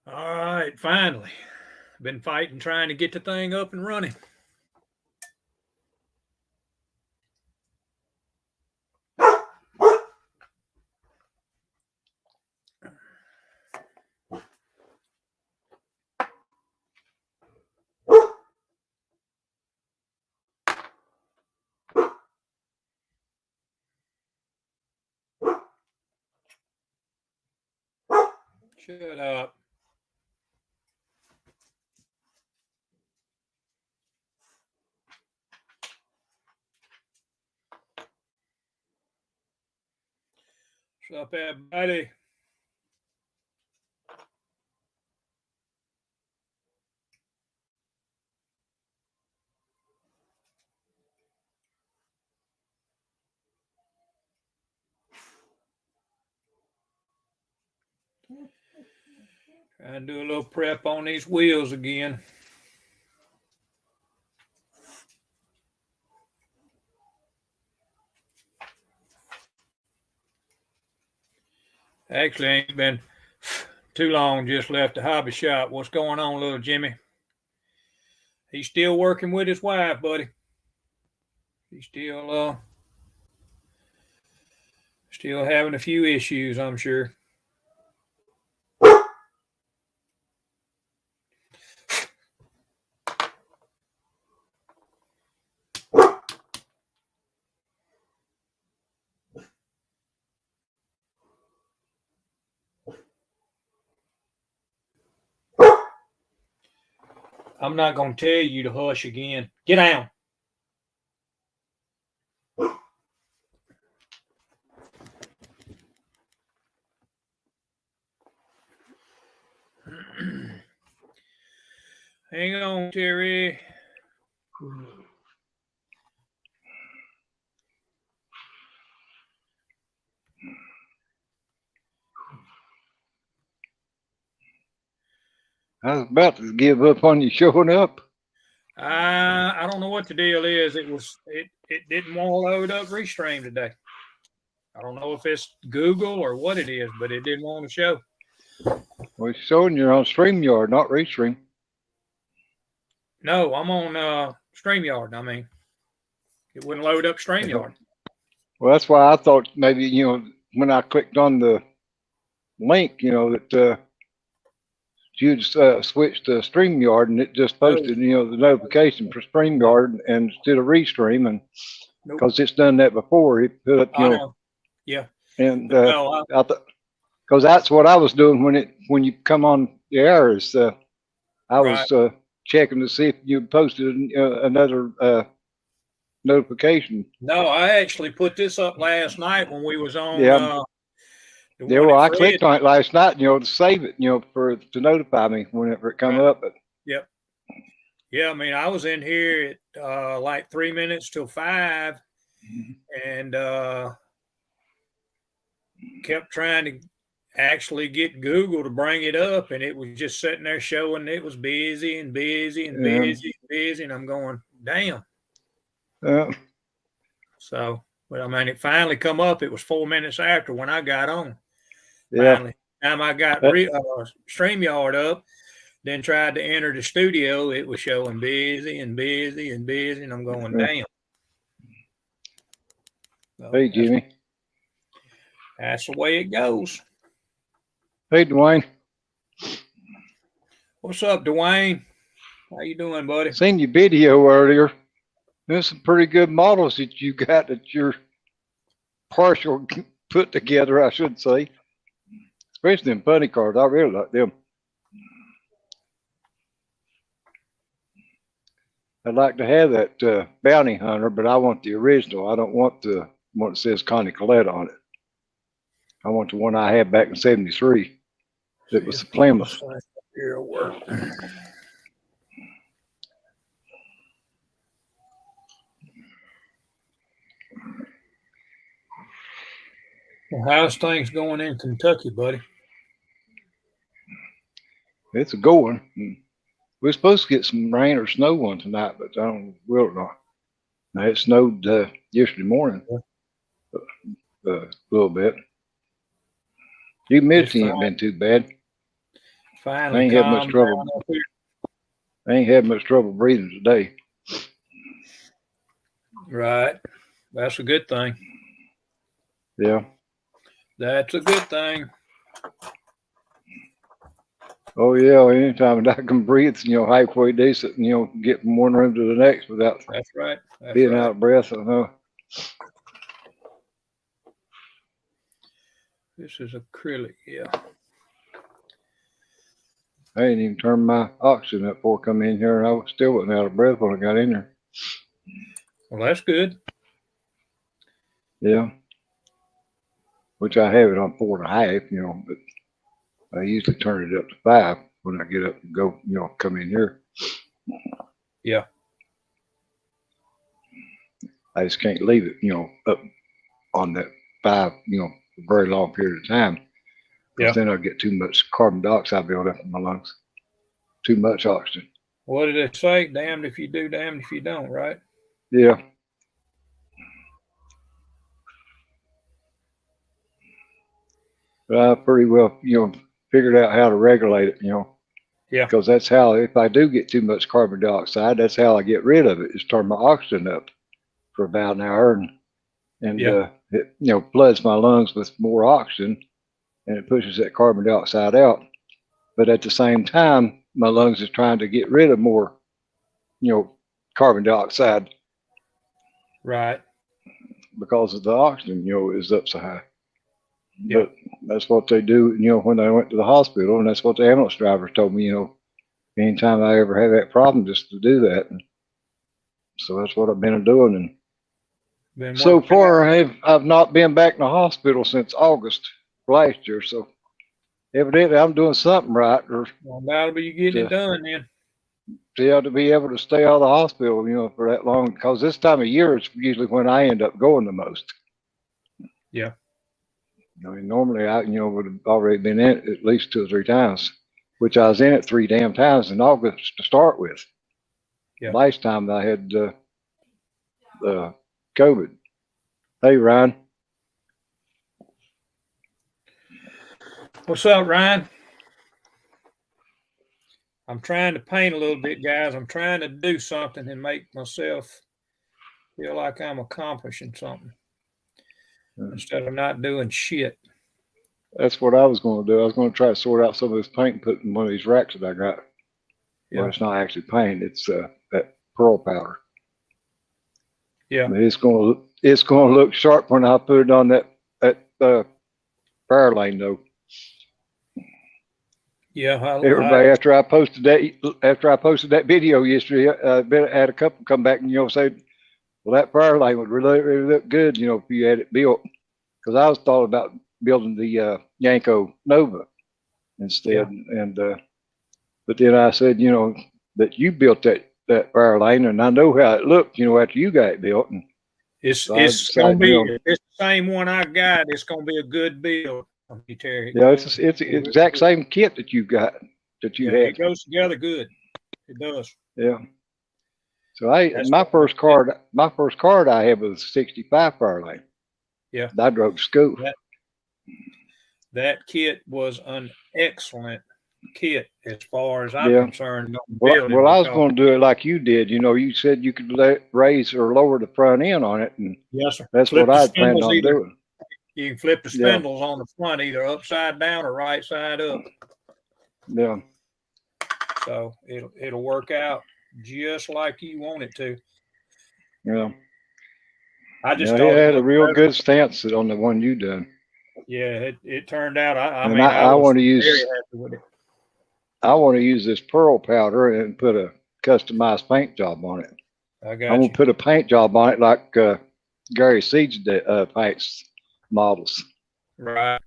All right, finally. Been fighting trying to get the thing up and running. Shut up. What's up, everybody? Trying to do a little prep on these wheels again. Actually, ain't been too long. Just left the hobby shop. What's going on, little Jimmy? He's still working with his wife, buddy. He's still having a few issues, I'm sure. I'm not going to tell you to hush again. Get down. Hang on, Terry. I was about to give up on you showing up. I don't know what the deal is. It didn't want to load up Restream today. I don't know if it's Google or what it is, but it didn't want to show. Well, it's showing you're on StreamYard, not Restream. No, I'm on StreamYard. I mean, it wouldn't load up StreamYard. Well, that's why I thought maybe, when I clicked on the link, that you'd switch to StreamYard and it just posted, the notification for StreamYard and instead of Restream, and because it's done that before, it put up, yeah. And I thought, because that's what I was doing when you come on the air is I was checking to see if you posted another notification. No, I actually put this up last night when we was on. Well, I clicked on it last night, to save it, to notify me whenever it come up. But yep. Yeah, I mean, I was in here at like 3 minutes till 5, and kept trying to actually get Google to bring it up, and it was just sitting there showing it was busy and busy and busy and busy, and I'm going, damn. So, but I mean, it finally come up. It was 4 minutes after when I got on. Finally, time I got StreamYard up, then tried to enter the studio. It was showing busy and busy and busy, and I'm going, damn. So hey, Jimmy. That's the way it goes. Hey, Dwayne. What's up, Dwayne? How you doing, buddy? Seen your video earlier. There's some pretty good models that you got that you're partial put together, I should say. Especially them funny cars. I really like them. I'd like to have that Bounty Hunter, but I want the original. I don't want the one that says Connie Colette on it. I want the one I had back in '73. It was the Plymouth. Well, how's things going in Kentucky, buddy? It's a going. We're supposed to get some rain or snow one tonight, but I don't will it not. Now, it snowed yesterday morning a little bit. Humidity ain't been too bad. Finally ain't had much calmed trouble. down up here. I ain't had much trouble breathing today. Right. That's a good thing. Yeah. That's a good thing. Oh yeah. Anytime I can breathe, halfway decent, get from one room to the next without That's right. That's being right. out of breath. I know. This is acrylic. Yeah. I didn't even turn my oxygen up before I come in here, and I still wasn't out of breath when I got in there. Well, that's good. Yeah. Which I have it on 4.5, but I usually turn it up to 5 when I get up and go, come in here. Yeah. I just can't leave it, up on that 5, for a very long period of time. Yeah. Then I'll get too much carbon dioxide build up in my lungs. Too much oxygen. What did it say? Damned if you do, damned if you don't, right? Yeah. But I pretty well, figured out how to regulate it, Yeah. Because that's how, if I do get too much carbon dioxide, that's how I get rid of it, is turn my oxygen up for about an hour, and Yeah. it, floods my lungs with more oxygen, and it pushes that carbon dioxide out. But at the same time, my lungs is trying to get rid of more, carbon dioxide. Right. Because of the oxygen, is up so high. Yeah. But that's what they do, when I went to the hospital, and that's what the ambulance drivers told me, anytime I ever have that problem, just to do that. And so that's what I've been doing. And so far, I've not been back in the hospital since August last year. So evidently, I'm doing something right. Or well, that'll be you getting it done then. To be able to stay out of the hospital, for that long, because this time of year is usually when I end up going the most. Yeah. Normally I, would have already been in it at least 2 or 3 times, which I was in it 3 damn times in August to start with. Yeah. Last time I had COVID. Hey, Ryan. What's up, Ryan? I'm trying to paint a little bit, guys. I'm trying to do something and make myself feel like I'm accomplishing something instead of not doing shit. That's what I was going to do. I was going to try to sort out some of this paint and put in one of these racks that I got. Yeah. Well, it's not actually paint. It's that pearl powder. Yeah. But it's going to look sharp when I put it on that fire lane, though. Yeah. Everybody, after I posted that video yesterday, I had a couple come back and say, well, that fire lane would really, really look good, if you had it built. Because I was thought about building the Yanko Nova instead, and but then I said, that you built that fire lane, and I know how it looked, after you got it built. And it's gonna be it's the same one I got. It's gonna be a good build. Terry. Yeah, it's the exact same kit that you got that you had. It goes together good. It does. Yeah. So my first card I had was a 65 fire lane. Yeah. I drove to school. That kit was an excellent kit as far as I'm concerned. Well, I was going to do it like you did. You said you could raise or lower the front end on it, and yes, sir. That's what I planned on doing. You can flip the spindles on the front either upside down or right side up. Yeah. So it'll work out just like you want it to. Yeah. I just thought it had a real good stance on the one you done. Yeah, it turned out. I want to use. Very happy with it. I want to use this pearl powder and put a customized paint job on it. I'm gonna put a paint job on it like Gary Seeds paints models. Right.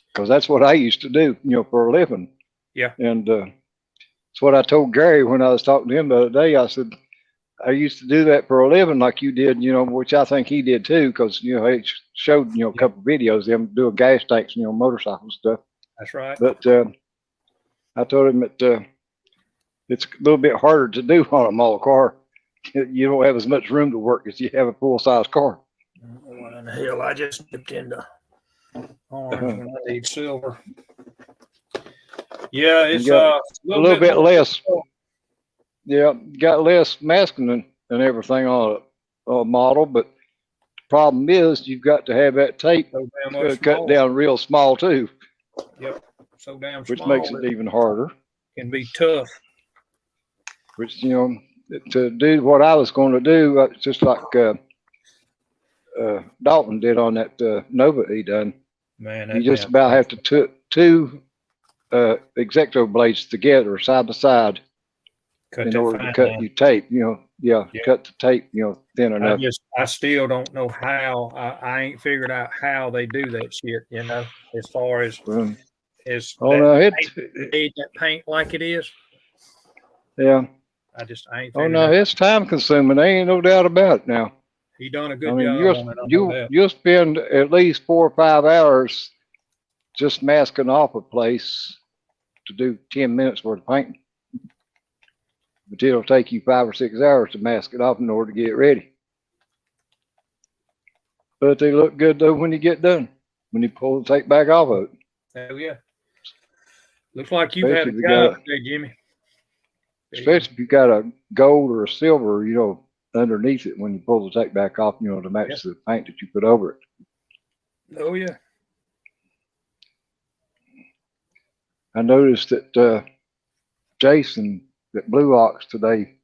Because that's what I used to do, for a living. Yeah. And it's what I told Gary when I was talking to him the other day. I said, I used to do that for a living like you did, which I think he did too, because, he showed, a couple of videos of them doing gas tanks, motorcycle stuff. That's right. But I told him that it's a little bit harder to do on a model car. You don't have as much room to work as you have a full-size car. What in the hell? I just dipped into orange when I need silver. Yeah, it's got a a little bit more less. difficult. Yeah, got less masking and everything on a model, but the problem is you've got to have that tape So damn much cut smaller. down real small too, Yep. So damn which small. makes it even harder. Can be tough. Which, you know, to do what I was going to do, just like Dalton did on that Nova he done, Man, you that just damn about thing. have to two X-Acto blades together side by side Cut in that order to fine cut line. your tape. You know, yeah, Yeah. cut the tape, you know, thin enough. I still don't know how. I ain't figured out how they do that shit. You know, as far as Oh that no, made that paint like it is. yeah. I ain't Oh figured no, out. it's time consuming. There ain't no doubt about it now. He done a I good mean, job on it. I know that. you'll spend at least 4 or 5 hours just masking off a place to do 10 minutes worth of painting. But it'll take you 5 or 6 hours to mask it off in order to get it ready. But they look good though when you get done, when you pull the tape back off of it. Oh yeah. Looks like you've had a Especially if you job got today, Jimmy. especially if you got a gold or a silver, you know, underneath it when you pull the tape back off, you know, to match the paint that you put over it. Oh yeah. I noticed that Jason at Blue Ox today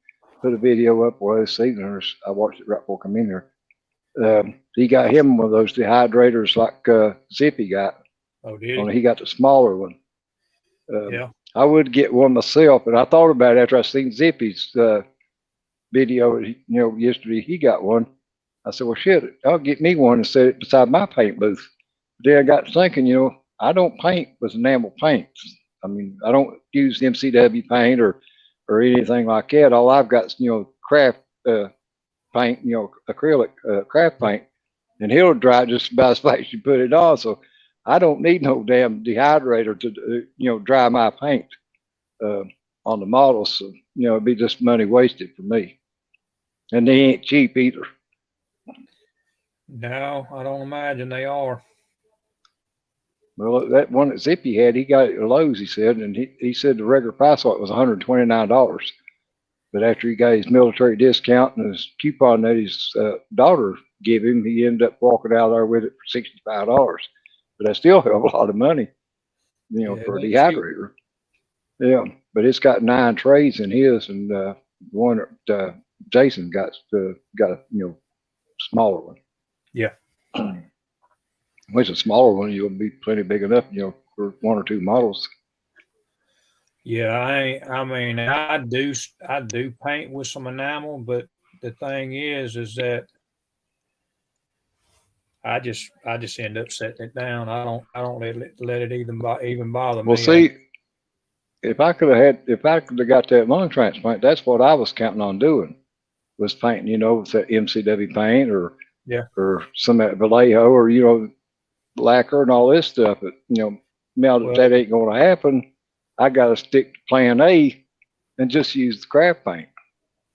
put a video up while this evening. I watched it right before I come in here. He got him one of those dehydrators like Zippy got. Oh, did Only he got the smaller one. Yeah. I would get one myself, but I thought about it after I seen Zippy's video. You know, yesterday he got one. I said, well, shit, I'll get me one and set it beside my paint booth. Then I got thinking, you know, I don't paint with enamel paints. I mean, I don't use MCW paint or anything like that. All I've got is, you know, craft paint, you know, acrylic craft paint, and it'll dry just about as fast as you put it on. So I don't need no damn dehydrator to, you know, dry my paint on the model. So, you know, it'd be just money wasted for me. And they ain't cheap either. No, I don't imagine they are. Well, that one that Zippy had, he got it at Lowe's, he said, and he said the regular price on it was $129. But after he got his military discount and his coupon that his daughter gave him, he ended up walking out there with it for $65. But that's still a lot of money, you know, Yeah, for a that's dehydrator. Yeah, but it's got 9 trays in his, and the one that Jason got a, you know, smaller one. Yeah. Which a smaller one, you'll be plenty big enough, you know, for 1 or 2 models. Yeah, I mean, I do paint with some enamel, but the thing is that I just end up setting it down. I don't let it even bother me. Well, see, if I could have got that lung transplant, that's what I was counting on doing, was painting, you know, with that MCW paint or some of that Vallejo or, you know, lacquer and all this stuff. But, you know, now that ain't going to happen, I got to stick to plan A and just use the craft paint,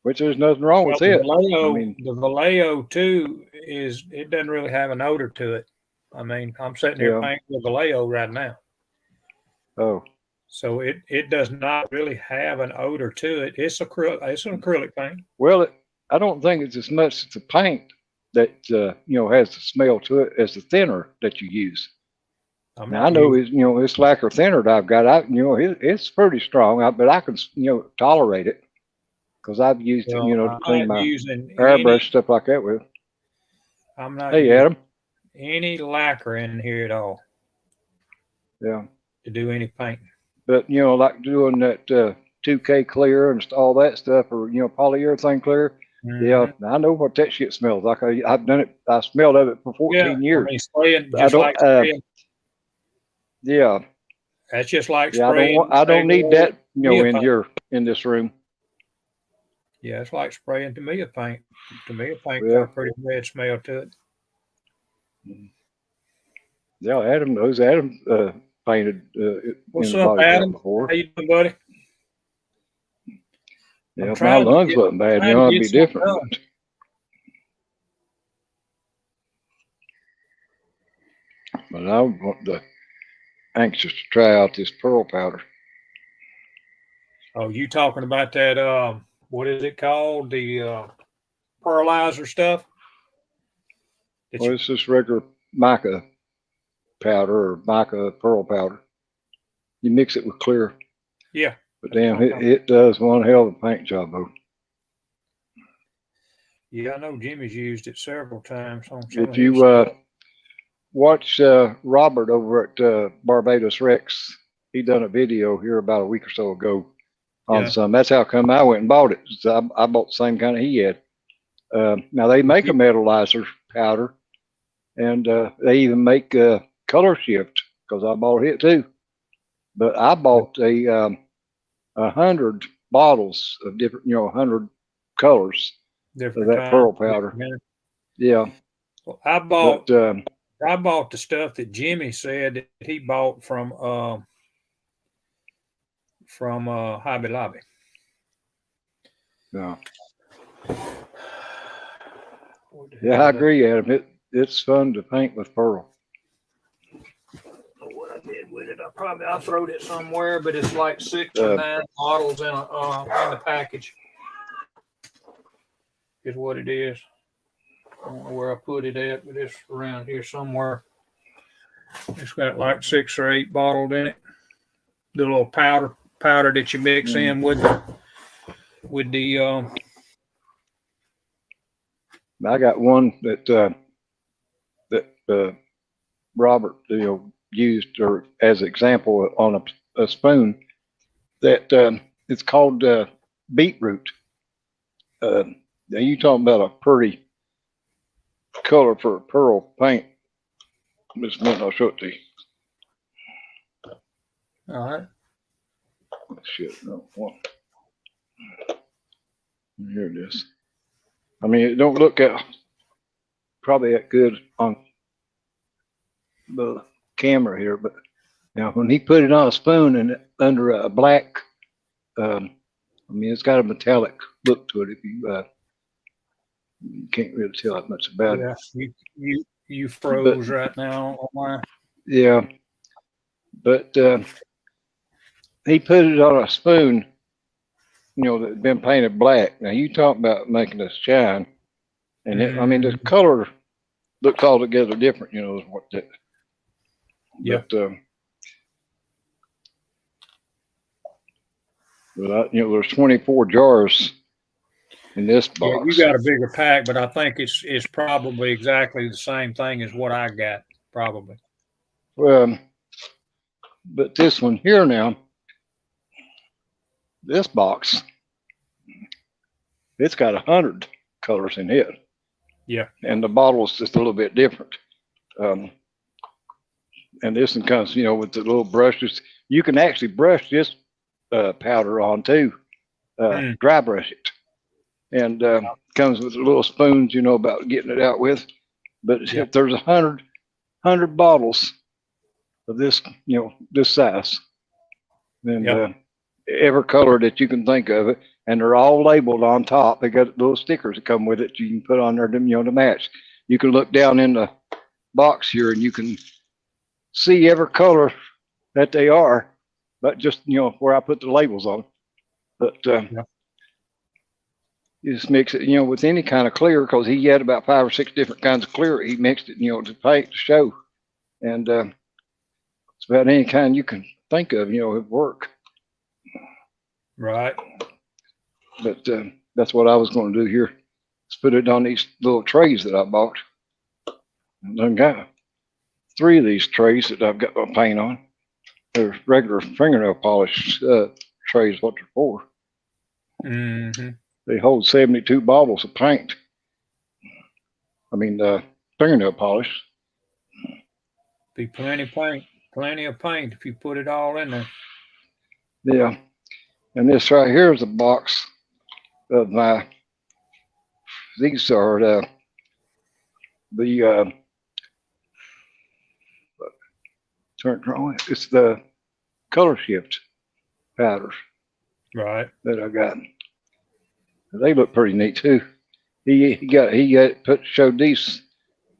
which there's nothing wrong with it. The Vallejo too it doesn't really have an odor to it. I mean, I'm sitting here painting with Vallejo right now. Oh. So it does not really have an odor to it. It's an acrylic paint. Well, I don't think it's as much as the paint that you know, has the smell to it as the thinner that you use. Now, I know it's, you know, this lacquer thinner that I've got, you know, it's pretty strong, but I can, you know, tolerate it because I've used it, you know, to clean my airbrush stuff like that with. I'm not using Adam. Any lacquer in here at all. Yeah. To do any painting. But, you know, like doing that 2K clear and all that stuff, or, you know, polyurethane clear. Mm-hmm. Yeah, I know what that shit smells like. I've done it. I smelled of it for 14 years. I mean, spraying, just like spraying. Yeah. That's just like spraying. I don't need that, you know, in this room. Yeah, it's like spraying Tamiya paint. Tamiya paint got a pretty bad smell to it. Yeah, Adam painted What's up, Adam? Before. How you doing, buddy? Yeah, if my lungs wasn't bad, you know, it'd be different. But I want anxious to try out this pearl powder. Oh, you talking about that? What is it called? The pearlizer stuff. Well, it's just regular mica powder or mica pearl powder. You mix it with clear. Yeah. But damn, it does one hell of a paint job, though. Yeah, I know Jimmy's used it several times on some If you watch Robert over at Barbados Rex, he done a video here about a week or so ago on some. That's how come I went and bought it. So I bought the same kind of he had. Now they make a metallizer powder, and they even make color shift because I bought it too. But I bought 100 bottles of different, 100 colors of that pearl powder. Yeah. Well, I bought the stuff that Jimmy said that he bought from Hobby Lobby. Yeah. Yeah, I agree, Adam. It's fun to paint with pearl. What I did with it, I'll throw it somewhere, but it's like 6 or 9 bottles in the package. Is what it is. I don't know where I put it at, but it's around here somewhere. It's got like 6 or 8 bottles in it. The little powder that you mix in with the. I got one that Robert used or as example on a spoon that it's called beetroot. Now you talking about a pretty color for a pearl paint. Just a minute, I'll show it to you. All right. Shit, no one. Here it is. I mean, it don't look probably that good on the camera here, but now when he put it on a spoon and under a black, I mean, it's got a metallic look to it. If you can't really tell that much about it. You froze right now online. Yeah, but he put it on a spoon, that's been painted black. Now you talk about making it shine, and I mean the color looks altogether different. What that. Yeah. But there's 24 jars in this box. Yeah, you got a bigger pack, but I think it's probably exactly the same thing as what I got, probably. Well, but this one here now, this box, it's got 100 colors in it. Yeah. And the bottle's just a little bit different. And this one comes, with the little brushes. You can actually brush this powder on too, dry brush it. And comes with little spoons, about getting it out with. But if there's 100 bottles of this, this size, and every color that you can think of it, and they're all labeled on top. They got little stickers that come with it you can put on there, to match. You can look down in the box here and you can see every color that they are, but just where I put the labels on. But you just mix it, with any kind of clear, because he had about 5 or 6 different kinds of clear. He mixed it, to paint to show, and it's about any kind you can think of, it work. Right. But that's what I was going to do here. Let's put it on these little trays that I bought. And I've got 3 of these trays that I've got my paint on. They're regular fingernail polish trays, what they're for. Mm-hmm. They hold 72 bottles of paint. I mean, fingernail polish. Be plenty of paint if you put it all in there. Yeah. And this right here is a box of my, these are it's the color shift powders. Right. That I got. They look pretty neat too. He showed these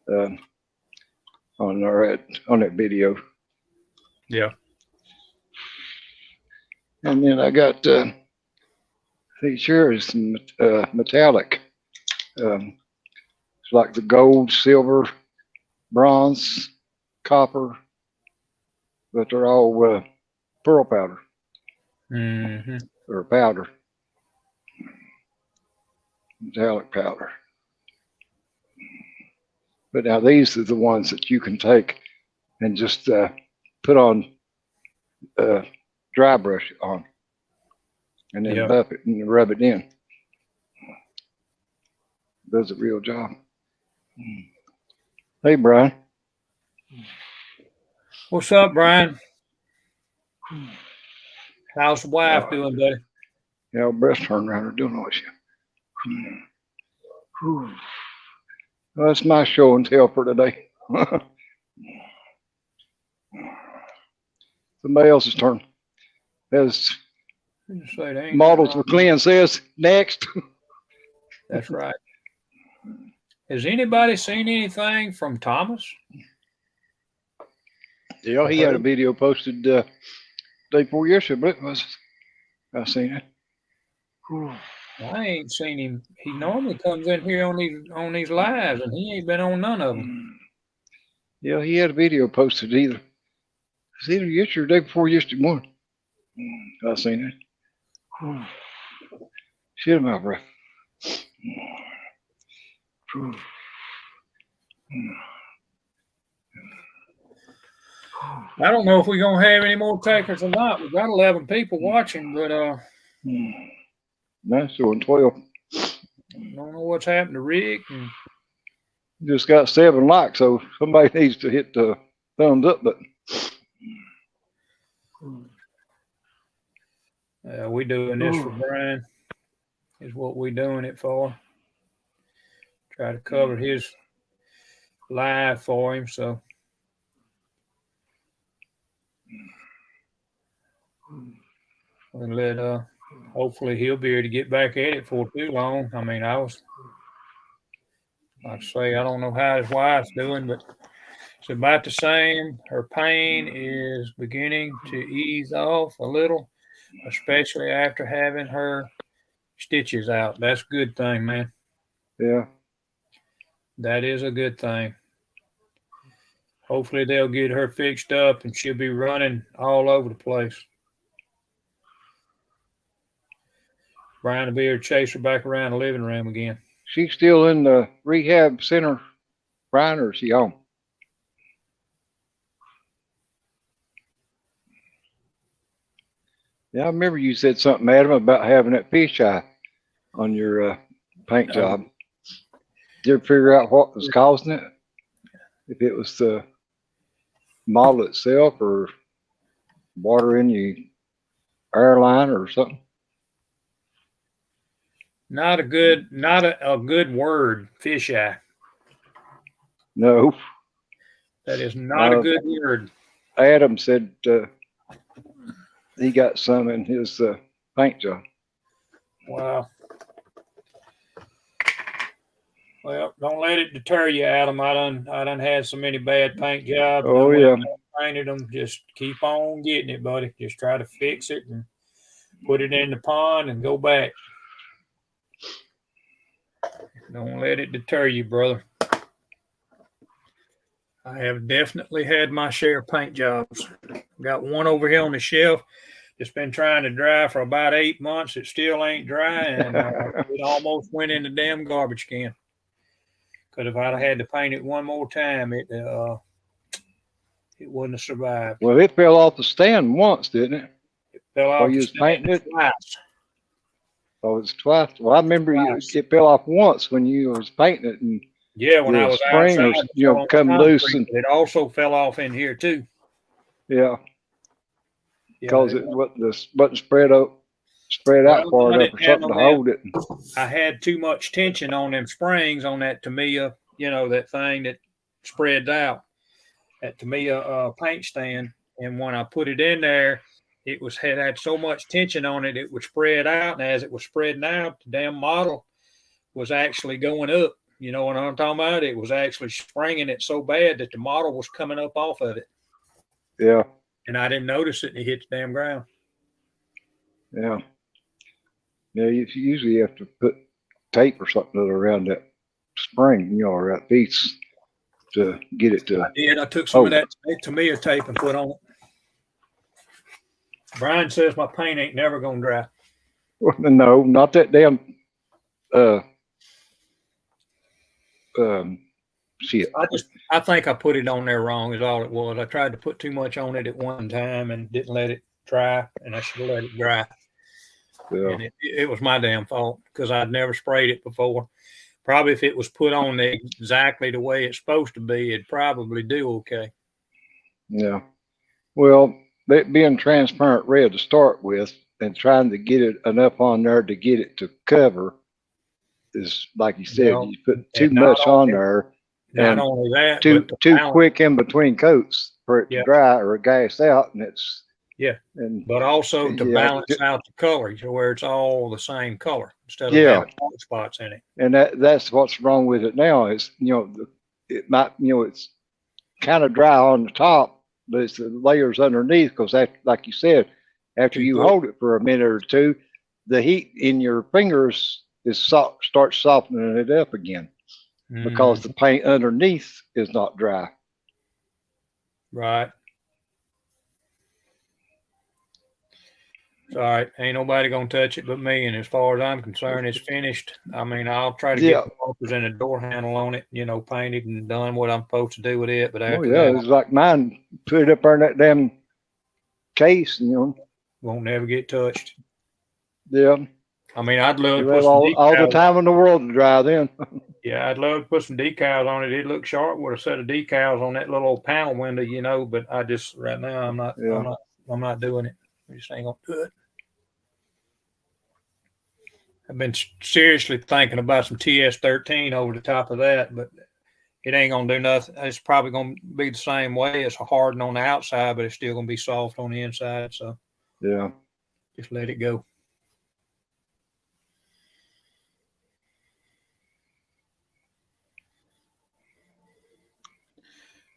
on that video. Yeah. And then I got It sure is metallic. It's like the gold, silver, bronze, copper, but they're all pearl powder Mm-hmm. or powder, metallic powder. But now these are the ones that you can take and just put on dry brush on, and then buff it and rub it in. Does a real job. Hey, Brian. What's up, Brian? How's the wife doing, buddy? Yeah, breast turned around her doing all shit. Well, that's my show and tell for today. Somebody else's turn. As Models with Glenn says, next. That's right. Has anybody seen anything from Thomas? Yeah, he had a video posted day before yesterday, but it was. I seen it. I ain't seen him. He normally comes in here on these lives, and he ain't been on none of them. Yeah, he had a video posted either. It's either yesterday or day before yesterday morning. I seen it. Shit, my breath. I don't know if we're gonna have any more takers or not. We've got 11 people watching, but Nice doing 12. Don't know what's happened to Rick. And just got 7 likes, so somebody needs to hit the thumbs up button. We doing this for Brian. Is what we doing it for. Try to cover his live for him, so. We'll let hopefully he'll be able to get back at it for too long. I mean, I was like to say I don't know how his wife's doing, but it's about the same. Her pain is beginning to ease off a little, especially after having her stitches out. That's a good thing, man. Yeah. That is a good thing. Hopefully they'll get her fixed up and she'll be running all over the place. Brian will be able to chase her back around the living room again. She's still in the rehab center, Brian, or is she home? Yeah, I remember you said something, Adam, about having that fisheye on your paint job. Did you ever figure out what was causing it? If it was the model itself or water in your airline or something? Not a good word, fisheye. No. That is not a good word. Adam said he got some in his paint job. Wow. Well, don't let it deter you, Adam. I done had so many bad paint jobs. Oh, yeah. Painted them. Just keep on getting it, buddy. Just try to fix it and put it in the pond and go back. Don't let it deter you, brother. I have definitely had my share of paint jobs. Got one over here on the shelf. It's been trying to dry for about 8 months. It still ain't dry, and it almost went in the damn garbage can. Because if I'd had to paint it one more time, it wouldn't have survived. Well, it fell off the stand once, didn't it? It fell off the stand twice. Oh, it's twice. Well, I remember it fell off once when you was painting it, and yeah, when I was spring outside, or come loose, and it also fell off in here too. Yeah, because it wasn't spread out far enough or something to hold it. I had too much tension on them springs on that Tamiya, that thing that spreads out, that Tamiya paint stand, and when I put it in there, it had so much tension on it, it would spread out. And as it was spreading out, the damn model was actually going up. You know what I'm talking about? It was actually springing it so bad that the model was coming up off of it. Yeah. And I didn't notice it, and it hit the damn ground. Yeah. Yeah, you usually have to put tape or something around that spring, you know, or that piece to get it to. I did. I took some of that Tamiya tape and put on it. Brian says my paint ain't never gonna dry. No, not that damn shit. I think I put it on there wrong is all it was. I tried to put too much on it at one time and didn't let it dry, and I should have let it dry. Yeah. And it was my damn fault because I'd never sprayed it before. Probably if it was put on exactly the way it's supposed to be, it'd probably do okay. Yeah. Well, being transparent red to start with and trying to get it enough on there to get it to cover is, like you said, you put too much on there. Not only that, too quick in between coats for it to dry or gas out, and it's but also to balance out the color to where it's all the same color instead of having dark spots in it. And that's what's wrong with it now is, you know, it might, you know, it's kind of dry on the top, but it's the layers underneath because like you said, after you hold it for a minute or two, the heat in your fingers starts softening it up again because the paint underneath is not dry. Right. All right, ain't nobody gonna touch it but me, and as far as I'm concerned, it's finished. I mean, I'll try to get the markers and a door handle on it, you know, painted and done what I'm supposed to do with it. But after that, it's like mine. Put it up there in that damn case, and you know, won't never get touched. Yeah. I mean, I'd love to put all the time in the world to dry then. Yeah, I'd love to put some decals on it. It'd look sharp with a set of decals on that little old panel window, you know. But I just right now I'm not doing it. I just ain't gonna do it. I've been seriously thinking about some TS13 over the top of that, but it ain't gonna do nothing. It's probably gonna be the same way. It's hardened on the outside, but it's still gonna be soft on the inside. So yeah, just let it go.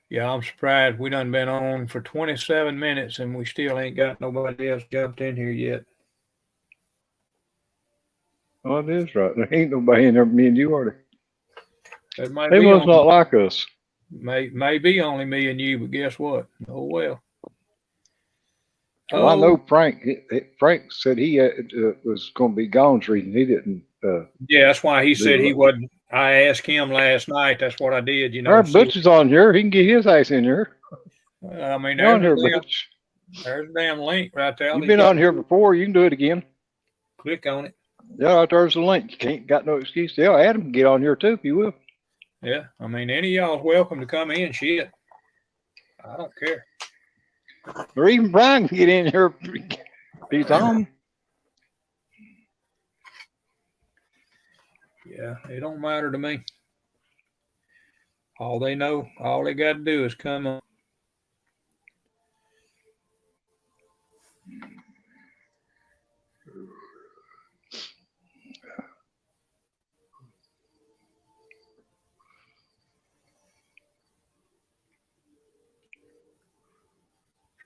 Yeah, I'm surprised we done been on for 27 minutes and we still ain't got nobody else jumped in here yet. Oh, it is right. There ain't nobody in there. Me and you are. They must not like us. Maybe only me and you, but guess what? Oh well. Well, I know Frank. Frank said he was going to be gone. Reason he didn't. Yeah, that's why he said he wasn't. I asked him last night. That's what I did. You know, Butch is on here. He can get his ass in here. I mean, there's a damn link right there. You've been on here before. You can do it again. Click on it. Yeah, right there's the link. You got no excuse. Yeah, Adam can get on here too if you will. Yeah, I mean, any of y'all's welcome to come in. Shit, I don't care. Or even Brian can get in here. He's on. Yeah, it don't matter to me. All they got to do is come on.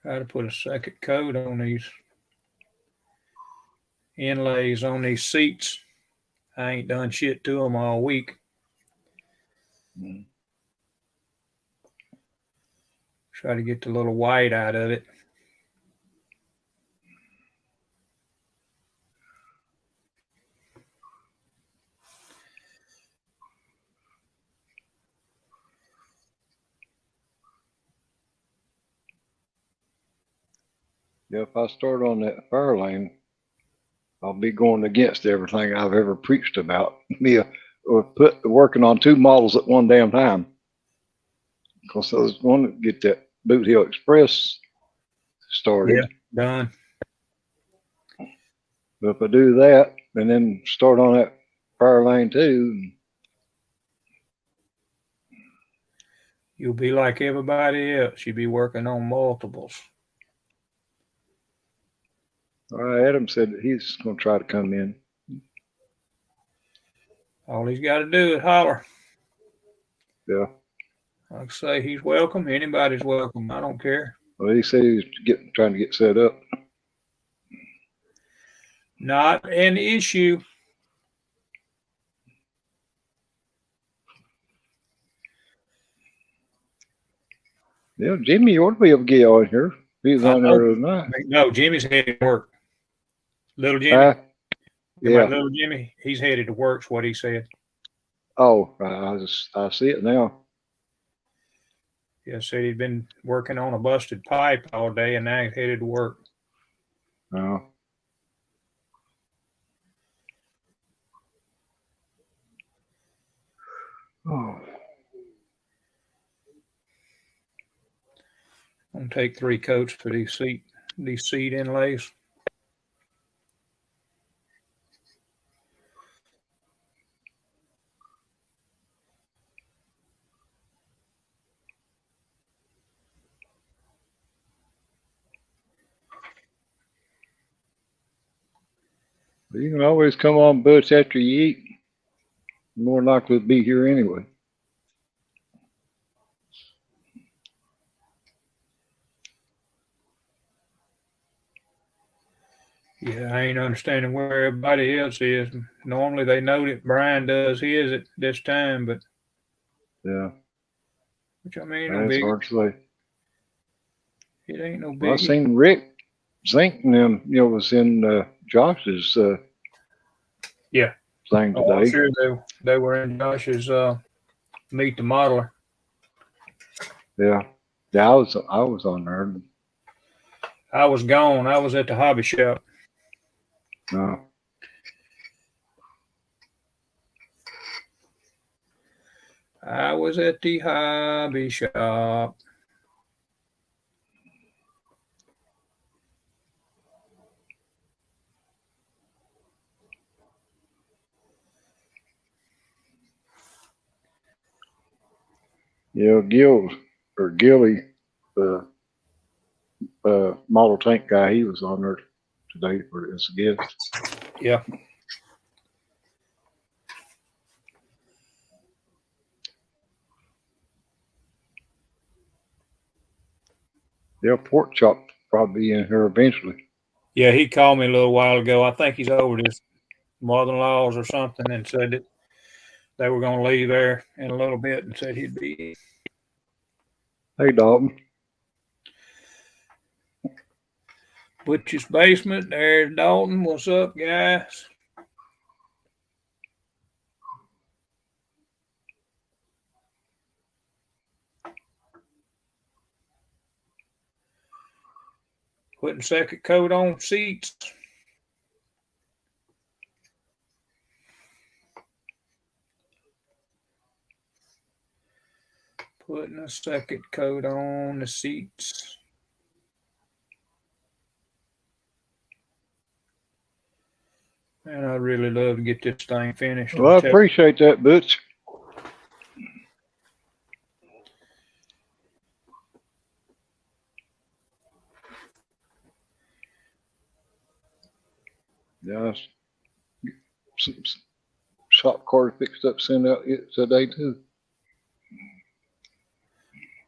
Try to put a second coat on these inlays on these seats. I ain't done shit to them all week. Try to get the little white out of it. Yeah, if I start on that fire lane, I'll be going against everything I've ever preached about. Working on two models at one damn time. Because I was going to get that Boot Hill Express started. Yeah, done. But if I do that and then start on that fire lane too, you'll be like everybody else. You'll be working on multiples. Adam said that he's going to try to come in. All he's got to do is holler. Yeah. Like I say, he's welcome. Anybody's welcome. I don't care. Well, he said he was trying to get set up. Not an issue. Yeah, Jimmy ought to be able to get on here. He was on there the other night. No, Jimmy's headed to work. Little Jimmy. Yeah. Little Jimmy, he's headed to work's what he said. Oh, I see it now. Yeah, said he'd been working on a busted pipe all day and now he's headed to work. Oh. Oh. I'm gonna take 3 coats for these seat inlays. You can always come on, Butch, after you eat. More likely to be here anyway. Yeah, I ain't understanding where everybody else is. Normally they know that Brian does his at this time, but yeah, which I mean, that's no hard to say. It ain't no big. Well, I seen Rick Zink and them, was in Josh's yeah thing today. I'm sure they were in Josh's Meet the Modeler. Yeah, I was on there. I was gone. I was at the hobby shop. No. I was at the hobby shop. Yeah, Gilly, the model tank guy, he was on there today as a guest. Yeah. Yeah, Pork Chop probably be in here eventually. Yeah, he called me a little while ago. I think he's over to his mother-in-law's or something and said that they were going to leave there in a little bit and said he'd be. Hey, Dalton. Butch's Basement. There's Dalton. What's up, guys? Putting second coat on seats. Putting a second coat on the seats. Man, I'd really love to get this thing finished. Well, I appreciate that, Butch. Yeah, some shop car fixed up, sent out today too.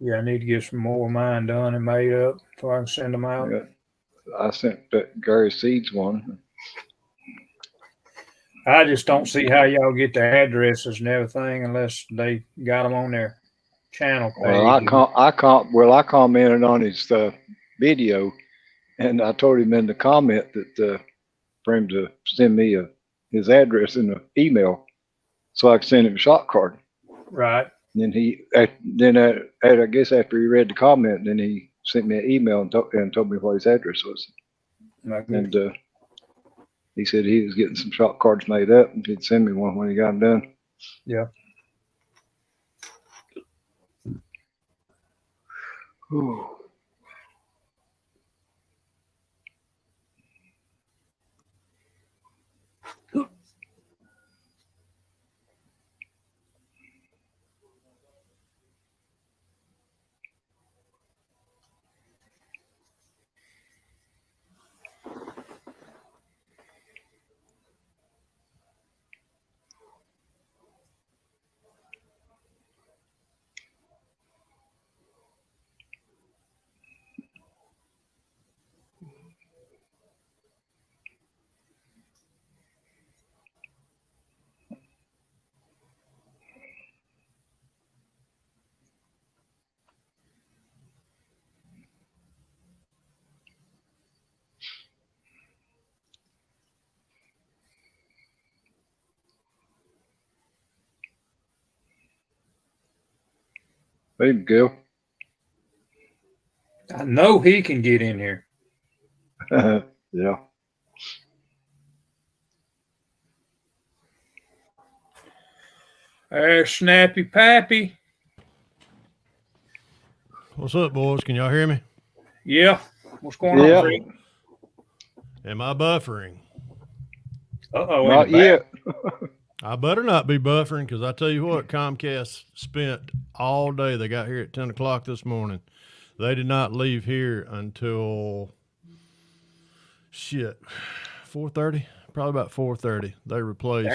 Yeah, I need to get some more of mine done and made up so I can send them out. Yeah. I sent that Gary Seeds one. I just don't see how y'all get their addresses and everything unless they got them on their channel page. Well, I commented on his video, and I told him in the comment that for him to send me his address in the email so I could send him a shot card. Right. And then I guess after he read the comment, then he sent me an email and told me what his address was. And he said he was getting some shot cards made up and he'd send me one when he got them done. Yeah. Ooh. There you go. I know he can get in here. Yeah. There's Snappy Pappy. What's up, boys? Can y'all hear me? Yeah. What's going Yeah. on, Rick? Am I buffering? Uh-oh. Not yet. I better not be buffering, because I tell you what, Comcast spent all day. They got here at 10 o'clock this morning. They did not leave here until, 4:30? Probably about 4:30. They replaced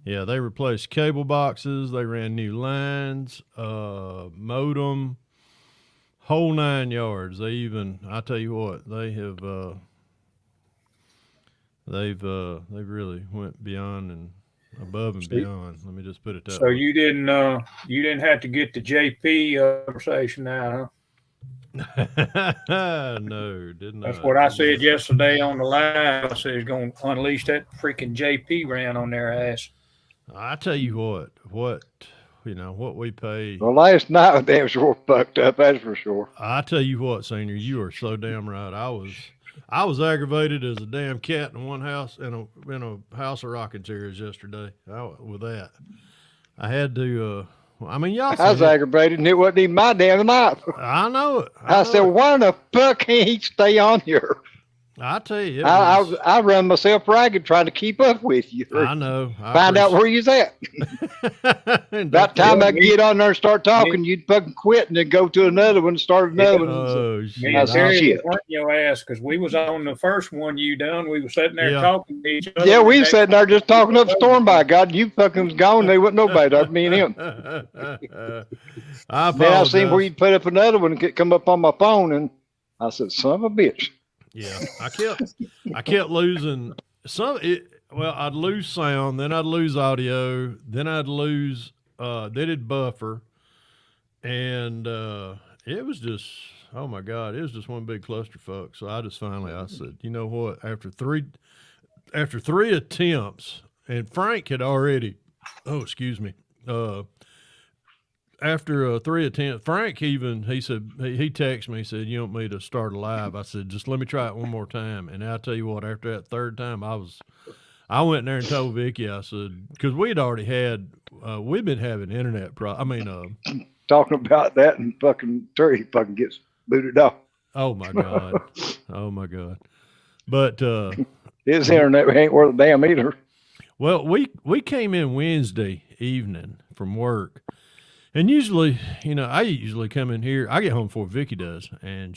they replaced cable boxes. They ran new lines, modem, whole 9 yards. I tell you what, they have they've really went beyond and above and beyond. Let me just put it that So way. you didn't have to get the JP conversation out, huh? No, did not. That's what I said yesterday on the live. I said he's going to unleash that freaking JP round on their ass. I tell you what what we pay. Well, last night was damn sure fucked up, that's for sure. I tell you what, Senior, you are so damn right. I was aggravated as a damn cat in one house in a house of rocking chairs yesterday. With that, I had to. I mean, y'all. I was aggravated, and it wasn't even my damn night. I know it. I said, why the fuck can't he stay on here? I tell you, I run myself ragged trying to keep up with you. I know. Find out where you's at. About time I get on there and start talking, you'd fucking quit and then go to another one and start another one. Oh, Me shit. and Terry shit. was hunting your ass because we was on the first one you done. We were sitting there Yeah. talking to each other. Yeah, we was sitting there just talking up a storm by God. You fucking was gone. There wasn't nobody there, me and him. I Then I seen apologize. where you put up another one and it come up on my phone, and I said, son of a bitch. Yeah, I kept losing I'd lose sound, then I'd lose audio, then I'd lose then it'd buffer, and it was just, oh my God, it was just one big clusterfuck. So I said, you know what? After three attempts, and Frank had already, after 3 attempts, Frank he said, he texted me, he said, you want me to start a live? I said, just let me try it one more time. And I'll tell you what, after that third time, I went in there and told Vicky, I said, because we'd already had, we've been having internet Talking about that, and fucking Terry fucking gets booted off. oh my God. Oh my God. But, His internet ain't worth a damn either. well, we came in Wednesday evening from work. And usually, I usually come in here. I get home before Vicky does, and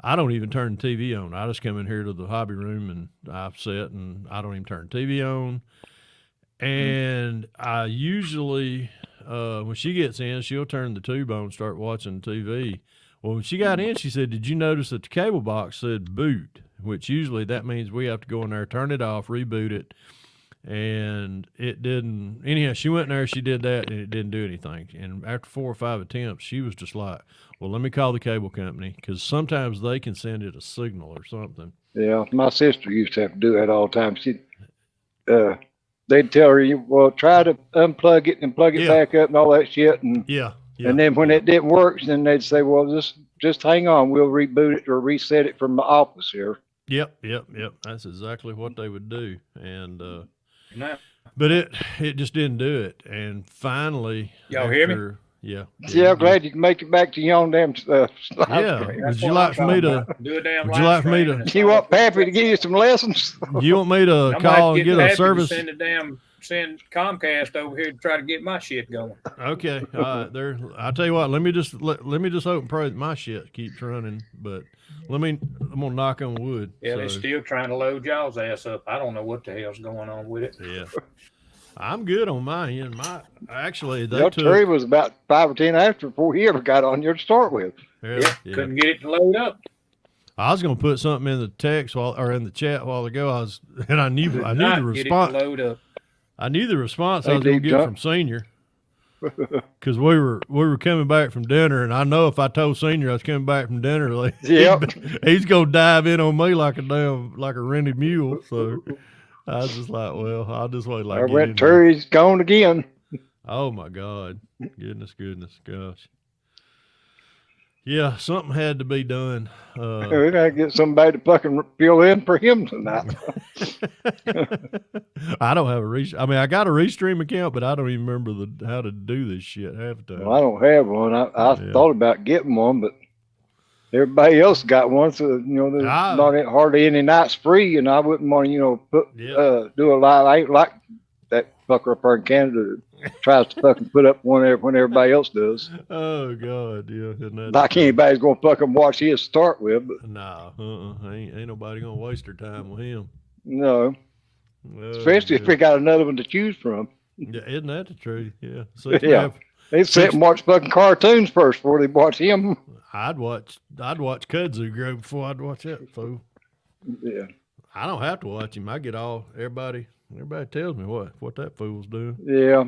I don't even turn the TV on. I just come in here to the hobby room and I sit, and I don't even turn the TV on. And I usually, when she gets in, she'll turn the tube on and start watching TV. Well, when she got in, she said, "Did you notice that the cable box said boot?" Which usually that means we have to go in there, turn it off, reboot it. And it didn't. Anyhow, she went in there, she did that, and it didn't do anything. And after 4 or 5 attempts, she was just like, well, let me call the cable company, because sometimes they can send it a signal or something. Yeah, my sister used to have to do that all the time. They'd tell her, well, try to unplug it and plug it back up and all that shit. And Yeah. and then when it didn't work, then they'd say, well, just hang on. We'll reboot it or reset it from the office here. Yep. That's exactly what they would do. And No. but it just didn't do it. And finally, Y'all hear me? Yeah. Yeah, glad you can make it back to your own damn live Yeah. stream. Would you like for me to? Do a damn Would you like for me to- live You want Pappy to give you some lessons? You want me to I'm call and get get a Pappy to service? send Comcast over here to try to get my shit going. Okay, all right. I tell you what. Let me just hope and pray that my shit keeps running. But I'm gonna knock on wood. Yeah, so, they're still trying to load y'all's ass up. I don't know what the hell's going on with it. Yeah, I'm good on my end. Actually, they took. Terry was about 5 or 10 after before he ever got on here to start with. Yeah. Couldn't get it to load up. I was gonna put something in the text or in the chat a while ago. I knew the Not get it to response. load up. I knew the response Hey, I was gonna Deep get Jump. from Senior. Because we were coming back from dinner, and I know if I told Senior I was coming back from dinner, like, Yep. he's gonna dive in on me like a rented mule. So I was just like, well, I'll just wait. I went, Terry's gone again. Oh my God. Goodness, gosh. Yeah, something had to be done. We gotta get somebody to fucking fill in for him tonight. I don't have I mean, I got a Restream account, but I don't even remember how to do this shit half the time. Well, I don't have one. I thought about getting one, but everybody else got one, so there's not hardly any nights free, and I wouldn't want to, do a lot. I ain't like that fucker up there in Canada that tries to fucking put up one when everybody else does. Oh God, yeah. Like anybody's gonna fucking watch his start with, but nah, ain't nobody gonna waste their time with him. No, especially if they got another one to choose from. Yeah, isn't that the truth? Yeah. So they sit and watch fucking cartoons first before they watch him. I'd watch Kudzu Grow before I'd watch that fool. Yeah. I don't have to watch him. I get everybody tells me what that fool's doing. Yeah.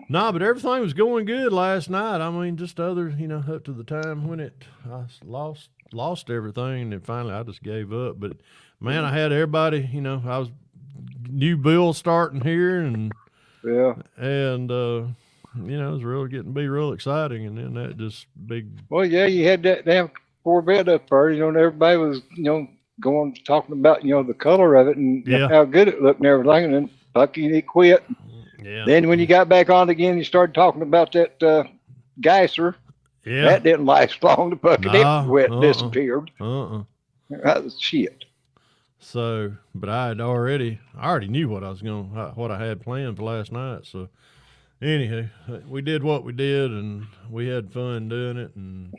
Nah, but everything was going good last night. I mean, just up to the time when I lost everything, and finally I just gave up. But man, I had everybody, I was new bill starting here, and it was really getting to be real exciting. And then that just big. Well, yeah, you had that damn Corvette up there, and everybody was, talking about, the color of it and how good it looked and everything, and then fucking he quit. Yeah. Then when you got back on again, you started talking about that Geyser. Yeah. That didn't last long. The fucking disappeared. That was shit. So, but I already knew what I had planned for last night. So, anyhow, we did what we did, and we had fun doing it. And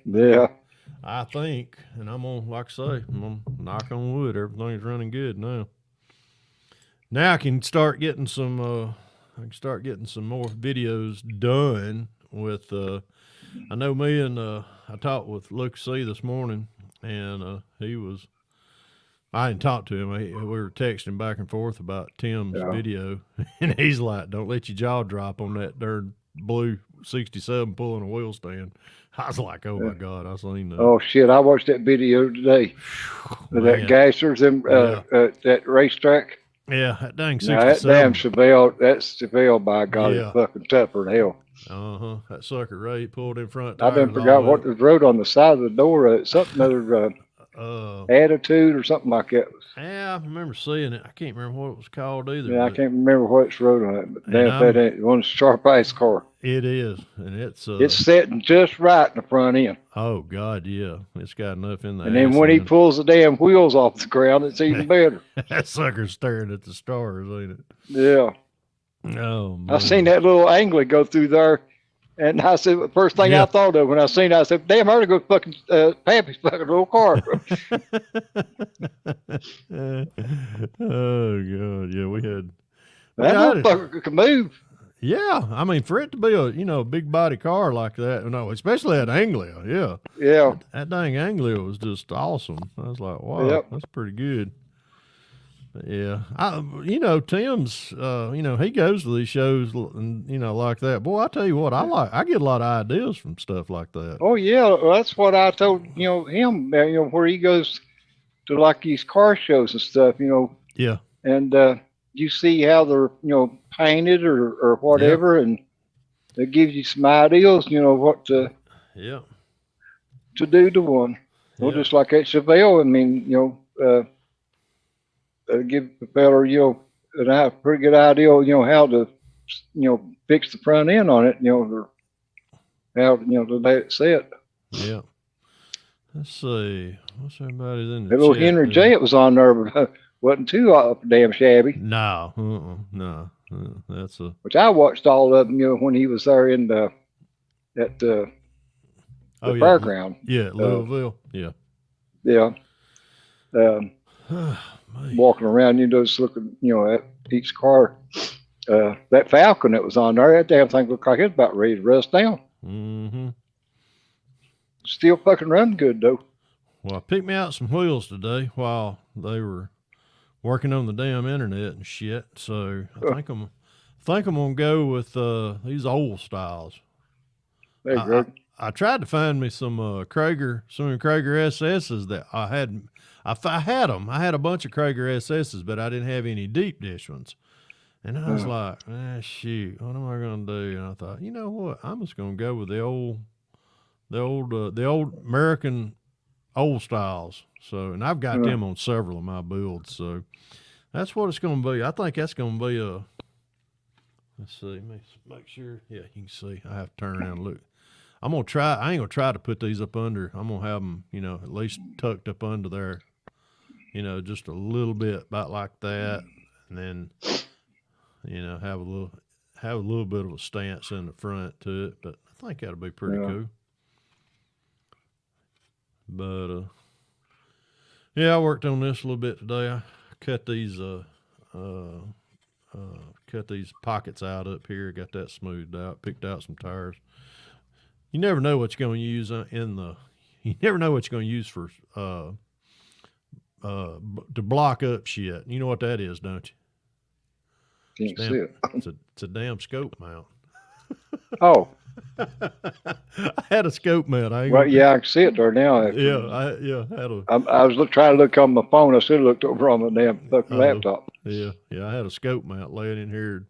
I think, and I'm gonna knock on wood, everything's running good now. Now I can start getting some more videos done with. I know me and I talked with Luke C this morning, and I didn't talk to him. We were texting back and forth about Tim's video, and he's like, "Don't let your jaw drop on that darn blue 67 pulling a wheel stand." I was like, "Oh my God, I seen that." Oh shit, I watched that video today. That Geysers and that racetrack. Yeah, that dang 67. That damn Chevelle, by God, is fucking tougher than hell. That sucker Ray pulled in front. I didn't forgot what was wrote on the side of the door. Something other attitude or something like that. Yeah, I remember seeing it. I can't remember what it was called either. Yeah, I can't remember what it's wrote on it. But damn, that ain't one sharp ice car. It is, and it's sitting just right in the front end. Oh God, yeah, it's got enough in there. And then when he pulls the damn wheels off the ground, it's even better. That sucker's staring at the stars, ain't it? Yeah. Oh man. I seen that little angler go through there, and I said the first thing I thought of when I seen it, I said, "Damn, I ought to go fucking Pappy's fucking little car." Oh God, yeah, we had. That motherfucker could move. Yeah, I mean, for it to be a big body car like that, especially that Anglia, yeah, that dang Anglia was just awesome. I was like, wow, that's pretty good. But yeah, Tim's, he goes to these shows and like that. Boy, I tell you what, I get a lot of ideas from stuff like that. Oh yeah, that's what I told him. Where he goes to like these car shows and stuff. Yeah, and you see how they're painted or whatever, and it gives you some ideas, what to do to one. Well, just like that Chevelle, I mean, give the fella, a pretty good idea, how to, fix the front end on it, or how, to let it sit. Yeah. Let's see. What's everybody's in the little chat Henry there? J. was on there, but wasn't too damn shabby. No, that's a. Which I watched all of them, when he was there in the fairground. Yeah, Louisville. Yeah. Walking around, just looking, at each car. That Falcon that was on there, that damn thing looked like it's about ready to rust down. Mm-hmm. Still fucking running good though. Well, I picked me out some wheels today while they were working on the damn internet and shit. So I think I'm gonna go with these old styles. There you go. I tried to find me some Krager SS's that I had them. I had a bunch of Krager SS's, but I didn't have any deep dish ones. And I was like, shoot, what am I gonna do? And I thought, you know what? I'm just gonna go with the old American old styles. So, and I've got them on several of my builds. So that's what it's gonna be. I think that's gonna be a. Let's see. Let me make sure. Yeah, you can see. I have to turn around and look. I'm gonna try. I ain't gonna try to put these up under. I'm gonna have them, at least tucked up under there. Just a little bit, about like that, and then, have a little bit of a stance in the front to it. But I think that'll be pretty cool. But yeah, I worked on this a little bit today. I cut these pockets out up here, got that smoothed out, picked out some tires. You never know what you're going to use you never know what you're going to use for to block up shit. You know what that is, don't you? Can't see it. It's a damn scope mount. Oh. I had a scope mount. I can see it there now. Actually. I was trying to look on my phone. I should have looked over on my damn fucking laptop. Yeah, I had a scope mount laying in here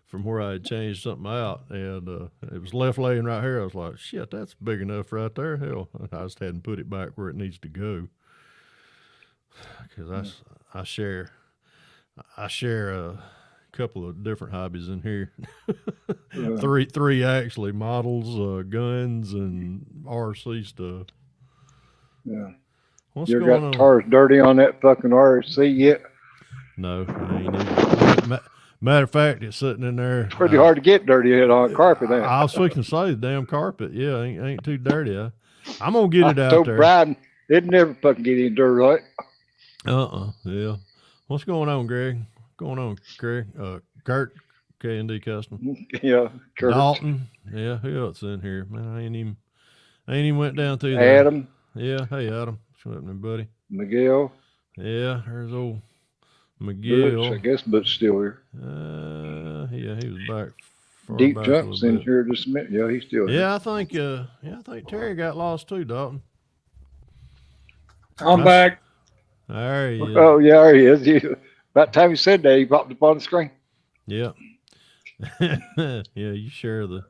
from where I had changed something out, and it was left laying right here. I was like, shit, that's big enough right there. Hell, I just hadn't put it back where it needs to go. Because I share a couple of different hobbies in here. Three actually, models, guns, and RC stuff. Yeah. What's you going got on? tires dirty on that fucking RC yet? No, I ain't even. Matter of fact, it's sitting in there. Pretty hard to get dirty on carpet. I was fixing to say the damn carpet. Yeah, ain't too dirty. I'm gonna get it out so there. Brian, it'd never fucking get any dirt, right? Yeah. What's going on, Greg? What's going on, Greg? Kurt, K&D Custom. Yeah. Kurt. Dalton. Yeah, who else in here? Man, I ain't even went down through there. Adam. Yeah, hey Adam. What's happening, buddy? Miguel. Yeah, there's old Miguel. Butch, I guess Butch still here. Yeah, he was back. Deep Jumps in here just a minute. Yeah, he's still here. Yeah, I think Terry got lost too, Dalton. I'm back. There he is. Oh yeah, there he is. About the time you said that, he popped up on the screen. Yeah. Yeah, you share the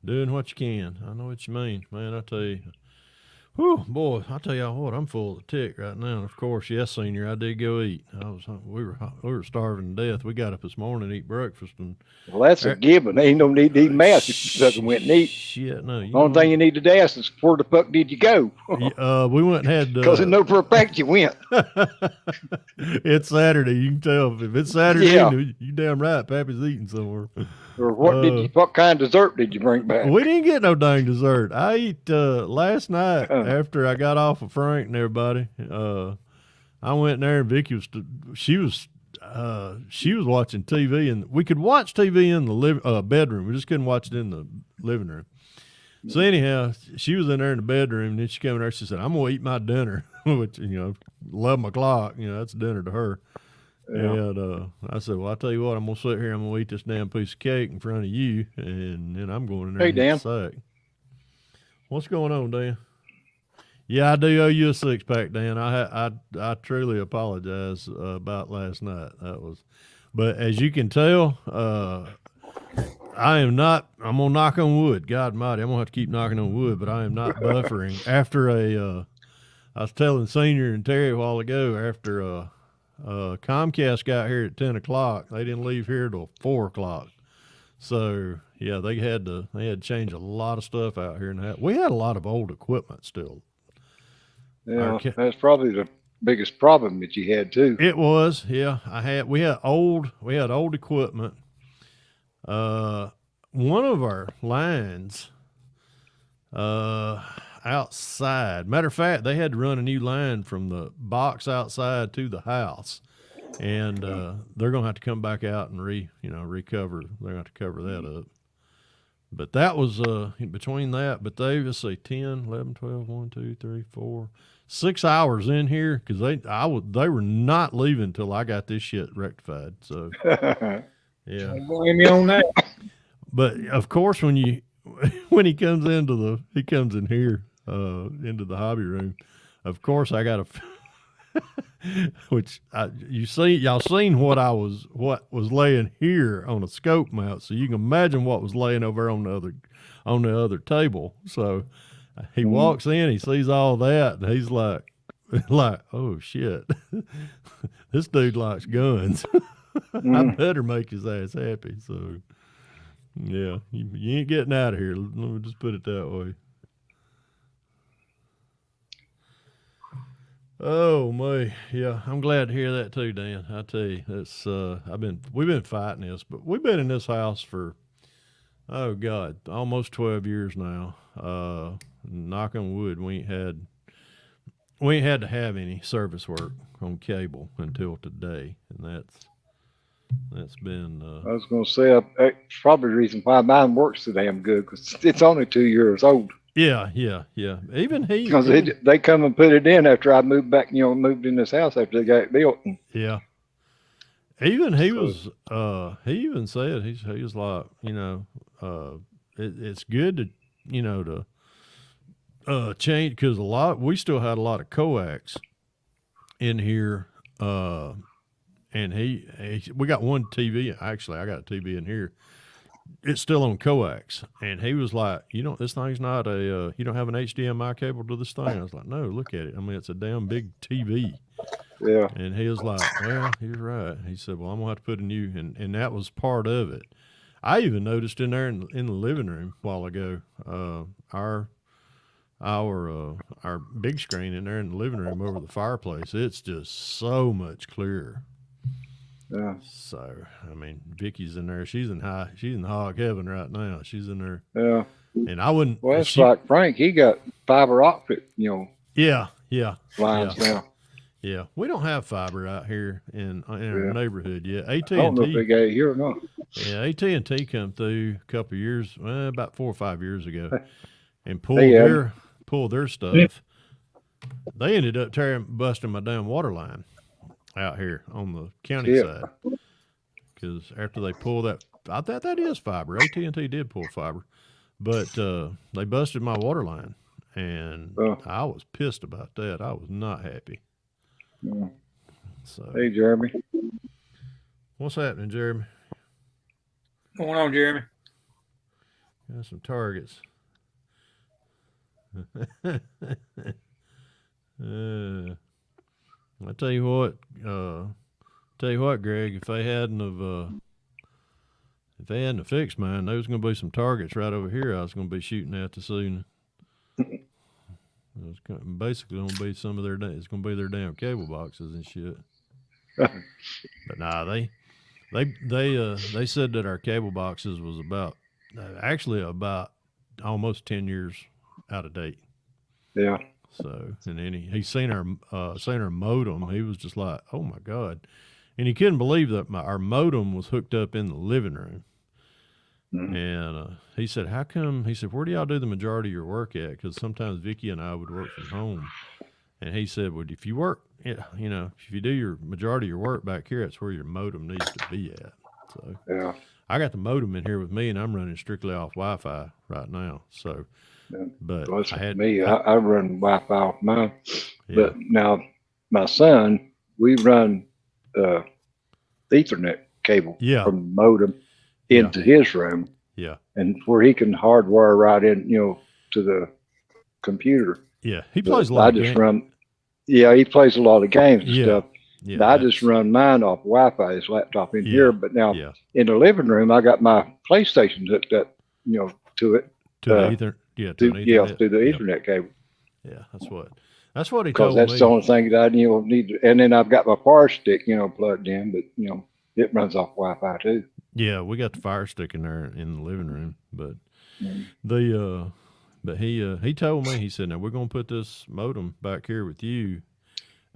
doing what you can. I know what you mean, man. I tell you. Whew, boy, I tell y'all what, I'm full of the tick right now. And of course, yes, Senior, I did go eat. We were starving to death. We got up this morning to eat breakfast, and well, that's a given. Ain't no need to eat math if you fucking went and eat. Shit, no. The only thing you need to ask is where the fuck did you go? We went and had because I know for a fact you went. It's Saturday. You can tell if it's Saturday. Yeah. You damn right. Pappy's eating somewhere. Or what kind of dessert did you bring back? We didn't get no dang dessert. I ate last night after I got off of Frank and everybody. I went in there and Vicky was watching TV, and we could watch TV in the bedroom. We just couldn't watch it in the living room. So anyhow, she was in there in the bedroom, and then she came in there. She said, "I'm gonna eat my dinner," which 11 o'clock. That's dinner to her. Yeah. And I said, well, I tell you what, I'm going to sit here, I'm going to eat this damn piece of cake in front of you, and then I'm going in there and Dan. eat the sack. What's going on, Dan? Yeah, I do owe you a six-pack, Dan. I truly apologize about last night. But as you can tell, I'm going to knock on wood. God mighty, I'm going to have to keep knocking on wood, but I am not buffering. After I was telling Senior and Terry a while ago, after Comcast got here at 10 o'clock. They didn't leave here till 4 o'clock. So yeah, they had to change a lot of stuff out here. And we had a lot of old equipment still. Yeah, that's probably the biggest problem that you had too. It was, yeah. We had old equipment. One of our lines, outside. Matter of fact, they had to run a new line from the box outside to the house, and they're going to have to come back out and recover. They're going to have to cover that up. But that was between that. But let's say 10, 11, 12, 1, 2, 3, 4, 6 hours in here because they were not leaving until I got this shit rectified. So yeah, Don't blame me on that. But of course, when he comes in here into the hobby room, of course I got Which y'all seen what was laying here on a scope mount, so you can imagine what was laying over on the other table. So he walks in, he sees all that, and he's like, oh shit, this dude likes guns. I better make his ass happy. So yeah, you ain't getting out of here. Let me just put it that way. Oh my, yeah, I'm glad to hear that too, Dan. I tell you, it's we've been fighting this, but we've been in this house for, oh God, almost 12 years now. Knock on wood, we ain't had to have any service work on cable until today, and that's been. I was going to say, that's probably the reason why mine works so damn good, because it's only 2 years old. Yeah. Even he, because they come and put it in after I moved back, moved in this house after they got it built. Yeah. Even he he even said, he was like, it's good to change, because we still had a lot of coax in here. And we got one TV. Actually, I got a TV in here. It's still on coax. And he was like, this thing's not you don't have an HDMI cable to this thing? I was like, no, look at it. I mean, it's a damn big TV. Yeah. And he was like, well, he's right. He said, well, I'm going to have to put a new, and that was part of it. I even noticed in there in the living room a while ago, our big screen in there in the living room over the fireplace, it's just so much clearer. Yeah. So, I mean, Vicky's in there. She's in hog heaven right now. She's in there. Yeah. And I wouldn't. Well, it's like Frank. He got fiber optic, Yeah. lines now. Yeah. We don't have fiber out here in our neighborhood yet. AT&T. I don't know if they got it here or not. Yeah, AT&T come through a couple of years, about 4 or 5 years ago, and pulled their stuff. They ended up busting my damn water line out here on the county side, because after they pulled that, I thought that is fiber. AT&T did pull fiber, but they busted my water line, and I was pissed about that. I was not happy. Yeah. So, hey, Jeremy, what's happening, Jeremy? What's going on, Jeremy? Got some targets. I tell you what, Greg, if they hadn't fixed mine, there was going to be some targets right over here I was going to be shooting at this evening. It's basically going to be it's going to be their damn cable boxes and shit. But nah, they said that our cable boxes was about almost 10 years out of date. Yeah. So, and then he seen our modem. He was just like, "Oh my God!" And he couldn't believe that our modem was hooked up in the living room. Mm-hmm. And he said, "How come?" He said, "Where do y'all do the majority of your work at?" Because sometimes Vicky and I would work from home. And he said, "Well, if you work, if you do your majority of your work back here, that's where your modem needs to be at." So, yeah, I got the modem in here with me, and I'm running strictly off Wi-Fi right now. So. Yeah. But well, I run Wi-Fi off mine. Yeah. But now my son, we run Ethernet cable from the modem into his room. Yeah. And where he can hardwire right in, to the computer. Yeah. He plays a lot of games. He plays a lot of games and stuff. Yeah, I just run mine off Wi-Fi, his laptop in here. But now in the living room, I got my PlayStation hooked up, to it. To the Ethernet. Through the Ethernet cable. Yeah, that's what he told me. Because that's the only thing that I need to, and then I've got my Fire Stick, plugged in, but it runs off Wi-Fi too. Yeah, we got the Fire Stick in there in the living room, but but he told me, he said, "Now we're gonna put this modem back here with you,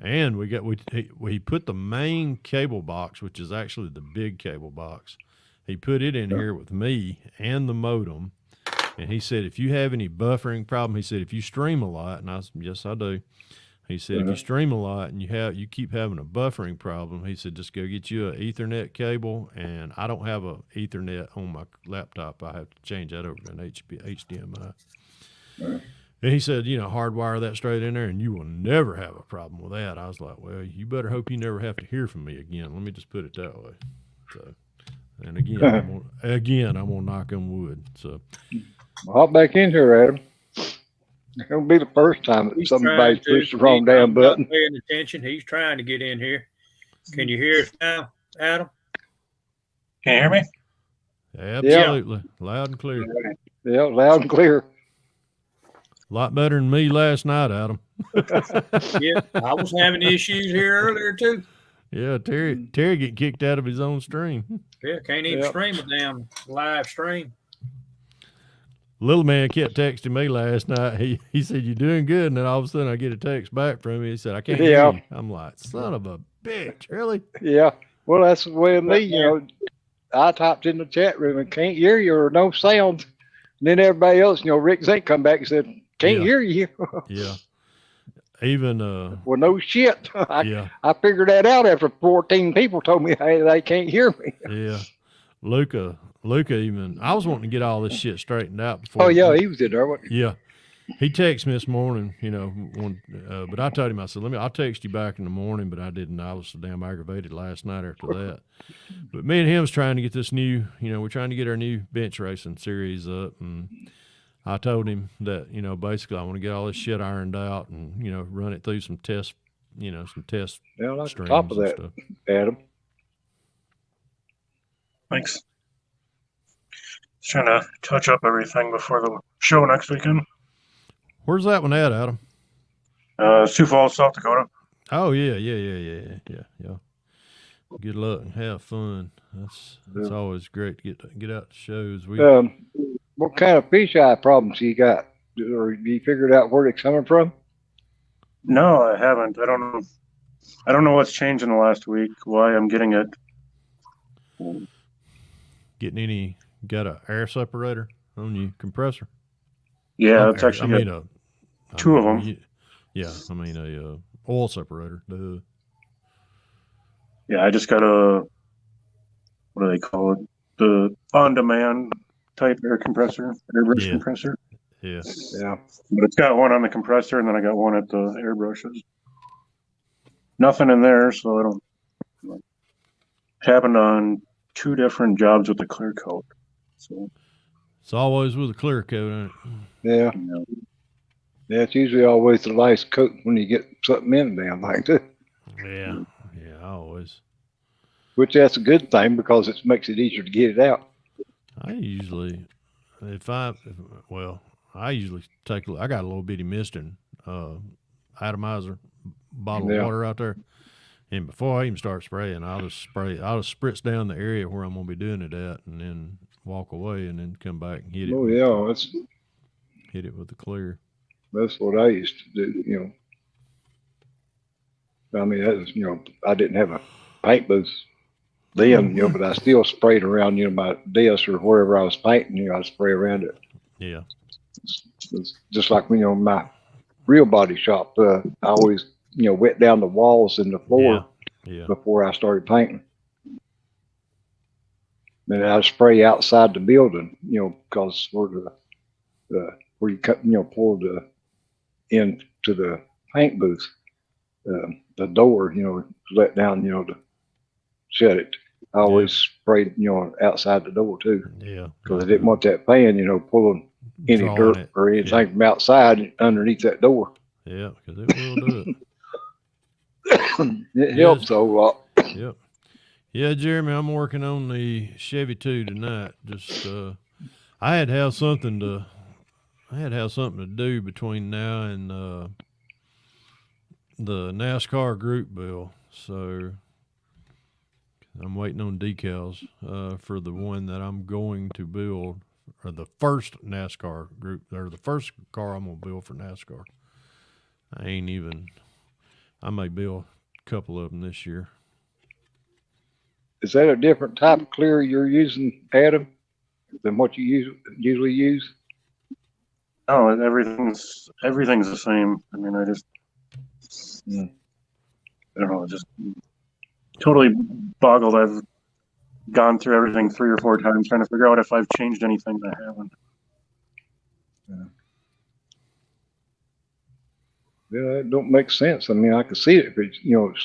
and we put the main cable box, which is actually the big cable box. He put it in here with me and the modem." And he said, if you have any buffering problem, he said, if you stream a lot, and I said, yes, I do. He said, if you stream a lot and you keep having a buffering problem, he said, just go get you an Ethernet cable. And I don't have a Ethernet on my laptop. I have to change that over to an HDMI. And he said, hardwire that straight in there and you will never have a problem with that. I was like, well, you better hope you never have to hear from me again. Let me just put it that way. So, and again, I'm gonna knock on wood. So hop back in here, Adam. It'll be the first time that somebody pushed the wrong damn button. Paying attention. He's trying to get in here. Can you hear us now, Adam? Can you hear me? Absolutely. Yeah. Loud and clear. Yeah, loud and clear. A lot better than me last night, Adam. Yeah, I was having issues here earlier too. Yeah, Terry get kicked out of his own stream. Yeah, can't even stream a damn live stream. Little man kept texting me last night. He said, "You're doing good," and then all of a sudden I get a text back from him. He said, "I can't hear you." I'm like, "Son of a bitch, really?" Yeah. Well, that's the way of me. I typed in the chat room and can't hear you or no sound. And then everybody else, Rick Zink come back and said, can't hear you. Yeah. Even well, no shit. I figured that out after 14 people told me, hey, they can't hear me. Yeah. Luca even, I was wanting to get all this shit straightened out before. Oh yeah, he was in there. Yeah. He texted me this morning, but I told him, I said, I'll text you back in the morning, but I didn't. I was so damn aggravated last night after that. But me and him was trying to get this new, we're trying to get our new bench racing series up. And I told him that, basically I want to get all this shit ironed out and, run it through some test, streams on top of that, stuff. Adam. Thanks. Just trying to touch up everything before the show next weekend. Where's that one at, Adam? Sioux Falls, South Dakota. Oh yeah. Good luck and have fun. That's always great to get out to shows. What kind of fish eye problems you got? Or you figured out where they're coming from? No, I haven't. I don't know what's changed in the last week. Why I'm getting it. Got a air separator on your compressor? Yeah, it's actually two of them. A oil separator. Yeah, I just got what do they call it? The on-demand type airbrush compressor. Yeah. But it's got one on the compressor, and then I got one at the airbrushes. Nothing in there, so I don't. Happened on 2 different jobs with the clear coat. So it's always with a clear coat on it. Yeah. Yeah, it's usually always the last coat when you get something in the damn thing too. Yeah, always. Which that's a good thing because it makes it easier to get it out. I usually take. I got a little bitty misting atomizer bottle of water out there, and before I even start spraying, I'll just spritz down the area where I'm gonna be doing it at, and then walk away, and then come back and hit it. Oh yeah, hit it with the clear. That's what I used to do. I mean, that was, I didn't have a paint booth then, but I still sprayed around, my desk or wherever I was painting, I spray around it. Yeah. It's just like, my real body shop, I always, wet down the walls and the floor before I started painting. Then I'd spray outside the building, because where you cut, pour the into the paint booth, the door, let down, to shut it. I always sprayed, outside the door too. Yeah. Because I didn't want that fan, pulling any dirt or anything from outside underneath that door. Yeah, because it will do it. It helps a whole lot. Yep. Yeah, Jeremy, I'm working on the Chevy 2 tonight. Just I had to have something to do between now and the NASCAR group bill. So I'm waiting on decals for the one that I'm going to build, or the first NASCAR group, or the first car I'm going to build for NASCAR. I may build a couple of them this year. Is that a different type of clear you're using, Adam, than what you usually use? No, everything's the same. I mean, I don't know, just totally boggled. I've gone through everything 3 or 4 times trying to figure out if I've changed anything that I haven't. Yeah, it don't make sense. I mean, I could see it if it's,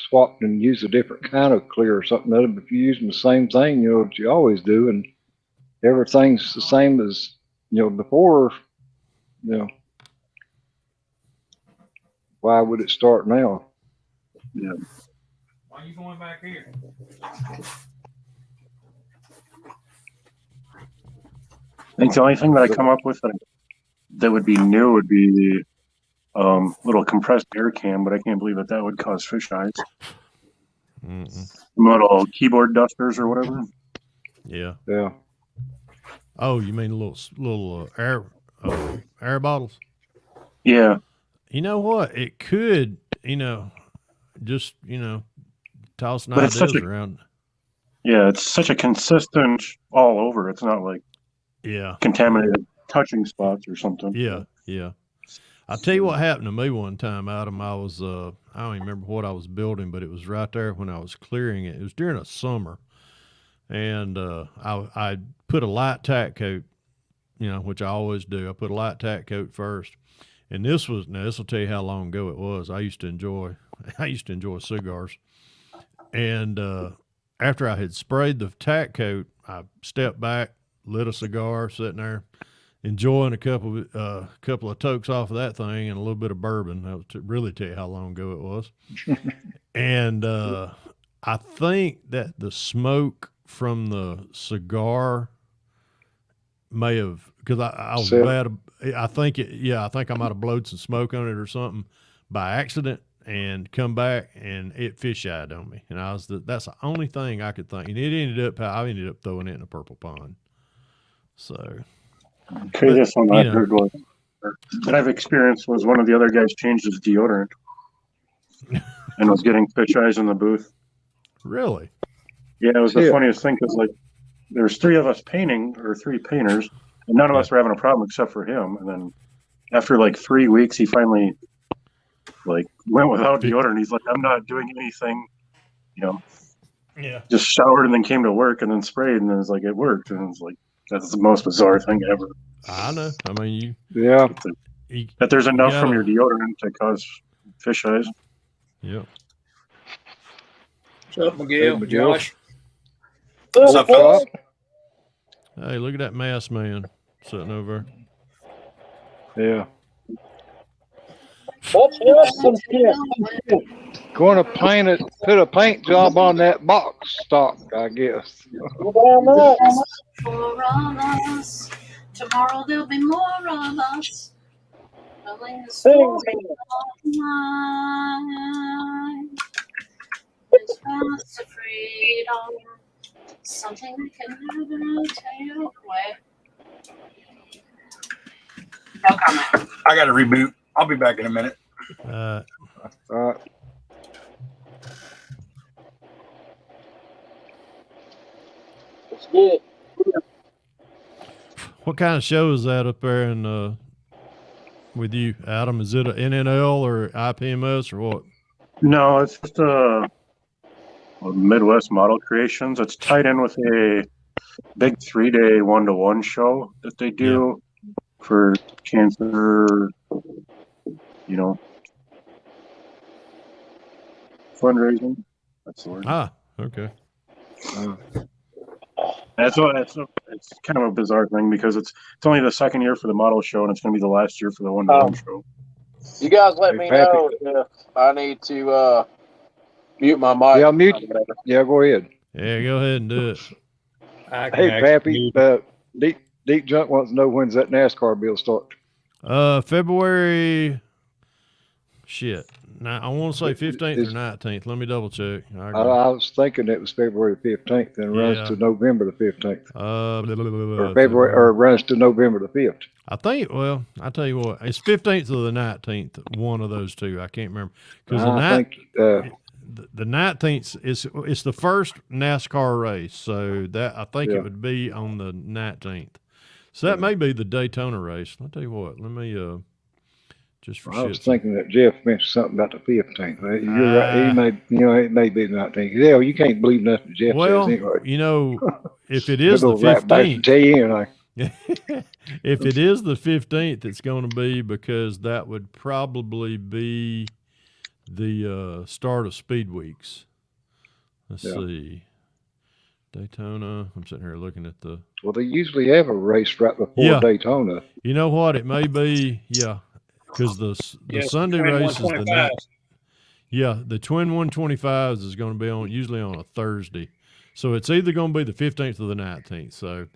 swapped and used a different kind of clear or something other, but if you're using the same thing, that you always do, and everything's the same as, before, why would it start now? Yeah. Why are you going back here? I think the only thing that I come up with that would be new would be the little compressed air can, but I can't believe that would cause fish eyes. Little keyboard dusters or whatever. Yeah. Yeah. Oh, you mean little air bottles? Yeah. You know what? It could, just tossing But it's ideas such a- around. Yeah, it's such a consistent all over. It's not like Yeah. contaminated touching spots or something. Yeah. Yeah. I'll tell you what happened to me one time, Adam. I was, I don't even remember what I was building, but it was right there when I was clearing it. It was during a summer. And I put a light tack coat, which I always do. I put a light tack coat first. And this will tell you how long ago it was. I used to enjoy cigars. And after I had sprayed the tack coat, I stepped back, lit a cigar, sitting there, enjoying a couple of tokes off of that thing and a little bit of bourbon. That was to really tell you how long ago it was. And I think that the smoke from the cigar may have, because I was bad. I think I might have blowed some smoke on it or something by accident and come back and it fish-eyed on me. And that's the only thing I could think. And I ended up throwing it in a purple pond. So. Craziest one I heard that I've experienced was one of the other guys changed his deodorant and was getting fish eyes in the booth. Really? Yeah, it was the funniest thing because there's three of us painting, or three painters, and none of us were having a problem except for him. And then after 3 weeks, he finally went without deodorant. He's like, I'm not doing anything, Yeah. Just showered and then came to work and then sprayed and then it's it worked. And it's that's the most bizarre thing ever. I know. I mean, that there's enough from your deodorant to cause fish eyes. Yeah. What's up, Miguel? Josh? What's up, fellas? Hey, look at that masked man sitting over. Yeah. That's some shit. Going to put a paint job on that box stock, I guess. For us. Tomorrow there'll be more of us. Telling the story of mine. It's fast to freedom. Something that can never take away. No comment. I got to reboot. I'll be back in a minute. Let's get it. What kind of show is that up there in with you, Adam? Is it a NNL or IPMS or what? No, it's just a Midwest Model Creations. It's tied in with a big 3-day 1-to-1 show that they do for cancer, fundraising. That's the word. Ah, okay. It's kind of a bizarre thing because it's only the second year for the model show and it's going to be the last year for the 1-to-1 show. You guys let me know if I need to mute my mic. Yeah, mute. Yeah, go ahead. Yeah, go ahead and do it. Hey, Pappy, Deep Junk wants to know when's that NASCAR bill start. February. Shit. Now, I want to say 15th or 19th. Let me double check. I was thinking it was February 15th and runs to November the 15th. Or February, or runs to November the 5th. I think, well, I tell you what, it's 15th or the 19th, one of those two. I can't remember. Because the 19th it's the first NASCAR race, so that I think it would be on the 19th. So that may be the Daytona race. I'll tell you what, let me just for I was thinking that Jeff mentioned something about the 15th. You're right. It may be the 19th. Yeah, you can't believe nothing Jeff says anyway. If it is the 15th, If it is the 15th, it's going to be because that would probably be the start of Speed Weeks. Let's see. Daytona. I'm sitting here looking at the. Well, they usually have a race right before Daytona. You know what? It may be, because the Sunday race is the night. Yeah, the Twin 125s is going to be usually on a Thursday. So it's either going to be the 15th or the 19th. So,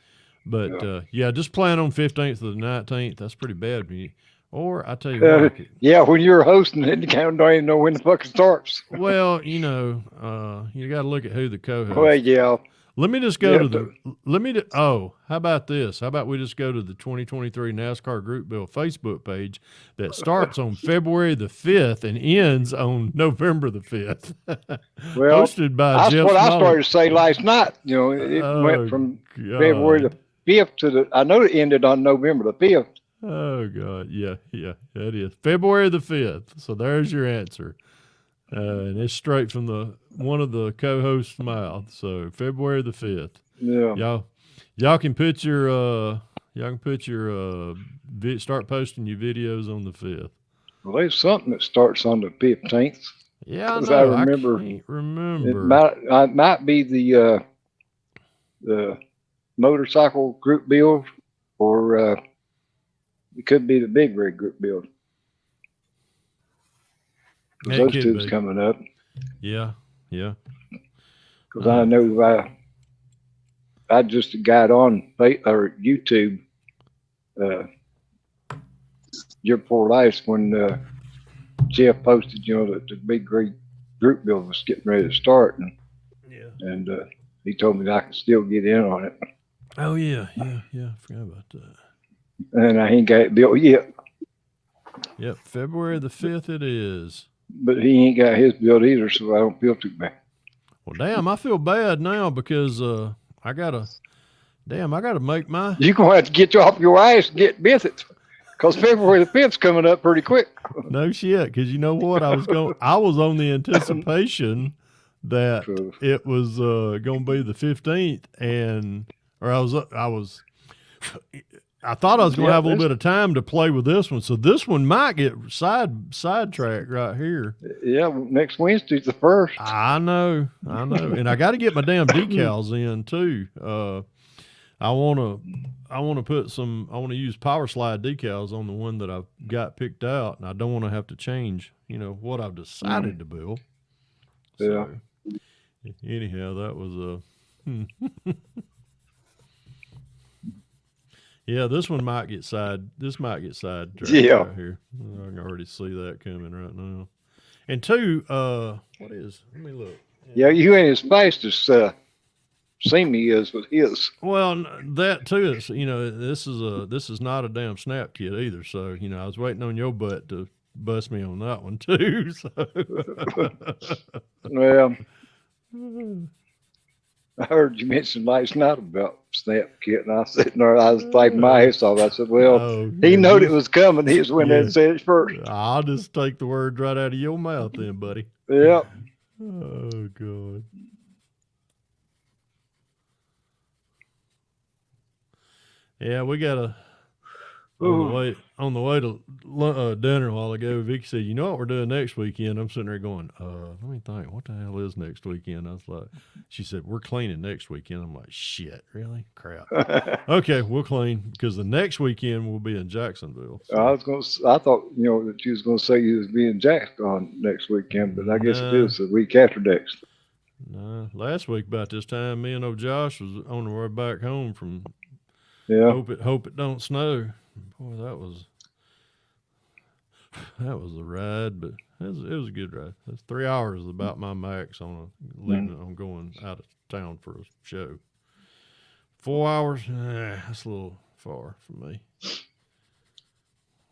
but just plan on 15th or the 19th. That's pretty bad. Or I tell you what. Yeah, when you're hosting it, you kind of don't even know when the fuck it starts. Well, you got to look at who the co-host. Well, yeah. Let me just go how about this? How about we just go to the 2023 NASCAR Group Bill Facebook page that starts on February the 5th and ends on November the 5th. Well, hosted by that's Jeff what Smalley. I started to say last night. It went from February the 5th to I know it ended on November the 5th. Oh, God. Yeah, that is. February the 5th. So there's your answer. And it's straight from one of the co-hosts' mouth. So February the 5th. Yeah. Y'all can put your start posting your videos on the 5th. Well, there's something that starts on the 15th. Yeah, I know. I can't remember. It might be the motorcycle group build, or it could be the big rig group build. Those two's coming up. Yeah. Because I know I just got on YouTube year before last when Jeff posted, that the big group build was getting ready to start, and he told me that I could still get in on it. Oh yeah. I forgot about that. And I ain't got it built yet. Yep, February the 5th it is. But he ain't got his built either, so I don't feel too bad. Well, damn, I feel bad now because I gotta make my. You're gonna have to get you off your ass and get busy, because February the 5th's coming up pretty quick. No shit, because you know what? I was on the anticipation that it was going to be the 15th, I thought I was going to have a little bit of time to play with this one, so this one might get sidetracked right here. Yeah, next Wednesday's the 1st. I know, and I got to get my damn decals in too. I want to use Power Slide decals on the one that I've got picked out, and I don't want to have to change, what I've decided to build. Yeah. So, anyhow, that was yeah, this might get sidetracked right here. I can already see that coming right now. And two, let me look. Yeah, you ain't as fast as Simi is with his. Well, that too is, this is not a damn snap kit either. So, I was waiting on your butt to bust me on that one too. So. Well, I heard you mention last night about snap kit, and I was sitting there, I was typing my ass off. I said, well, he knowed it was coming. He just went there and said it first. I'll just take the words right out of your mouth then, buddy. Yep. Oh, God. Yeah, we got a on the way to dinner a while ago. Vicky said, "You know what we're doing next weekend?" I'm sitting there going, "Let me think. What the hell is next weekend?" I was like, "She said we're cleaning next weekend." I'm like, "Shit, really? Crap." Okay, we'll clean because the next weekend we'll be in Jacksonville. So. I thought that you was gonna say you was being jacked on next weekend, but I guess it is the week after next. No, last week about this time, me and old Josh was on the way back home from. Yeah. Hope it don't snow. Boy, that was a ride, but it was a good ride. That's 3 hours is about my max on I'm going out of town for a show. 4 hours, that's a little far for me.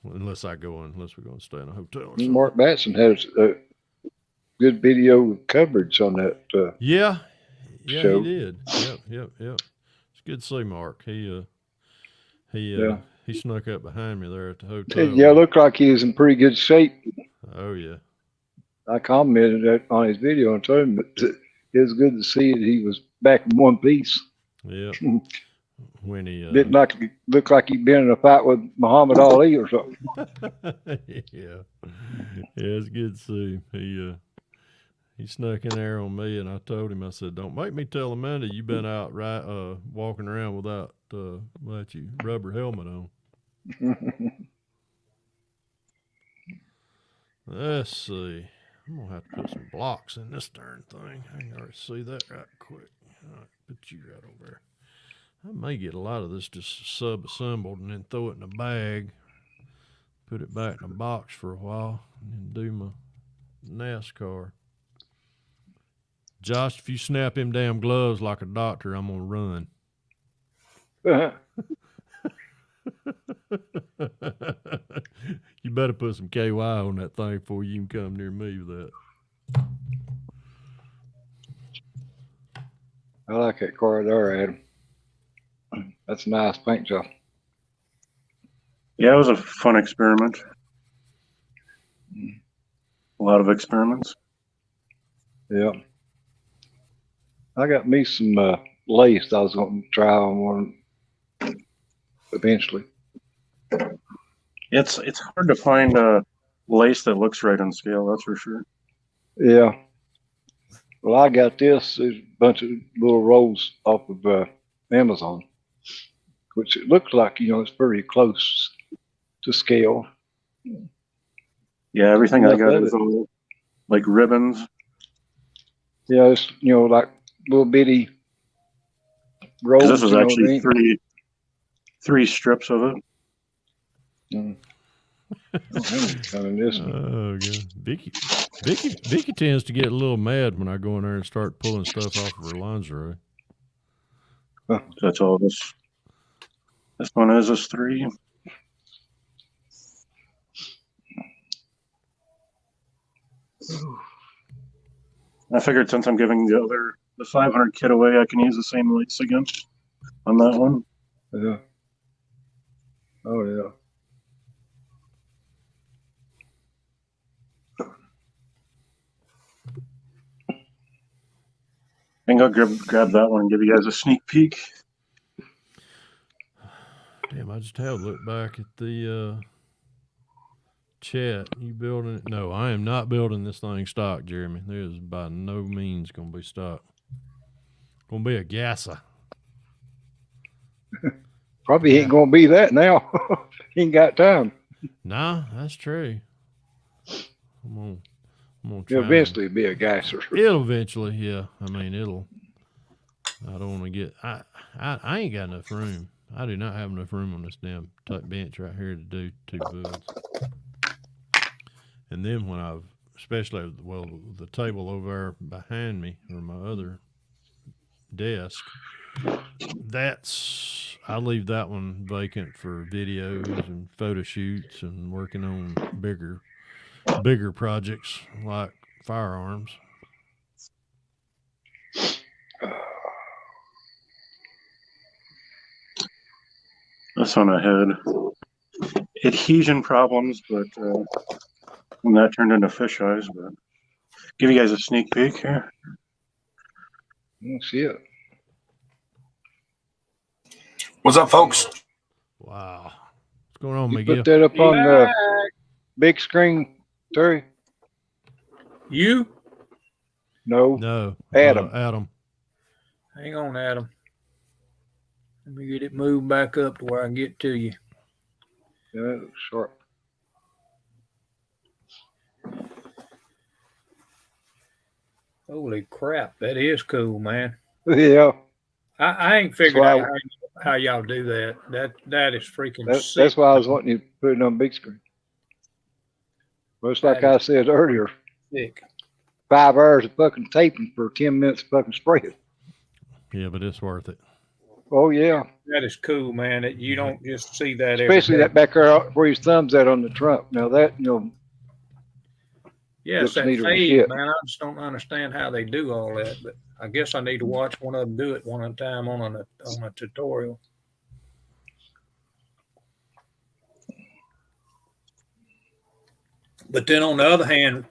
Unless we're going to stay in a hotel. Or something. Mark Batson has a good video coverage on that. Yeah, show. He did. Yep. It's good to see Mark. He snuck up behind me there at the hotel. Yeah, it looked like he was in pretty good shape. Oh, yeah. I commented that on his video and told him that it was good to see that he was back in one piece. Yeah. when he Didn't look like he'd been in a fight with Muhammad Ali or something. yeah, it's good to see him. He snuck in there on me, and I told him, I said, "Don't make me tell Amanda you been out walking around without your rubber helmet on." Let's see. I'm gonna have to put some blocks in this darn thing. I can already see that right quick. All right, put you right over there. I may get a lot of this just sub-assembled and then throw it in a bag, put it back in a box for a while, and then do my NASCAR. Josh, if you snap him damn gloves like a doctor, I'm gonna run. You better put some KY on that thing before you can come near me with that. I like that car there, Adam. That's a nice paint job. Yeah, it was a fun experiment. A lot of experiments. Yeah. I got me some lace I was going to try on one eventually. It's hard to find a lace that looks right on scale, that's for sure. Yeah. Well, I got this. There's a bunch of little rolls off of Amazon, which it looks like, it's pretty close to scale. Yeah, everything I got love is it. all like ribbons. Yeah, it's, like little bitty rolls. 'Cause this was actually they ain't- three strips of it. Mm. Oh, how many kind of this one? Oh god, Vicky tends to get a little mad when I go in there and start pulling stuff off of her lingerie. That's all this. This one is 3. I figured since I'm giving the 500 kit away, I can use the same lace again on that one. Yeah. Oh, yeah. I think I'll grab that one and give you guys a sneak peek. Damn, I just had to look back at the chat. You building it? No, I am not building this thing stock, Jeremy. There is by no means going to be stock. Going to be a gasser. Probably ain't going to be that now. Ain't got time. Nah, that's true. I'm gonna try. It'll eventually be a gasser. It'll eventually, yeah. I mean, I don't want to get. I ain't got enough room. I do not have enough room on this damn bench right here to do 2 builds. And then when especially the table over there behind me or my other desk, I leave that one vacant for videos and photo shoots and working on bigger projects like firearms. This one I had adhesion problems, but and that turned into fish eyes. But give you guys a sneak peek here. Let's see it. What's up, folks? Wow. What's going on, You Miguel? put that up on the big screen, Terry? You? No. No. Adam. Adam. Hang on, Adam. Let me get it moved back up to where I can get to you. Yeah, that looks sharp. Holy crap, that is cool, man. Yeah. I ain't figured That's out how y'all do that. That is freaking sick. That's why I was wanting you to put it on big screen. Most like I said earlier, Sick. 5 hours of fucking taping for 10 minutes of fucking spraying. Yeah, but it's worth it. Oh, yeah. That is cool, man. You don't just see that Especially every that back there where his thumb's at on the trunk. Now that, Yeah, it's looks that neater than fade, shit. man. I just don't understand how they do all that, but I guess I need to watch one of them do it one at a time on a tutorial. But then on the other hand,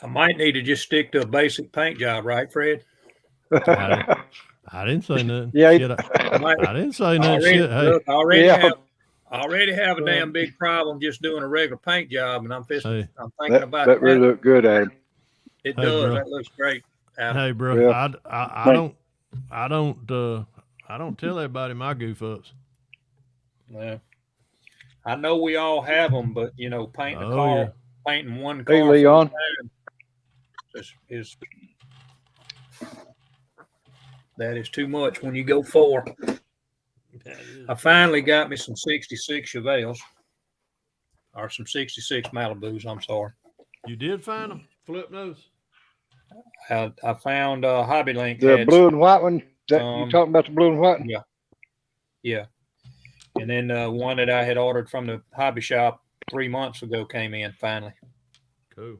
I might need to just stick to a basic paint job, right, Fred? I didn't say nothing. Yeah, Shit, I didn't say no already, shit. Hey, look, already Yeah. have a damn big problem just doing a regular paint job, and I'm Hey. thinking about that really looked good, Adam. It Hey, does. bro. That looks great. hey, bro. Yeah. I don't tell everybody my goof ups. Yeah. I know we all have them, but painting a Oh, car, yeah. painting one car Hey, Leon. is that is too much when you go 4. I finally got me some 66 Chevelles, or some 66 Malibus. I'm sorry. You did find them? Flip nose. I found Hobby Link. The had blue and white one. You talking about the blue and white one? Yeah. And then one that I had ordered from the hobby shop 3 months ago came in finally. Cool.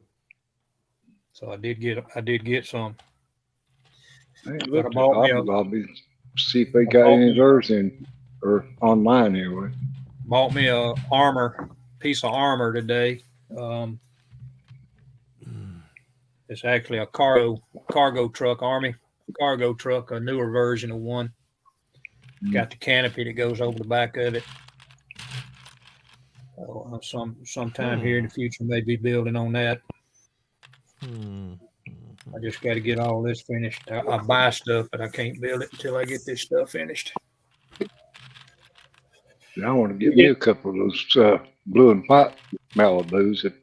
So I did get some. I ain't But I looked at bought me Hobby a- Lobby. See if they got any of theirs in or online anyway. Bought me a piece of armor today. It's actually a cargo truck, Army cargo truck, a newer version of one. Got the canopy that goes over the back of it. Sometime here in the future, maybe building on that. I just got to get all this finished. I buy stuff, but I can't build it until I get this stuff finished. I want to get me a couple of those blue and white Malibus if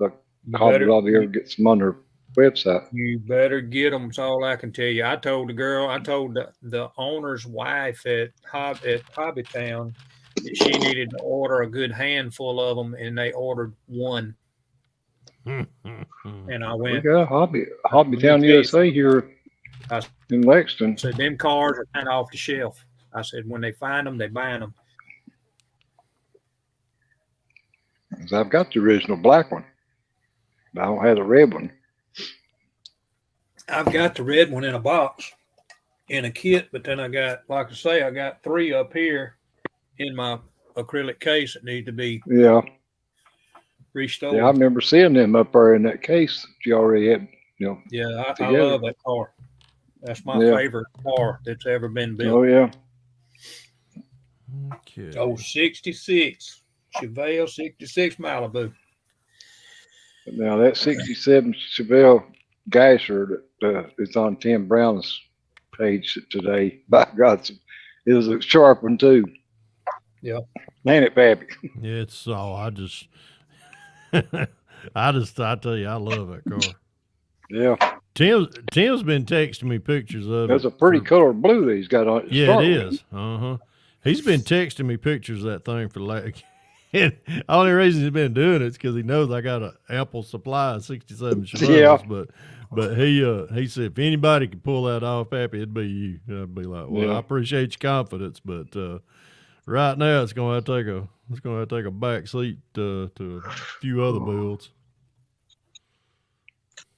Hobby Lobby ever gets them on their website. You better get them. That's all I can tell you. I told the owner's wife at Hobbytown that she needed to order a good handful of them, and they ordered one. And I We went, got Hobbytown USA here in Lexington. said, them cars are kind of off the shelf. I said, when they find them, they buy them. 'Cause I've got the original black one. I don't have the red one. I've got the red one in a box, in a kit, but then I got 3 up here in my acrylic case that need to be Yeah. restored. Yeah, I remember seeing them up there in that case that you already had, Yeah, I together. love that car. That's my Yeah. favorite car that's ever been built. Oh, yeah. Okay. Oh, 66 Chevelle 66 Malibu. But now that 67 Chevelle Gasser that is on Tim Brown's page today, by God, it was a sharp one too. Yeah. Ain't it, Pappy? Yeah, it's all. I tell you, I love that car. Yeah. Tim's been texting me pictures of That's it. a pretty color blue that he's got on it. to Yeah, start it with. is. He's been texting me pictures of that thing for like. And the only reason he's been doing it is because he knows I got an ample supply of 67 Chevelles. Yeah. But he said if anybody could pull that off, Pappy, it'd be you. I'd be like, well, Yeah. I appreciate your confidence, but right now it's going to have to take a back seat to a few other builds.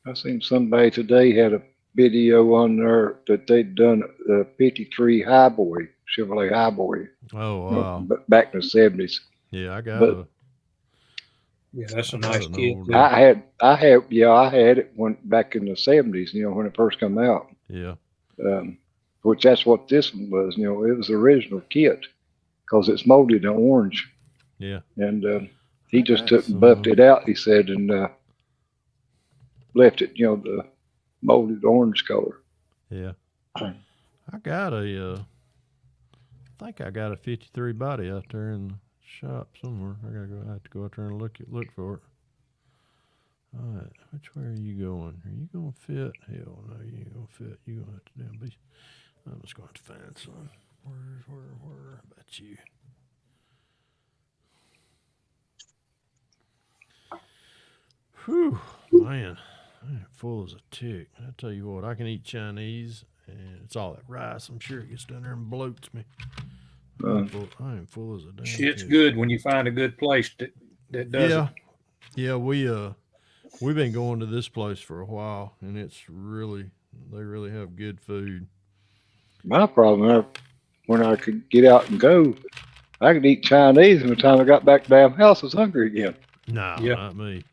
I seen somebody today had a video on there that they'd done a 53 Highboy, Chevrolet Highboy, Oh wow, but back in the 70s. yeah, I got But- Yeah, that's a I nice don't kit. know. I had it back in the 70s, when it first came out. yeah. Which that's what this one was, it was the original kit because it's molded in orange. Yeah. And he just got took and buffed it out, he said, and left it, the molded orange color. Yeah. I think I got a 53 body out there in the shop somewhere. I have to go out there and look for it. All right. Which way are you going? Are you going to fit? Hell no, you ain't going to fit. You're going to have to damn be. I'm just going to find some. Where about you? Whew, man. I am full as a tick. I tell you what, I can eat Chinese, and it's all that rice. I'm sure it gets down there and bloats me. I am full as a damn Shit's tick. good when you find a good place that does Yeah, it. yeah. We've been going to this place for a while, and they really have good food. My problem, when I could get out and go, I could eat Chinese, and by the time I got back to the damn house, I was hungry again. No, Yeah. not me.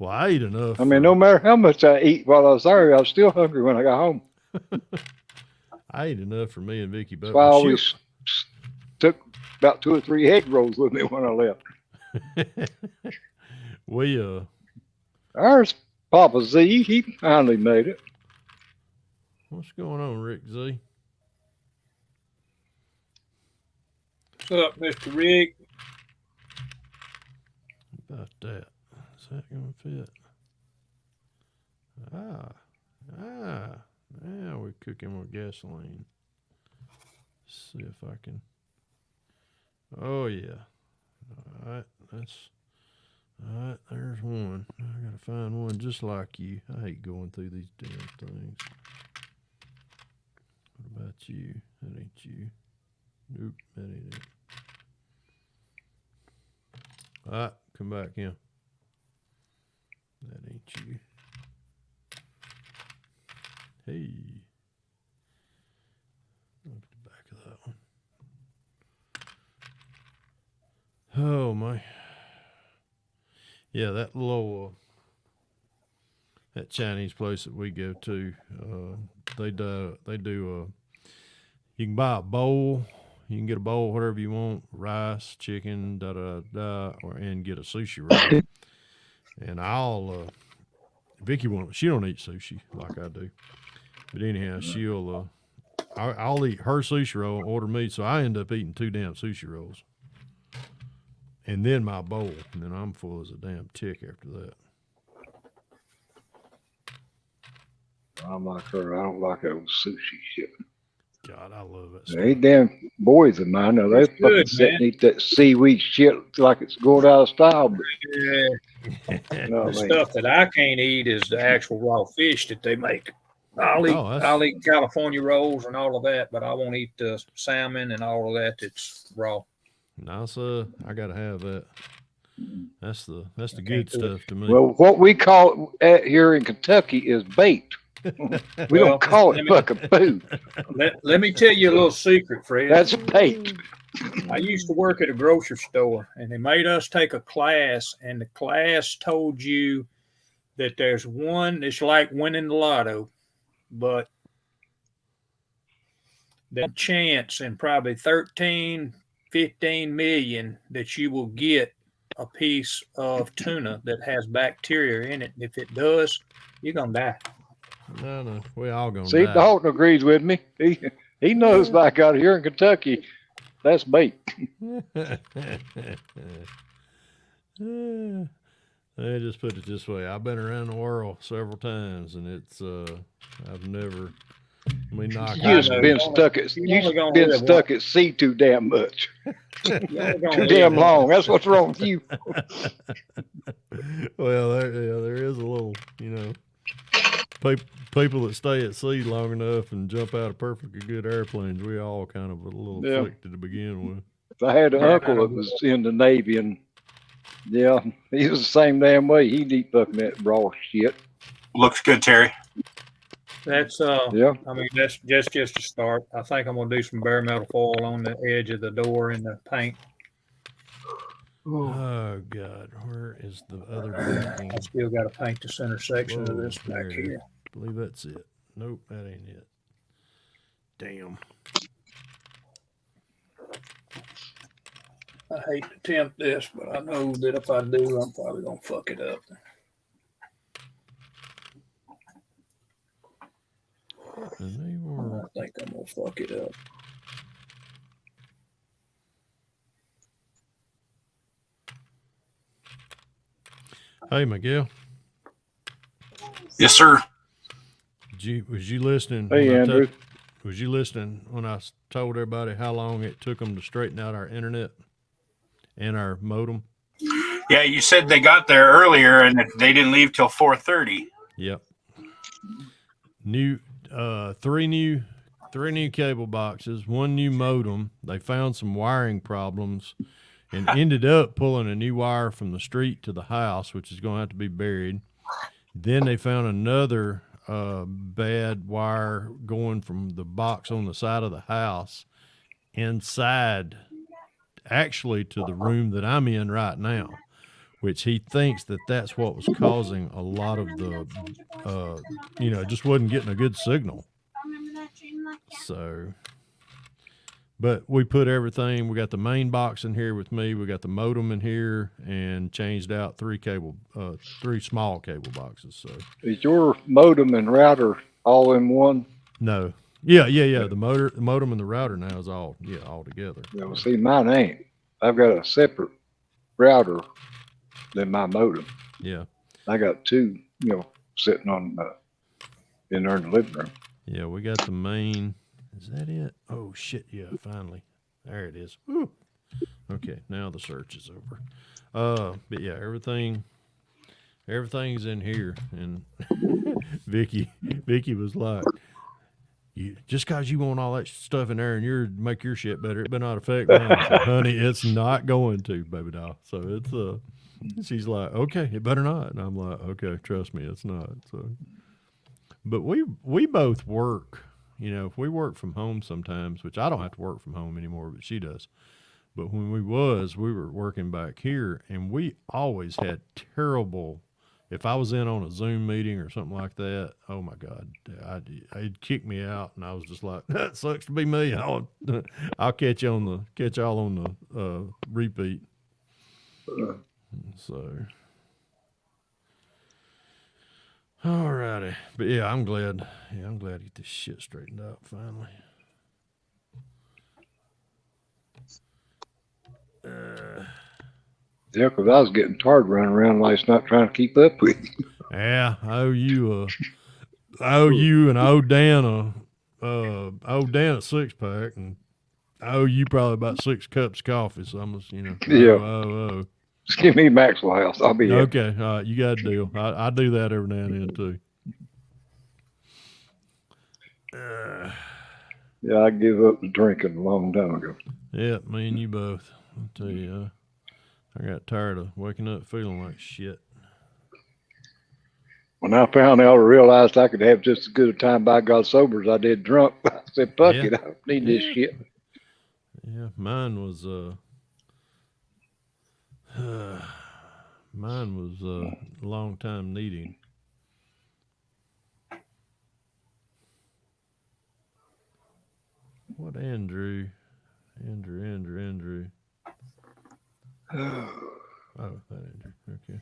Well, I eat enough. I mean, no matter how much I eat while I was there, I was still hungry when I got home. I ate enough for me and Vicky, but That's why I always took about 2 or 3 egg rolls with me when I left. We Ours, Papa Z, he finally made it. what's going on, Rick Z? What's up, Mr. Rick? About that. Is that gonna fit? Now we're cooking with gasoline. Let's see if I can. Oh yeah. All right, there's one. I gotta find one just like you. I hate going through these damn things. What about you? That ain't you. Nope, that ain't it. All right, come back in. That ain't you. Hey. Look at the back of that one. Oh my. Yeah, that little that Chinese place that we go to, they do you can buy a bowl. You can get a bowl, whatever you want, rice, chicken, and get a sushi roll. And I'll, Vicky she don't eat sushi like I do. But anyhow, I'll eat her sushi roll and order meat. So I end up eating 2 damn sushi rolls. And then my bowl. And then I'm full as a damn tick after that. I'm like her. I don't like that old sushi shit. God, I love it. They damn boys of mine, now they fucking sit and eat that seaweed shit like it's going out of style. But, Yeah. no, The stuff that I can't eat is the actual raw fish that they make. I'll eat California rolls and all of that, but I won't eat the salmon and all of that that's raw. No, sir. I gotta have that. That's the good stuff to me. well, what we call it here in Kentucky is bait. We don't call it fucking food. Let me tell you a little secret, Fred. That's bait. I used to work at a grocery store, and they made us take a class, and the class told you that there's one, it's like winning the lotto, but the chance in probably 13, 15 million that you will get a piece of tuna that has bacteria in it. If it does, you're going to die. No, we all gonna See, die. Dalton agrees with me. He knows back out here in Kentucky, that's bait. Let me just put it this way. I've been around the world several times, and it's I've never. You just been stuck at sea too damn much. Too damn long. That's what's wrong with you. Well, there is a little, people that stay at sea long enough and jump out of perfectly good airplanes. We all kind of a little afflicted to begin with. I had an uncle that was in the Navy, and he was the same damn way. He'd eat fucking that raw shit. Looks good, Terry. That's I mean, that's just a start. I think I'm gonna do some bare metal foil on the edge of the door and the paint. Oh God, where is the other painting? I still got to paint the center section of this back here. I believe that's it. Nope, that ain't it. Damn. I hate to tempt this, but I know that if I do, I'm probably gonna fuck it up. I think I'm gonna fuck it up. Hey, Miguel. Yes, sir. Was you listening? Hey, Andrew. Was you listening when I told everybody how long it took them to straighten out our internet and our modem? Yeah, you said they got there earlier and they didn't leave till 4:30. Yep. Three new cable boxes, 1 new modem. They found some wiring problems and ended up pulling a new wire from the street to the house, which is going to have to be buried. Then they found another bad wire going from the box on the side of the house inside, actually to the room that I'm in right now, which he thinks that's what was causing a lot of the, just wasn't getting a good signal. So But we put everything. We got the main box in here with me. We got the modem in here, and changed out three small cable boxes. So Is your modem and router all in one? no, yeah. The modem, and the router now is all together. Yeah, well, see, mine ain't. I've got a separate router than my modem. Yeah, I got two, sitting on in there in the living room. yeah. We got the main. Is that it? Oh shit! Yeah, finally, there it is. Woo. Okay, now the search is over. But yeah, everything's in here, and Vicky was like, "You just cause you want all that stuff in there and you're make your shit better, it better not affect mine." I said, honey, it's not going to, baby doll. So it's she's like, okay, it better not, and I'm like, okay, trust me, it's not. So, but we both work. If we work from home sometimes, which I don't have to work from home anymore, but she does. But when we were working back here, and we always had terrible. If I was in on a Zoom meeting or something like that, oh my God, it'd kick me out, and I was just like, that sucks to be me. I'll catch y'all on the repeat. So, all righty, but yeah, I'm glad. Yeah, I'm glad to get this shit straightened out finally. Yeah, because I was getting tired running around last night trying to keep up with you. Yeah, I owe you and I owe Dan a 6-pack, and I owe you probably about 6 cups of coffee. So I'm just, Yeah. Oh. Just give me Maxwell House. I'll be Okay, all right, you got a deal. I do that every now and then too. Yeah, I gave up the drinking a long time ago. Yeah, me and you both. I'll tell you, I got tired of waking up feeling like shit. When I found out, I realized I could have just as good a time by God sober as I did drunk. I said, fuck it, I don't need this shit. Yeah, mine was a long time needing. What Andrew? Oh, that Andrew. Okay.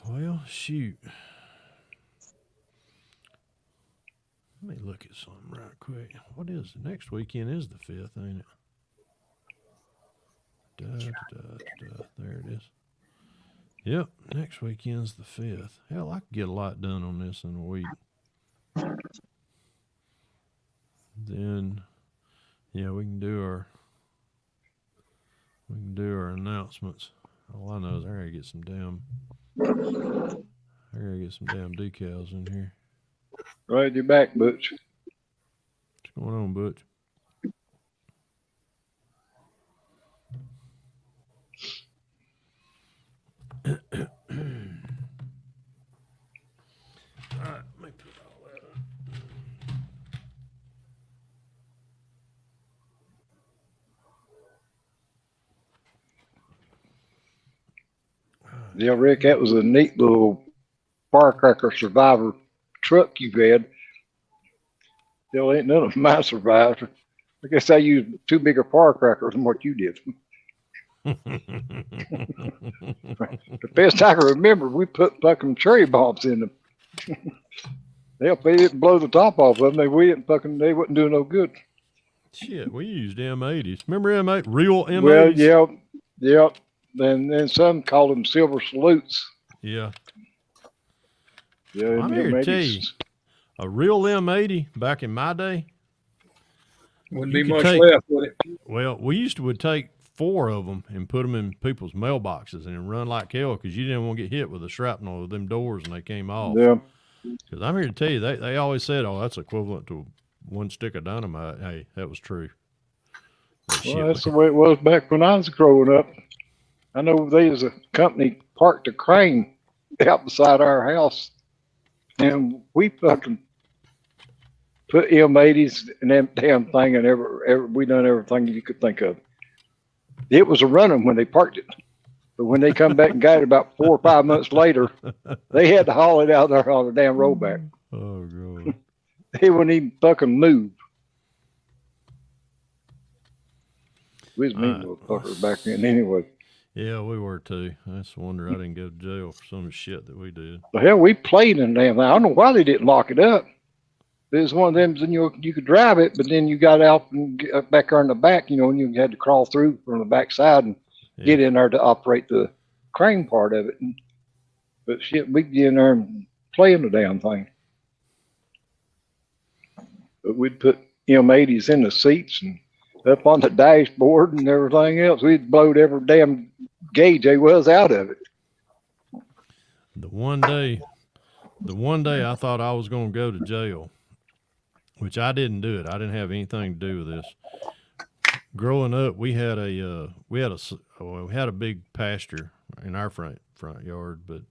Well, shoot. Let me look at something right quick. What is the next weekend? Is the 5th, ain't it? There it is. Yep, next weekend's the 5th. Hell, I could get a lot done on this in a week. Then, yeah, we can do our announcements. All I know is I gotta get some damn decals in here. Right, you're back, Butch. What's going on, Butch? All right, let me put all that up. Yeah, Rick, that was a neat little firecracker survivor truck you had. Still ain't none of my survived. I guess I used too big a firecracker than what you did. The best I can remember, we put fucking cherry bombs in them. They didn't blow the top off of them. They wouldn't do no good. Shit, we used M80s. Remember M8? Real M80s? Well, yeah. Then some called them silver salutes. Yeah. Yeah, I'm here to tell you, a real M80 back in my day. Wouldn't be much left, would it? Well, we would take 4 of them and put them in people's mailboxes and run like hell because you didn't want to get hit with a shrapnel of them doors and they came off. Yeah. Because I'm here to tell you, they always said, oh, that's equivalent to 1 stick of dynamite. Hey, that was true. Well, that's the way it was back when I was growing up. I know there was a company parked a crane out beside our house, and we fucking put M80s in that damn thing, and we done everything you could think of. It was a running when they parked it, but when they come back and got it about 4 or 5 months later, they had to haul it out there on the damn rollback. Oh, God. He wouldn't even fucking move. We was mean little fuckers back then anyway. Yeah, we were too. I just wonder I didn't go to jail for some of the shit that we did. The hell, we played in the damn thing. I don't know why they didn't lock it up. It was one of them, you could drive it, but then you got out and get back there in the back, and you had to crawl through from the back side and get in there to operate the crane part of it. But shit, we'd get in there and play in the damn thing. But we'd put M80s in the seats and up on the dashboard and everything else. We'd blowed every damn gauge there was out of it. The one day I thought I was going to go to jail, which I didn't do it. I didn't have anything to do with this. Growing up, we had a big pasture in our front yard, but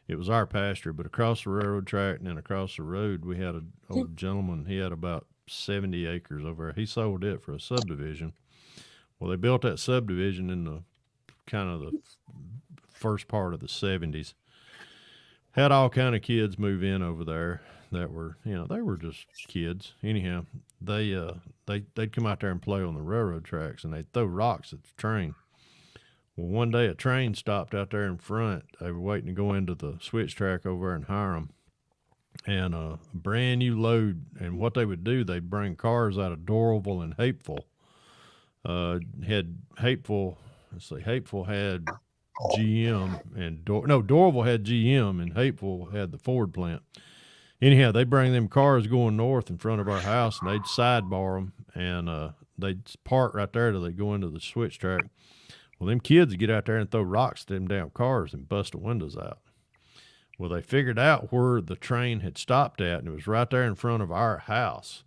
it was our pasture. But across the railroad track and then across the road, we had an old gentleman. He had about 70 acres over there. He sold it for a subdivision. Well, they built that subdivision in the kind of the first part of the 70s. Had all kind of kids move in over there that were, they were just kids. Anyhow, they'd come out there and play on the railroad tracks, and they'd throw rocks at the train. Well, one day a train stopped out there in front. They were waiting to go into the switch track over there in Hiram, and a brand new load. And what they would do, they'd bring cars out of Doraville and Hapeville. Hapeville had GM and Doraville had GM and Hapeville had the Ford plant. Anyhow, they bring them cars going north in front of our house, and they'd sidebar them, and they'd park right there till they go into the switch track. Well, them kids would get out there and throw rocks at them damn cars and bust the windows out. Well, they figured out where the train had stopped at, and it was right there in front of our house.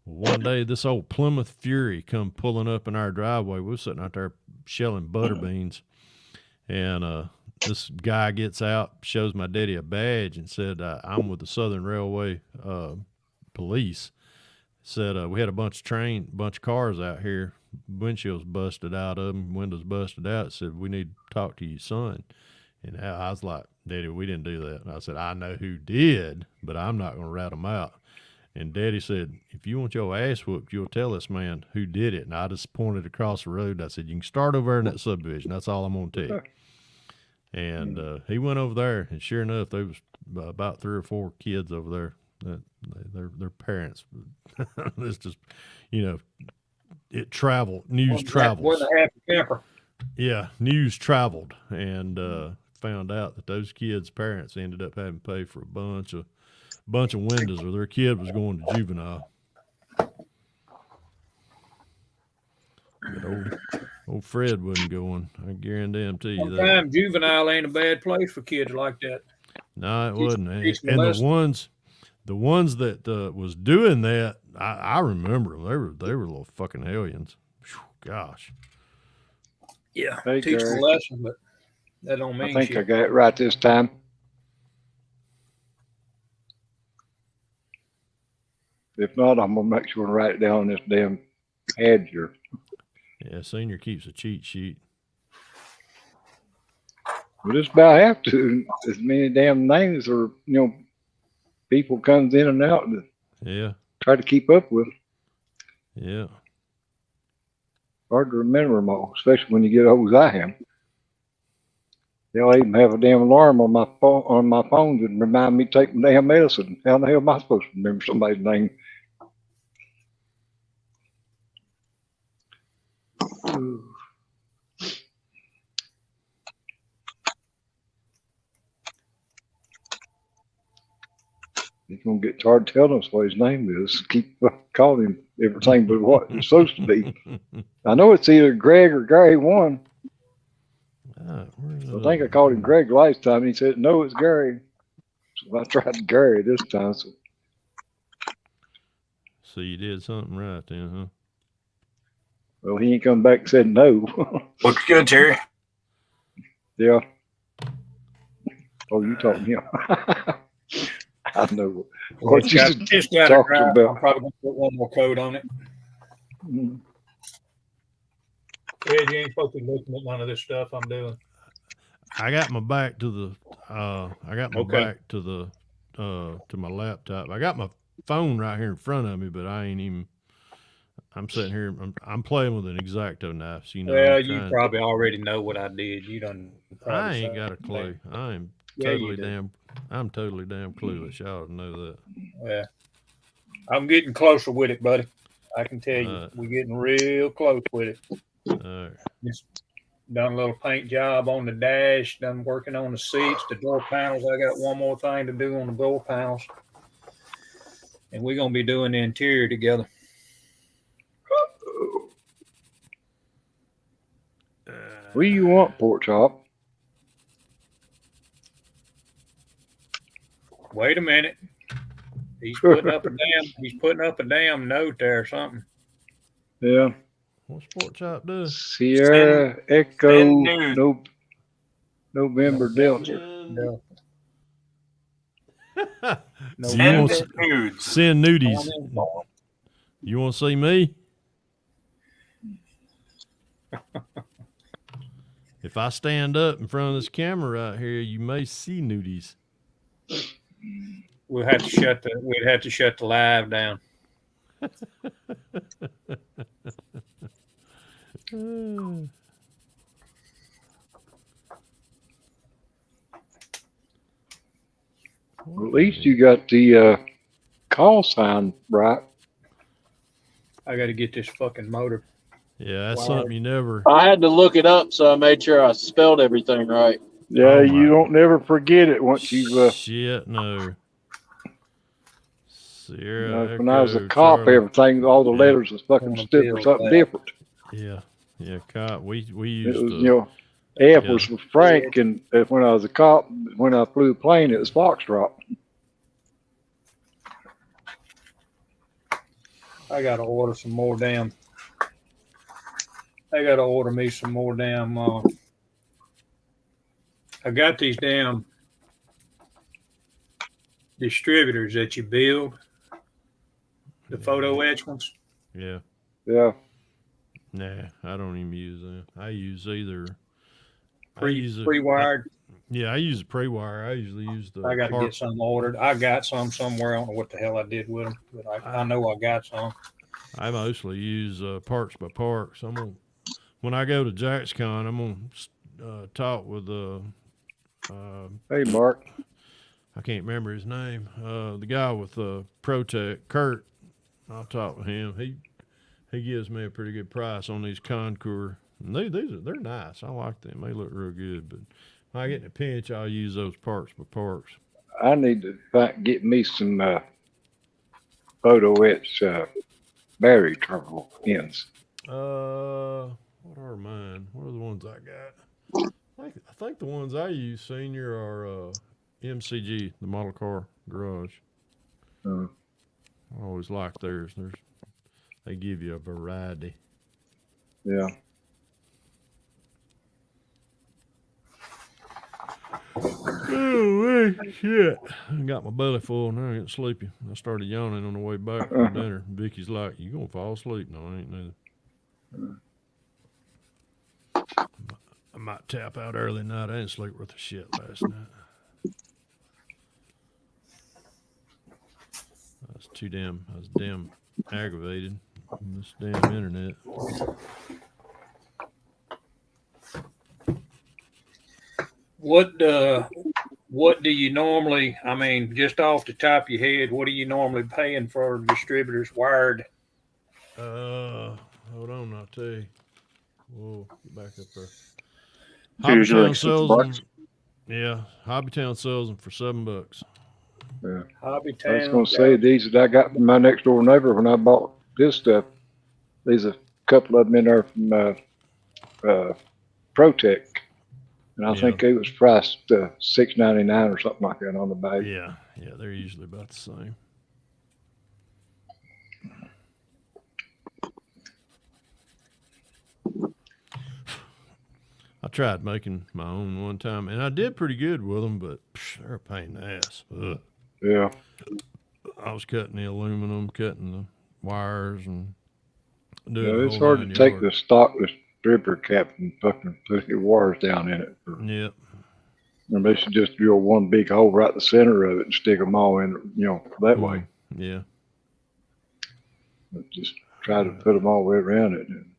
Well, one day, this old Plymouth Fury come pulling up in our driveway. We were sitting out there shelling butter beans, and this guy gets out, shows my daddy a badge, and said, I'm with the Southern Railway police. Said, we had a bunch of cars out here, windshields busted out of them, windows busted out. Said, we need to talk to your son. And I was like, Daddy, we didn't do that. And I said, I know who did, but I'm not going to rat them out. And Daddy said, if you want your ass whooped, you'll tell this man who did it. And I just pointed across the road. I said, you can start over in that subdivision. That's all I'm going to tell you. And he went over there, and sure enough, there was about 3 or 4 kids over there. Their parents. It's just, it traveled. News travels. Wasn't a happy camper. Yeah, news traveled, and found out that those kids' parents ended up having to pay for a bunch of windows, or their kid was going to juvenile. But old Fred wasn't going. I guarantee you that. Sometimes juvenile ain't a bad place for kids like that. No, it wasn't. And the ones that was doing that, I remember them. They were little fucking hellions. Whew, gosh. Yeah, Hey, teach them Gary. a lesson, but that don't mean I think shit. I got it right this time. If not, I'm gonna make sure and write it down on this damn pad here. Yeah, Senior keeps a cheat sheet. We just about have to. As many damn names or people comes in and out and Yeah, try to keep up with. yeah. Hard to remember them all, especially when you get old as I am. They'll even have a damn alarm on my phone to remind me to take my damn medicine. How the hell am I supposed to remember somebody's name? He's gonna get tired telling us what his name is. Keep calling him everything but what it's supposed to be. I know it's either Greg or Gary one. I think I called him Greg last time, and he said, no, it's Gary. So I tried Gary this time. So you did something right then, huh? Well, he ain't come back and said no. Looks good, Terry. Yeah. Oh, you talking him? I know what you Just got it talking right. about. I'm probably gonna put one more coat on it. Mm. Ed, you ain't supposed to be looking at none of this stuff I'm doing. I got my back to the to my laptop. I got my phone right here in front of me, but I ain't even. I'm sitting here. I'm playing with an X-Acto knife. So, you know, Well, I'm you trying- probably already know what I did. You done. I ain't got a clue. I am Yeah, you totally do. damn. I'm totally damn clueless. Y'all know that. Yeah, I'm getting closer with it, buddy. I can tell you, we're getting real close with it. All right. Just done a little paint job on the dash. Done working on the seats, the door panels. I got one more thing to do on the door panels, and we're gonna be doing the interior together. What do you want, Pork Chop? Wait a minute. He's putting up a damn note there or something. Yeah. What's Pork Chop do? Sierra Echo send nude. November Delta. No. No, So you want Send nudes. send nudies? You want to see me? If I stand up in front of this camera right here, you may see nudies. we'd have to shut the live down. At least you got the call sign right. I got to get this fucking motor. Yeah, that's Wow. something you never. I had to look it up, so I made sure I spelled everything right. Yeah, Oh, you my. don't never forget it once you've. Shit, no. Sierra. When I was a Echo, cop, Charlie. everything, all the Yeah. letters was fucking Wanna stood for build something that. different. Yeah, cop. We It used was, to. you know, F Yeah. was for Frank, and when I was a cop, when I flew a plane, it was Foxtrot. I got to order some more damn. I got to order me some more damn. I got these damn distributors that you build, the photo etch ones. Yeah. Yeah. Nah, I don't even use them. I use either. Pre-wired. Yeah, I use a pre-wire. I usually use the. I got to part- get some ordered. I got some somewhere. I don't know what the hell I did with them, but I know I got some. I mostly use parts by parts. When I go to JaxCon, I'm gonna talk with Hey, Mark. I can't remember his name. The guy with Protec, Kurt. I'll talk with him. He gives me a pretty good price on these Concours. And they're nice. I like them. They look real good. But when I get in a pinch, I'll use those parts by parts. I need to get me some photo etch battery terminal ends. What are mine? What are the ones I got? I think the ones I use, Senior, are MCG, the Model Car Garage. Uh, I always like theirs. They give you a variety. yeah. Oh, shit. I got my belly full and I ain't sleepy. I started yawning on the way back from dinner. Vicky's like, you gonna fall asleep? No, I ain't neither. I might tap out early tonight. I didn't sleep worth a shit last night. I was damn aggravated on this damn internet. What do you normally, I mean, just off the top of your head, what are you normally paying for distributors wired? Hold on, I'll tell you. Whoa, get back up there. So usually like sells $6. them. Yeah, Hobbytown sells them for $7. Yeah. Hobby I was Town. going to say these that I got from my next door neighbor when I bought this stuff. There's a couple of them in there from Protec, and I Yeah. think it was priced $6.99 or something like that on the bag. Yeah, they're usually about the same. I tried making my own one time, and I did pretty good with them, but they're a pain in the ass. Ugh. Yeah. I was cutting the aluminum, cutting the wires, and doing Yeah, the it's whole hard to nine take yards. the stock distributor cap and fucking put your wires down in it. Yep. And they should just drill one big hole right in the center of it and stick them all in, that way. Yeah. But just try to put them all the way around it, and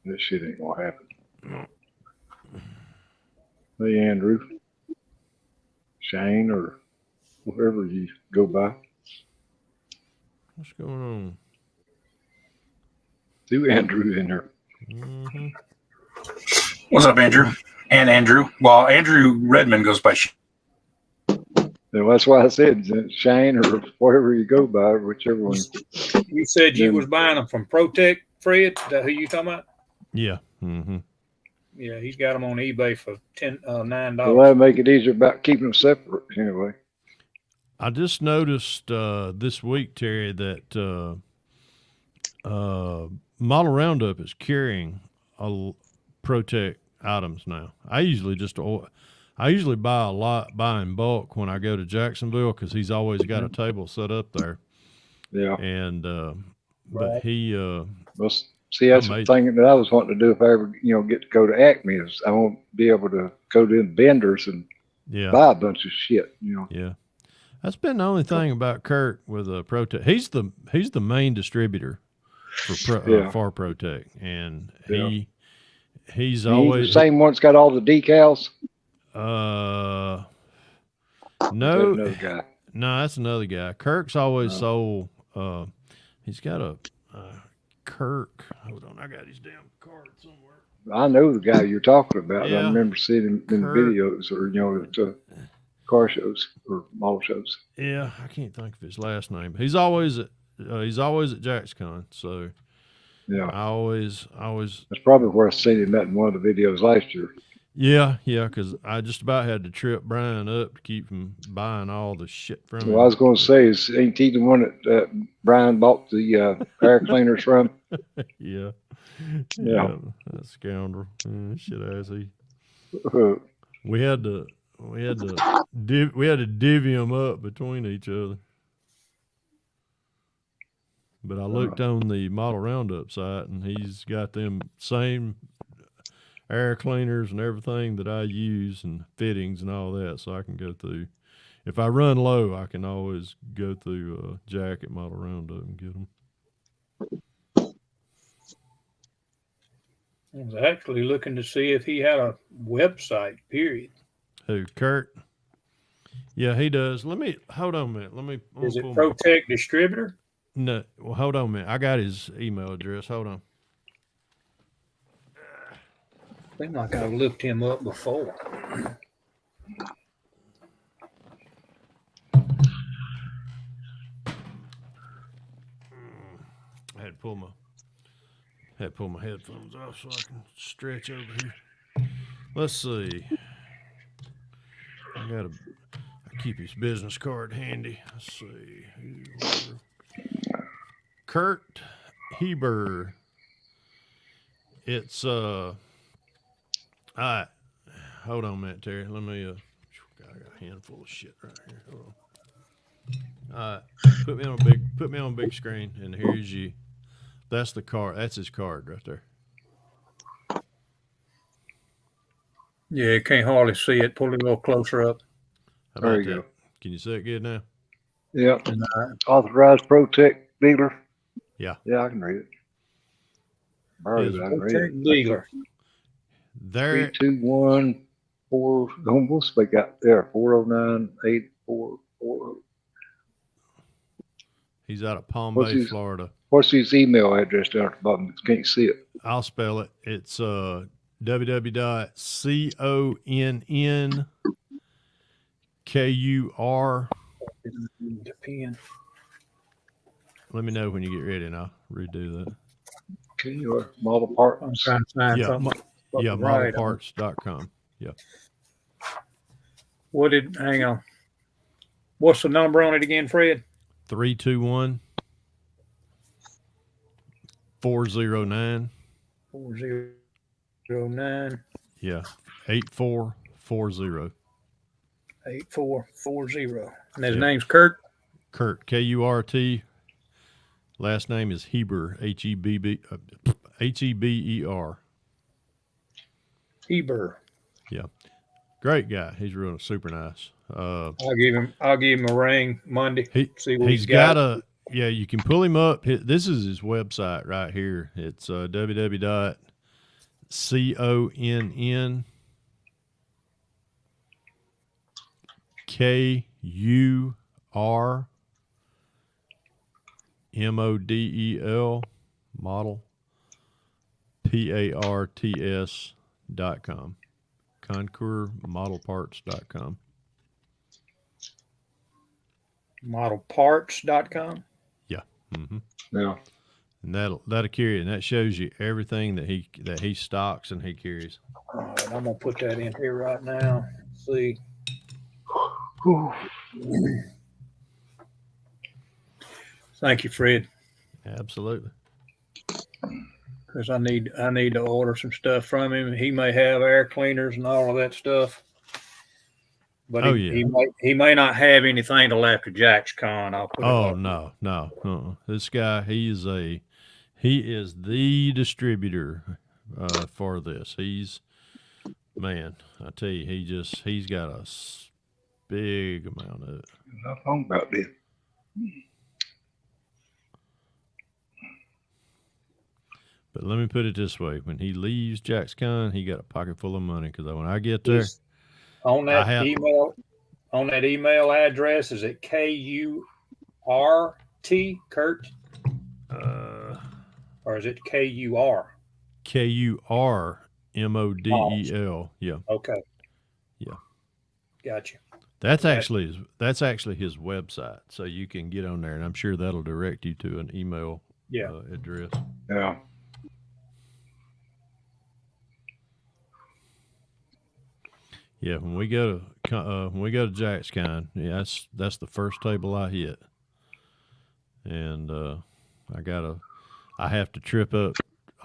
that shit ain't gonna happen. Hey, Andrew, Shane, or whoever you go by. What's going on? Do Andrew in there. Mm-hmm. What's up, Andrew? And Andrew. Well, Andrew Redmond goes by. And that's why I said Shane or whatever you go by, whichever one. You said you Yeah. was buying them from Protect, Fred. Is that who you talking about? Yeah. Mm-hmm. Yeah, he's got them on eBay for $9. Well, that'll make it easier about keeping them separate anyway. I just noticed this week, Terry, that Model Roundup is carrying Protect items now. I usually buy in bulk when I go to Jacksonville because he's always got a table set up there. Yeah. And but he Well, see, that's the thing that I was wanting to do if I ever, get to go to Acme is I won't be able to go to the vendors and buy a bunch of shit, Yeah. That's been the only thing about Kirk with Protect. He's the main distributor for Protect, and he's always the same one that's got all the decals. No, Another guy. No, that's another guy. Kirk's always sold. He's got a Kirk. Hold on, I got his damn card somewhere. I know the guy you're talking about. Yeah. I remember seeing him in videos or at car shows or model shows. Yeah, I can't think of his last name. He's always at JacksCon. So yeah, I always. That's probably where I seen him at in one of the videos last year. Yeah, because I just about had to trip Brian up to keep him buying all the shit from him. Well, I was going to say, ain't he the one that Brian bought the air cleaners from? Yeah. Yeah. That scoundrel. Shit ass he. Uh, We had to divvy them up between each other. But I looked on the Model Roundup site, and he's got them same air cleaners and everything that I use and fittings and all that, so I can go through. If I run low, I can always go through Jack at Model Roundup and get them. I was actually looking to see if he had a website, period. Who, Kurt? Yeah, he does. Hold on a minute. Is it Protect Distributor? No, well, hold on a minute. I got his email address. Hold on. Seems like I've looked him up before. I had to pull my headphones off so I can stretch over here. Let's see. I keep his business card handy. Let's see. Kurt Heber. It's all right. Hold on a minute, Terry. Let me I got a handful of shit right here. Hold on. All right. Put me on a big screen, and here's you. That's the card. That's his card right there. Yeah, you can't hardly see it. Pull it a little closer up. How There about you that? go. Can you see it good now? Yeah. And, Authorized Protect dealer. Yeah. Yeah, I can read it. Borrow that, I can read Protect it. Dealer. There. 3214. What's they got there? 409-844. He's out of Palm What's Bay, his- Florida. What's his email address down at the bottom? Can't see it. I'll spell it. It's www.connkur. The pen. Let me know when you get ready, and I'll redo that. Okay, or model I'm parts. trying to find Yeah, something. Yeah, right. modelparts.com. Hang on. What's the number on it again, Fred? 321-409. 409 Yeah, 8440. 8440. And his Yeah. name's Kurt. Kurt, Kurt. Last name is Heber, Heber. Heber. Great guy. He's really super nice. I'll give him a ring Monday. See what He's got Yeah, you can pull him up. This is his website right here. It's www.ConCurModel PARTS.com. ConcourModelParts.com. Modelparts.com. Yeah. Mm-hmm. Yeah. And that'll carry it, and that shows you everything that he stocks and he carries. All right, I'm gonna put that in here right now. See. Whew. Thank you, Fred. Absolutely. Because I need to order some stuff from him. He may have air cleaners and all of that stuff. But he may not have anything till after Jack's Con. I'll put it like No. This guy, he is the distributor for this. Man, I tell you, he's got a big amount of it. I'm talking about this. But let me put it this way: when he leaves Jack's Con, he got a pocket full of money. Because when I get there, on that email address, is it KURT Kurt? Or is it KUR? KURMODEL. Yeah. Okay. Yeah. Gotcha. That's actually his website, so you can get on there, and I'm sure that'll direct you to an email address. Yeah. Yeah, when we go to Jack's Con, that's the first table I hit, and I have to trip up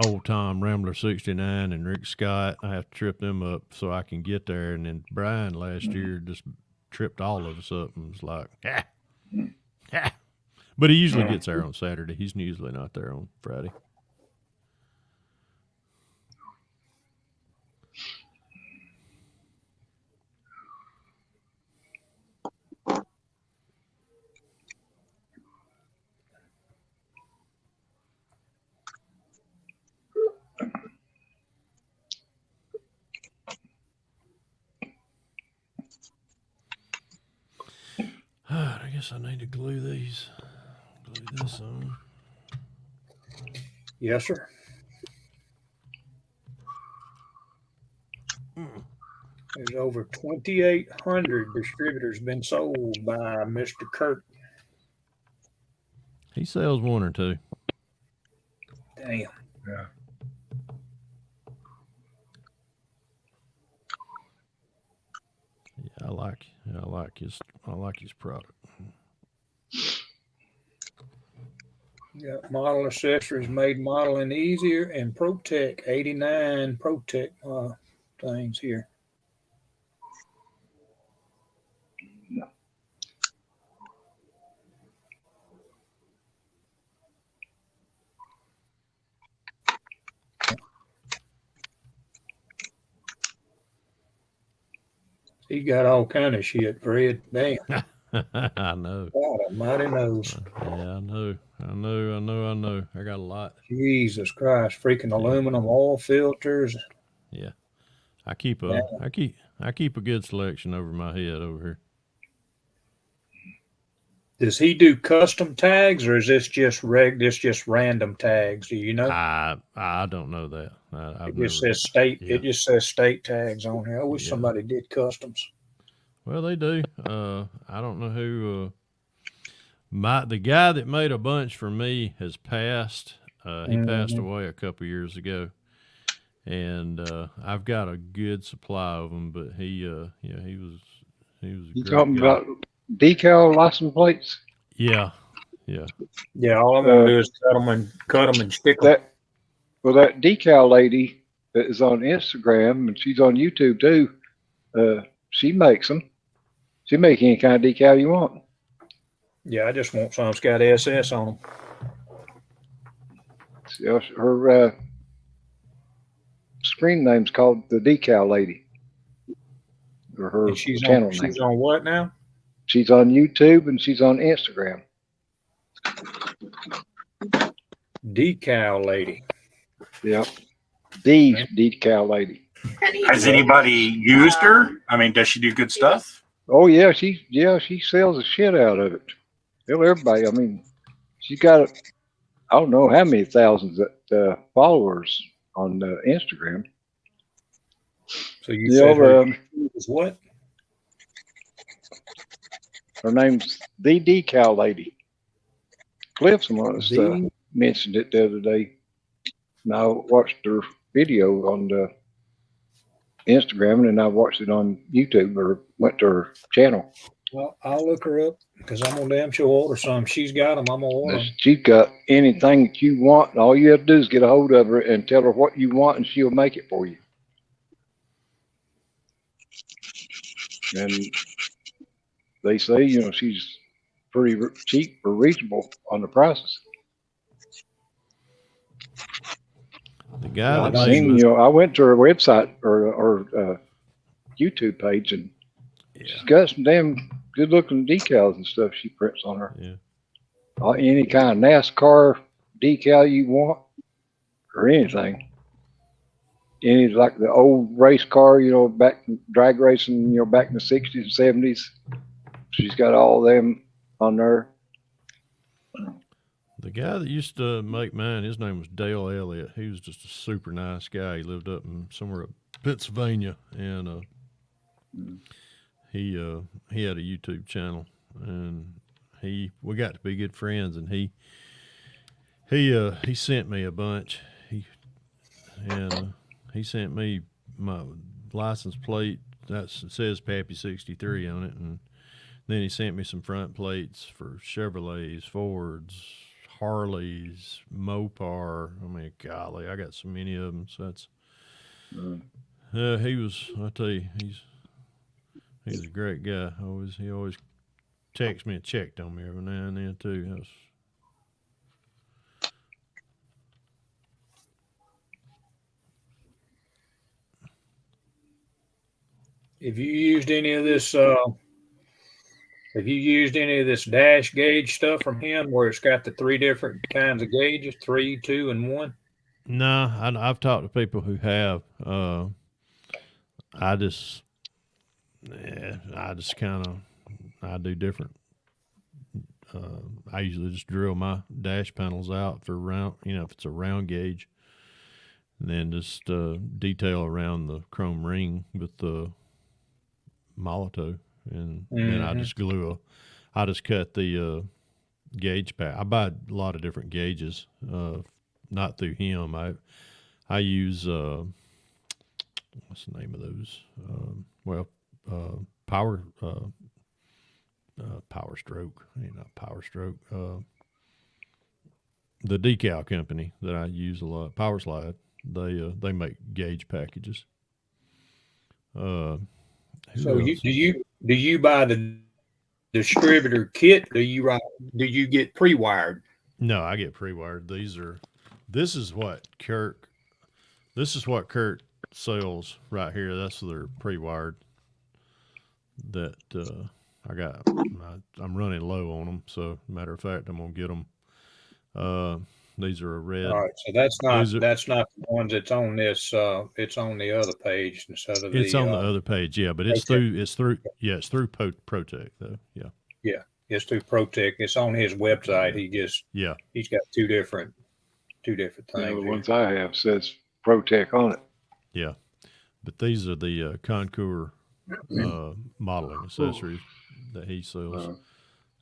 Old Tom Rambler 69 and Rick Scott. I have to trip them up so I can get there, and then Brian last year just tripped all of us up and was like, but he usually gets there on Saturday. He's usually not there on Friday. I guess I need to glue this on. Yes, sir. There's over 2,800 distributors been sold by Mr. Kurt. He sells one or two. Damn. Yeah. Yeah, I like his product. Yeah, model accessories made modeling easier and ProTech 89 ProTech things here. He got all kind of shit, Fred. Damn. I know. God almighty knows. Yeah, I know. I got a lot. Jesus Christ, freaking aluminum oil filters. Yeah. I keep a good selection over my head over here. Does he do custom tags or is this just random tags? Do you know? I don't know that. It just says state. Yeah. It just says state tags on here. I wish somebody did customs. Well, they do. I don't know who. The guy that made a bunch for me has passed. He passed away a couple years ago, and I've got a good supply of them. But he was. You talking about decal license plates? Yeah. Yeah, all I'm gonna do is cut them and stick them. That decal lady that is on Instagram and she's on YouTube too, she makes them. She makes any kind of decal you want. Yeah, I just want some that's got SS on them. See, her screen name's called the Decal Lady. Or her channel name. She's on what now? She's on YouTube and she's on Instagram. Decal lady. Yep. The decal lady. Has anybody used her? I mean, does she do good stuff? Oh yeah, she sells the shit out of it. Tell everybody. I mean, she's got I don't know how many thousands of followers on Instagram. So you said her is what? Her name's the Decal Lady. Cliff mentioned it the other day. And I watched her video on the Instagram, and I watched it on YouTube, or went to her channel. Well, I'll look her up because I'm gonna damn sure order some. She's got them. I'm gonna order them. She's got anything that you want. All you have to do is get a hold of her and tell her what you want, and she'll make it for you. And they say, she's pretty cheap or reasonable on the prices. The guy that I've seen, I went to her website or YouTube page, and she's got some damn good looking decals and stuff she prints on her. Yeah. Any kind of NASCAR decal you want, or anything. Any like the old race car, back drag racing, back in the 60s and 70s. She's got all them on there. The guy that used to make mine, his name was Dale Elliott. He was just a super nice guy. He lived up in somewhere up Pennsylvania, and he had a YouTube channel, and we got to be good friends, and he sent me a bunch. He sent me my license plate that says Pappy 63 on it, and then he sent me some front plates for Chevrolets, Fords, Harleys, Mopar. I mean, golly, I got so many of them. So that's I tell you, he's a great guy. He always texts me and checked on me every now and then too. Have you used any of this? Have you used any of this dash gauge stuff from him, where it's got the 3 different kinds of gauges, 3, 2, and 1? No, I've talked to people who have. I just kind of I do different. I usually just drill my dash panels out for round, if it's a round gauge, and then just detail around the chrome ring with the Molotow, and then I just I just cut the gauge pack. I buy a lot of different gauges, not through him. I use what's the name of those? Power Stroke. Not Power Stroke. The decal company that I use a lot, Power Slide. They make gauge packages. So do you buy the distributor kit? Do you get pre-wired? No, I get pre-wired. This is what Kurt sells right here. That's their pre-wired that I got. I'm running low on them, so matter of fact, I'm gonna get them. These are a red. All right, so that's not the ones that's on this. It's on the other page instead of it's on the other page. Yeah, but it's through ProTech though. Yeah. Yeah, it's through ProTech. It's on his website. He's got two different things. The ones I have says ProTech on it. Yeah, but these are the Concours modeling accessories that he sells,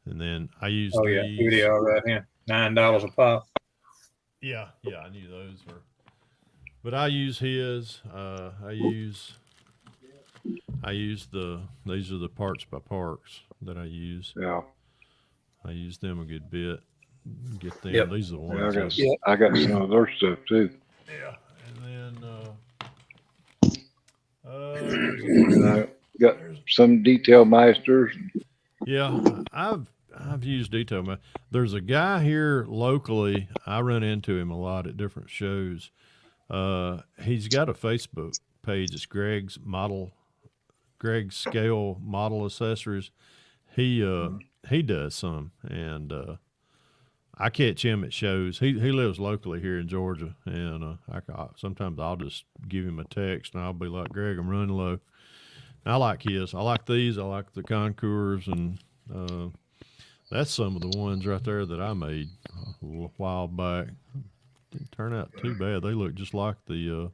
and then I use. Oh yeah, here they are right here. $9 a pop. Yeah, I knew those were. But I use his. These are the Parts by Parks that I use. Yeah. I use them a good bit. Get them. Yep. These are the ones. I got some of their stuff too. Yeah, and And I got some Detail Masters. yeah, I've used Detail Master. There's a guy here locally. I run into him a lot at different shows. He's got a Facebook page. It's Greg's Scale Model Accessories. He does some, and I catch him at shows. He lives locally here in Georgia, and sometimes I'll just give him a text, and I'll be like, Greg, I'm running low. And I like his. I like these. I like the Concours, and that's some of the ones right there that I made a little while back. Didn't turn out too bad. They look just like the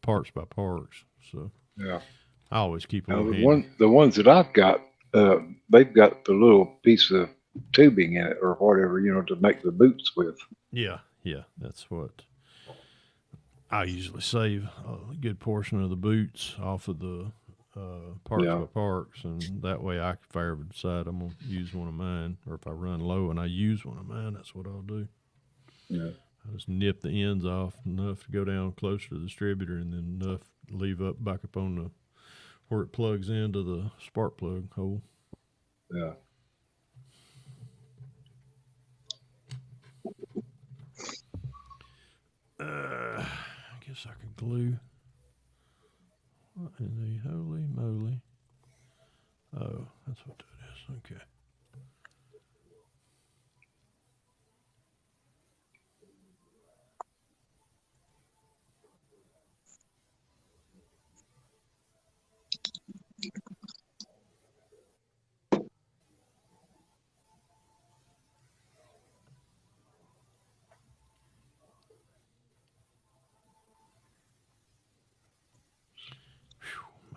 Parts by Parks. So Yeah. I always keep Now, them. the ones that I've got, they've got the little piece of tubing in it or whatever, to make the boots with. Yeah, that's what I usually save a good portion of the boots off of the Parts by Parks, and that way if I ever decide I'm gonna use one of mine, or if I run low and I use one of mine, that's what I'll do. Yeah. I just nip the ends off enough to go down closer to the distributor, and then enough to leave back up on where it plugs into the spark plug hole. Yeah. I guess I could glue. What in the holy moly? Oh, that's what that is. Okay.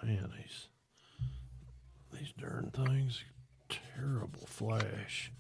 Man, these darn things, terrible flash.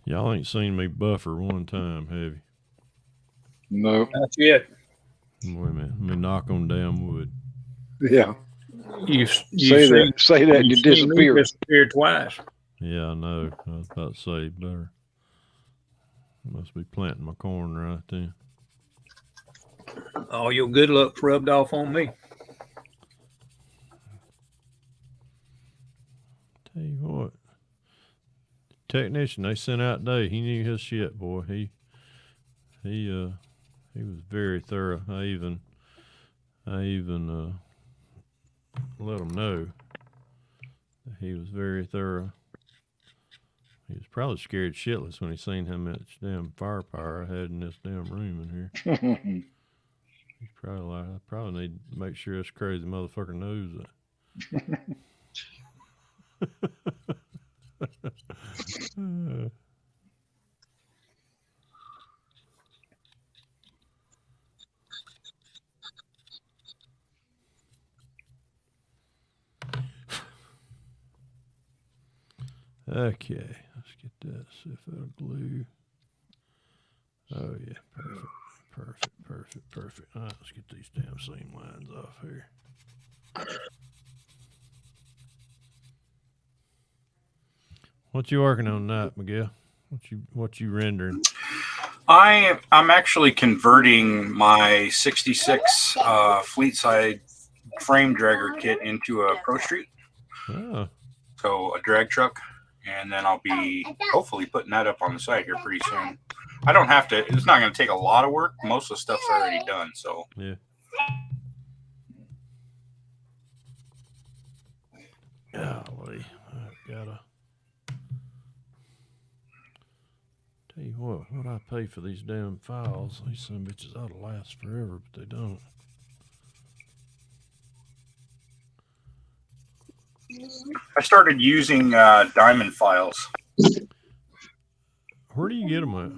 Y'all ain't seen me buffer one time, have you? No. Not yet. Wait a minute. Let me knock on damn wood. Yeah. You Say that and you disappear. Disappeared twice. Yeah, I know. I was about to say better. Must be planting my corn right then. All your good luck's rubbed off on me. Tell you what, technician they sent out today, he knew his shit, boy. He was very thorough. I even let him know that he was very thorough. He was probably scared shitless when he seen how much damn firepower I had in this damn room in here. He's probably like, I probably need to make sure this crazy motherfucker knows that. Okay, let's get that, see if that'll glue. Oh yeah, perfect. All right, let's get these damn seam lines off here. What you working on tonight, Miguel? What you rendering? I'm actually converting my 66 Fleetside frame dragger kit into a Pro Street. Oh. So a drag truck, and then I'll be hopefully putting that up on the site here pretty soon. I don't have to. It's not going to take a lot of work. Most of the stuff's already done. So yeah. Golly, I gotta tell you what I pay for these damn files? These some bitches ought to last forever, but they don't. I started using diamond files. Where do you get them at?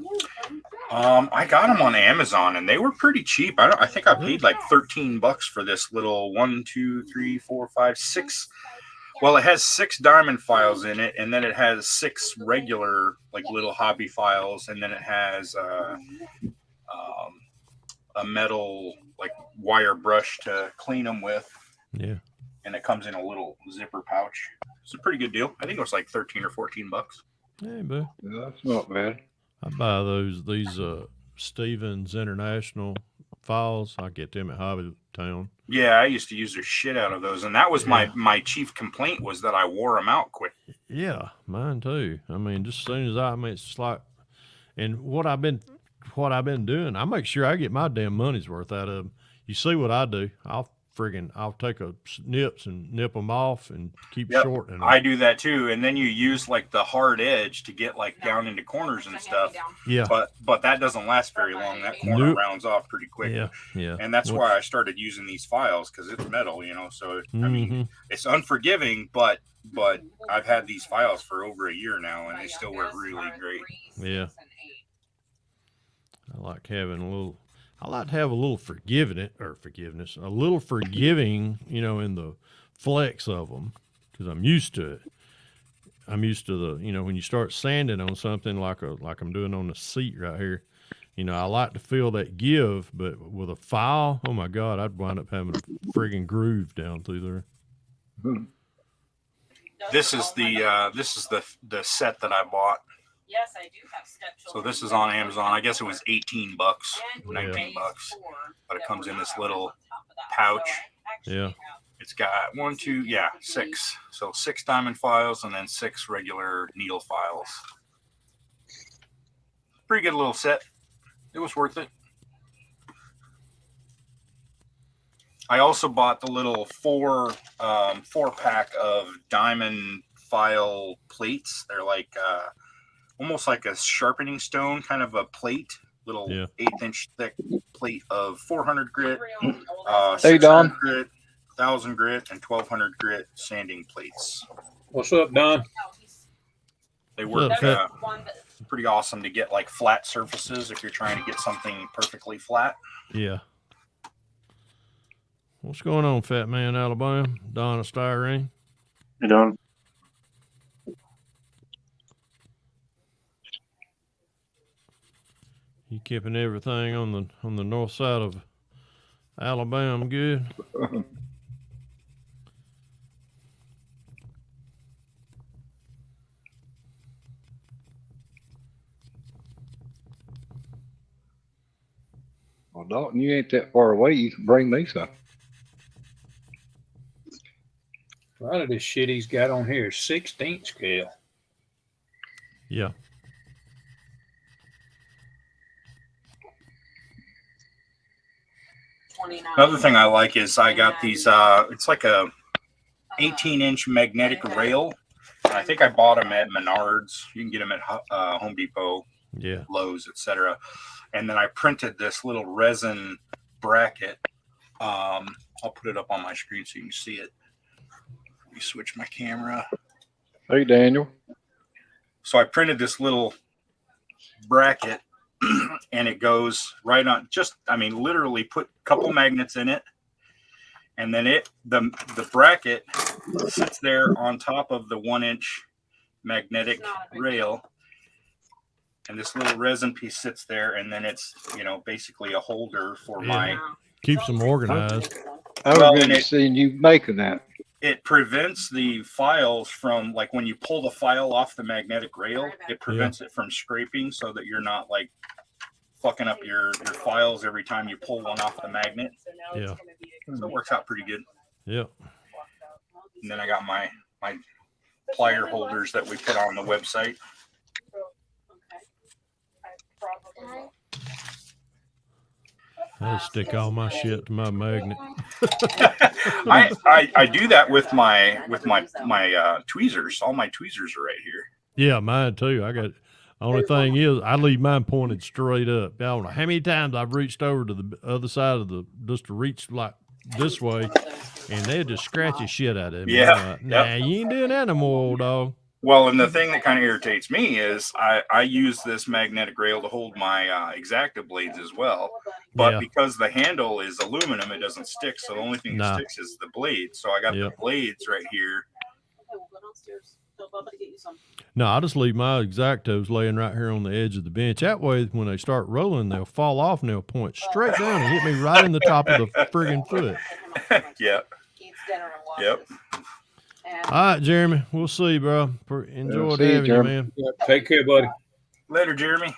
I got them on Amazon and they were pretty cheap. I think I paid like $13 for this little 1, 2, 3, 4, 5, 6. Well, it has 6 diamond files in it, and then it has 6 regular like little hobby files, and then it has a metal like wire brush to clean them with. Yeah. And it comes in a little zipper pouch. It's a pretty good deal. I think it was like 13 or $14. Hey, bud. Yeah, that's not bad. I buy these Stevens International files. I get them at Hobby Town. Yeah, I used to use the shit out of those, and that was my chief complaint was that I wore them out quick. Yeah, mine too. I mean, just as soon as it's just like, and what I've been doing, I make sure I get my damn money's worth out of them. You see what I do? I'll take a nips and nip them off and keep shortening them. I do that too, and then you use like the hard edge to get like down into corners and stuff. Yeah, but that doesn't last very long. That corner rounds off pretty quick. Yeah. And that's why I started using these files, because it's metal, So I mean, it's unforgiving, but I've had these files for over a year now, and they still work really great. Yeah. I like to have a little forgiveness, a little forgiving, in the flex of them, because I'm used to it. I'm used to the, when you start sanding on something like I'm doing on the seat right here, I like to feel that give, but with a file, oh my God, I'd wind up having a friggin' groove down through there. This is the set that I bought. Yes, I do have stepchildren. So this is on Amazon. I guess it was $18, $19, but it comes in this little pouch. Yeah. It's got 6. So 6 diamond files and then 6 regular needle files. Pretty good little set. It was worth it. I also bought the little 4-pack of diamond file plates. They're like almost like a sharpening stone kind of a plate, little 1/8-inch thick plate of 400 grit, 600 grit, 1000 grit, and 1200 grit sanding plates. What's up, Don? They work pretty awesome to get like flat surfaces if you're trying to get something perfectly flat. Yeah. What's going on, Fat Man, Alabama? Donna Styrene. You done? You keeping everything on the north side of Alabama good? Well, Dalton, you ain't that far away. You can bring me some. A lot of this shit he's got on here is 16th scale. Yeah. Another thing I like is I got these, it's like a 18-inch magnetic rail. I think I bought them at Menards. You can get them at Home Depot, Lowe's, etc. And then I printed this little resin bracket. I'll put it up on my screen so you can see it. Let me switch my camera. Hey, Daniel. So I printed this little bracket, and it goes right on. Literally put a couple magnets in it, and then the bracket sits there on top of the 1-inch magnetic rail, and this little resin piece sits there, and then it's basically a holder for my. Keeps them organized. I remember seeing you making that. It prevents the files from, like, when you pull the file off the magnetic rail, it prevents it from scraping, so that you're not like fucking up your files every time you pull one off the magnet. Yeah. So it works out pretty good. Yeah. And then I got my plier holders that we put on the website. I stick all my shit to my magnet. I do that with my tweezers. All my tweezers are right here. Yeah, mine too. I got. Only thing is, I leave mine pointed straight up. I don't know how many times I've reached over to the other side of just to reach like this way, and they just scratch the shit out of me. Yeah, I'm like, nah, you ain't doing that no more, old dog. Well, and the thing that kind of irritates me is I use this magnetic rail to hold my Exacta blades as well. But Yeah. because the handle is aluminum, it doesn't stick. So the only thing that sticks is the blade. So I got the blades right here. No, I just leave my Exactos laying right here on the edge of the bench. That way, when they start rolling, they'll fall off and they'll point straight down and hit me right in the top of the friggin' foot. Yep. Yep. All right, Jeremy. We'll see, bro. Enjoyed having you, man. Yeah, take care, buddy. Later, Jeremy.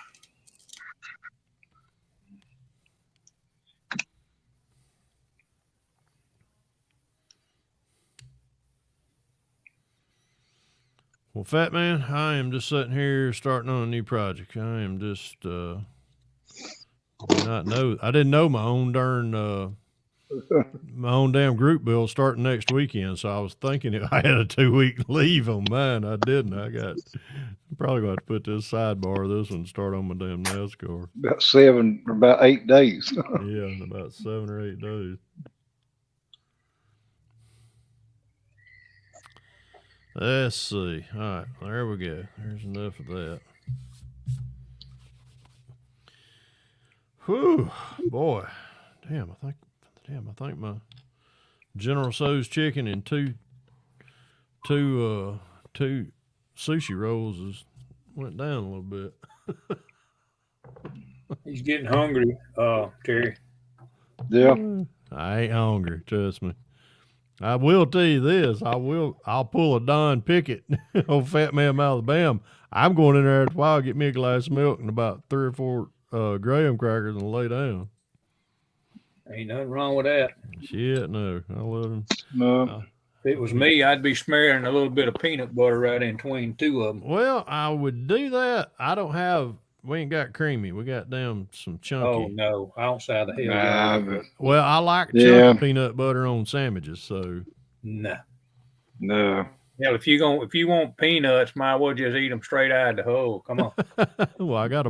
Well, Fat Man, I am just sitting here starting on a new project. I am just I didn't know my own damn group bill starting next weekend. So I was thinking if I had a 2-week leave on mine. I didn't. I'm probably going to put this sidebar, this one, start on my damn NASCAR. About 8 days. Yeah, in about 7 or 8 days. Let's see. All right, there we go. There's enough of that. Whew, boy. I think my General Tso's chicken and two sushi rolls went down a little bit. He's getting hungry, Terry. Yeah. I ain't hungry, trust me. I will tell you this. I'll pull a Don Pickett, old Fat Man out of Alabama. I'm going in there after a while, get me a glass of milk and about 3 or 4 graham crackers and lay down. Ain't nothing wrong with that. Shit, no. I love him. No. If it was me, I'd be smearing a little bit of peanut butter right in between 2 of them. Well, I would do that. We ain't got creamy. We got some chunky. Oh, no. I don't say the hell. Well, I like chunky peanut butter on sandwiches, so. No. No. Hell, if you want peanuts, might as well just eat them straight out of the hole. Come on. Well, I got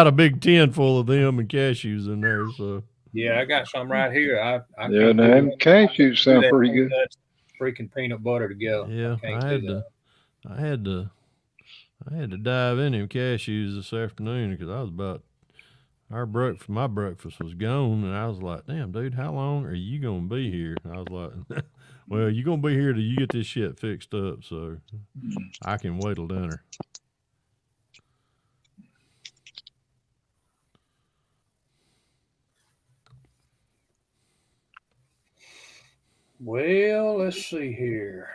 a big tin full of them and cashews in there, so. Yeah, I got some right here. I them cashews sound pretty good. Freaking peanut butter together. Yeah, I had to dive in them cashews this afternoon because my breakfast was gone, and I was like, damn, dude, how long are you gonna be here? I was like, well, you're gonna be here till you get this shit fixed up, so I can wait till dinner. Well, let's see here.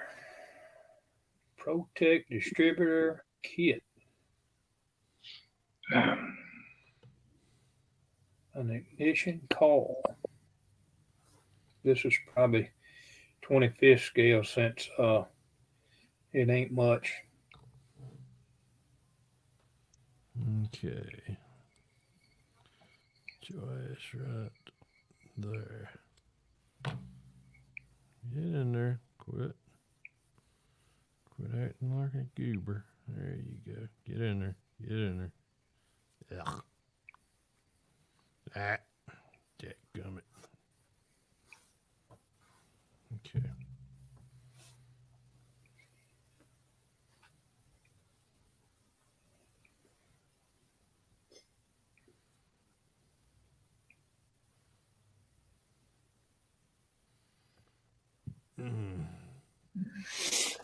Protect distributor kit. An ignition call. This is probably 25th scale since it ain't much. Okay. Choice right there. Get in there. Quit acting like a goober. There you go. Get in there. Ugh. Dadgummit. Okay.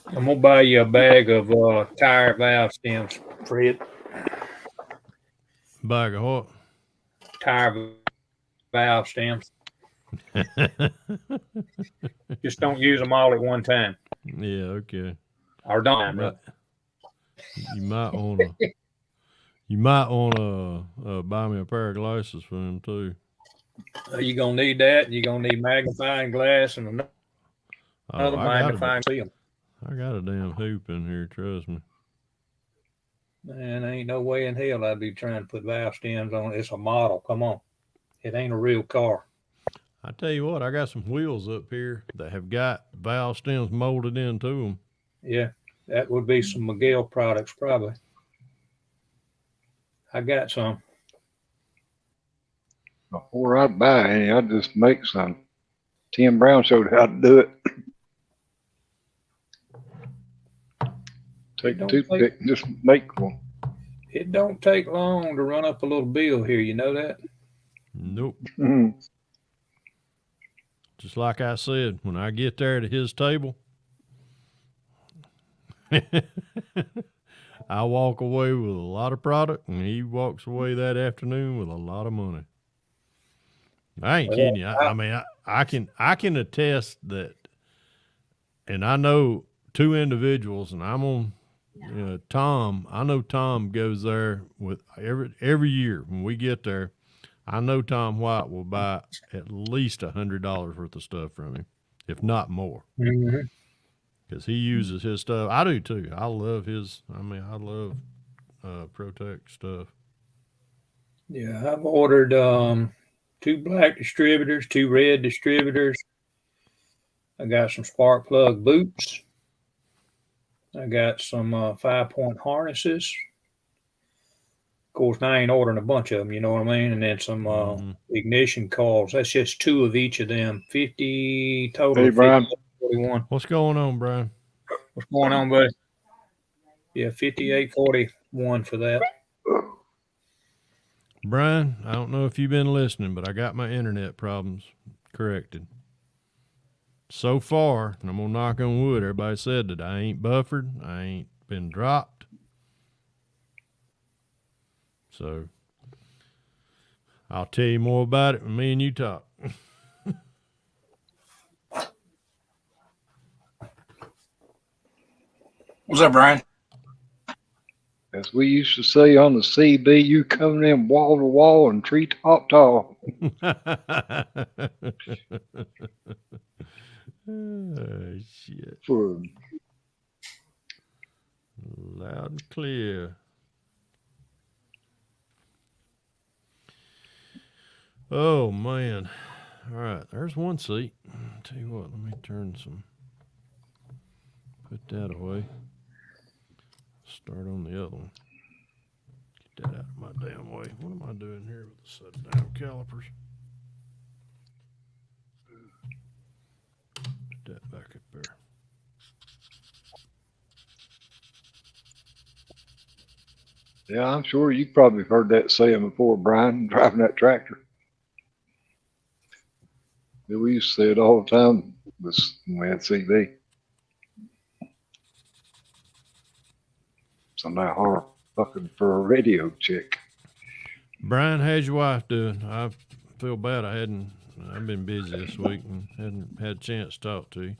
I'm gonna buy you a bag of tire valve stems, Fred. Bag of what? Tire valve stems. Just don't use them all at one time. Yeah, okay. Or don't. Right. You might wanna buy me a pair of glasses for them too. You're gonna need that. You're gonna need magnifying glass and another magnifying film. I got a damn hoop in here, trust me. Man, ain't no way in hell I'd be trying to put valve stems on it. It's a model. Come on. It ain't a real car. I tell you what, I got some wheels up here that have got valve stems molded into them. Yeah, that would be some Miguel products, probably. I got some. Before I buy any, I just make some. Tim Brown showed how to do it. Take a Don't toothpick and just make one. It don't take long to run up a little bill here. You know that? Nope. Mhm. Just like I said, when I get there to his table, I walk away with a lot of product, and he walks away that afternoon with a lot of money. I ain't kidding you. I mean, I can attest that, and I know two individuals, and I'm on Tom. I know Tom goes there with every year when we get there. I know Tom White will buy at least $100 worth of stuff from him, if not more. Mm-hmm. Because he uses his stuff. I do too. I love his. I mean, I love Protect stuff. Yeah, I've ordered 2 black distributors, 2 red distributors. I got some spark plug boots. I got some 5-point harnesses. Of course, I ain't ordering a bunch of them, you know what I mean? And then some ignition coils. That's just 2 of each of them. 50 total. Hey, Brian. 41. What's going on, Brian? What's going on, buddy? Yeah, 5841 for that. Brian, I don't know if you've been listening, but I got my internet problems corrected. So far, and I'm going to knock on wood, everybody said that I ain't buffered. I ain't been dropped. So I'll tell you more about it when me and you talk. What's up, Brian? As we used to say on the CB, you coming in wall to wall and treetop tall. Oh, shit. For Loud and clear. Oh, man. All right, there's one seat. Tell you what, let me put that away. Start on the other one. Get that out of my damn way. What am I doing here with the set of damn calipers? Put that back up there. yeah, I'm sure you probably heard that saying before, Brian, driving that tractor. Yeah, we used to say it all the time when we had CB. So now hard looking for a radio chick. Brian, how's your wife doing? I feel bad I've been busy this week and hadn't had a chance to talk to you.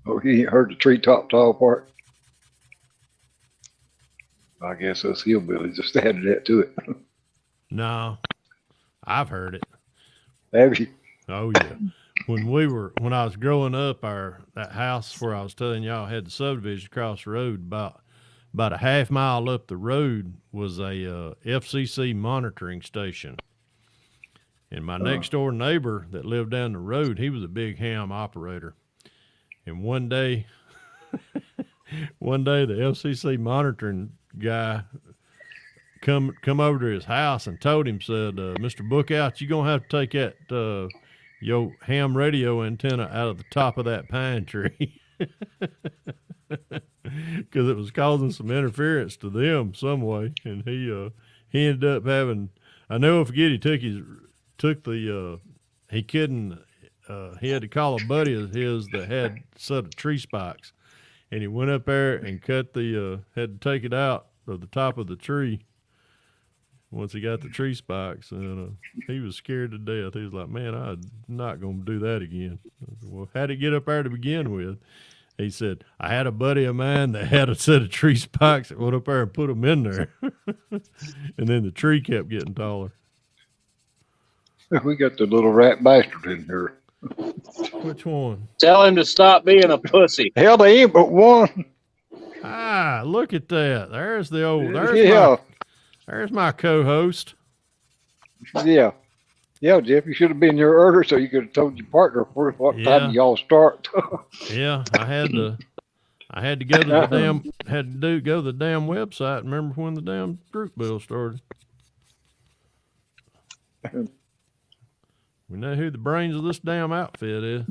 Oh, you heard the treetop tall part? I guess us hillbillies just added that to it. No, I've heard it. Have you? Oh yeah. When I was growing up, that house where I was telling y'all had the subdivision across the road, about a half mile up the road was a FCC monitoring station. And my next door neighbor that lived down the road, he was a big ham operator. And one day the FCC monitoring guy come over to his house and told him, said, Mr. Bookout, you're going to have to take that your ham radio antenna out of the top of that pine tree. Because it was causing some interference to them some way. And he ended up having, I never forget, he had to call a buddy of his that had a set of tree spikes, and he went up there and had to take it out of the top of the tree once he got the tree spikes, and he was scared to death. He was like, man, I'm not going to do that again. I said, well, how'd it get up there to begin with? He said, I had a buddy of mine that had a set of tree spikes that went up there and put them in there. And then the tree kept getting taller. We got the little rat bastard in here. Which one? Tell him to stop being a pussy. Hell, they ain't but one. Ah, look at that. There's Yeah. there's my co-host. Yeah. Yeah, Jeff, you should have been here earlier so you could have told your partner what Yeah. time y'all start. Yeah, I had to go to the go to the damn website. And remember when the damn group bill started? We know who the brains of this damn outfit is.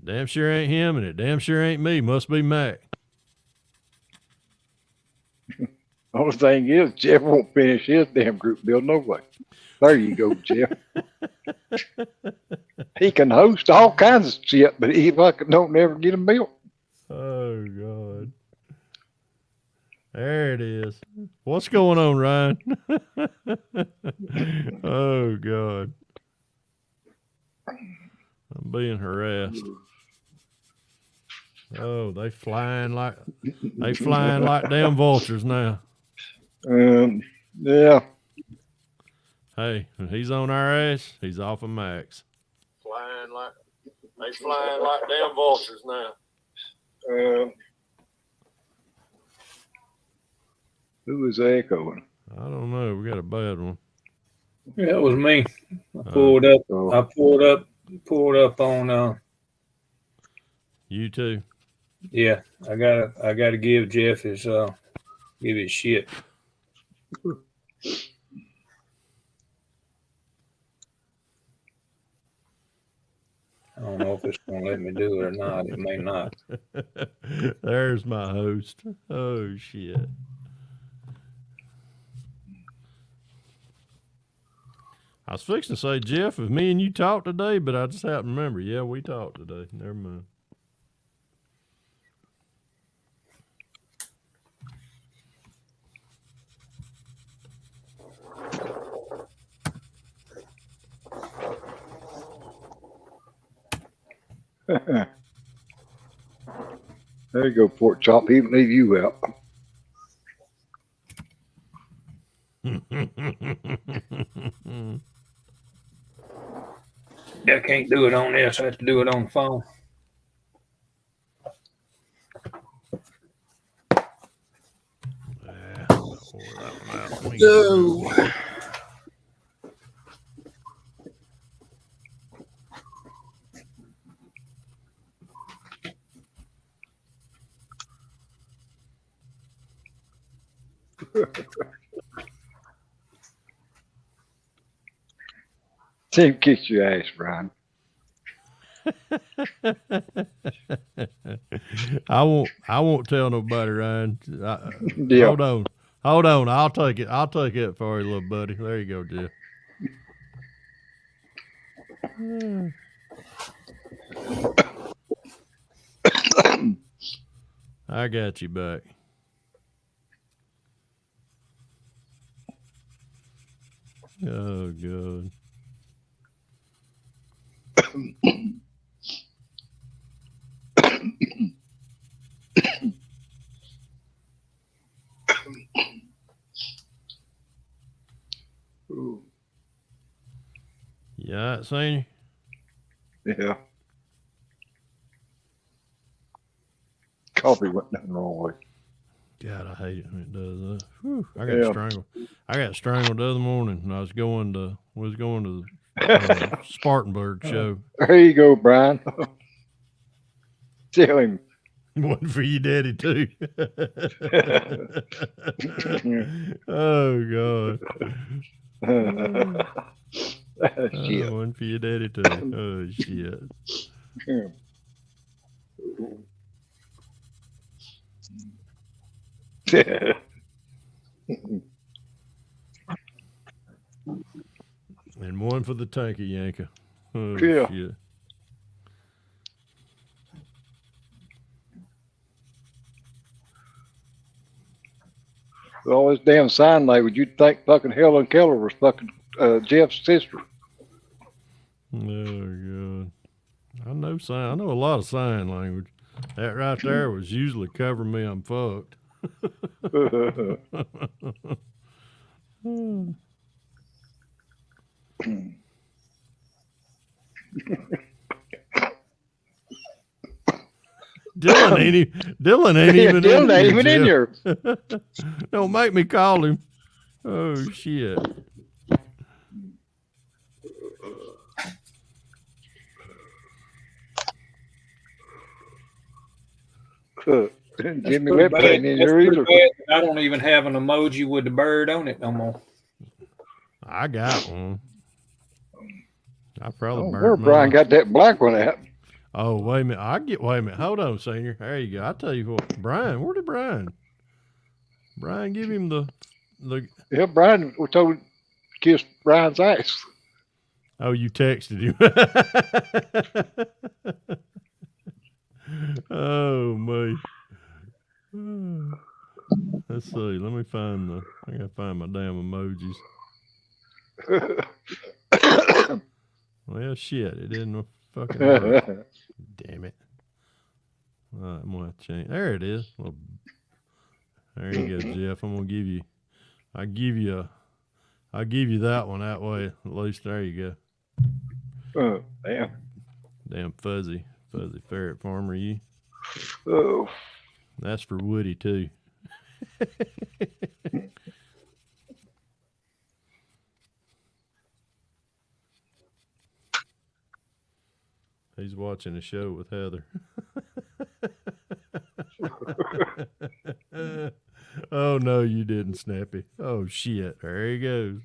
Damn sure ain't him, and it damn sure ain't me. Must be Mac. Only thing is, Jeff won't finish his damn group bill no way. There you go, Jeff. He can host all kinds of shit, but he fucking don't never get them built. Oh God. There it is. What's going on, Ryan? Oh God. I'm being harassed. Oh, they flying like damn vultures now. Yeah. Hey, when he's on our ass, he's off of Max. Flying like damn vultures now. Who is echoing? I don't know. We got a bad one. That was me. I pulled up. Oh. I pulled up on. You too. Yeah, I gotta give Jeff his shit. I don't know if it's gonna let me do it or not. It may not. There's my host. Oh shit. I was fixing to say, Jeff, if me and you talked today, but I just happened to remember. Yeah, we talked today. Never mind. There you go, Pork Chop. He didn't leave you out. Yeah, I can't do it on this. I have to do it on the phone. Yeah, pour that one out. Let me go. Tim, kiss your ass, Brian. I won't tell nobody, Ryan. Yeah. Hold on. I'll take it for you, little buddy. There you go, Jeff. I got you back. Oh God. Ooh. Yeah, seen you. Yeah. Coffee went down the wrong way. God, I hate it when it does that. Whew, I got strangled. I got strangled the other morning when I was going to the Spartanburg show. There you go, Brian. Tell him. One for you, daddy, too. Oh God. Shit. One for your daddy, too. Oh shit. And one for the tanker yanker. Oh Yeah. shit. With all this damn sign language, you'd think fucking Helen Keller was fucking Jeff's sister. Oh God. I know a lot of sign language. That right there was usually covering me I'm fucked. Dylan ain't even Dylan ain't even in Jeff. here. Don't make me call him. Oh shit. Jimmy pretty Webb bad. ain't in That's here pretty either. bad. I don't even have an emoji with the bird on it no more. I got one. I probably Oh, burnt where Brian mine. got that black one at? Oh, wait a minute. Wait a minute. Hold on, Senior. There you go. I tell you what, Brian, where did Brian? Brian, give him the. Yeah, Brian, we told him to kiss Brian's ass. Oh, you texted him. Oh, me. Let's see. Let me find I gotta find my damn emojis. Well, shit. It didn't fucking work. Damn it. All right, I'm gonna have to change. There it is. Well, there you go, Jeff. I'm gonna give you. I'll give you that one that way. At least there you go. Damn. Damn fuzzy ferret farmer, you. Oh. That's for Woody too. He's watching a show with Heather. Oh no, you didn't, Snappy. Oh shit, there he goes.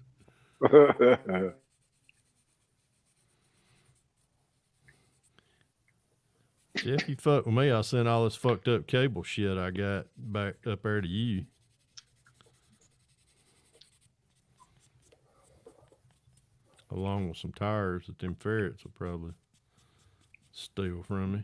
If you fuck with me, I'll send all this fucked up cable shit I got back up there to you. Along with some tires that them ferrets will probably steal from me.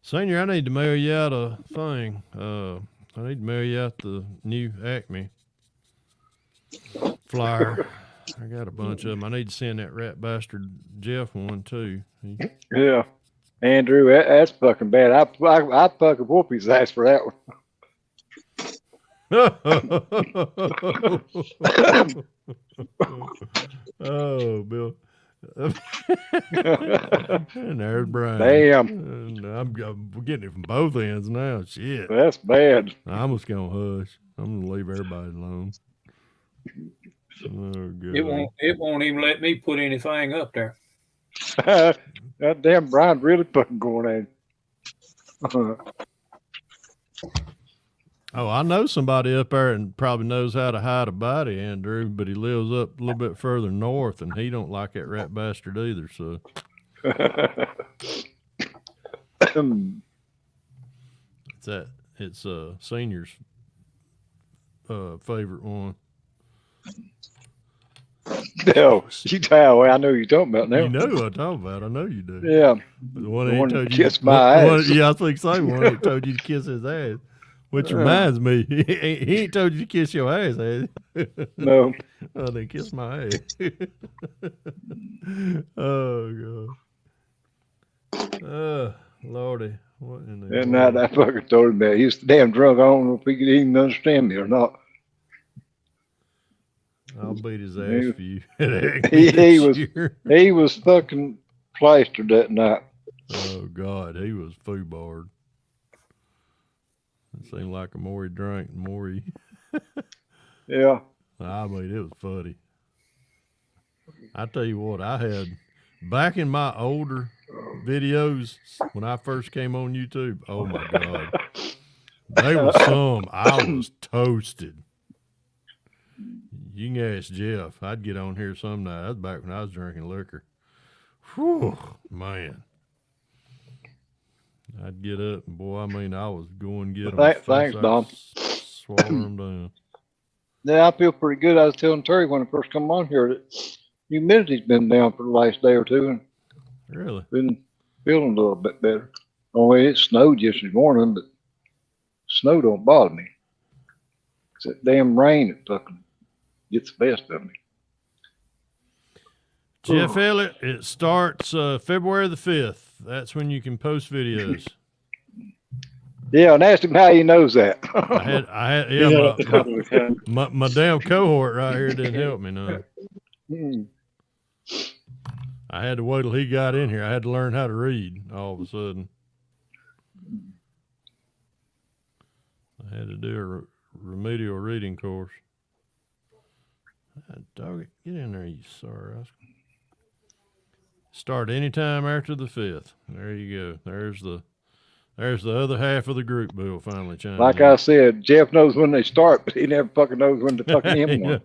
Senior, I need to mail you out a thing. I need to mail you out the new Acme flyer. I got a bunch of them. I need to send that rat bastard Jeff one too. Yeah. Andrew, that's fucking bad. I fucking whoop his ass for that one. Oh, Bill. And there's Brian. Damn. And I'm getting it from both ends now. Shit. That's bad. I'm just gonna hush. I'm gonna leave everybody alone. Oh, God. It won't even let me put anything up there. That damn Brian really fucking going at Oh, I know somebody up there and probably knows how to hide a body, Andrew, but he lives up a little bit further north and he don't like that rat bastard either, so. It's Senior's favorite one. No, you tell. I know you're talking about now. You know what I'm talking about. I know you do. Yeah. The one The that one told that you kissed my ass. Yeah, I think so. One that told you to kiss his ass. Which reminds me, he ain't told you to kiss your ass, has he? No. Oh, then kiss my ass. Oh, God. Lordy. What in the That night I fucking told him that. He was damn drunk. I don't know if he could even understand me or not. I'll beat his ass for you. He was fucking plastered that night. Oh, God. He was foobarred. It seemed like the more he drank, the more he... Yeah. I mean, it was funny. I tell you what, I had... Back in my older videos, when I first came on YouTube, oh, my God. They were some. I was toasted. You can ask Jeff. I'd get on here some night. That was back when I was drinking liquor. Whew, man. I'd get up, and boy, I mean, I was going to get them. Thanks, Dom. Swallow them down. Yeah, I feel pretty good. I was telling Terry when I first come on here that humidity's been down for the last day or two, and Really? been feeling a little bit better. Only it snowed yesterday morning, but snow don't bother me. It's that damn rain that fucking gets the best of me. Jeff Elliott, it starts February the 5th. That's when you can post videos. Yeah, and ask him how he knows that. My damn cohort right here didn't help me none. I had to wait till he got in here. I had to learn how to read all of a sudden. I had to do a remedial reading course. Dog it, get in there, you sorry rascal. Start anytime after the 5th. There you go. There's the other half of the group bill finally chiming Like in. I said, Jeff knows when they start, but he never fucking knows when to fucking end one.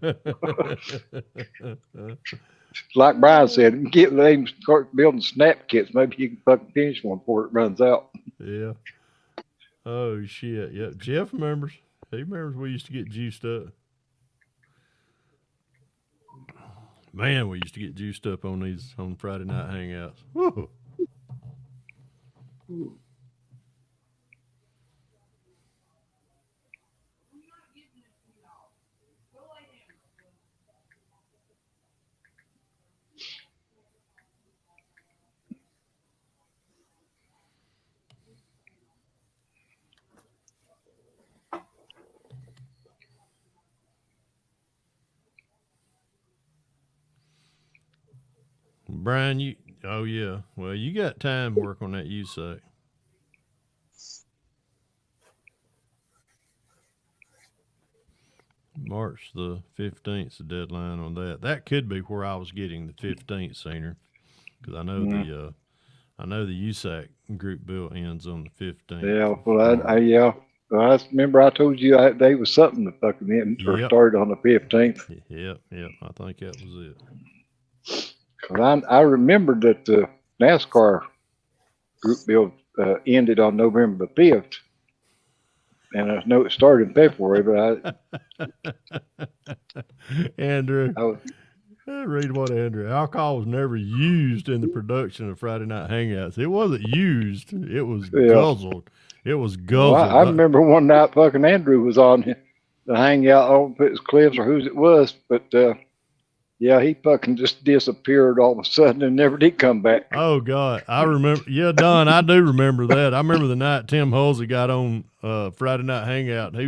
Like Brian said, let him start building snap kits. Maybe he can fucking finish one before it runs out. Yeah. Oh shit. Yeah. Jeff remembers. He remembers we used to get juiced up. Man, we used to get juiced up on Friday night hangouts. Woo. Brian, oh yeah. Well, you got time to work on that USAC. March the 15th is the deadline on that. That could be where I was getting the 15th senior, because I know the USAC group bill ends on the 15th. Yeah, well, yeah. Well, I remember I told you they was something to fucking end or started on the 15th. Yep. I think that was it. Cause I remember that the NASCAR group bill ended on November the 5th. And I know it started in February, but Andrew, read what Andrew. Alcohol was never used in the production of Friday Night Hangouts. It wasn't used. It was guzzled. It was guzzled. Well, I remember one night fucking Andrew was on the hangout. I don't know if it was Cliffs or whose it was, but yeah, he fucking just disappeared all of a sudden and never did come back. Oh God, I remember. Yeah, Don, I do remember that. I remember the night Tim Halsey got on Friday Night Hangout. He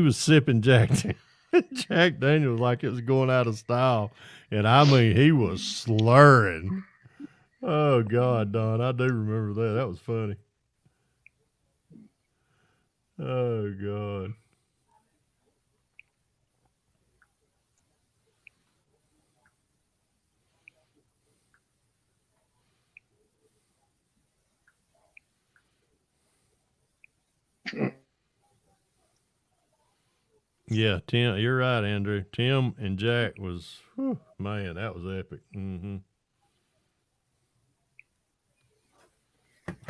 was sipping Jack Daniels like it was going out of style, and I mean he was slurring. Oh God, Don, I do remember that. That was funny. Oh God. Yeah, Tim, you're right, Andrew. Tim and Jack was, man, that was epic. Mm-hmm.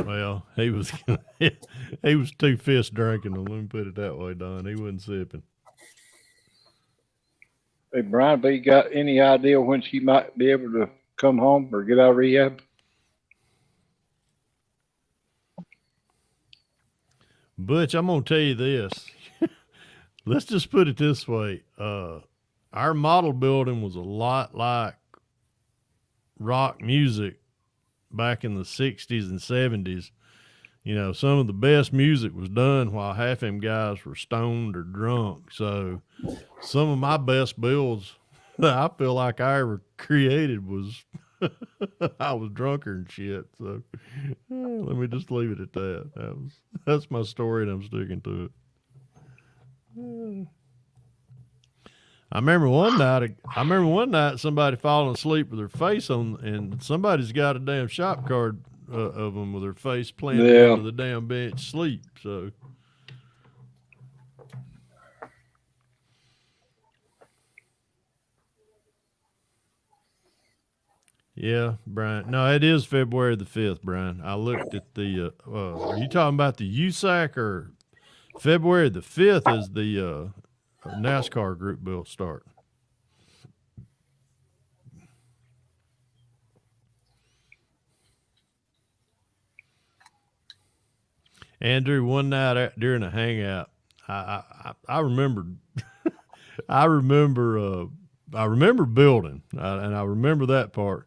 Well, he was two fists drinking. Let me put it that way, Don. He wasn't sipping. Hey, Brian, have you got any idea when she might be able to come home or get out of rehab? Butch, I'm gonna tell you this. Let's just put it this way. Our model building was a lot like rock music back in the 60s and 70s. You know, some of the best music was done while half them guys were stoned or drunk. So some of my best builds that I feel like I ever created was I was drunker and shit. So let me just leave it at that. That's my story and I'm sticking to it. I remember one night somebody falling asleep with their face on, and somebody's got a damn shop card of them with their face planted under the damn bench sleep. So yeah, Brian. No, it is February the 5th, Brian. I looked at the are you talking about the USAC or February the 5th is the NASCAR group bill start. Andrew, one night during a hangout, I remembered, I remember building, and I remember that part.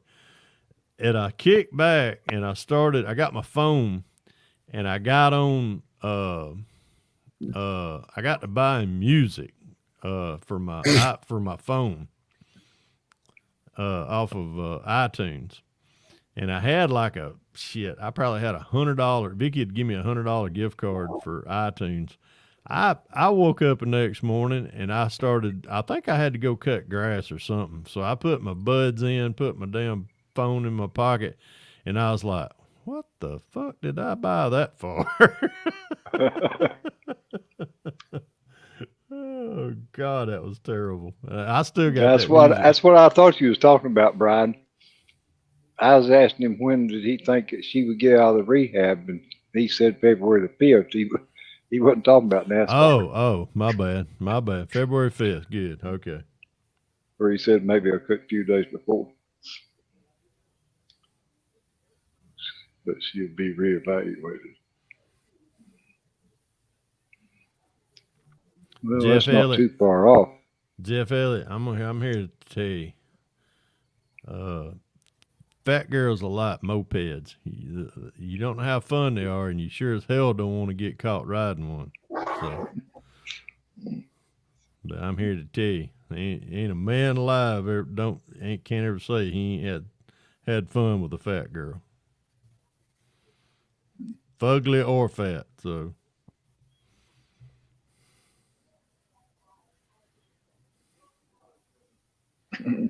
And I kicked back and I got my phone, and I got on. I got to buying music for my phone off of iTunes, and I had like I probably had $100. Vicky had give me $100 gift card for iTunes. I woke up the next morning and I think I had to go cut grass or something. So I put my buds in, put my damn phone in my pocket, and I was like, what the fuck did I buy that for? Oh God, that was terrible. I still got That's what I thought you was talking about, Brian. I was asking him when did he think that she would get out of the rehab, and he said February the 5th. He wasn't talking about NASCAR. Oh, my bad. February 5th. Good. Okay. Or he said maybe a few days before. But she'll be reevaluated. Well, Jeff that's Elliott. not too far off. Jeff Elliott, I'm here to tell you, fat girls are like mopeds. You don't know how fun they are, and you sure as hell don't want to get caught riding one. So, but I'm here to tell you, ain't a man alive can't ever say he ain't had fun with a fat girl, fugly or fat. So. You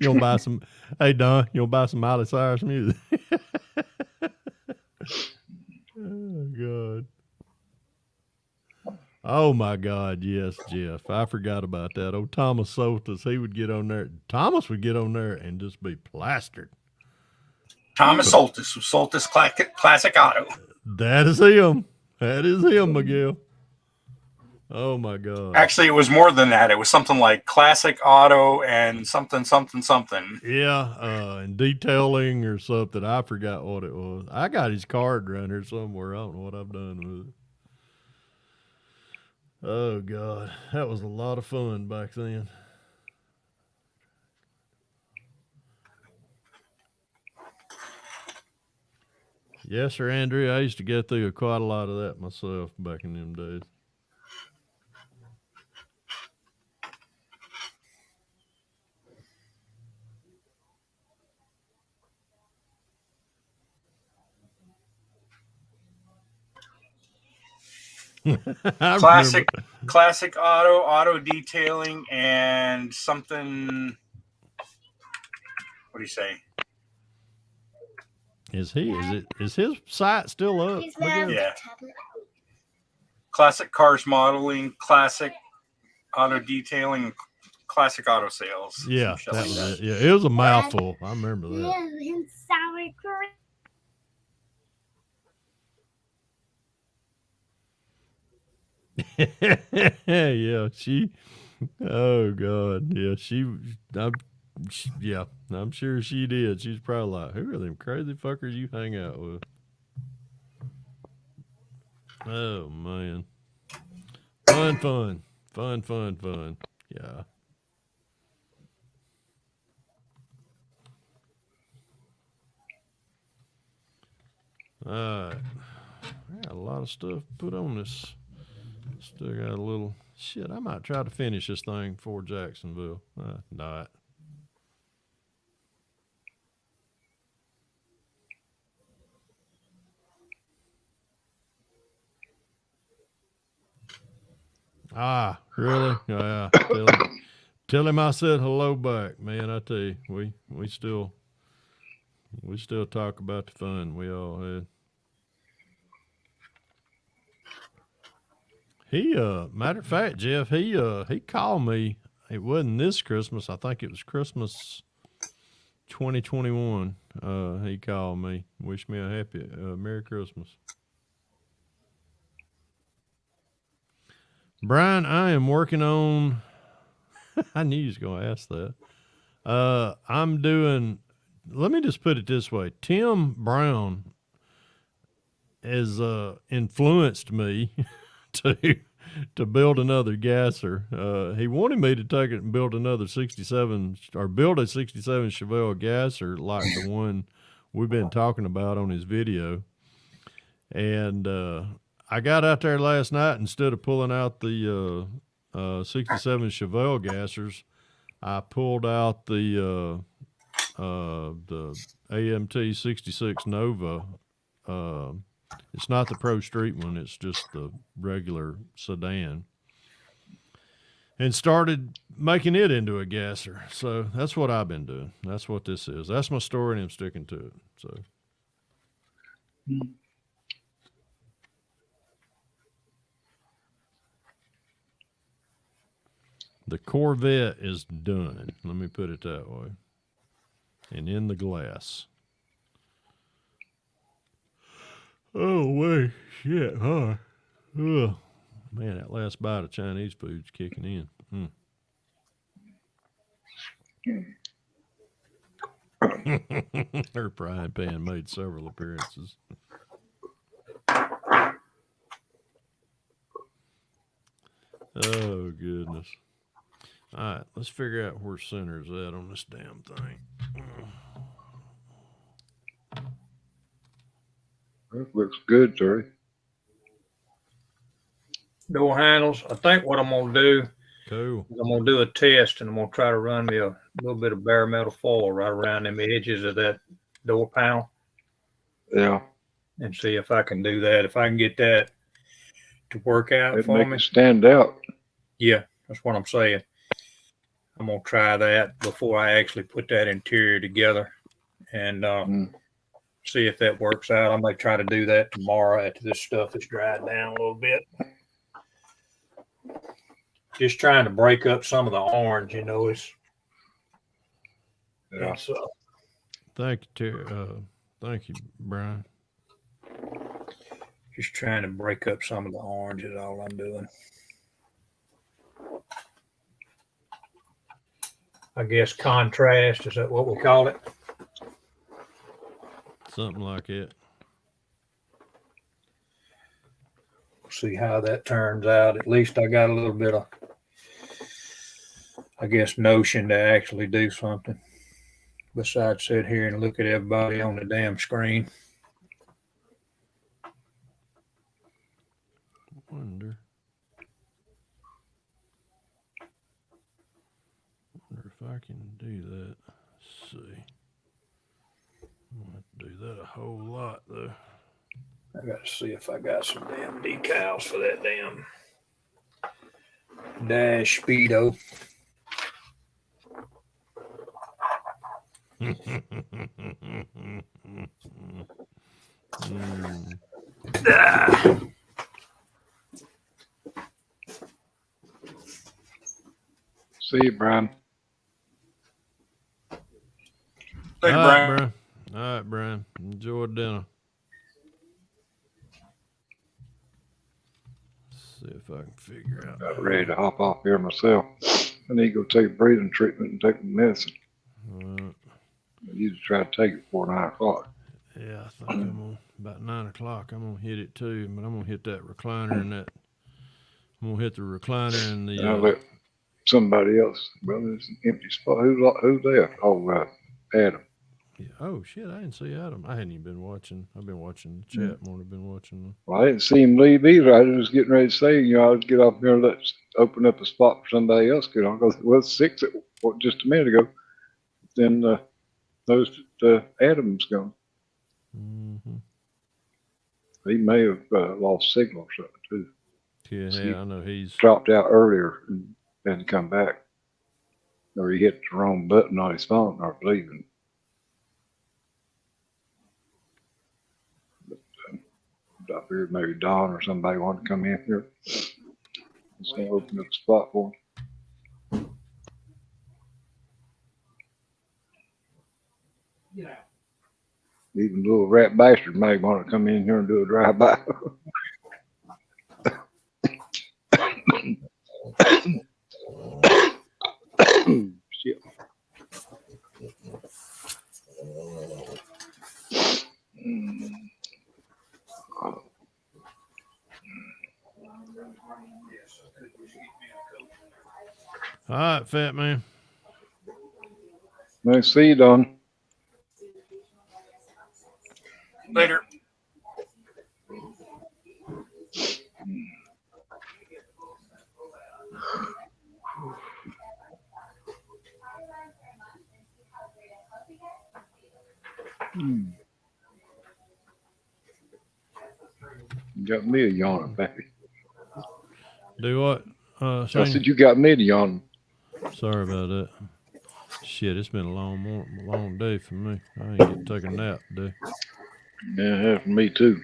gonna buy some? Hey Don, you gonna buy some Miley Cyrus music? Oh God! Oh my God! Yes, Jeff. I forgot about that. Oh, Thomas Soltis, he would get on there. Thomas would get on there and just be plastered. Thomas Soltis with Soltis Classic Auto. That is him. That is him, Miguel. Oh my God! Actually, it was more than that. It was something like Classic Auto and something. Yeah, and detailing or something. I forgot what it was. I got his card around here somewhere. I don't know what I've done with it. Oh God, that was a lot of fun back then. Yes, sir, Andrew. I used to get through quite a lot of that myself back in them days. Classic auto detailing, and something. What do you say? Is his site still up? Yeah. Classic cars modeling, classic auto detailing, classic auto sales. Yeah, that was it. Yeah, it was a mouthful. I remember that. Sour cream. Yeah, oh God, yeah, I'm sure she did. She's probably like, who are them crazy fuckers you hang out with? Oh man, fun. Yeah. All right, I got a lot of stuff put on this. Still got a little shit. I might try to finish this thing before Jacksonville. Not. Ah, really? Yeah. Tell him I said hello back, man. I tell you, we still talk about the fun we all had. He matter of fact, Jeff, he called me. It wasn't this Christmas. I think it was Christmas 2021. He called me, wished me a happy Merry Christmas. Brian, I am working on. I knew you was gonna ask that. I'm doing. Let me just put it this way: Tim Brown has influenced me to build another gasser. He wanted me to take it and build another 67 or build a 67 Chevelle gasser like the one we've been talking about on his video. And I got out there last night, instead of pulling out the 67 Chevelle gassers, I pulled out the AMT 66 Nova It's not the Pro Street one. It's just the regular sedan. And started making it into a gasser. So that's what I've been doing. That's what this is. That's my story, and I'm sticking to it. So. The Corvette is done. Let me put it that way. And in the glass. Oh, wait. Shit, huh? Ugh. Man, that last bite of Chinese food's kicking in. Her frying pan made several appearances. Oh, goodness. All right, let's figure out where center's at on this damn thing. That looks good, Terry. Door handles. I think what I'm gonna do Cool. is I'm gonna do a test, and I'm gonna try to run me a little bit of bare metal foil right around them edges of that door panel Yeah. and see if I can do that. If I can get that to work out It'd for make me. it stand out. Yeah, that's what I'm saying. I'm gonna try that before I actually put that interior together and see if that works out. I may try to do that tomorrow after this stuff is dried down a little bit. Just trying to break up some of the orange, it's Yeah. it's, Thank you, Terry. Thank you, Brian. just trying to break up some of the orange is all I'm doing. I guess contrast, is that what we call it? Something like it. See how that turns out. At least I got a little bit of, I guess, notion to actually do something besides sit here and look at everybody on the damn screen. Wonder if I can do that. Let's see. I'm gonna have to do that a whole lot though. I got to see if I got some damn decals for that damn Dash Speedo. See you, Brian. Later, All Brian. right, Brian. All right, Brian. Enjoy dinner. See if I can figure out. About ready to hop off here myself. I need to go take a breathing treatment and take my medicine. I usually try to take it before 9 o'clock. Yeah, I think I'm on about 9 o'clock. I'm gonna hit it too, but I'm gonna hit that recliner and that. I'm gonna hit the recliner and the. I'll let somebody else. Well, there's an empty spot. Who's there? Oh, Adam. Yeah. Oh shit! I didn't see Adam. I hadn't even been watching. I've been watching the chat more than I've been watching. Well, I didn't see him leave either. I was getting ready to say, I'll get off here and let's open up a spot for somebody else. Get on. Because well, 6 just a minute ago. Then Adam's gone. Mm-hmm. He may have lost signal or something too. Yeah, I know he's Dropped out earlier and then come back, or he hit the wrong button on his phone. I believe. I figured maybe Don or somebody wanted to come in here. Just gonna open up a spot for him. Even little rat bastard may want to come in here and do a drive-by. Shit. all right, fat man. Nice to see you, Don. Later. Got me a yawning, baby. Do what? I Senior? said you got me to yawn. Sorry about that. Shit, it's been a long day for me. I ain't get to take a nap today. Yeah, for me too.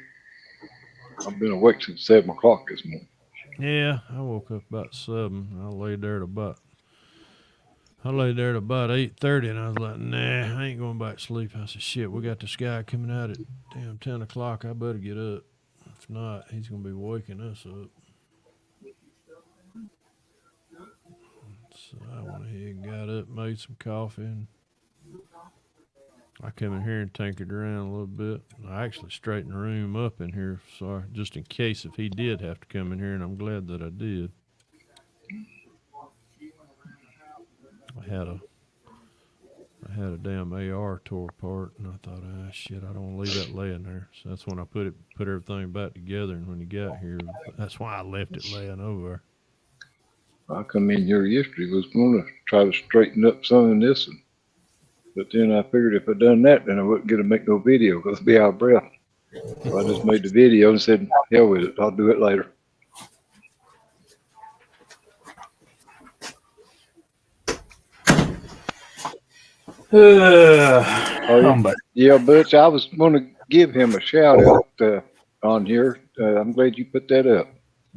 I've been awake since 7 o'clock this morning. Yeah, I woke up about 7. I laid there at about 8:30, and I was like, nah, I ain't going back to sleep. I said, shit, we got this guy coming out at damn 10 o'clock. I better get up. If not, he's gonna be waking us up. So I went ahead and got up, made some coffee, and I come in here and tinkered around a little bit. I actually straightened the room up in here, sorry, just in case if he did have to come in here, and I'm glad that I did. I had a damn AR tore apart, and I thought, shit, I don't want to leave that laying there. So that's when I put everything back together, and when he got here, that's why I left it laying over there. I come in here yesterday, was going to try to straighten up some of this, but then I figured if I done that, then I wouldn't get to make no video because I'd be out of breath. So I just made the video and said, hell with it, I'll do it later. Yeah, Butch, I was going to give him a shout out on here. I'm glad you put that up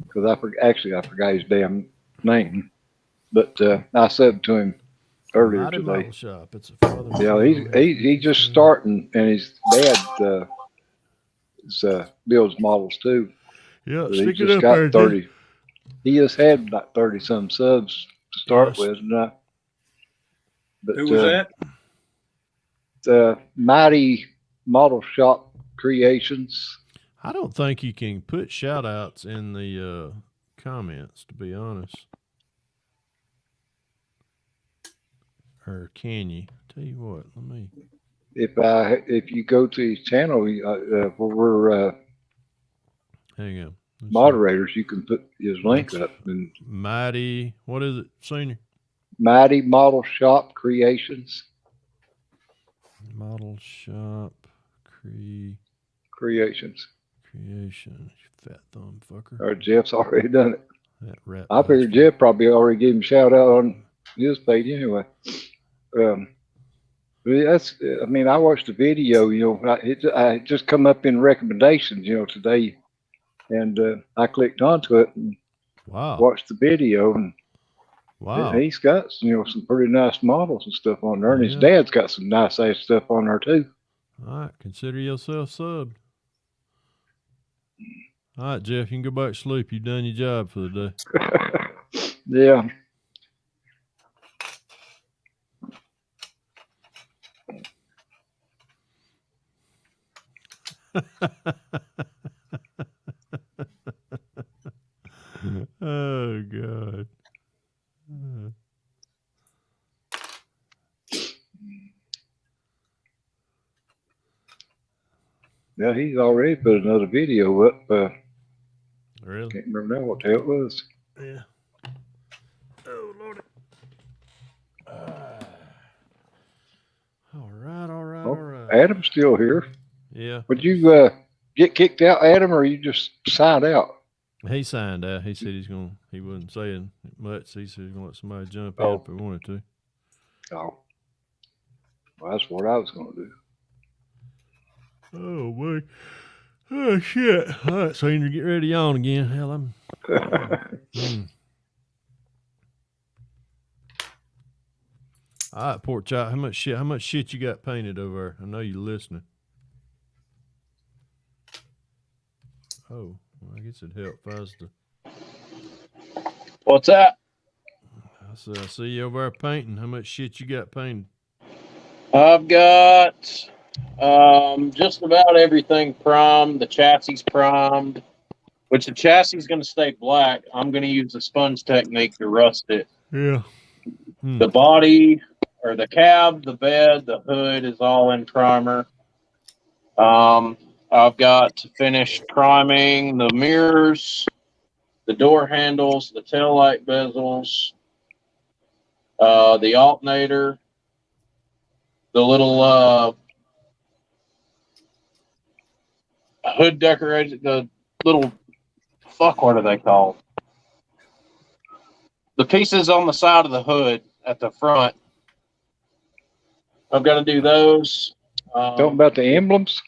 because I forgot his damn name, but I said to him earlier Mighty today. Model Shop. It's a father. Yeah, he's just starting, and his dad builds models too. Yeah, But he stick it just up got there. 30. He just had like 30 some subs to start Yes. with, and but Who was that? Mighty Model Shop Creations. I don't think you can put shout outs in the comments, to be honest. Or can you? Tell you what, let me. If you go to his channel, where we're Hang on. Let's see. moderators, you can put his link up. And Mighty, what is it, Senior? Mighty Model Shop Creations. Model Shop Creations. Creation. Fat thumb fucker. Or Jeff's already done it. That rat I figured bastard. Jeff probably already gave him a shout out on his page anyway. That's, I mean, I watched the video, I just come up in recommendations, today, and I clicked onto it and Wow. watched the video, and Wow. he's got, some pretty nice models and stuff on there, and his Yeah. dad's got some nice ass stuff on there too. All right. Consider yourself subbed. All right, Jeff, you can go back to sleep. You've done your job for the day. Yeah. Oh, God. Yeah, he's already put another video up. Really? Can't remember now what the hell it was. Yeah. Oh, Lordy. All right. Adam's still here. Yeah. Would you get kicked out, Adam, or you just signed out? He signed out. He said he wasn't saying much. He said he's going to let somebody jump Oh. in if they wanted to. Oh. Well, that's what I was going to do. Oh, boy. Oh, shit. All right, Senior, get ready to yawn again. Hell, I'm... All right, Pork Chop, how much shit you got painted over there? I know you're listening. Oh, well, I guess it'd help if I was to... What's that? I said, I see you over there painting. How much shit you got painted? I've got just about everything primed. The chassis primed, which the chassis is going to stay black. I'm going to use the sponge technique to rust it. Yeah. The body, or the cab, the bed, the hood is all in primer. I've got to finish priming the mirrors, the door handles, the taillight bezels, the alternator, the little hood decoration, the little fuck, what are they called? The pieces on the side of the hood at the front. I've got to do those. Talking about the emblems?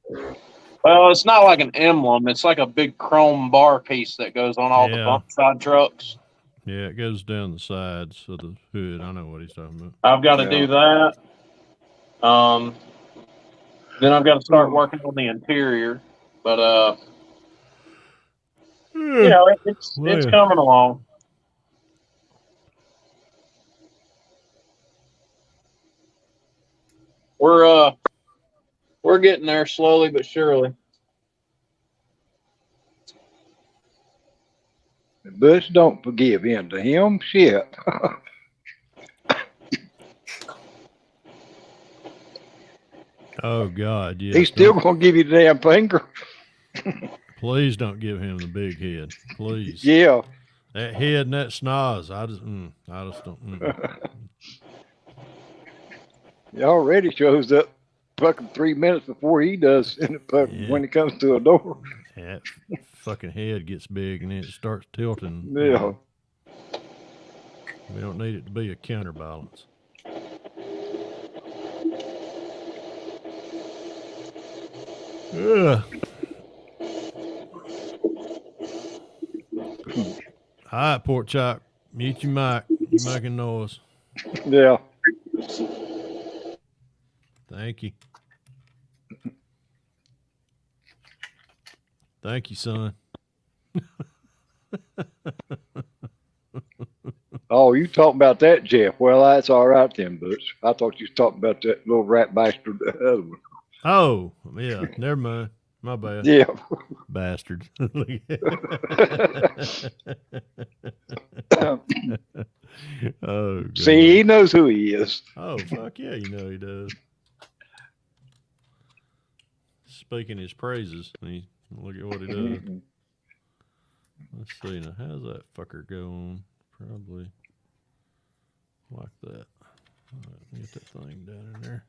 Well, it's not like an emblem. It's like a big chrome bar piece that goes on all the Yeah. bump side trucks. Yeah, it goes down the sides of the hood. I know what he's talking about. I've got to do that. Then I've got to start working on the interior. But you know, it's Yeah. coming along. We're getting there slowly but surely. Butch, don't forgive him. To him, shit. Oh God, yes. He's still gonna give you the damn finger. Please don't give him the big head. Please. Yeah. That head and that schnoz. I just don't. He already shows up fucking 3 minutes before he does in the fucking, Yeah. when it comes to a door. That fucking head gets big and then it starts tilting. Yeah. We don't need it to be a counterbalance. Ugh. All right, Pork Chop. Mute your mic. You're making noise. Yeah. Thank you. Thank you, son. Oh, you talking about that, Jeff? Well, that's all right then, Butch. I thought you was talking about that little rat bastard, the other one. Oh, yeah. Never mind. My bad. Yeah. Bastard. Oh, God. See, he knows who he is. Oh, fuck yeah, you know he does. Speaking his praises, look at what he does. Let's see now. How's that fucker go on? Probably like that. All right, get that thing down in there.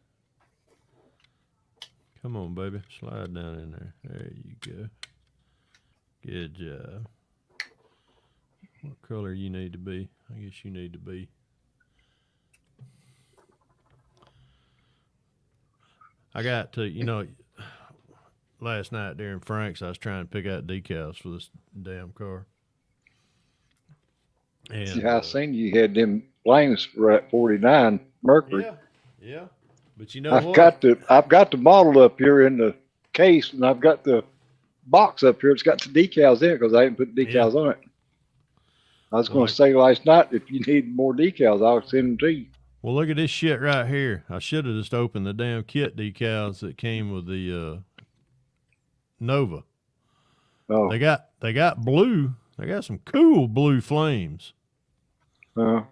Come on, baby. Slide down in there. There you go. Good job. What color you need to be? I guess you need to be. I got to, last night during Frank's, I was trying to pick out decals for this damn car. And, Yeah, I seen you had them flames at 49 Mercury. Yeah. But you know I've what? got the model up here in the case, and I've got the box up here. It's got the decals in it because I didn't put decals on it. I was going to say last night, if you need more decals, I'll send them to you. Well, look at this shit right here. I should have just opened the damn kit decals that came with the Nova. Oh, They got blue. They got some cool blue flames. and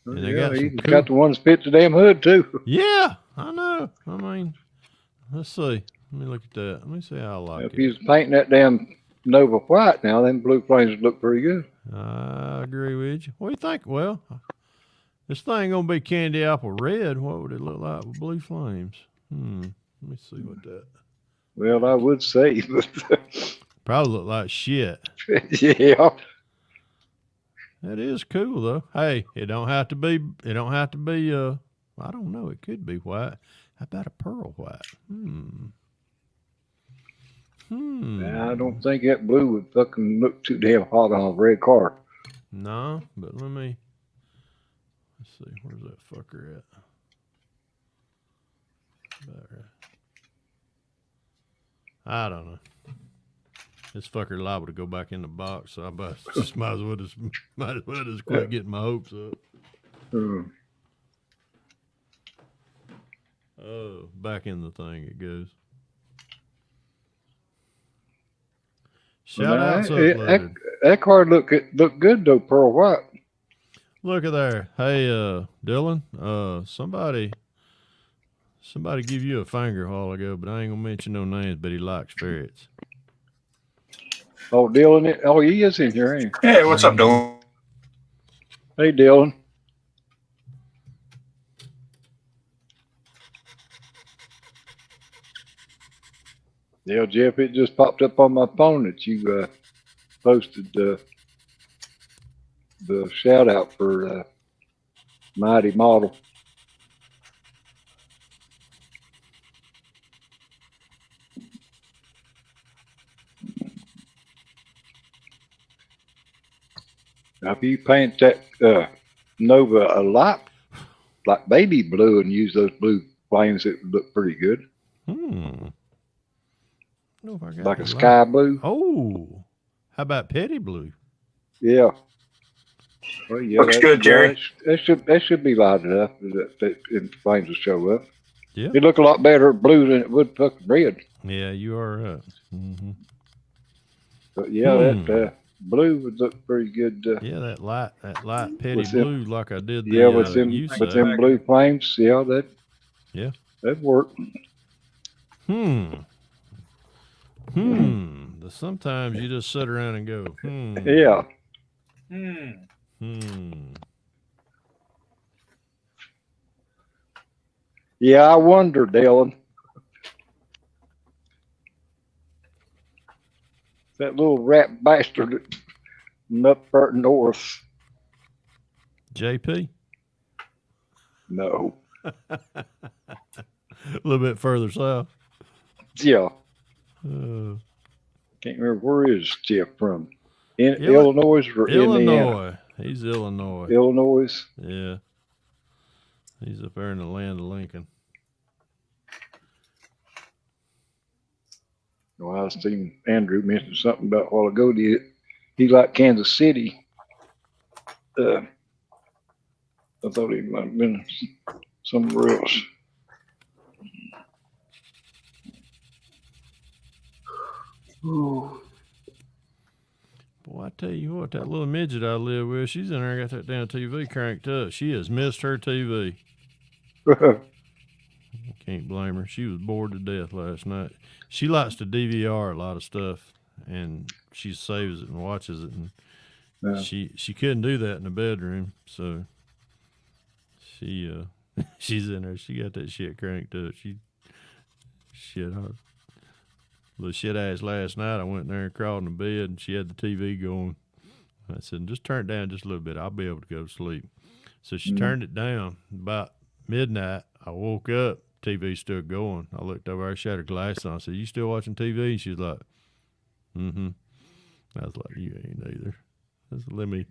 they got some he's cool- got the ones fit the damn hood too. Yeah, I know. I mean, let's see. Let me look at that. Let me see how I like If it. he was painting that damn Nova white now, then blue flames would look pretty good. I agree with you. What do you think? Well, this thing gonna be candy apple red. What would it look like with blue flames? Let me see what that. Well, I would say, but Probably look like shit. yeah. That is cool though. Hey, it don't have to be. I don't know. It could be white. How about a pearl white? I don't think that blue would fucking look too damn hot on a red car. No, but let's see. Where's that fucker at? About right. I don't know. This fucker liable to go back in the box, so I might as well just quit getting my hopes up. Oh, back in the thing it goes. Shout out uploaded. That car look good though, pearl white. Look at there. Hey, Dylan. Somebody give you a finger a while ago, but I ain't gonna mention no names. But he likes ferrets. Oh, Dylan. Oh, he is in here, ain't he? Hey, what's up, Dylan? Hey, Dylan. Yeah, Jeff, it just popped up on my phone that you posted the shout out for Mighty Model. Now, if you paint that Nova a lot like baby blue and use those blue flames, it would look pretty good. Know if I got Like a the sky light. blue. Oh, how about petty blue? Yeah. Well, yeah, Looks good, Jerry. That should be light enough that flames will show up. Yeah. It look a lot better blue than it would fucking red. Yeah, you are right. Mm-hmm. But yeah, that blue would look pretty good. Yeah, that light petty with them- blue, like I did. Yeah, the, with them youth with side. them blue flames. Yeah, Yeah. that'd work. Sometimes you just sit around and go, Yeah. Yeah, I wonder, Dylan. That little rat bastard up there north. JP? No. A little bit further south. Yeah. Uh, Can't remember where is Jeff from. In Illi- Illinois or Indiana? Illinois. He's Illinois. Illinois. Yeah. He's up there in the land of Lincoln. Well, I was thinking Andrew mentioned something about a while ago. He liked Kansas City. I thought he might have been somewhere else. Ooh. Boy, I tell you what, that little midget I live with, she's in there, got that damn TV cranked up. She has missed her TV. Can't blame her. She was bored to death last night. She likes to DVR a lot of stuff, and she saves it and watches it. And Yeah. she couldn't do that in the bedroom, so she she's in there. She got that shit cranked up. Little shit ass last night. I went in there and crawled in the bed, and she had the TV going. I said, just turn it down just a little bit. I'll be able to go to sleep. So she turned it down. About midnight, I woke up. TV still going. I looked over. I shut her glass on. I said, you still watching TV? And she was like, mm-hmm. I was like, you ain't either. I said, let me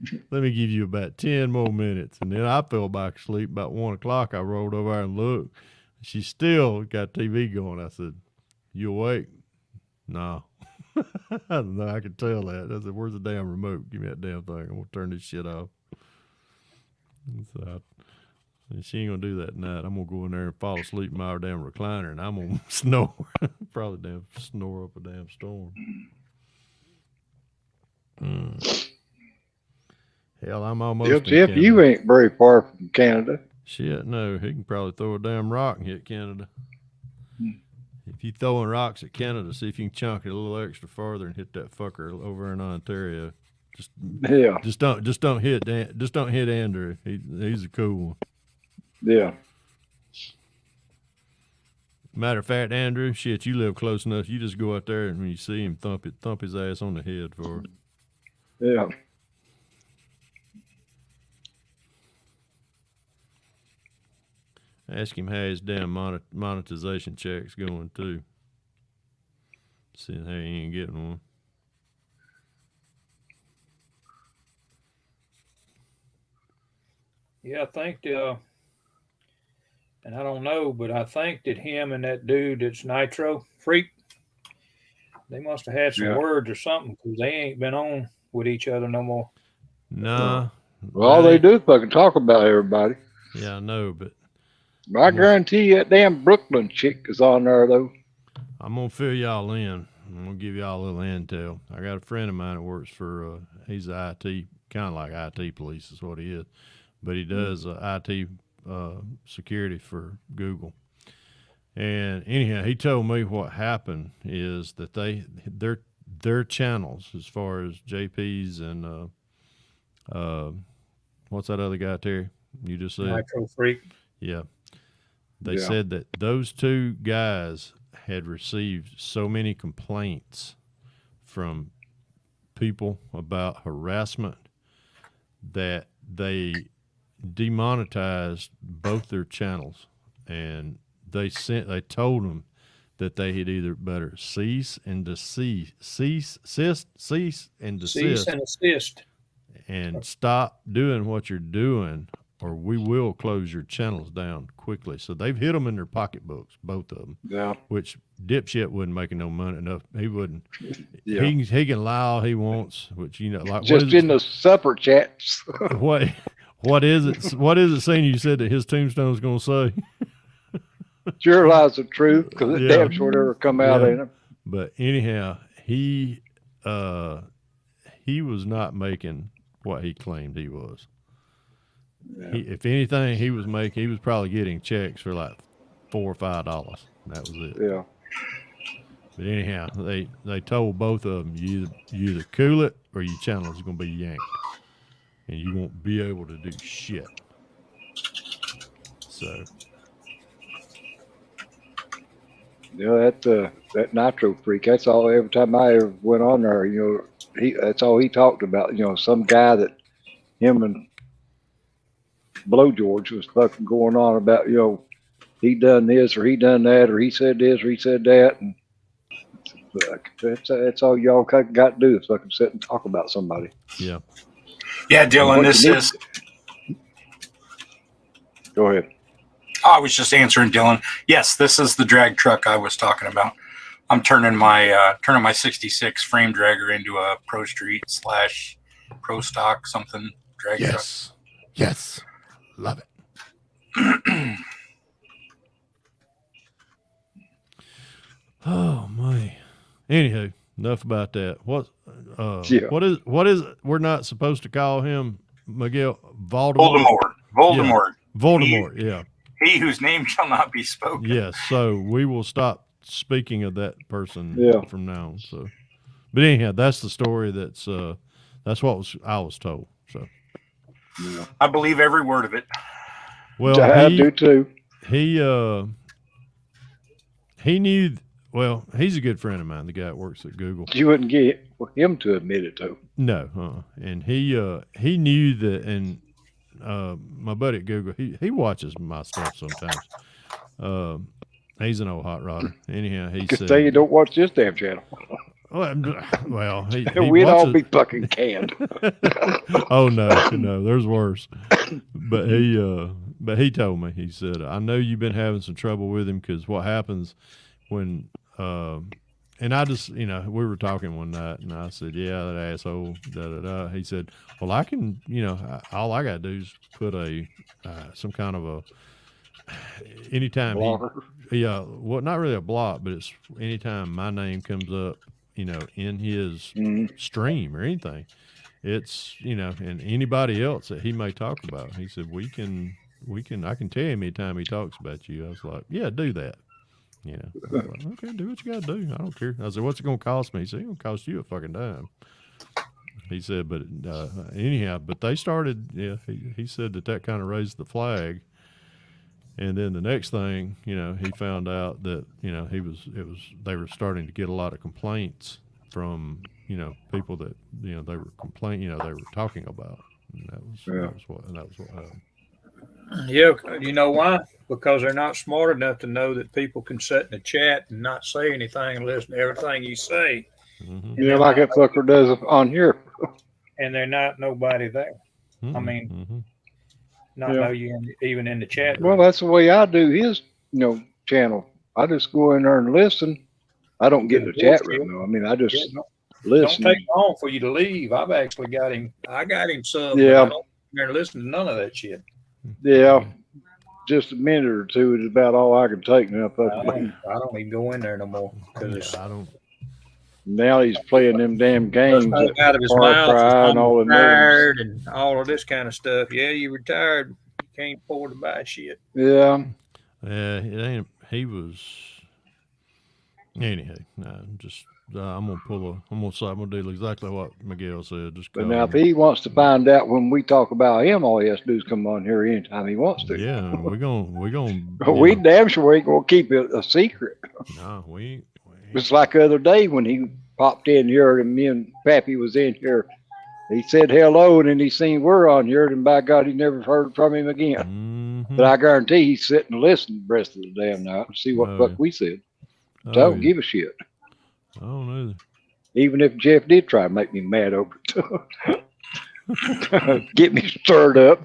give you about 10 more minutes. And then I fell back asleep. About 1 o'clock, I rolled over and looked. She still got TV going. I said, you awake? No. I don't know. I could tell that. I said, where's the damn remote? Give me that damn thing. I'm going to turn this shit off. So she ain't going to do that tonight. I'm going to go in there and fall asleep in my damn recliner, and I'm going to snore. Probably damn snore up a damn storm. Hell, I'm almost in Jeff, Canada. you ain't very far from Canada. Shit, no. He can probably throw a damn rock and hit Canada. If you throwing rocks at Canada, see if you can chunk it a little extra farther and hit that fucker over in Ontario. Yeah. Just don't hit Andrew. He's a cool one. Yeah. Matter of fact, Andrew, shit, you live close enough. You just go out there and when you see him, thump his ass on the head for it. Yeah. Ask him how his damn monetization check's going too. Seeing how he ain't getting one. Yeah, I think and I don't know, but I think that him and that dude that's Nitro Freak, they must have had some words or something because they ain't been on with each other no more. Nah. Well, all they do is fucking talk about everybody. Yeah, I know, but I guarantee you that damn Brooklyn chick is on there, though. I'm going to fill y'all in. I'm going to give y'all a little intel. I got a friend of mine that works for, he's IT, kind of like IT police is what he is. But he does IT security for Google. And anyhow, he told me what happened is that their channels, as far as JP's and what's that other guy, Terry? You just said Nitro Freak. Yeah. They said that those two guys had received so many complaints from people about harassment that they demonetized both their channels, and they told them that they had either better cease and desist and stop doing what you're doing, or we will close your channels down quickly. So they've hit them in their pocketbooks, both of them. Yeah. Which dipshit wasn't making no money enough. He wouldn't. Yeah. He can lie all he wants, which like just in the supper chats. what is it? What is it saying? You said that his tombstone was going to say. Sure lies the truth, because it damn sure never come out in him. But anyhow, he was not making what he claimed he was. Yeah. If anything, he was probably getting checks for like $4 or $5. That was it. Yeah. But anyhow, they told both of them, you either cool it or your channel is going to be yanked, and you won't be able to do shit. So. Yeah, that Nitro Freak, that's all, every time I ever went on there, that's all he talked about, some guy that him and Blow George was fucking going on about, he done this or he done that, or he said this or he said that, and that's all y'all got to do is fucking sit and talk about somebody. Yeah. Yeah, Dylan, this is. Go ahead. I was just answering Dylan. Yes, this is the drag truck I was talking about. I'm turning my 66 frame dragger into a Pro Street / Pro Stock something drag truck. Yes. Love it. Oh my. Anywho, enough about that. What is it? We're not supposed to call him Miguel Voldemort. Voldemort, yeah. He whose name shall not be spoken. Yes, so we will stop speaking of that person from now on. So, but anyhow, that's the story. That's what I was told. So, yeah. I believe every word of it. Well, I do too. He knew. Well, he's a good friend of mine. The guy that works at Google. You wouldn't get him to admit it though. No, and he knew that, and my buddy at Google, he watches my stuff sometimes. He's an old hot rodder. Anyhow, he said, "Say you don't watch this damn channel." Well, he we'd all be fucking canned. Oh no, there's worse. But he told me, he said, I know you've been having some trouble with him, because what happens when and I just, we were talking one night, and I said, yeah, that asshole, da-da-da. He said, well, I can, all I got to do is put some kind of a, anytime well, not really a block, but it's anytime my name comes up, in his stream or anything, it's, and anybody else that he may talk about. He said, I can tell him anytime he talks about you. I was like, yeah, do that. Like, okay, do what you got to do. I don't care. I said, what's it going to cost me? He said, it's going to cost you a fucking dime. He said, but anyhow, but they started, he said that kind of raised the flag. And then the next thing, he found out that, they were starting to get a lot of complaints from, people that, they were complaining, they were talking about. And that was what happened. Yeah, you know why? Because they're not smart enough to know that people can sit in the chat and not say anything and listen to everything you say. Mm-hmm. Yeah, like that fucker does on here. And they're not nobody there. Mm-hmm. I mean, know you even in the chat room. Well, that's the way I do his, channel. I just go in there and listen. I don't get in the chat room though. I mean, I just listen. Don't take long for you to leave. I've actually got him. I got him subbed. Yeah. I don't there and listen to none of that shit. Yeah. Just a minute or two is about all I can take now. I don't even go in there no more. I don't. Now he's playing them damn games. Out of his mouth, and all retired and all of this kind of stuff. Yeah, you retired. You can't afford to buy shit. Yeah. It ain't. He was. Anyhow, I'm gonna do exactly what Miguel said. Just But call now, if him. he wants to find out when we talk about him, all he has to do is come on here anytime he wants to. Yeah, we're gonna. We damn sure ain't gonna keep it a secret. No, we ain't. It's like the other day when he popped in here and me and Pappy was in here. He said hello and then he seen we're on here and by God, he never heard from him again. Mhm. But I guarantee he's sitting and listening the rest of the damn night and see what Oh, fuck yeah. we said. So I Oh, don't yeah. give a shit. I don't know. Even if Jeff did try to make me mad over it. Get me stirred up.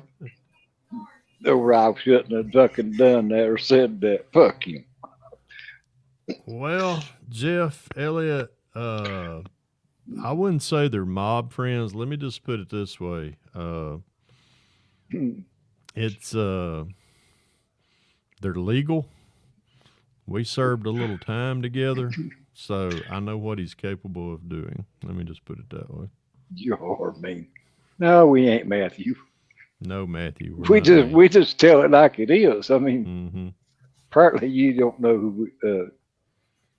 Over I shouldn't have fucking done that or said that. Fuck you. Well, Jeff, Elliot, I wouldn't say they're mob friends. Let me just put it this way. It's they're legal. We served a little time together, so I know what he's capable of doing. Let me just put it that way. You're mean. No, we ain't Matthew. No, Matthew. We just tell it like it is. I mean, Mm-hmm. partly you don't know who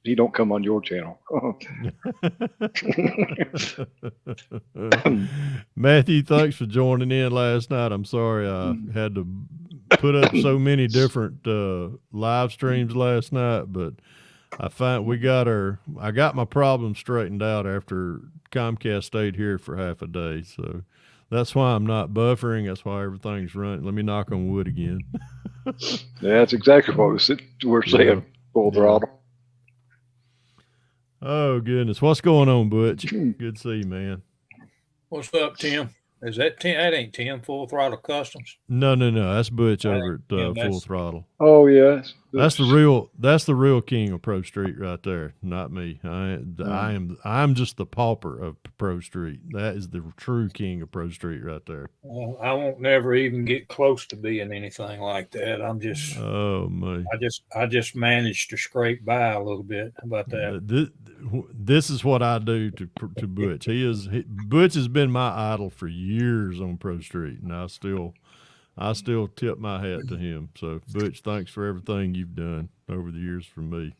he don't come on your channel. Matthew, thanks for joining in last night. I'm sorry I had to put up so many different live streams last night, but I got my problem straightened out after Comcast stayed here for half a day. So that's why I'm not buffering. That's why everything's running. Let me knock on wood again. That's exactly what we're saying. Yeah. Full Yeah. throttle. Oh goodness. What's going on, Butch? Good to see you, man. What's up, Tim? Is that Tim? That ain't Tim. Full Throttle Customs. No. That's Butch I over at think, yeah, Full that's- Throttle. Oh yes. That's the real king of Pro Street right there, not me. I'm just the pauper of Pro Street. That is the true king of Pro Street right there. I won't never even get close to being anything like that. I'm just, Oh man, I just managed to scrape by a little bit. How about that? this is what I do to Butch. Butch has been my idol for years on Pro Street, and I still tip my hat to him. So Butch, thanks for everything you've done over the years for me.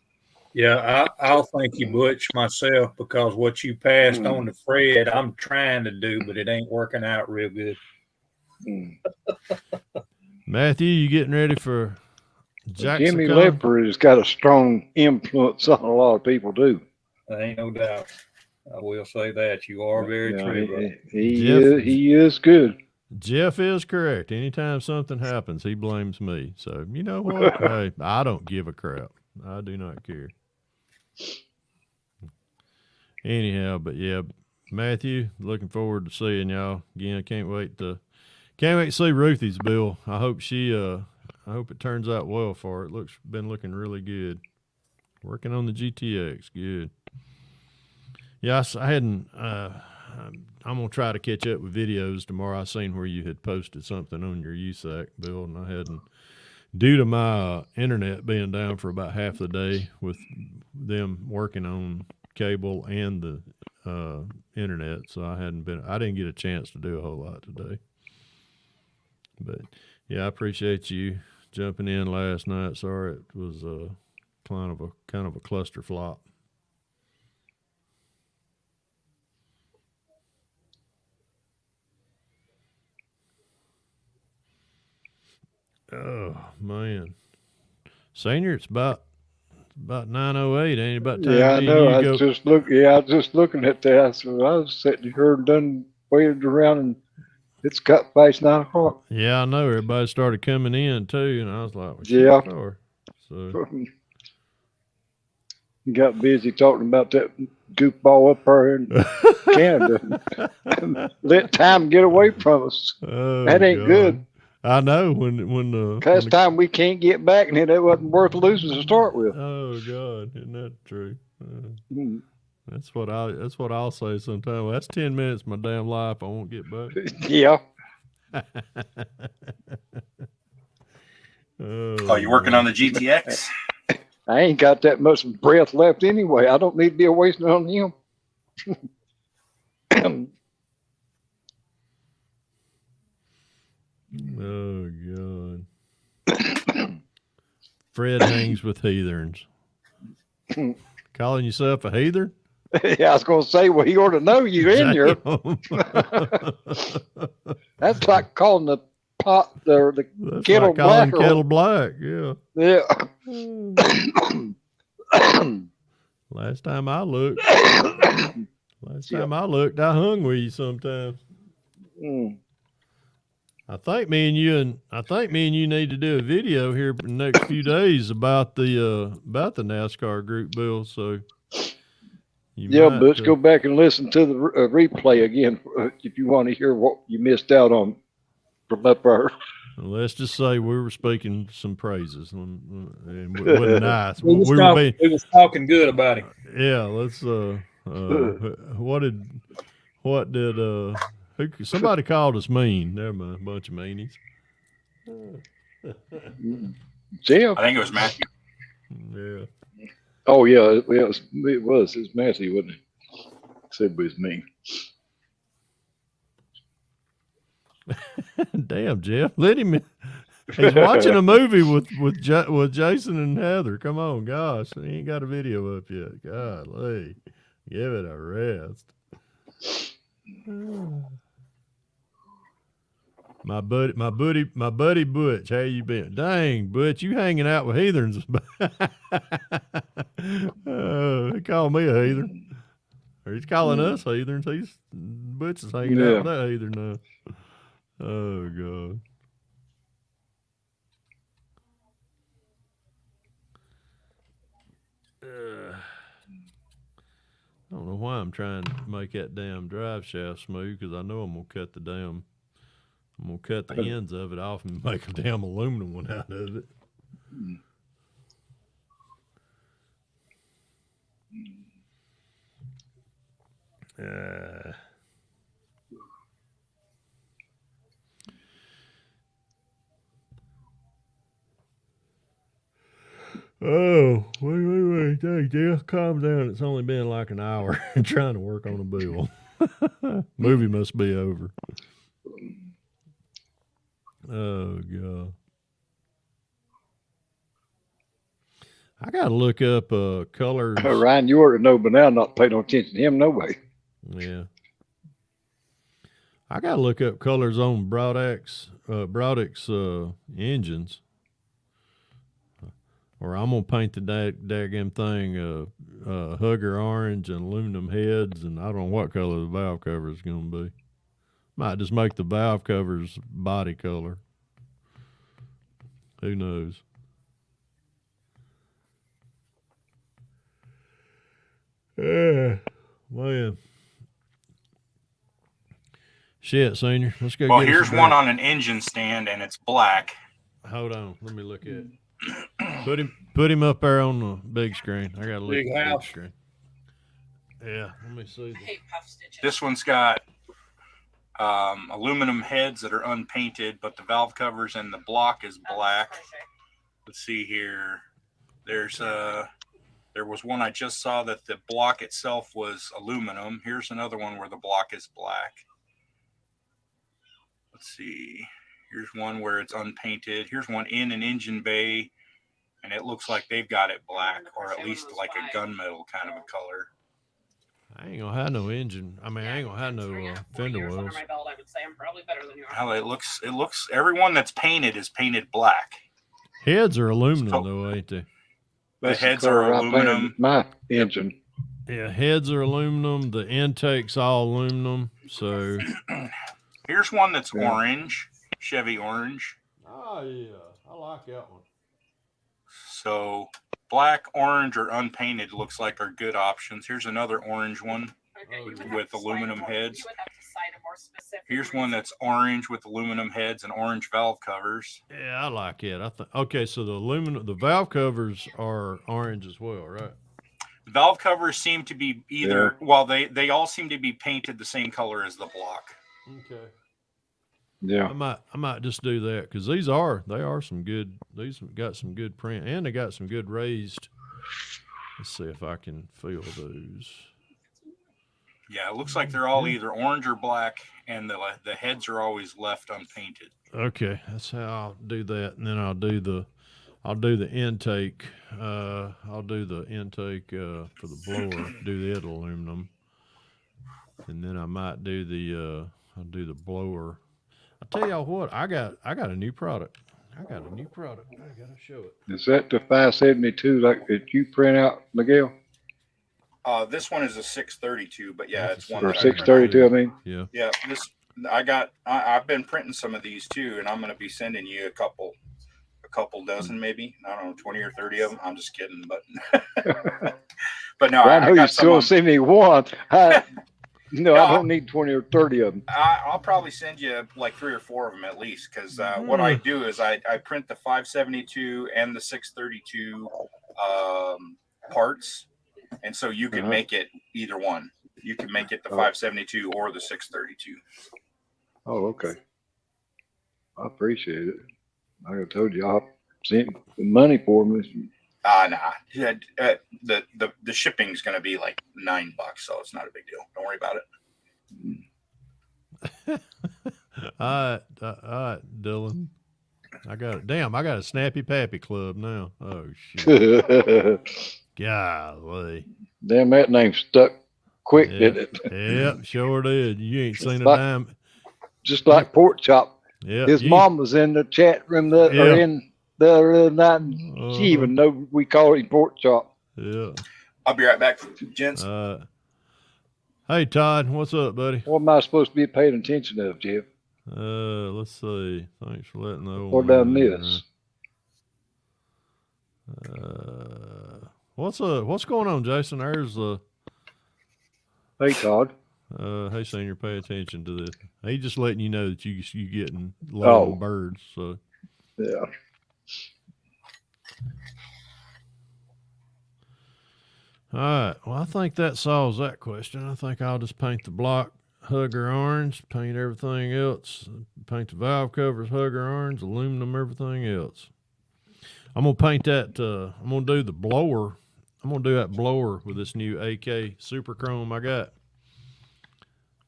Yeah, I'll thank you, Butch, myself, because what you passed on to Fred, I'm trying to do, but it ain't working out real good. Matthew, you getting ready for Jackson? Jimmy Leopard has got a strong influence on a lot of people too. There ain't no doubt. I will say that. You are very true, brother. He is good. Jeff is correct. Anytime something happens, he blames me. So you know what? Hey, I don't give a crap. I do not care. Anyhow, but yeah, Matthew, looking forward to seeing y'all again. Can't wait to see Ruthie's bill. I hope it turns out well for her. Been looking really good. Working on the GTX, good. Yes, I hadn't. I'm gonna try to catch up with videos tomorrow. I seen where you had posted something on your USAC bill, and I hadn't. Due to my internet being down for about half the day with them working on cable and the internet, so I didn't get a chance to do a whole lot today. But yeah, I appreciate you jumping in last night. Sorry it was kind of a cluster flop. Oh man, Senior, it's about 9:08. Ain't it about time? Yeah, I me know. and I you was go- just looking at that. So I was sitting here and done waited around, and it's got past 9 o'clock. Yeah, I know. Everybody started coming in too, and I was like, well, Yeah. Sure. So Got busy talking about that goofball up there in Canada. Let time get away from us. oh, That ain't God. good. I know when Last time we can't get back, and it wasn't worth losing to start with. oh God, isn't that true? Mm. That's what I'll say sometimes. Well, that's 10 minutes of my damn life I won't get back. Yeah. Oh, you're working on the GTX? I ain't got that much breath left anyway. I don't need to be wasting it on him. Oh God. Fred hangs with heathens. calling yourself a heathen? Yeah, I was gonna say, well, he ought to know you in here. That's like calling the pot or the That's kettle like calling black. kettle black. Yeah. Yeah. Last time I looked, I hung with you sometime. Mm. I think me and you need to do a video here in the next few days about the NASCAR group, Bill. So Yeah, Butch, go back and listen to the replay again if you want to hear what you missed out on from up there. Let's just say we were speaking some praises, and it wasn't nice. We was talking good about him. Yeah, let's. Somebody called us mean? Never mind, a bunch of meanies. Jeff? I think it was Matthew. Yeah. Oh yeah, it was Matthew, wasn't it? Said it was me. Damn, Jeff, let him. He's watching a movie with Jason and Heather. Come on, gosh, he ain't got a video up yet. Golly, give it a rest. My buddy Butch, how you been? Dang, Butch, you hanging out with heathens? He called me a heathen. Or he's calling us heathens. Butch is hanging out with that heathen now. Oh God. I don't know why I'm trying to make that damn drive shaft smooth, because I know I'm gonna cut the ends of it off and make a damn aluminum one out of it. Oh, wait. Hey, Jeff, calm down. It's only been like an hour trying to work on a bill. Movie must be over. Oh, God. I got to look up colors. Ryan, you ought to know, but now I'm not paying no attention to him no way. Yeah. I got to look up colors on Broadix engines. Or I'm going to paint the daggum thing hugger orange and aluminum heads, and I don't know what color the valve cover is going to be. Might just make the valve covers body color. Who knows? Man. Shit, Senior. Let's go. Well, here's one on an engine stand, and it's black. Hold on. Let me look at it. Put him up there on the big screen. I got to look at the big screen. Yeah, let me see. This one's got aluminum heads that are unpainted, but the valve covers and the block is black. Let's see here. There was one I just saw that the block itself was aluminum. Here's another one where the block is black. Let's see. Here's one where it's unpainted. Here's one in an engine bay, and it looks like they've got it black, or at least like a gunmetal kind of a color. I ain't gonna have no engine. I mean, I ain't gonna have no fender wells. Well, it looks. Everyone that's painted is painted black. Heads are aluminum, though, ain't they? The heads are aluminum. My engine. Yeah, heads are aluminum. The intake's all aluminum. So here's one that's orange. Chevy orange. Oh yeah, I like that one. So black, orange, or unpainted looks like are good options. Here's another orange one with aluminum heads. Here's one that's orange with aluminum heads and orange valve covers. Yeah, I like it. Okay, so the valve covers are orange as well, right? The valve covers seem to be either they all seem to be painted the same color as the block. Okay. Yeah, I might just do that, because these got some good print, and they got some good raised. Let's see if I can feel those. Yeah, it looks like they're all either orange or black, and the heads are always left unpainted. Okay, that's how I'll do that, and then I'll do I'll do the intake. I'll do the intake for the blower. Do the aluminum, and then I might do the I'll do the blower. I tell y'all what, I got a new product. I gotta show it. Is that the 572 like that you print out, Miguel? This one is a 632, but yeah, That's it's a one Or that I 632, I mean? Yeah. Yeah, I've been printing some of these too, and I'm going to be sending you a couple dozen, maybe, I don't know, 20 or 30 of them. I'm just kidding, but but no, Well, I know you got still some. send me one. No, No, I don't need 20 or 30 of them. I'll probably send you like 3 or 4 of them at least, because what I do is I print the 572 and the 632 parts, and so you can make it either one. You can make it the 572 or the 632. Oh, okay. I appreciate it. Like I told you, I sent the money for me. Nah. Yeah, the shipping's going to be like $9, so it's not a big deal. Don't worry about it. All right, Dylan. I got it. Damn, I got a Snappy Pappy Club now. Oh shit. Golly. Damn, that name stuck quick, Yep. didn't it? Yep, sure did. You ain't seen a Like- dime. Just like Pork Chop. Yeah. His mom was in the chat room or in the other night, and she even know we call him Pork Chop. Yeah. I'll be right back, gents. Hey Todd, what's up, buddy? What am I supposed to be paying attention to, Jeff? Let's see. Thanks for letting the old What man done in this? there. What's going on, Jason? There's Hey, Todd. hey senior, pay attention to this. He just letting you know that you getting low on birds. So Yeah. all right. Well, I think that solves that question. I think I'll just paint the block hugger orange, paint everything else, paint the valve covers hugger orange, aluminum, everything else. I'm gonna paint that. I'm gonna do the blower. I'm gonna do that blower with this new AK Super Chrome I got.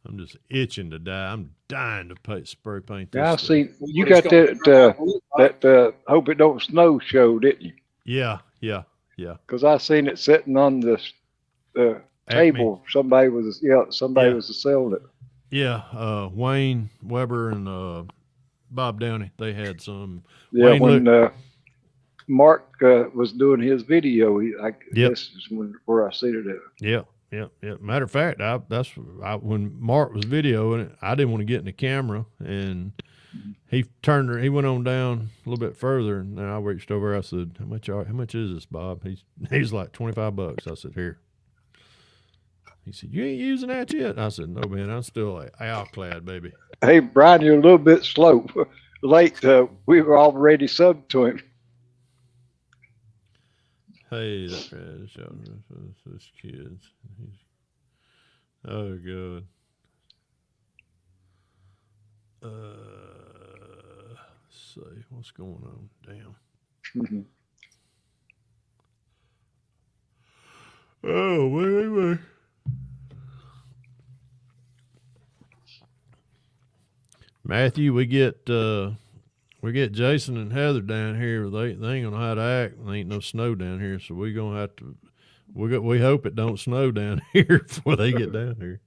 I'm just itching to die. I'm dying to spray paint this. Yeah, I stuff. see. You got that Hope It Don't Snow show, didn't you? Yeah. Because I seen it sitting on the table. Somebody was selling it. Yeah. Wayne Weber and Bob Downey, they had some. Yeah, Wayne when Mark was doing his video, I guess is where I seen it at. Yeah. Matter of fact, when Mark was videoing it, I didn't want to get in the camera, and he went on down a little bit further, and then I reached over. I said, "How much is this, Bob?" He's like $25. I said, "Here." He said, "You ain't using that yet?" I said, "No, man. I'm still like outclad, baby." Hey, Brian, you're a little bit slow. Late. We were already subbed to him. Hey, that's those kids. Oh god. Let's see what's going on. Damn. Oh wait. Matthew, we get Jason and Heather down here. They ain't gonna know how to act. There ain't no snow down here, so we gonna have to. We hope it don't snow down here before they get down here.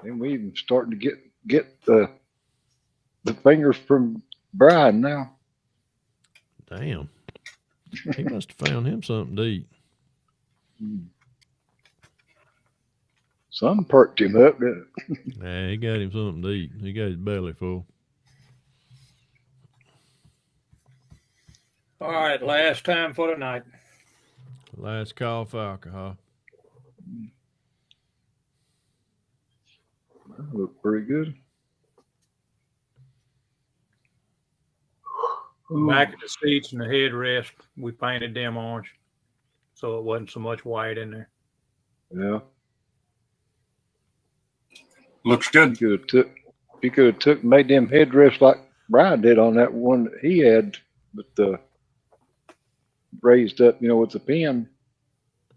And we even starting to get the fingers from Brian now. Damn, he must have found him something to eat. Some perked him up, didn't it? Yeah, he got him something to eat. He got his belly full. All right, last time for the night. Last call for alcohol. That looked pretty good. Back of the seats and the headrest, we painted them orange, so it wasn't so much white in there. Yeah. Looks good. You could have made them headrests like Brian did on that one that he had, but raised up, with the pin.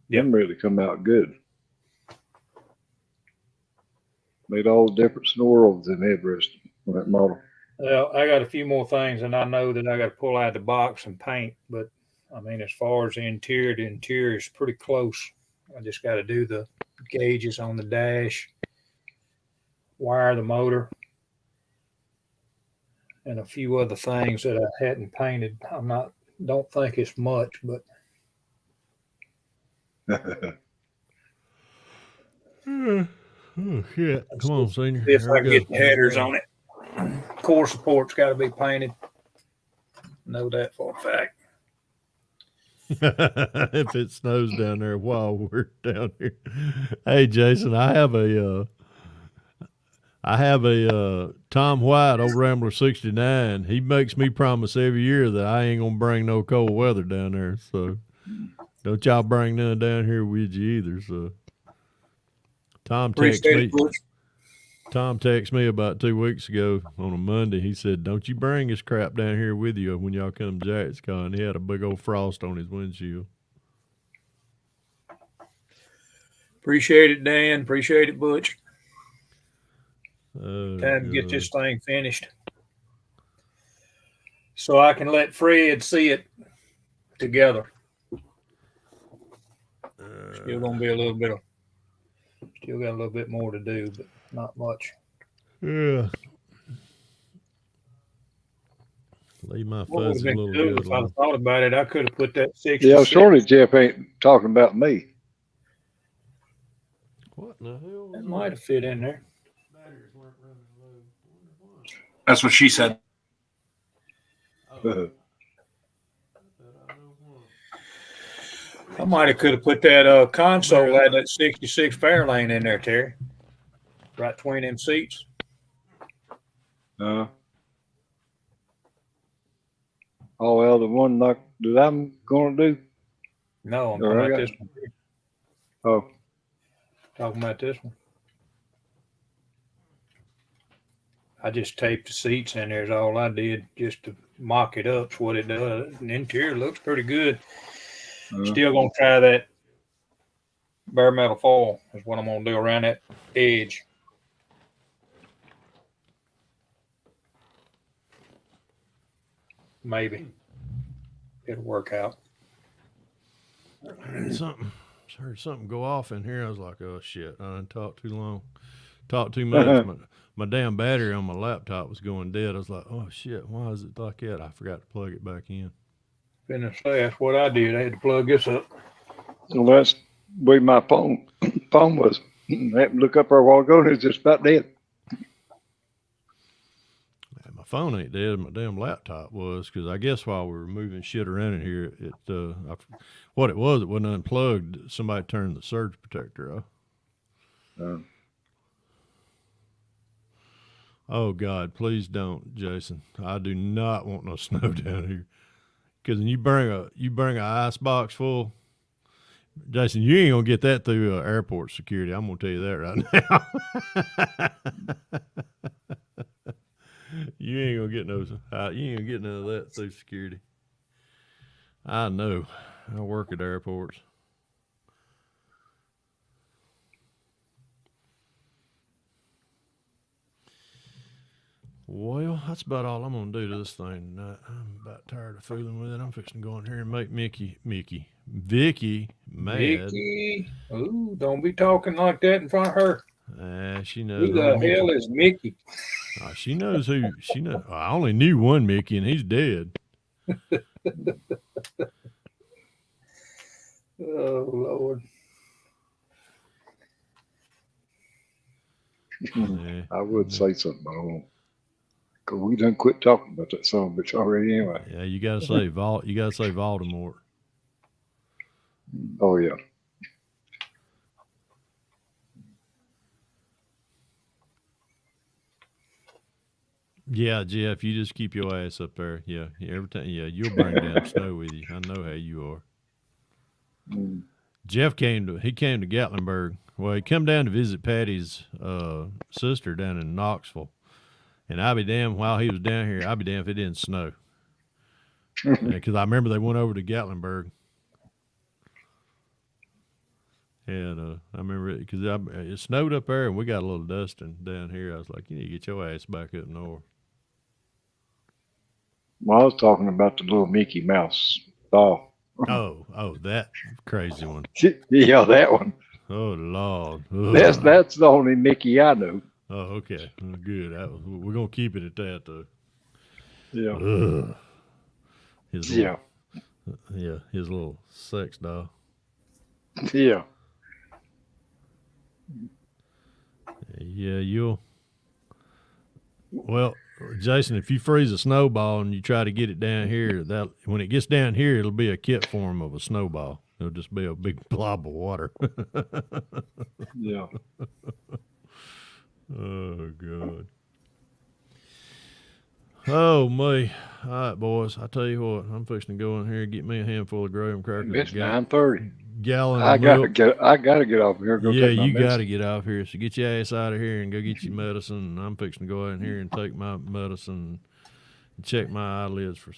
Them really come out good. Made all the difference in the world with them headrests. on that model. Well, I got a few more things, and I know that I got to pull out the box and paint. But I mean, as far as the interior is pretty close. I just got to do the gauges on the dash, wire the motor, and a few other things that I hadn't painted. Don't think it's much, but Oh shit! Come on, senior. if There I we get go. the headers on it, core support's got to be painted. Know that for a fact. If it snows down there while we're down here. Hey, Jason, I have a Tom White, old Rambler 69. He makes me promise every year that I ain't gonna bring no cold weather down there. So don't y'all bring none down here with you either. So Tom texted me about 2 weeks ago on a Monday. He said, "Don't you bring this crap down here with you when y'all come to JacksCon." He had a big old frost on his windshield. Appreciate it, Dan. Appreciate it, Butch. Oh, Time to get God. this thing finished, so I can let Fred see it together. Still gonna be still got a little bit more to do, but not much. Yeah. Leave my What would fuzzy have been little cool good if I'd alone. thought about it? I could have put that 66. Yeah, surely Jeff ain't talking about me. What in the hell? That might have fit in there. That's what she said. I might have could have put that console had that 66 Fairlane in there, Terry. Right between them seats. Oh, well, the one that I'm going to do. No, I'm Oh, talking I about got this one. Oh, Talking about this one. I just taped the seats in there is all I did just to mock it up. It's what it does. The interior looks pretty good. Still gonna try that bare metal foil is what I'm gonna do around that edge. Maybe it'll work out. Heard something go off in here. I was like, oh shit, I done talked too long. Talked too much. My damn battery on my laptop was going dead. I was like, oh shit, why is it like that? I forgot to plug it back in. Gonna say that's what I did. I had to plug this up. well, that's the way my phone was. I had to look up there a while ago and it's just about dead. Man, my phone ain't dead. My damn laptop was, because I guess while we were moving shit around in here, what it wasn't unplugged. Somebody turned the surge protector off. Oh God, please don't, Jason. I do not want no snow down here. Because when you bring a ice box full, Jason, you ain't gonna get that through airport security. I'm gonna tell you that right now. You ain't gonna get none of that through security. I know. I work at airports. Well, that's about all I'm gonna do to this thing tonight. I'm about tired of fooling with it. I'm fixing to go in here and make Vicky mad. Vicky, ooh, don't be talking like that in front of her. She knows. Who the hell is Mickey? She knows who. She knows. I only knew one Mickey, and he's dead. Oh Lord. Yeah. I would say something, but I won't. Cause we done quit talking about that son of a bitch already anyway. Yeah, you gotta say You gotta say Voldemort. Oh yeah. Yeah, Jeff, you just keep your ass up there. Yeah, every time. Yeah, you'll bring down snow with you. I know how you are. Mm. Jeff came to Gatlinburg. Well, he come down to visit Patty's sister down in Knoxville. And I'll be damned, while he was down here, I'll be damned if it didn't snow. Because I remember they went over to Gatlinburg. And I remember it because it snowed up there and we got a little dusting down here. I was like, you need to get your ass back up north. Well, I was talking about the little Mickey Mouse doll. Oh, that crazy one. Yeah, that one. Oh Lord. Ugh. That's the only Mickey I know. Oh, okay. Well, good. We're gonna keep it at that though. Yeah. Ugh. His Yeah. his little sex doll. Yeah. Yeah, well, Jason, if you freeze a snowball and you try to get it down here, that when it gets down here, it'll be a kit form of a snowball. It'll just be a big blob of water. Yeah. Oh God. Oh me. All right, boys. I tell you what, I'm fixing to go in here and get me a handful of graham crackers. It's 9:30. Gallon I of gotta milk. get off here. And go Yeah, take my you got to medicine. get off here. So get your ass out of here and go get your medicine. And I'm fixing to go out in here and take my medicine and check my eyelids for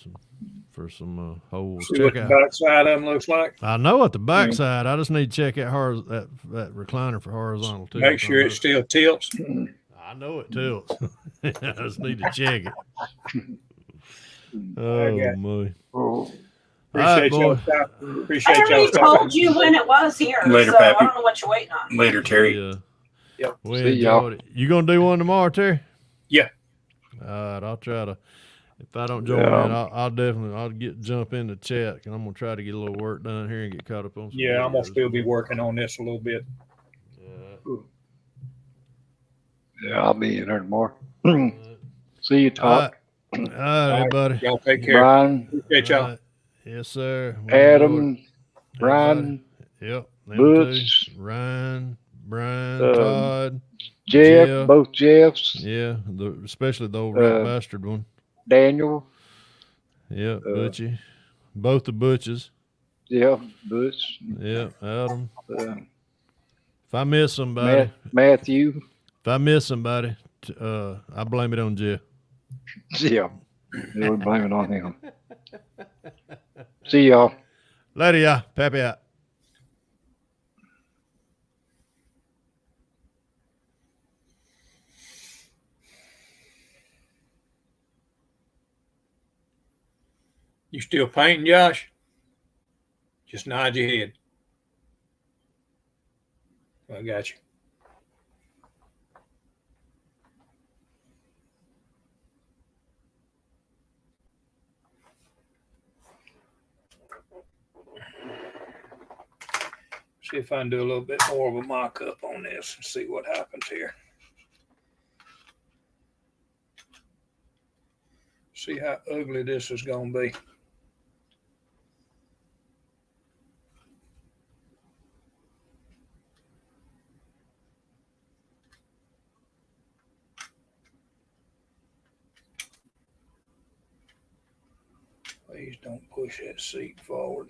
some holes. See what Check the out. backside of them looks like. I know what the backside. I just need to check out that recliner for horizontal too. Make sure it still tilts. I know it tilts. I just need to check it. I Oh got my! Oh, Appreciate All y'all. right, I Appreciate y'all. already told you when it was here, Later, so Pappy. I don't know what you're waiting on. Later, Terry. Yeah. Yep. We See y'all. enjoyed it. You gonna do one tomorrow, Terry? Yeah. All right, I'll try to. If I don't join Yeah. in, I'll definitely jump in the chat, and I'm gonna try to get a little work done here and get caught up on some Yeah, I'm gonna videos. still be working on this a little bit. Yeah. yeah, I'll be in there tomorrow. All right. See you, Todd. All right, everybody. Y'all take care. Brian, Appreciate y'all. All right. Yes, sir. We enjoyed Adam, it. Brian, Yep. Them Butch, two. Ryan, Brian, Um, Todd. Jeff, Jeff. both Jeffs, Yeah, especially the old rat Uh, bastard one. Daniel, Yep, Butchie. Both the Butches. yeah, Butch, Yep, Adam. uh, If I miss somebody, Matthew, I blame it on Jeff. yeah, we're blaming on him. See y'all. Later, y'all. Pappy out. You still painting, Josh? Just nod your head. I got you. See if I can do a little bit more of a mock-up on this and see what happens here. See how ugly this is going to be. Please don't push that seat forward.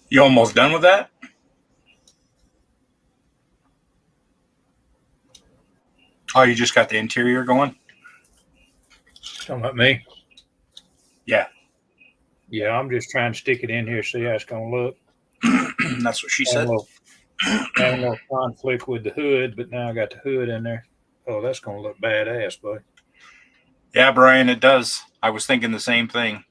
You almost done with that? Oh, you just got the interior going? Talking about me? Yeah. Yeah, I'm just trying to stick it in here, see how it's going to look. That's what she Had said. a little conflict with the hood, but now I got the hood in there. Oh, that's going to look badass, buddy. Yeah, Brian, it does. I was thinking the same thing.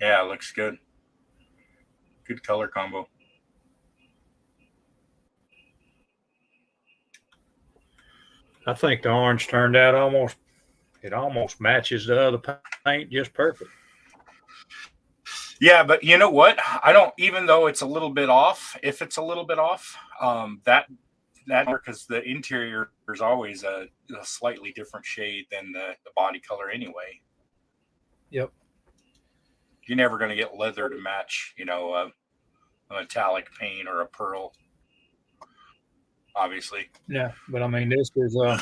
Yeah, it looks good. Good color combo. I think the orange turned out almost matches the other paint just perfect. Yeah, but you know what? I don't, even though it's a little bit off, if it's a little bit off, that because the interior is always a slightly different shade than the body color anyway. Yep. You're never going to get leather to match, a metallic paint or a pearl, obviously. Yeah, but I mean, this is a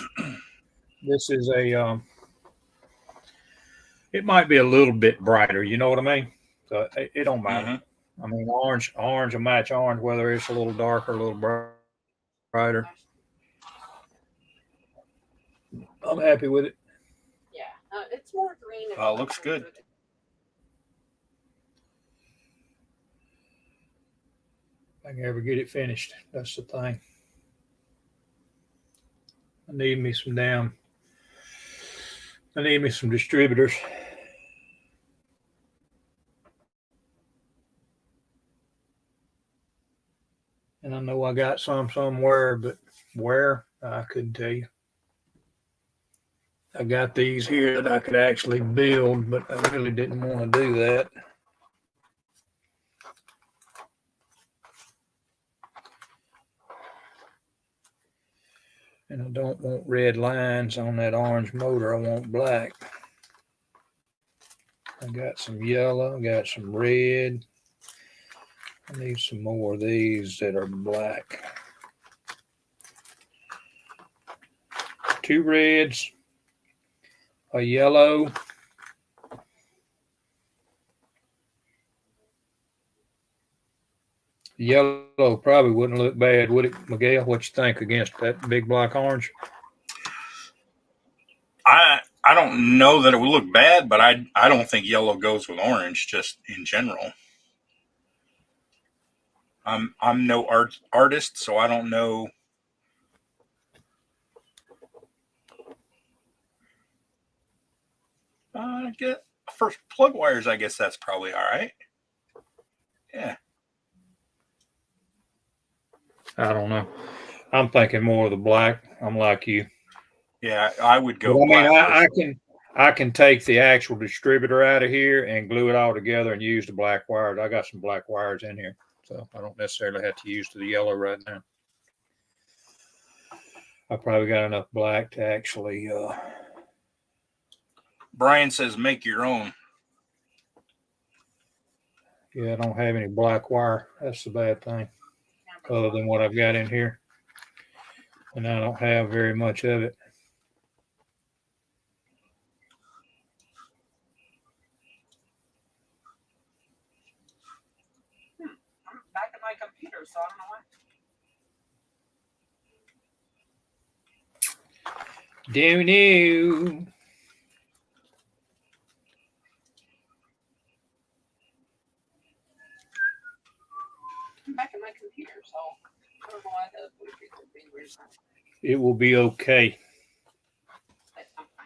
it might be a little bit brighter. You know what I mean? So it don't matter. Mm-hmm. I mean, orange will match orange, whether it's a little darker, a little brighter. I'm happy with it. Yeah, it's more green. Looks good. If I can ever get it finished, that's the thing. I need me some distributors. And I know I got some somewhere, but where, I couldn't tell you. I got these here that I could actually build, but I really didn't want to do that. And I don't want red lines on that orange motor. I want black. I got some yellow, I got some red. I need some more of these that are black. 2 reds, a yellow, yellow probably wouldn't look bad, would it, Miguel? What you think against that big black orange? I don't know that it would look bad, but I don't think yellow goes with orange just in general. I'm no artist, so I don't know. Get first plug wires. I guess that's probably all right. Yeah. I don't know. I'm thinking more of the black. I'm like you. Yeah, I would go. But I mean, I can take the actual distributor out of here and glue it all together and use the black wires. I got some black wires in here, so I don't necessarily have to use the yellow right now. I probably got enough black to actually. Brian says make your own. Yeah, I don't have any black wire. That's the bad thing, other than what I've got in here. And I don't have very much of it. I'm back at my computer, so I don't know why. Don't know. I'm back at my computer, so I don't know why the Bluetooth is being weird. It will be okay.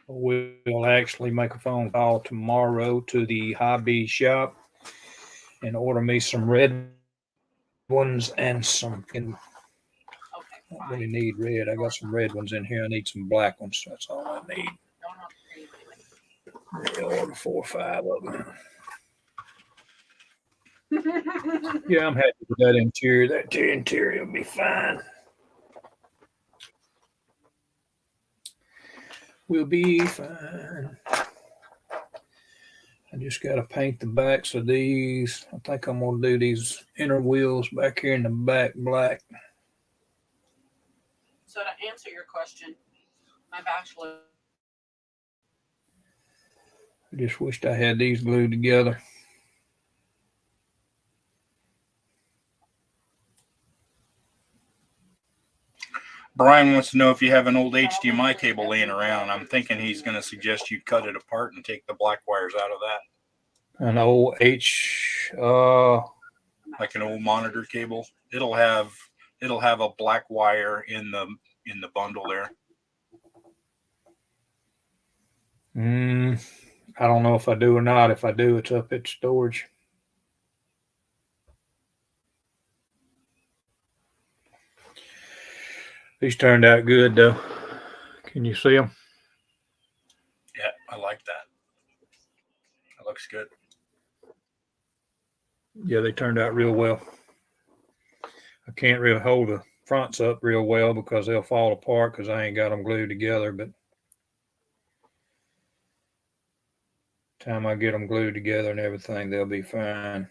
We'll actually make a phone call tomorrow to the hobby shop and order me some red ones and some. I don't really need red. I got some red ones in here. I need some black ones. That's all I need. I'll order 4 or 5 of them. Yeah, I'm happy with that interior. That interior will be fine. We'll be fine. I just got to paint the backs of these. I think I'm going to do these inner wheels back here in the back black. So to answer your question, I've actually. I just wished I had these glued together. Brian wants to know if you have an old HDMI cable laying around. I'm thinking he's going to suggest you cut it apart and take the black wires out of that. An old like an old monitor cable. It'll have a black wire in the bundle there. I don't know if I do or not. If I do, it's up at storage. These turned out good, though. Can you see them? Yeah, I like that. That looks good. Yeah, they turned out real well. I can't really hold the fronts up real well because they'll fall apart because I ain't got them glued together. But time I get them glued together and everything, they'll be fine.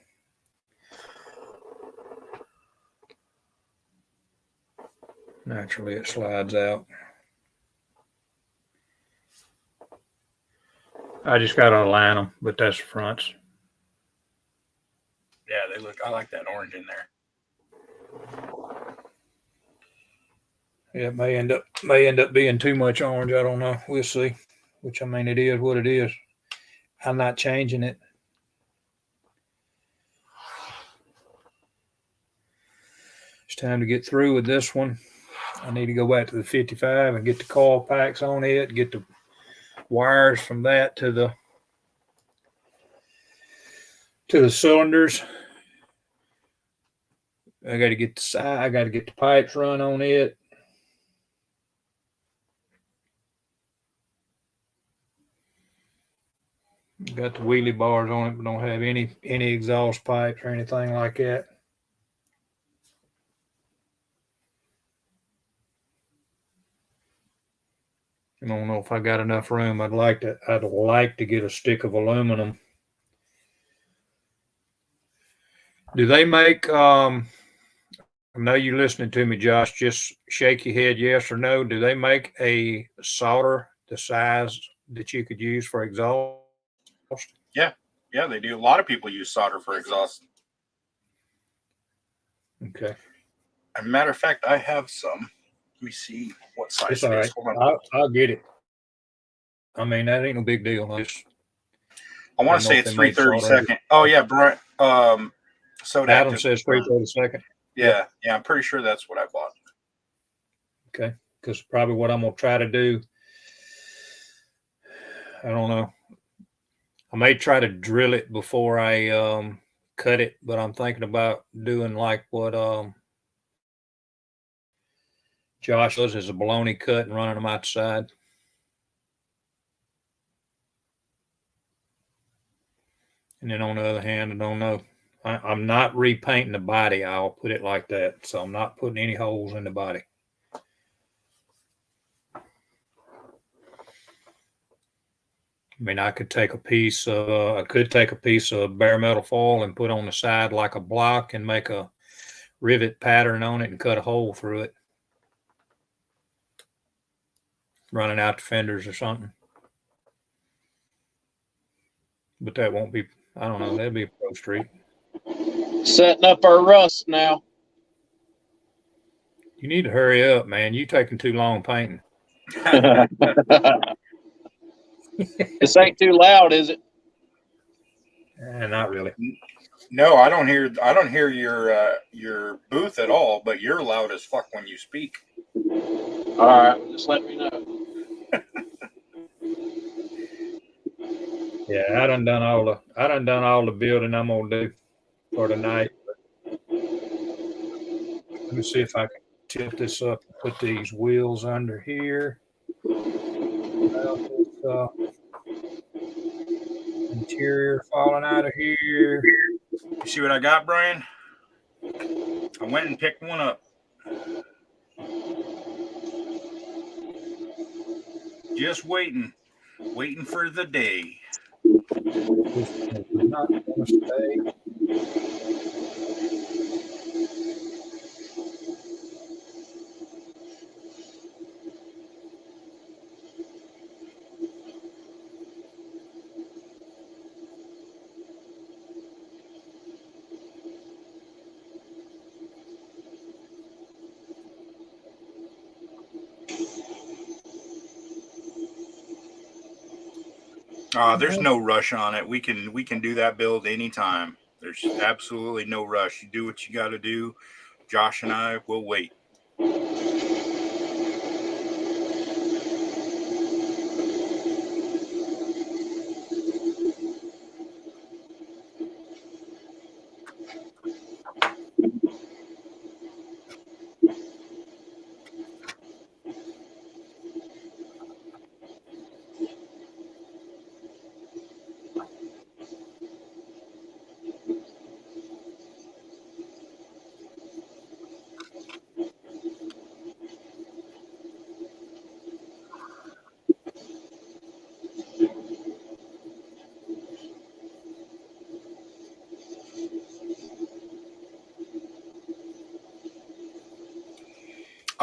Naturally, it slides out. I just got to align them, but that's the fronts. Yeah, they look. I like that orange in there. Yeah, it may end up being too much orange. I don't know. We'll see. Which, I mean, it is what it is. I'm not changing it. It's time to get through with this one. I need to go back to the 55 and get the coil packs on it, get the wires from that to the cylinders. I got to get the side. I got to get the pipes run on it. Got the wheelie bars on it, but don't have any exhaust pipes or anything like that. I don't know if I got enough room. I'd like to get a stick of aluminum. Do they make I know you're listening to me, Josh. Just shake your head yes or no. Do they make a solder the size that you could use for exhaust? Yeah, they do. A lot of people use solder for exhaust. Okay. As a matter of fact, I have some. Let me see what size It's it all is. right. Hold on. I'll get it. I mean, that ain't no big deal. I want to say it's 332nd. Oh yeah, Brian. Soda. Adam says 332nd. Yeah, I'm pretty sure that's what I bought. Okay, because probably what I'm gonna try to do, I don't know. I may try to drill it before I cut it, but I'm thinking about doing like what Josh does, is a bologna cut and running them outside. And then on the other hand, I don't know. I'm not repainting the body. I'll put it like that. So I'm not putting any holes in the body. I mean, I could take a piece of bare metal foil and put on the side like a block and make a rivet pattern on it and cut a hole through it, running out the fenders or something. But that won't be, I don't know, that'd be a pro street. Setting up our rust now. You need to hurry up, man. You taking too long painting. This ain't too loud, is it? Not really. No, I don't hear your booth at all, but you're loud as fuck when you speak. All right, just let me know. Yeah, I done done all the building I'm gonna do for tonight. Let me see if I can tilt this up and put these wheels under here. Interior falling out of here. You see what I got, Brian? I went and picked one up. Just waiting for the day. This is not gonna stay. There's no rush on it. We can do that build anytime. There's absolutely no rush. You do what you got to do. Josh and I will wait.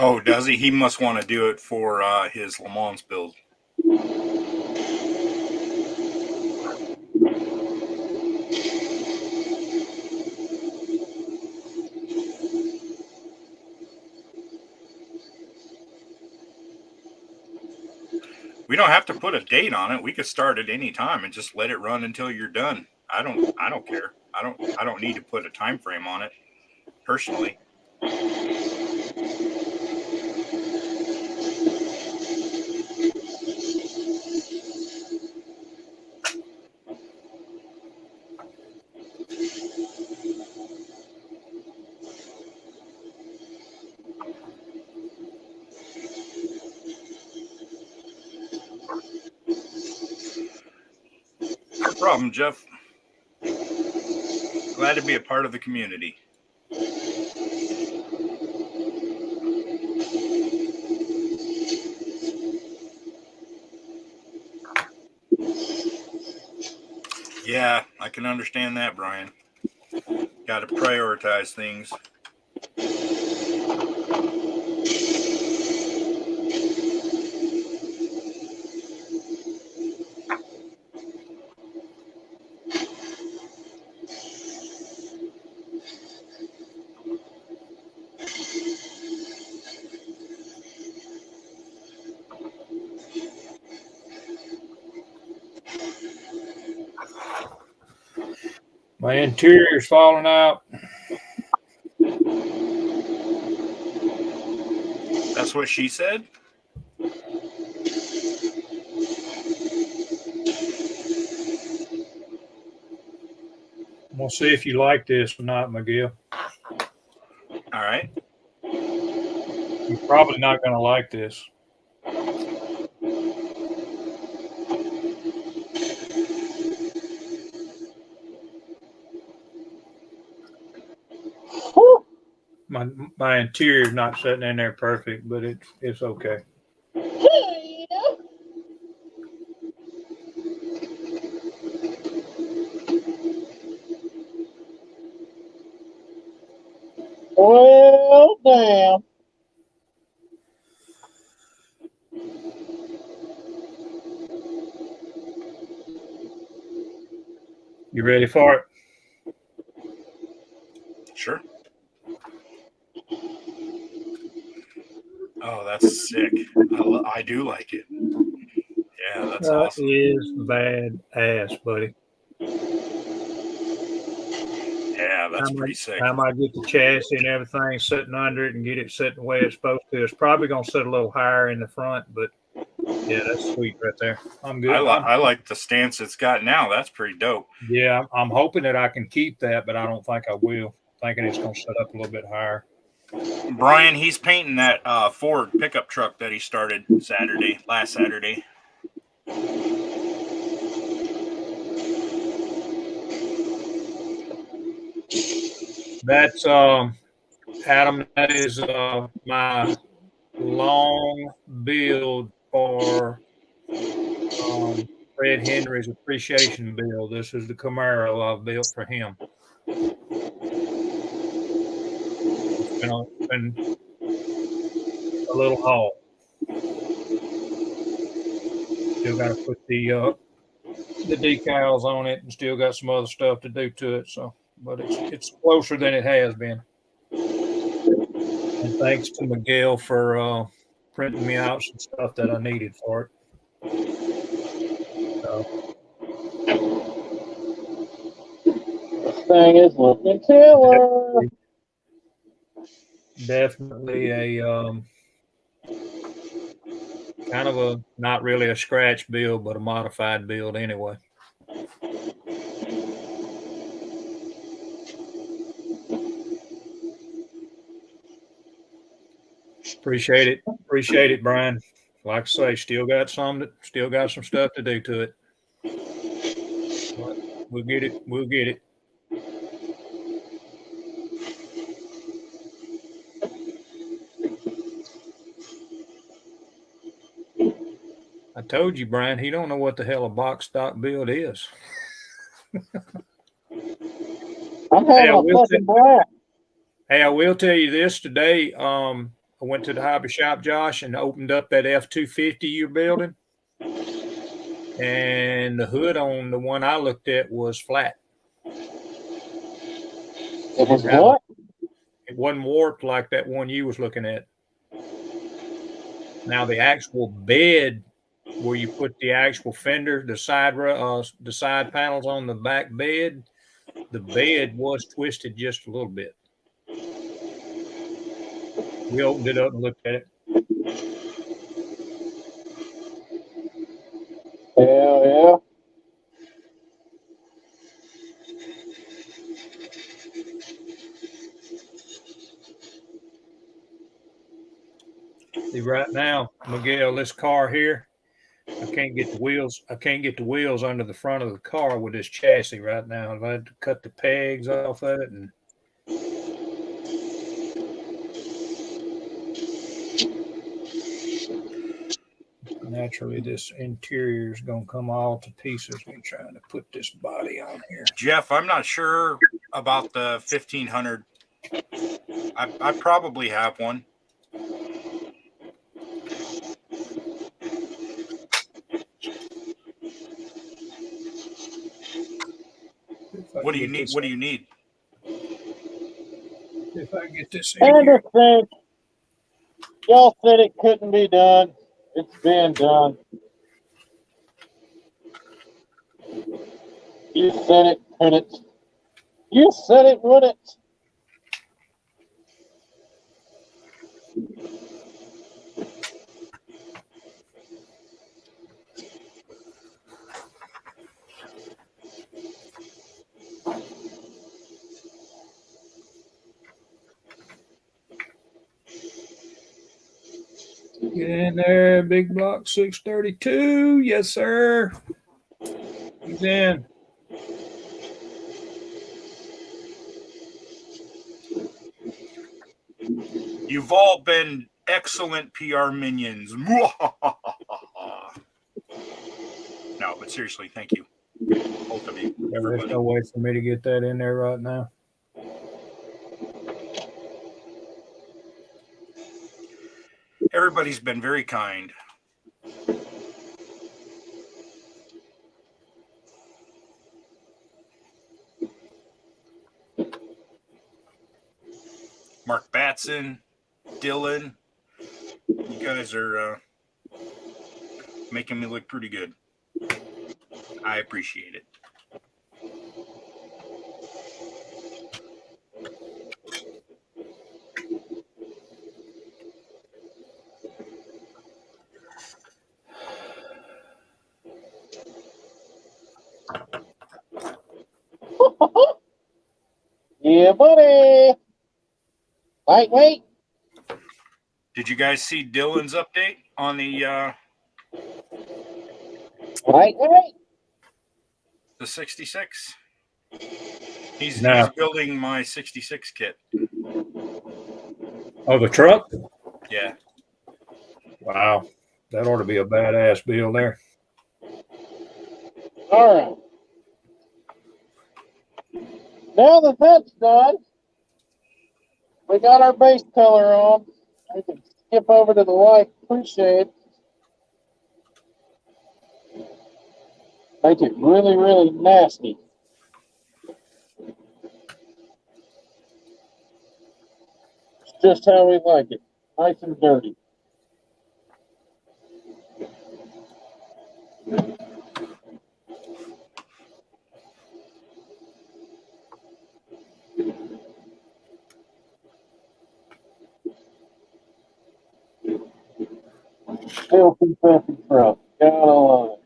Oh, does he? He must want to do it for his Le Mans build. We don't have to put a date on it. We could start at any time and just let it run until you're done. I don't care. I don't need to put a time frame on it personally. No problem, Jeff. Glad to be a part of the community. Yeah, I can understand that, Brian. Got to prioritize things. My interior's falling out. That's what she said? We'll see if you like this or not, Miguel. All right. You're probably not going to like this. My interior's not sitting in there perfect, but it's okay. Well, damn. You ready for it? Sure. Oh, that's sick. I do like it. Yeah, that's awesome. Is bad ass, buddy. Yeah, that's pretty sick. Time I get the chassis and everything sitting under it and get it sitting the way it's supposed to, it's probably going to sit a little higher in the front, but yeah, that's sweet right there. I'm good. I like the stance it's got now. That's pretty dope. Yeah, I'm hoping that I can keep that, but I don't think I will. I'm thinking it's going to set up a little bit higher. Brian, he's painting that Ford pickup truck that he started last Saturday. That's Adam. That is my long build for Fred Henry's appreciation build. This is the Camaro I've built for him. It's been a little haul. Still got to put the decals on it, and still got some other stuff to do to it. So, but it's closer than it has been. And thanks to Miguel for printing me out some stuff that I needed for it. This thing is looking killer. Definitely a kind of a not really a scratch build, but a modified build anyway. Appreciate it, Brian. Like I say, still got some stuff to do to it. But we'll get it. I told you, Brian, he don't know what the hell a box stock build is. I'm having a fucking blast. Hey, I will tell you this today. I went to the hobby shop, Josh, and opened up that F-250 you're building. And the hood on the one I looked at was flat. It was what? It wasn't warped like that one you was looking at. Now the actual bed where you put the actual fender, the side panels on the back bed, the bed was twisted just a little bit. We opened it up and looked at it. Hell yeah. See, right now, Miguel, this car here, I can't get the wheels under the front of the car with this chassis right now. I've had to cut the pegs off of it, and naturally this interior is going to come all to pieces when trying to put this body on here. Jeff, I'm not sure about the 1500. I probably have one. What do you need? What do you need? If I get this in And here. to think, y'all said it couldn't be done. It's been done. You said it couldn't. You said it wouldn't. Get in there, big block 632. Yes, sir. He's in. You've all been excellent PR minions. No, but seriously, thank you. Both of you. There's Everybody. no way for me to get that in there right now. Everybody's been very kind. Mark Batson, Dylan, you guys are making me look pretty good. I appreciate it. Yeah, buddy. Wait. Did you guys see Dylan's update on the Wait. the 66? He's building my 66 kit. Oh, the truck? Yeah. Wow. That ought to be a badass build there. All right. Now that that's done, we got our base color on. We can skip over to the white pre-shade. Make it really, really nasty. It's just how we like it. Nice and dirty. Filthy truck. Gotta love it.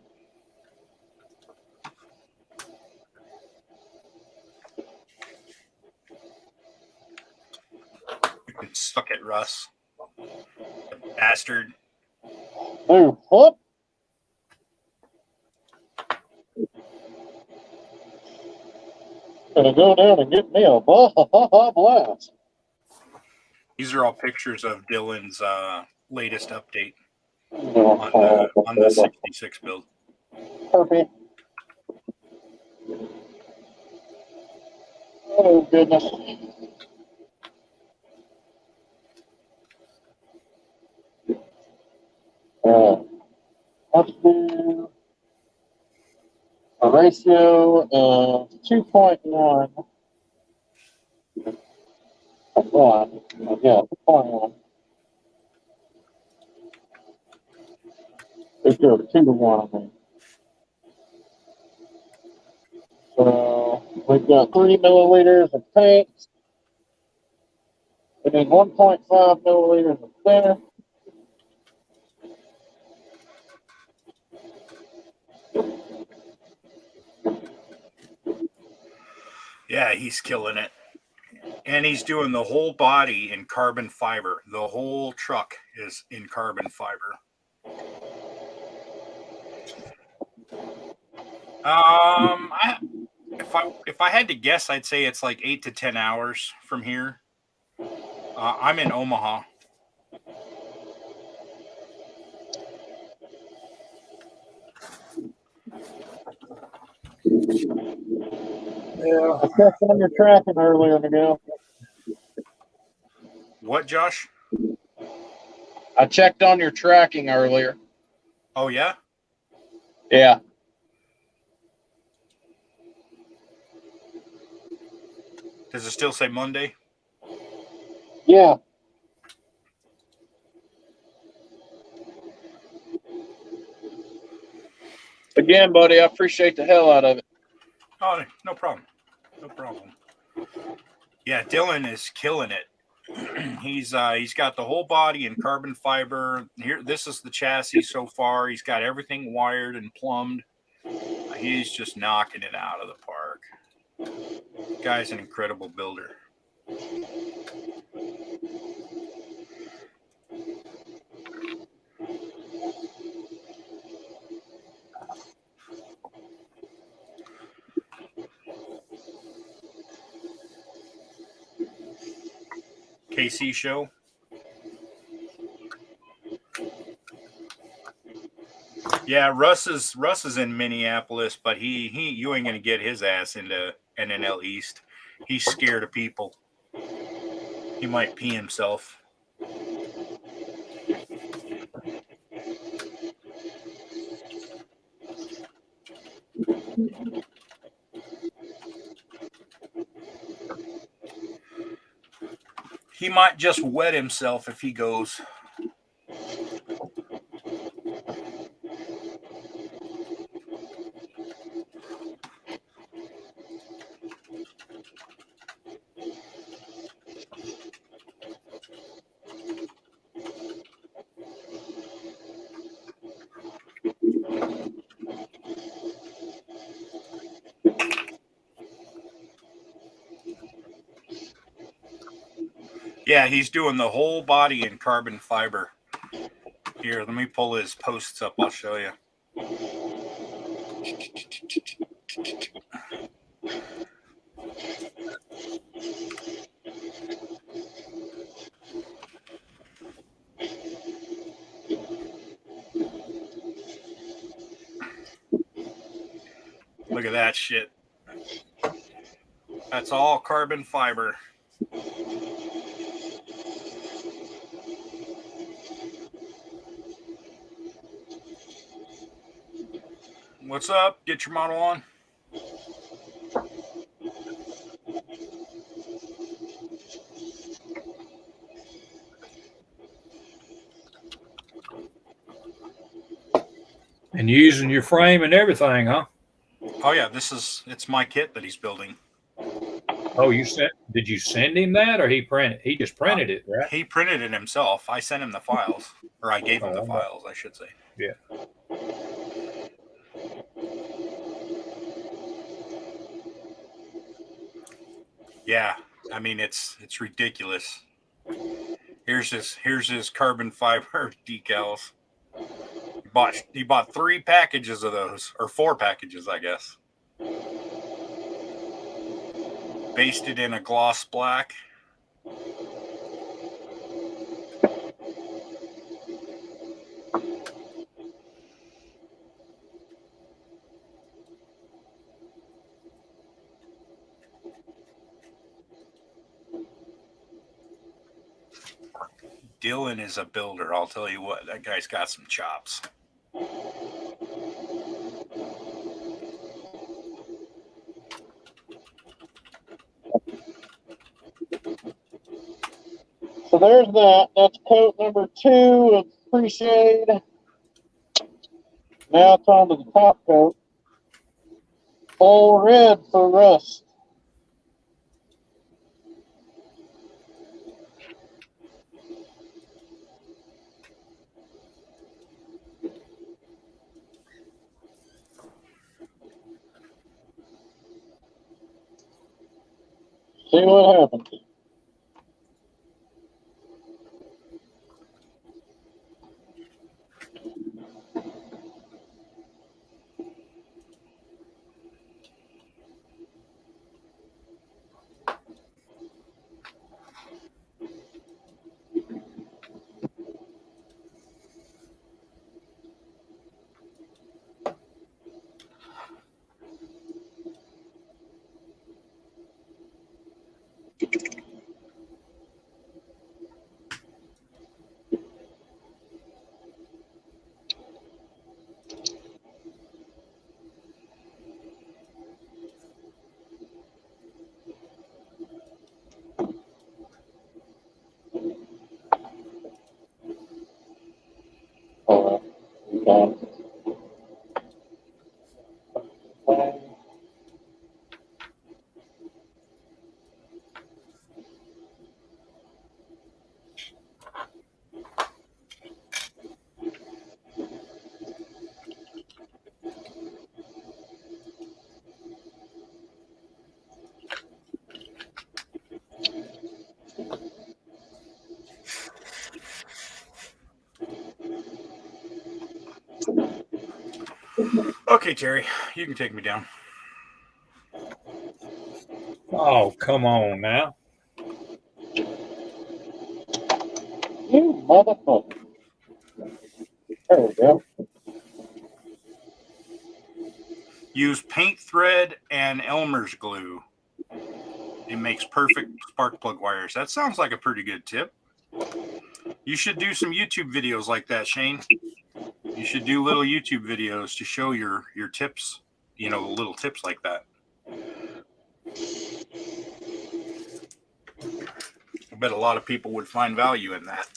You can suck it, Russ. Bastard. Ooh, whoop. Gonna go down and get me a blast. These are all pictures of Dylan's latest update on the 66 build. Perfect. Oh, goodness. Let's do a ratio of 2.1. Yeah, 2.1. Let's go 2 to 1. I mean. So we've got 3 milliliters of paint. We need 1.5 milliliters of thinner. Yeah, he's killing it. And he's doing the whole body in carbon fiber. The whole truck is in carbon fiber. If I had to guess, I'd say it's like 8 to 10 hours from here. I'm in Omaha. Yeah. I checked on your tracking earlier, Miguel. What, Josh? I checked on your tracking earlier. Oh, yeah? Yeah. Does it still say Monday? Yeah. Again, buddy, I appreciate the hell out of it. Oh, no problem. No problem. Yeah, Dylan is killing it. He's got the whole body in carbon fiber. Here, this is the chassis so far. He's got everything wired and plumbed. He's just knocking it out of the park. Guy's an incredible builder. KC show. Yeah, Russ is in Minneapolis, but you ain't gonna get his ass into NNL East. He's scared of people. He might pee himself. He might just wet himself if he goes. Yeah, he's doing the whole body in carbon fiber. Here, let me pull his posts up. I'll show you. Look at that shit. That's all carbon fiber. What's up? Get your model on. And using your frame and everything, huh? Oh yeah, it's my kit that he's building. Oh, did you send him that, or he just printed it, right? He printed it himself. I sent him the files, or I gave him the files, I should say. Yeah. Yeah, I mean it's ridiculous. Here's his carbon fiber decals. He bought 3 packages of those, or 4 packages, I guess. Basted in a gloss black. Dylan is a builder. I'll tell you what, that guy's got some chops. So there's that. That's coat number 2 of pre-shade. Now it's on to the top coat. Full red for rust. See what happens. Okay, Terry, you can take me down. Oh, come on now. You motherfucker. There we go. Use paint thread and Elmer's glue. It makes perfect spark plug wires. That sounds like a pretty good tip. You should do some YouTube videos like that, Shane. You should do little YouTube videos to show your tips, you know, little tips like that. I bet a lot of people would find value in that.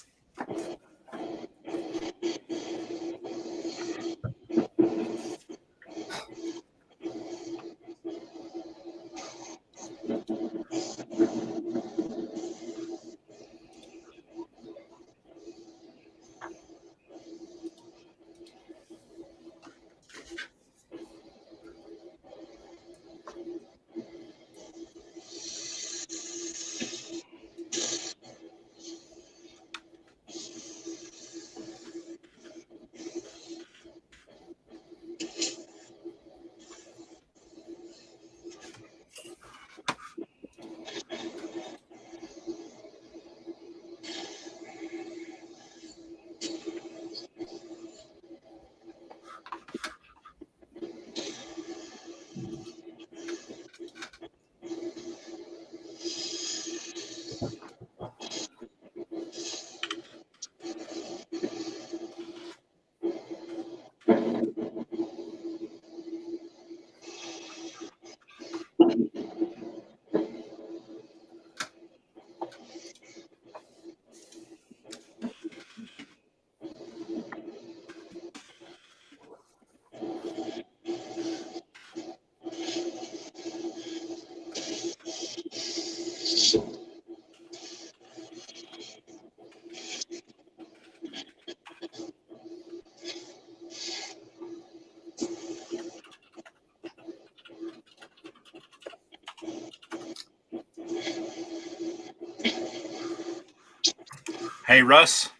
Hey, Russ.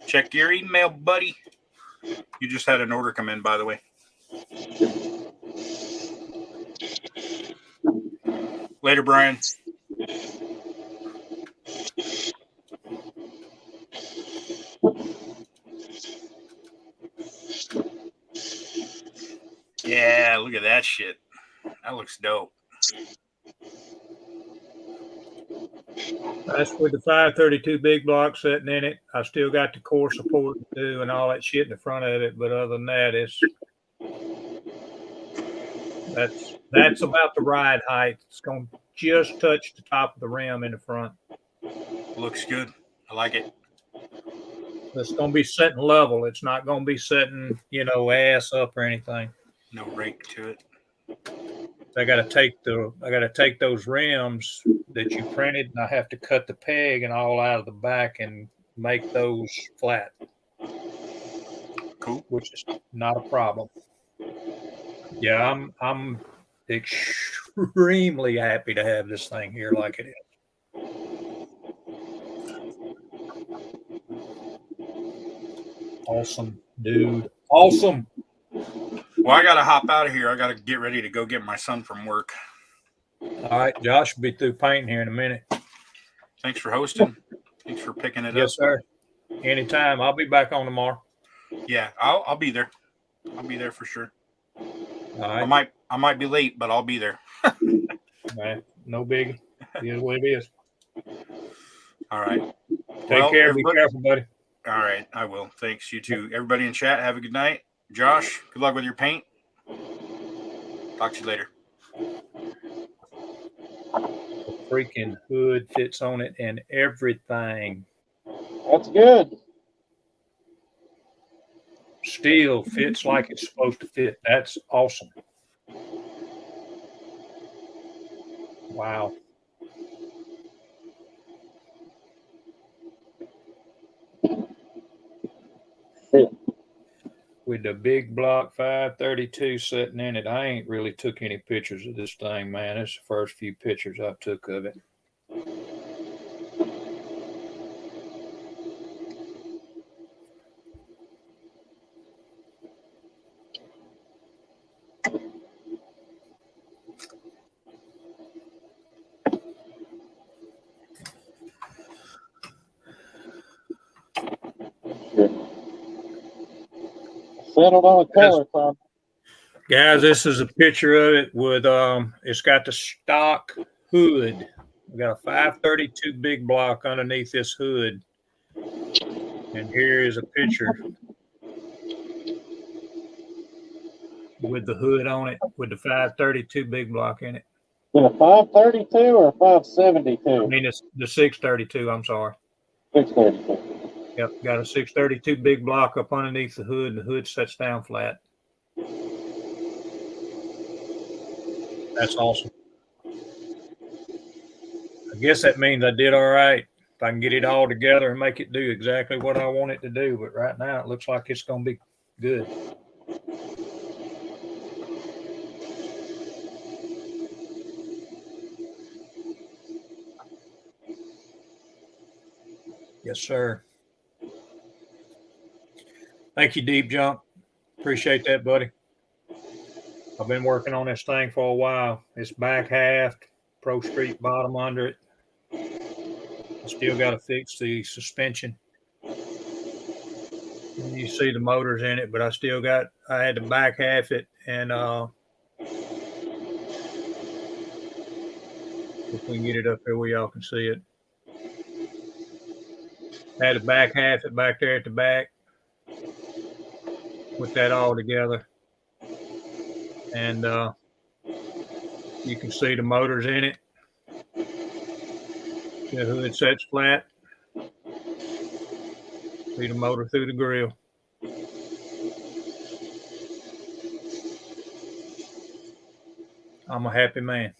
Check your email, buddy. You just had an order come in, by the way. Later, Brian. Yeah, look at that shit. That looks dope. That's with the 532 big block sitting in it. I still got the core support to do and all that shit in the front of it, but other than that, that's about the ride height. It's going to just touch the top of the rim in the front. Looks good. I like it. It's going to be sitting level. It's not going to be sitting, ass up or anything. No rake to it. I got to take those rims that you printed, and I have to cut the peg and all out of the back and make those flat. Cool. Which is not a problem. Yeah, I'm extremely happy to have this thing here like it is. Awesome, dude. Awesome. Well, I got to hop out of here. I got to get ready to go get my son from work. All right, Josh will be through painting here in a minute. Thanks for hosting. Thanks for picking it up. Yes, sir. Anytime. I'll be back on tomorrow. Yeah, I'll be there. I'll be there for sure. All right. I might be late, but I'll be there. Man, no biggie. It is what it is. All right. Take care. Be careful, buddy. All right, I will. Thanks. You too. Everybody in chat, have a good night. Josh, good luck with your paint. Talk to you later. The freaking hood fits on it and everything. That's good. Steel fits like it's supposed to fit. That's awesome. Wow. With the big block 532 sitting in it, I ain't really took any pictures of this thing, man. It's the first few pictures I took of it. Settled on a color, Tom. Guys, this is a picture of it with it's got the stock hood. We got a 532 big block underneath this hood. And here is a picture with the hood on it with the 532 big block in it. Is it a 532 or a 572? I mean, it's the 632, I'm sorry. 632. Yep, got a 632 big block up underneath the hood, and the hood sets down flat. That's awesome. I guess that means I did all right. If I can get it all together and make it do exactly what I want it to do. But right now, it looks like it's going to be good. Yes, sir. Thank you, Deep Jump. Appreciate that, buddy. I've been working on this thing for a while. It's back half, Pro Street bottom under it. I still got to fix the suspension. You see the motors in it, but I had to back half it, and if we can get it up here where y'all can see it. I had to back half it back there at the back. Put that all together. And you can see the motors in it. The hood sets flat. See the motor through the grill. I'm a happy man.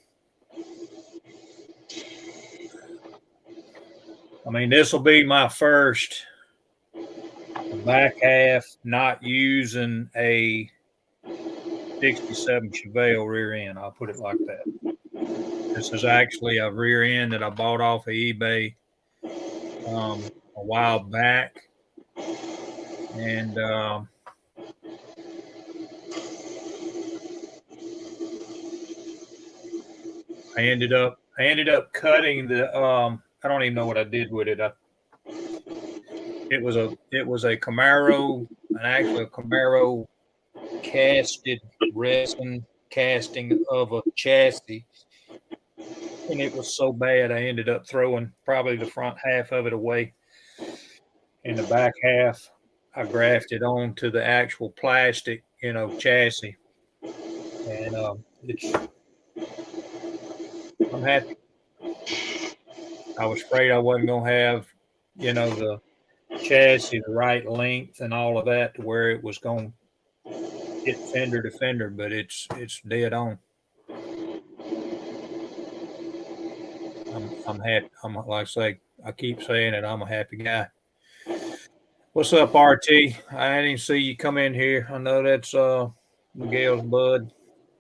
I mean, this will be my first back half not using a 67 Chevelle rear end. I'll put it like that. This is actually a rear end that I bought off of eBay a while back. And I ended up cutting the I don't even know what I did with it. It was a Camaro, actually a Camaro casted resin casting of a chassis and it was so bad I ended up throwing probably the front half of it away. And the back half I grafted onto the actual plastic, chassis. And I'm happy. I was afraid I wasn't gonna have, the chassis the right length and all of that to where it was gonna hit fender to fender, but it's dead on. I'm happy. I'm like I say, I keep saying it. I'm a happy guy. What's up, RT? I didn't see you come in here. I know that's Miguel's bud.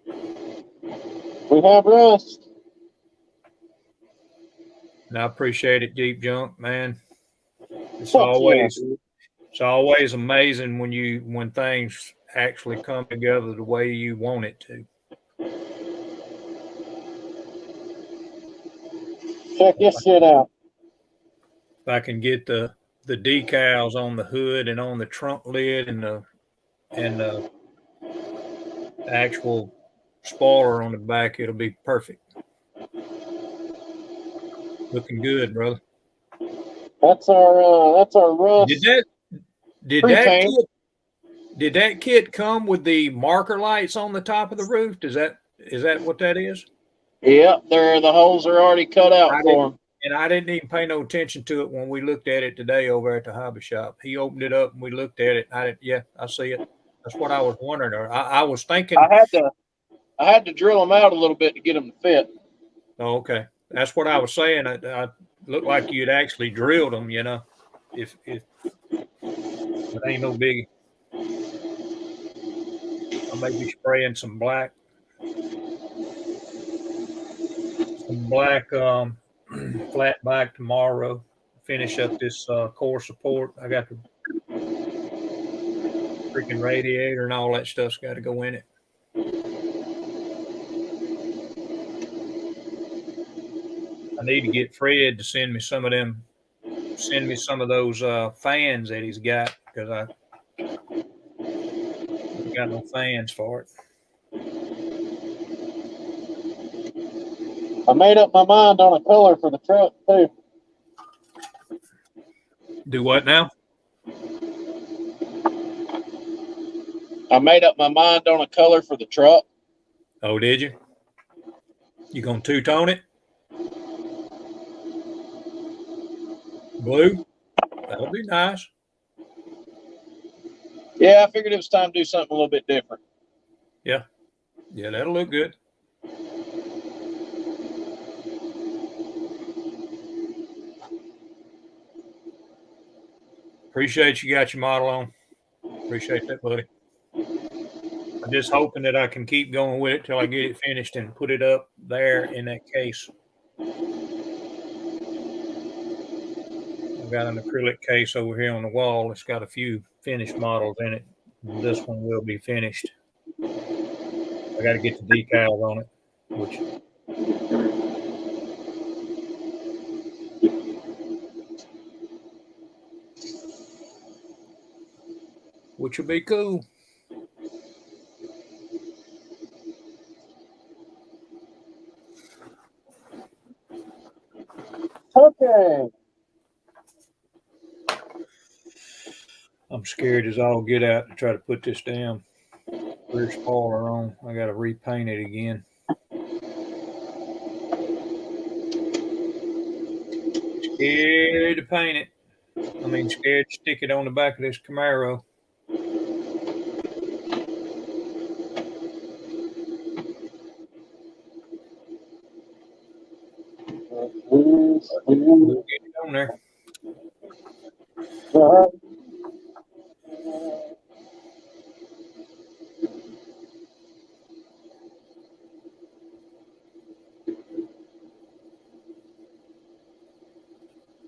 We have rest. And I appreciate it, Deep Junk, man. It's Fuck always yeah. it's always amazing when things actually come together the way you want it to. Check this shit out. If I can get the decals on the hood and on the trunk lid and the actual spoiler on the back, it'll be perfect. Looking good, brother. That's our rust. Did that kit come with the marker lights on the top of the roof? Is that what that is? Yep, the holes are already cut out for them. And I didn't even pay no attention to it when we looked at it today over at the hobby shop. He opened it up and we looked at it. I see it. That's what I was wondering. I was thinking. I had to drill them out a little bit to get them to fit. Oh, okay. That's what I was saying. I looked like you'd actually drilled them, if it ain't no biggie. I may be spraying some black flat back tomorrow. Finish up this core support. I got the freaking radiator and all that stuff's got to go in it. I need to get Fred to send me some of those fans that he's got, because I haven't got no fans for it. I made up my mind on a color for the truck too. Do what now? I made up my mind on a color for the truck. Oh, did you? You gonna two-tone it? Blue? That'll be nice. Yeah, I figured it was time to do something a little bit different. Yeah, that'll look good. Appreciate you got your model on. Appreciate that, buddy. I'm just hoping that I can keep going with it till I get it finished and put it up there in that case. I've got an acrylic case over here on the wall. It's got a few finished models in it. This one will be finished. I got to get the decals on it, which will be cool. Okay. I'm scared as all get out to try to put this damn rear spoiler on. I got to repaint it again. Scared to paint it. Scared to stick it on the back of this Camaro. We'll get it on there.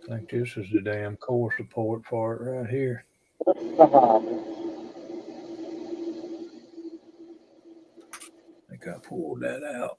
I think this is the damn core support part right here. I think I pulled that out.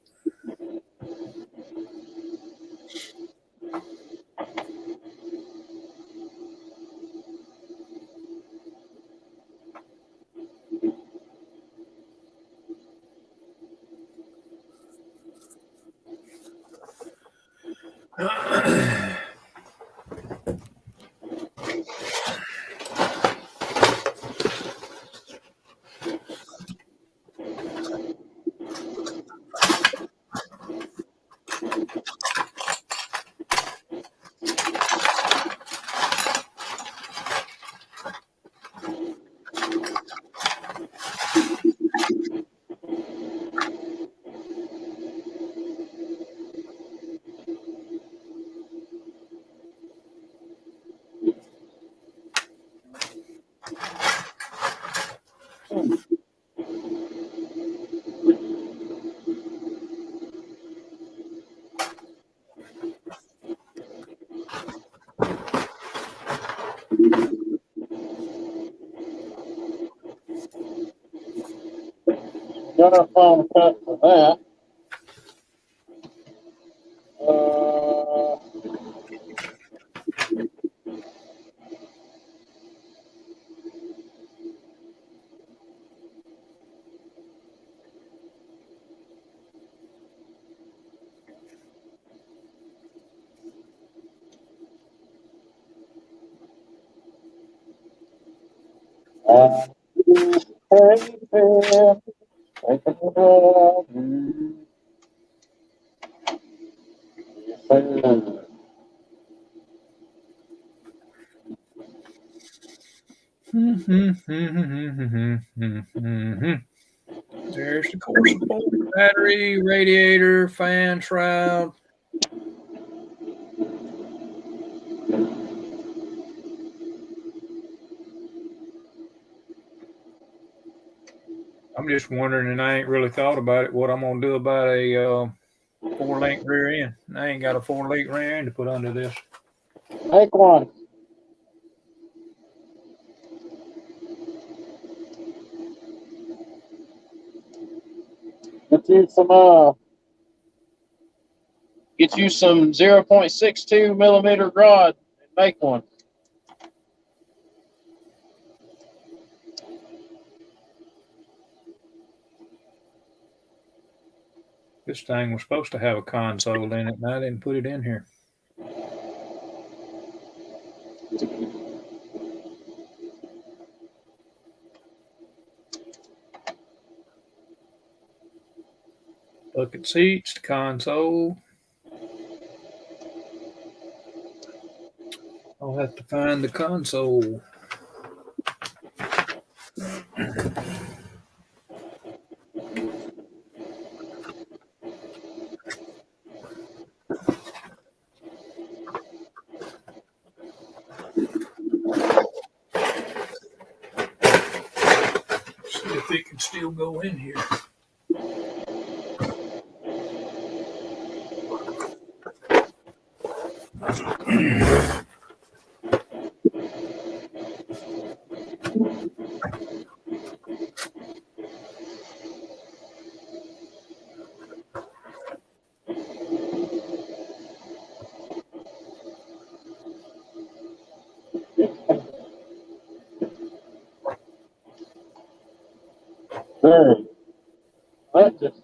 Gonna find a cut for that. There's the core support, battery, radiator, fan shroud. I'm just wondering, and I ain't really thought about it, what I'm gonna do about a 4-link rear end. I ain't got a 4-link rear end to put under this. Make one. Get you some 0.62 millimeter rod and make one. This thing was supposed to have a console in it, and I didn't put it in here. Bucket seats, the console. I'll have to find the console. See if it can still go in here. Very. That just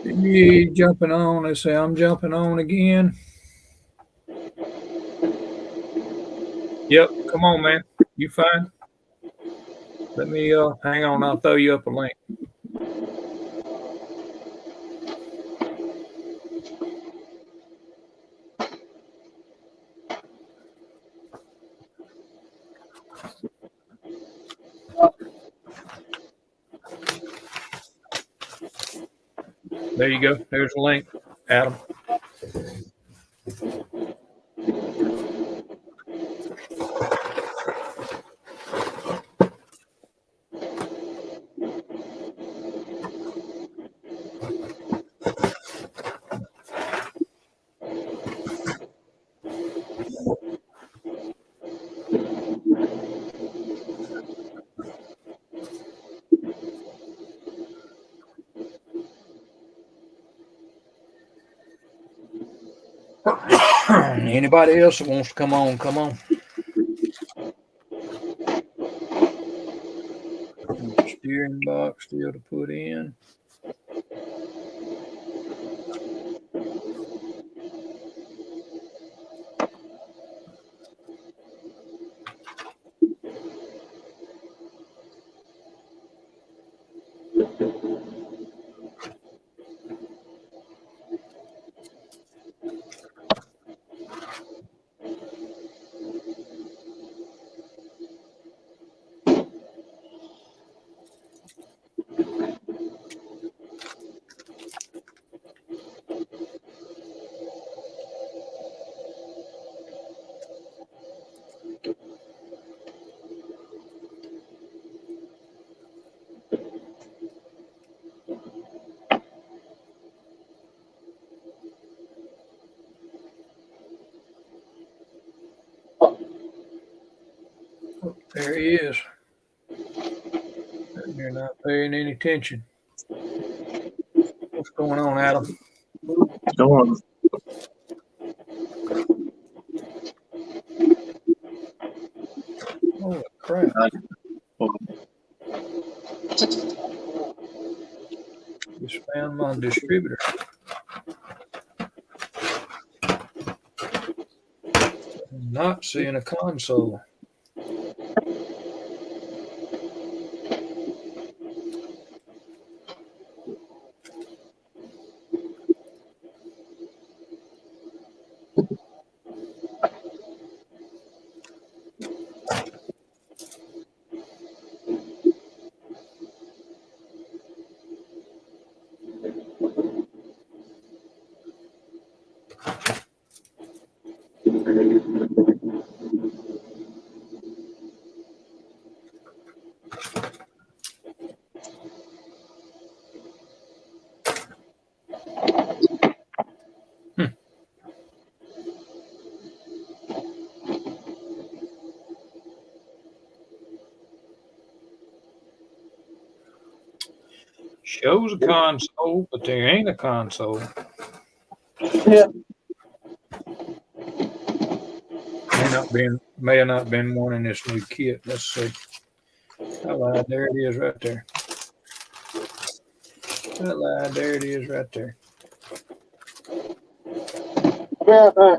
You jumping on. Let's say I'm jumping on again. Yep, come on, man. You fine? Let me hang on. I'll throw you up a link. There you go. There's a link, Adam. Anybody else that wants to come on, come on. Steering box still to put in. Oh, there he is. You're not paying any attention. What's going on, Adam? Go on. Holy crap. Just found my distributor. Not seeing a console. Shows a console, but there ain't a console. Yeah. May have not been one in this new kit. Let's see. I lied. There it is right there. I lied. There it is right there. Yeah.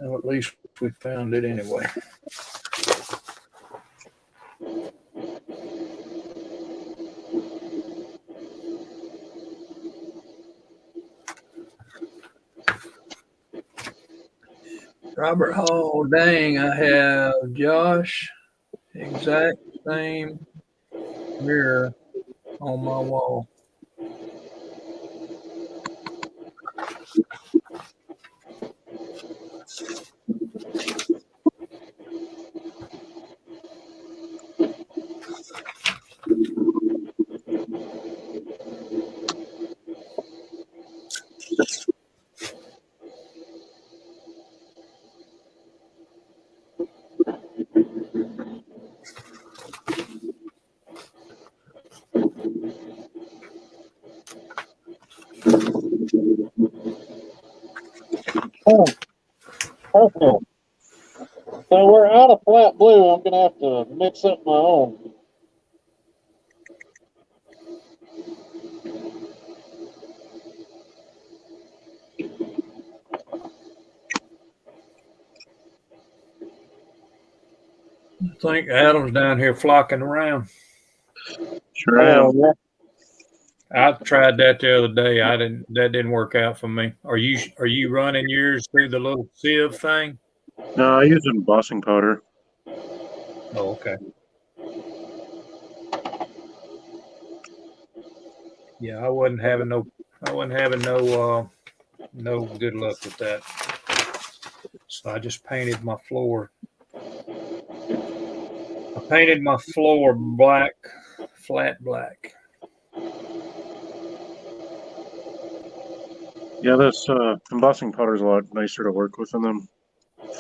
Well, at least we found it anyway. Robert Hall, dang, I have Josh, exact same mirror on my wall. Oh. So we're out of flat blue. I'm gonna have to mix up my own. I think Adam's down here flocking around. Sure am. Yeah. I tried that the other day. That didn't work out for me. Are you running yours through the little sieve thing? No, I use embossing powder. Oh, okay. Yeah, I wasn't having no no good luck with that. So I just painted my floor. I painted my floor black, flat black. Yeah, this embossing powder is a lot nicer to work with than them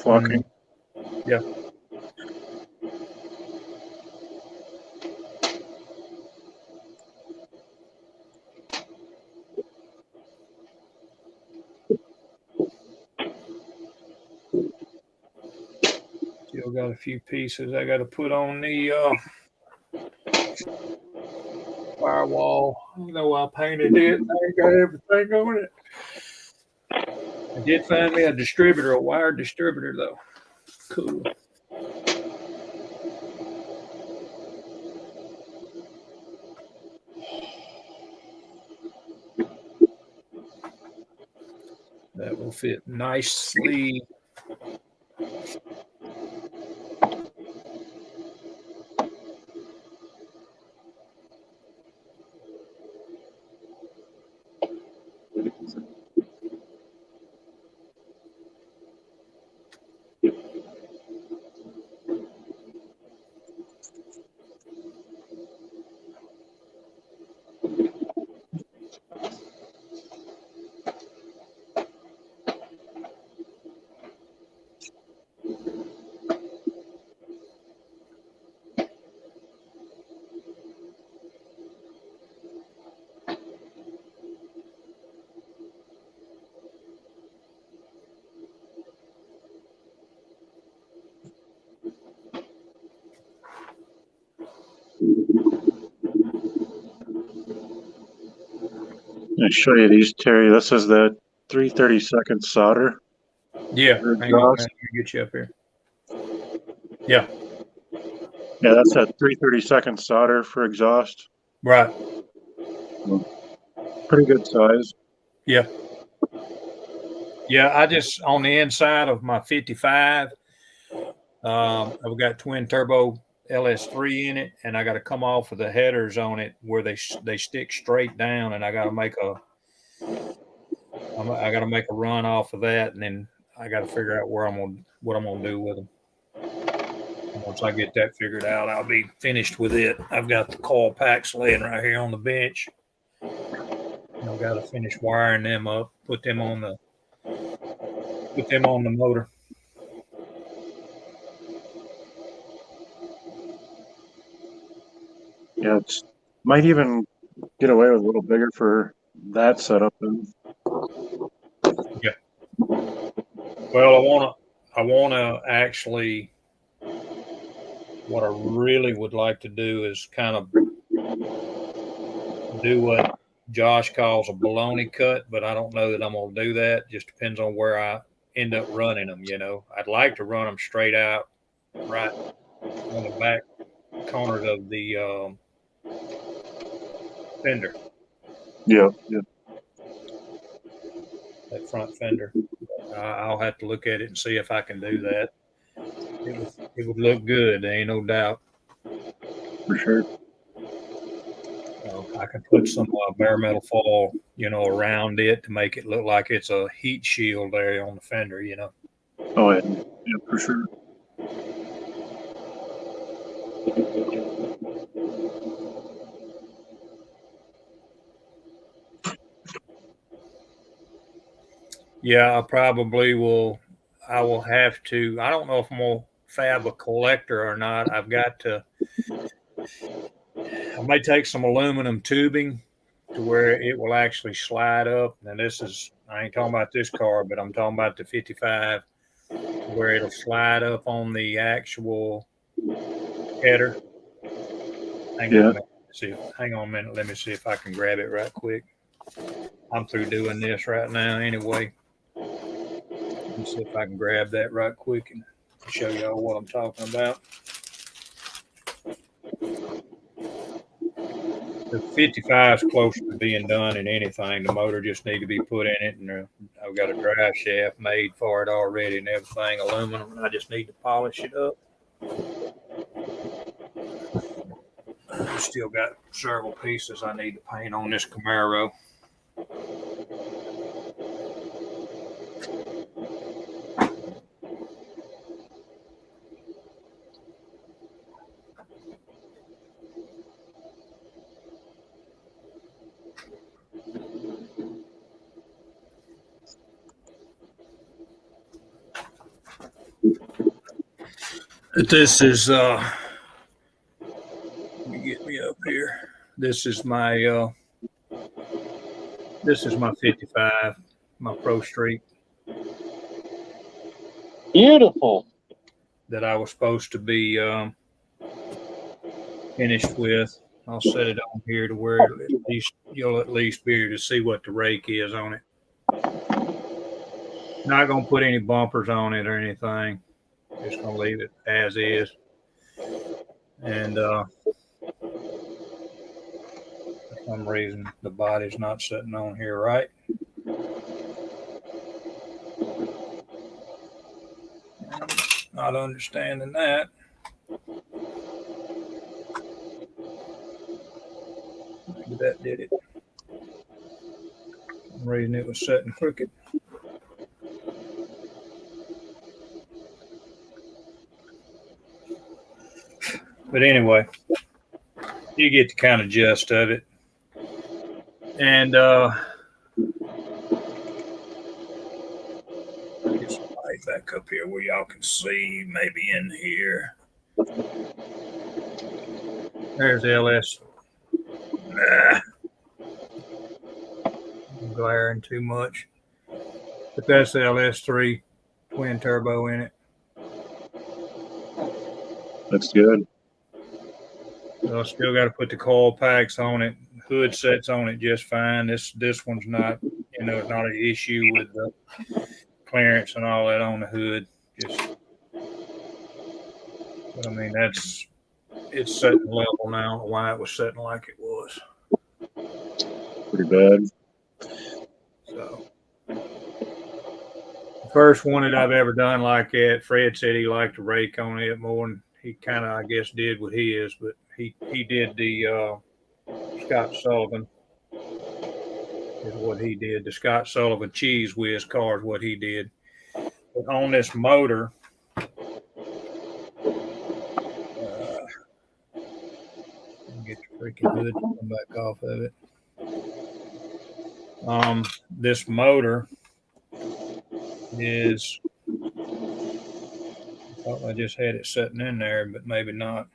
flocking. Yeah. Still got a few pieces I got to put on the firewall. I know I painted it. I ain't got everything on it. I did find me a distributor, a wired distributor though. Cool. That will fit nicely. I'll show you these, Terry. This is the 3/32 solder. Yeah, for hang on, man. exhaust. Let me get you up here. Yeah, Yeah, that's that 3/32 solder for exhaust. right. Pretty good size. Yeah. Yeah, I just on the inside of my 55, I've got twin turbo LS3 in it, and I got to come off of the headers on it where they stick straight down, and I got to make a run off of that, and then I got to figure out what I'm gonna do with them. And once I get that figured out, I'll be finished with it. I've got the coil packs laying right here on the bench. And I've got to finish wiring them up, put them on the motor. Yeah, it's might even get away with a little bigger for that setup. Well, I wanna actually. What I really would like to do is kind of do what Josh calls a baloney cut, but I don't know that I'm gonna do that. Just depends on where I end up running them. I'd like to run them straight out, right on the back corners of the fender, Yeah. that front fender. I'll have to look at it and see if I can do that. It would look good. There ain't no doubt. For sure. I can put some bare metal foil, around it to make it look like it's a heat shield there on the fender. Oh, yeah, for sure. Yeah, I probably will. I will have to. I don't know if I'm gonna fab a collector or not. I may take some aluminum tubing to where it will actually slide up. And I ain't talking about this car, but I'm talking about the 55, where it'll slide up on the actual header. Hang on a minute. Let me see if I can grab it right quick. I'm through doing this right now anyway. Let me see if I can grab that right quick and show y'all what I'm talking about. The 55 is closer to being done than anything. The motor just need to be put in it, and I've got a drive shaft made for it already and everything, aluminum, and I just need to polish it up. Still got several pieces I need to paint on this Camaro. This is let me get me up here. This is my 55, my Pro Street Beautiful. that I was supposed to be finished with. I'll set it on here to where you'll at least be able to see what the rake is on it. Not gonna put any bumpers on it or anything. Just gonna leave it as is. And for some reason the body's not sitting on here right. Not understanding that. Maybe that did it. For some reason it was setting crooked. But anyway, you get the kind of gist of it. And get some light back up here where y'all can see, maybe in here. There's LS. Nah. I'm glaring too much. But that's the LS3 twin turbo in it. That's good. So I still got to put the coil packs on it. Hood sets on it just fine. This one's not, it's not an issue with the clearance and all that on the hood. But I mean, it's setting level now. Why it was setting like it was. Pretty bad. So the first one that I've ever done like that, Fred said he liked to rake on it more than he kind of, I guess, did with his, but he did the Scott Sullivan is what he did. The Scott Sullivan Cheese Whiz car is what he did. But on this motor, get the freaking hood to come back off of it. This motor is, I thought I just had it sitting in there, but maybe not.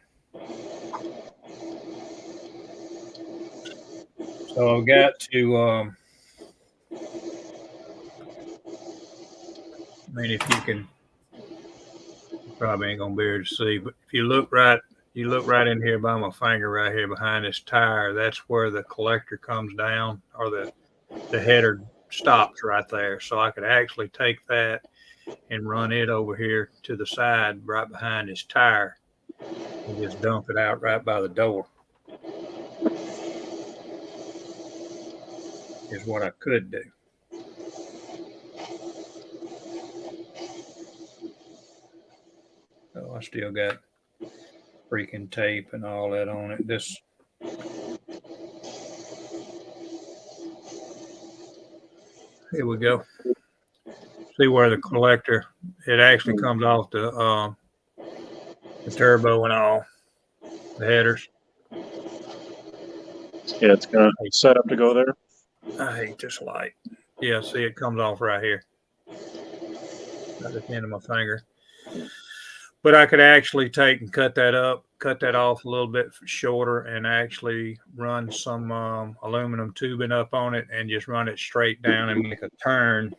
So I've got to, I mean, if you can, probably ain't gonna be able to see, but if you look right in here by my finger right here behind this tire, that's where the collector comes down, or the header stops right there. So I could actually take that and run it over here to the side right behind this tire and just dump it out right by the door. Is what I could do. So I still got freaking tape and all that on it. This here we go. See where the collector, it actually comes off the turbo and all the headers. Yeah, it's gonna set up to go there. I hate this light. Yeah, see, it comes off right here. At the end of my finger. But I could actually take and cut that off a little bit shorter, and actually run some aluminum tubing up on it and just run it straight down and make a turn,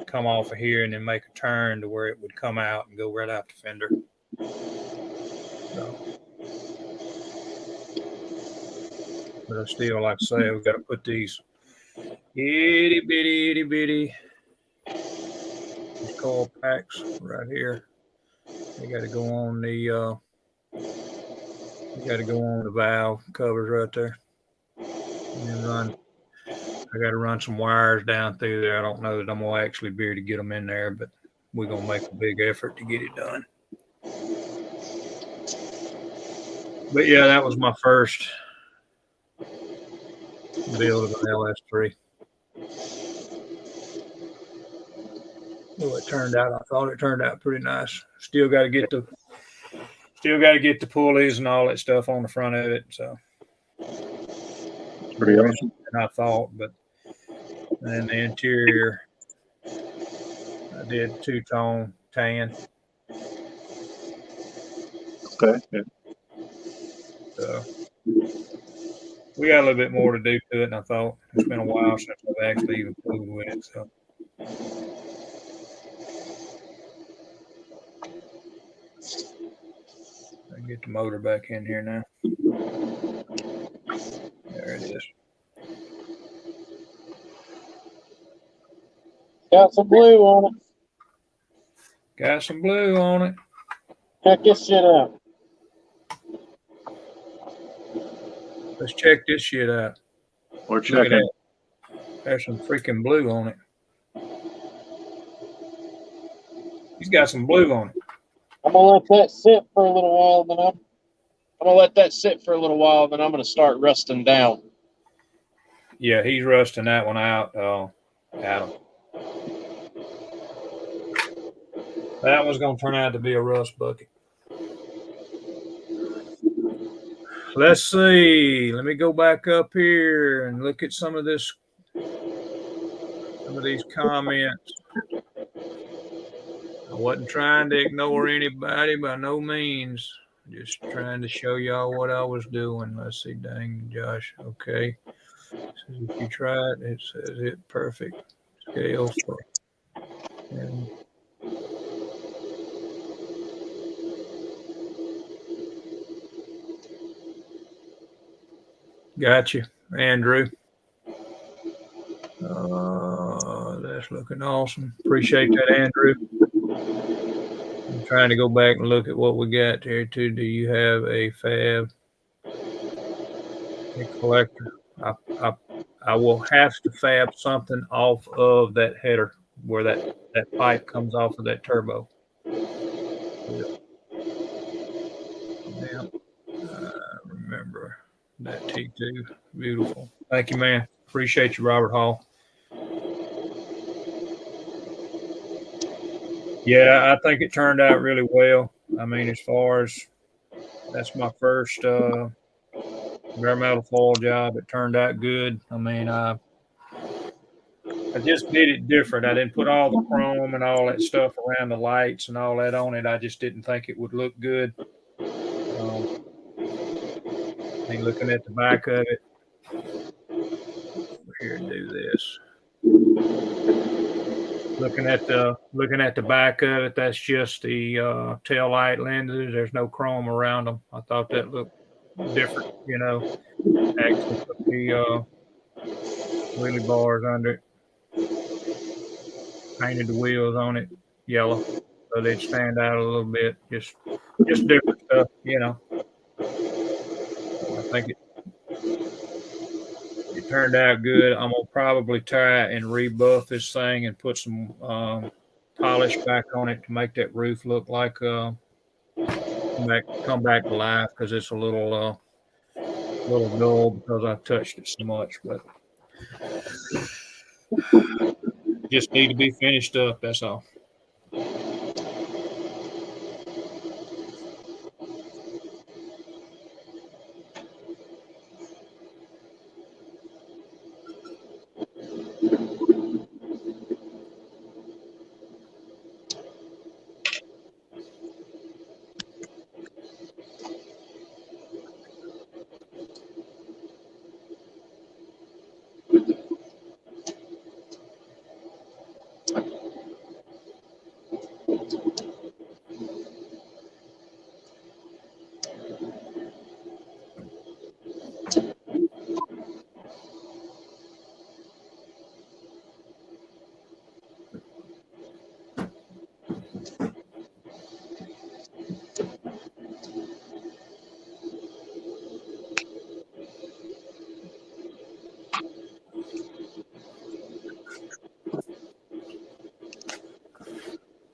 come off of here and then make a turn to where it would come out and go right out the fender. So. But I still, like I say, we've got to put these itty bitty these coil packs right here. They got to go on the valve covers right there. And then I got to run some wires down through there. I don't know that I'm going to actually be able to get them in there, but we're going to make a big effort to get it done. But yeah, that was my first build of an LS3. Well, it turned out, I thought it turned out pretty nice. Still got to get the pulleys and all that stuff on the front of it. So Pretty awesome. than I thought, but then the interior, I did two-tone tan. Okay. Yeah. So we got a little bit more to do to it than I thought. It's been a while since I've actually even fooled with it. So. I can get the motor back in here now. There it is. Got some blue on it. Got some blue on it. Check this shit out. Let's check this shit out. We're Look at checking. that. There's some freaking blue on it. He's got some blue on it. I'm gonna let that sit for a little while, then I'm gonna let that sit for a little while, then I'm gonna start rusting down. Yeah, he's rusting that one out, Adam. That one's gonna turn out to be a rust bucket. Let's see. Let me go back up here and look at some of these comments. I wasn't trying to ignore anybody by no means. Just trying to show y'all what I was doing. Let's see. Dang, Josh. Okay. Says if you try it, it says it perfect. Scale for. And gotcha, Andrew. That's looking awesome. Appreciate that, Andrew. I'm trying to go back and look at what we got here too. Do you have a fab, a collector? I will have to fab something off of that header where that pipe comes off of that turbo. Yeah, remember that T2. Beautiful. Thank you, man. Appreciate you, Robert Hall. Yeah, I think it turned out really well. I mean, as far as that's my first bare metal foil job, it turned out good. I mean, I just did it different. I didn't put all the chrome and all that stuff around the lights and all that on it. I just didn't think it would look good. And looking at the back of it, here, do this. Looking at the back of it, that's just the tail light lenses. There's no chrome around them. I thought that looked different, you know. Actually put the wheelie bars under it. Painted the wheels on it yellow so they'd stand out a little bit. Just different stuff, you know. I think it turned out good. I'm gonna probably try and rebuff this thing and put some polish back on it to make that roof look like come back to life, because it's a little dull because I touched it so much. But just need to be finished up. That's all.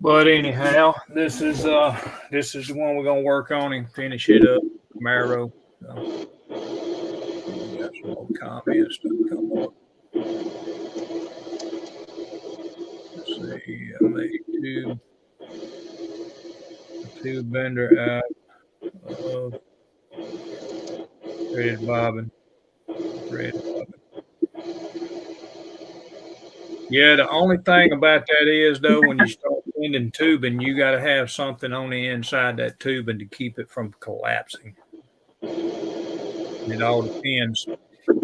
But anyhow, this is the one we're gonna work on and finish it up. Marrow. So, got some more comments to come up. Let's see. I made two bender out of threaded bobbin. Yeah, the only thing about that is, though, when you start bending tubing, you got to have something on the inside that tubing to keep it from collapsing. It all depends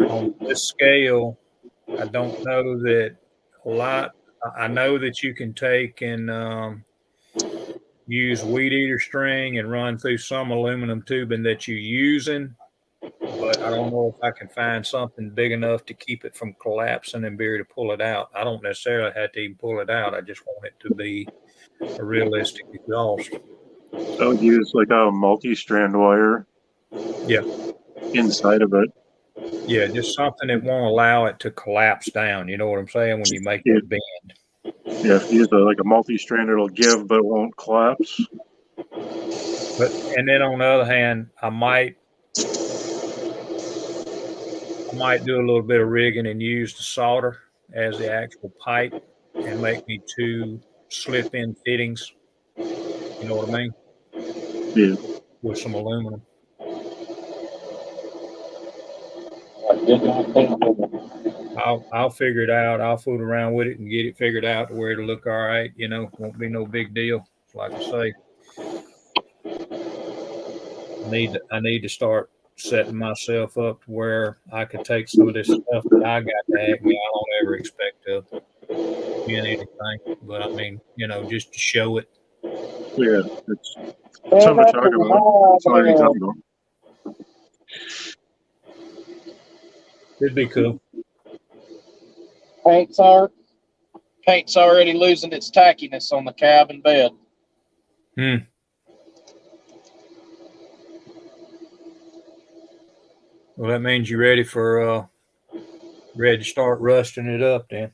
on this scale. I don't know that a lot. I know that you can take and use weed eater string and run through some aluminum tubing that you're using, but I don't know if I can find something big enough to keep it from collapsing and be able to pull it out. I don't necessarily have to even pull it out. I just want it to be a realistic exhaust. I would use like a multi-strand wire. Yeah. Inside of it. Yeah, just something that won't allow it to collapse down. You know what I'm saying? When you make that bend. Yeah, if you use like a multi-strand, it'll give but it won't collapse. And then on the other hand, I might do a little bit of rigging and use the solder as the actual pipe and make me 2 slip-in fittings. You know what I mean? Yeah. With some aluminum. I'll figure it out. I'll fool around with it and get it figured out to where it'll look all right. You know, won't be no big deal. Like I say, I need to start setting myself up to where I could take some of this stuff that I got to have. I don't ever expect to win anything, but I mean, you know, just to show it. Yeah. It's something to talk about. It's not anything going. It'd be cool. Paint's already losing its tackiness on the cabin bed. Well, that means you're ready to start rusting it up then.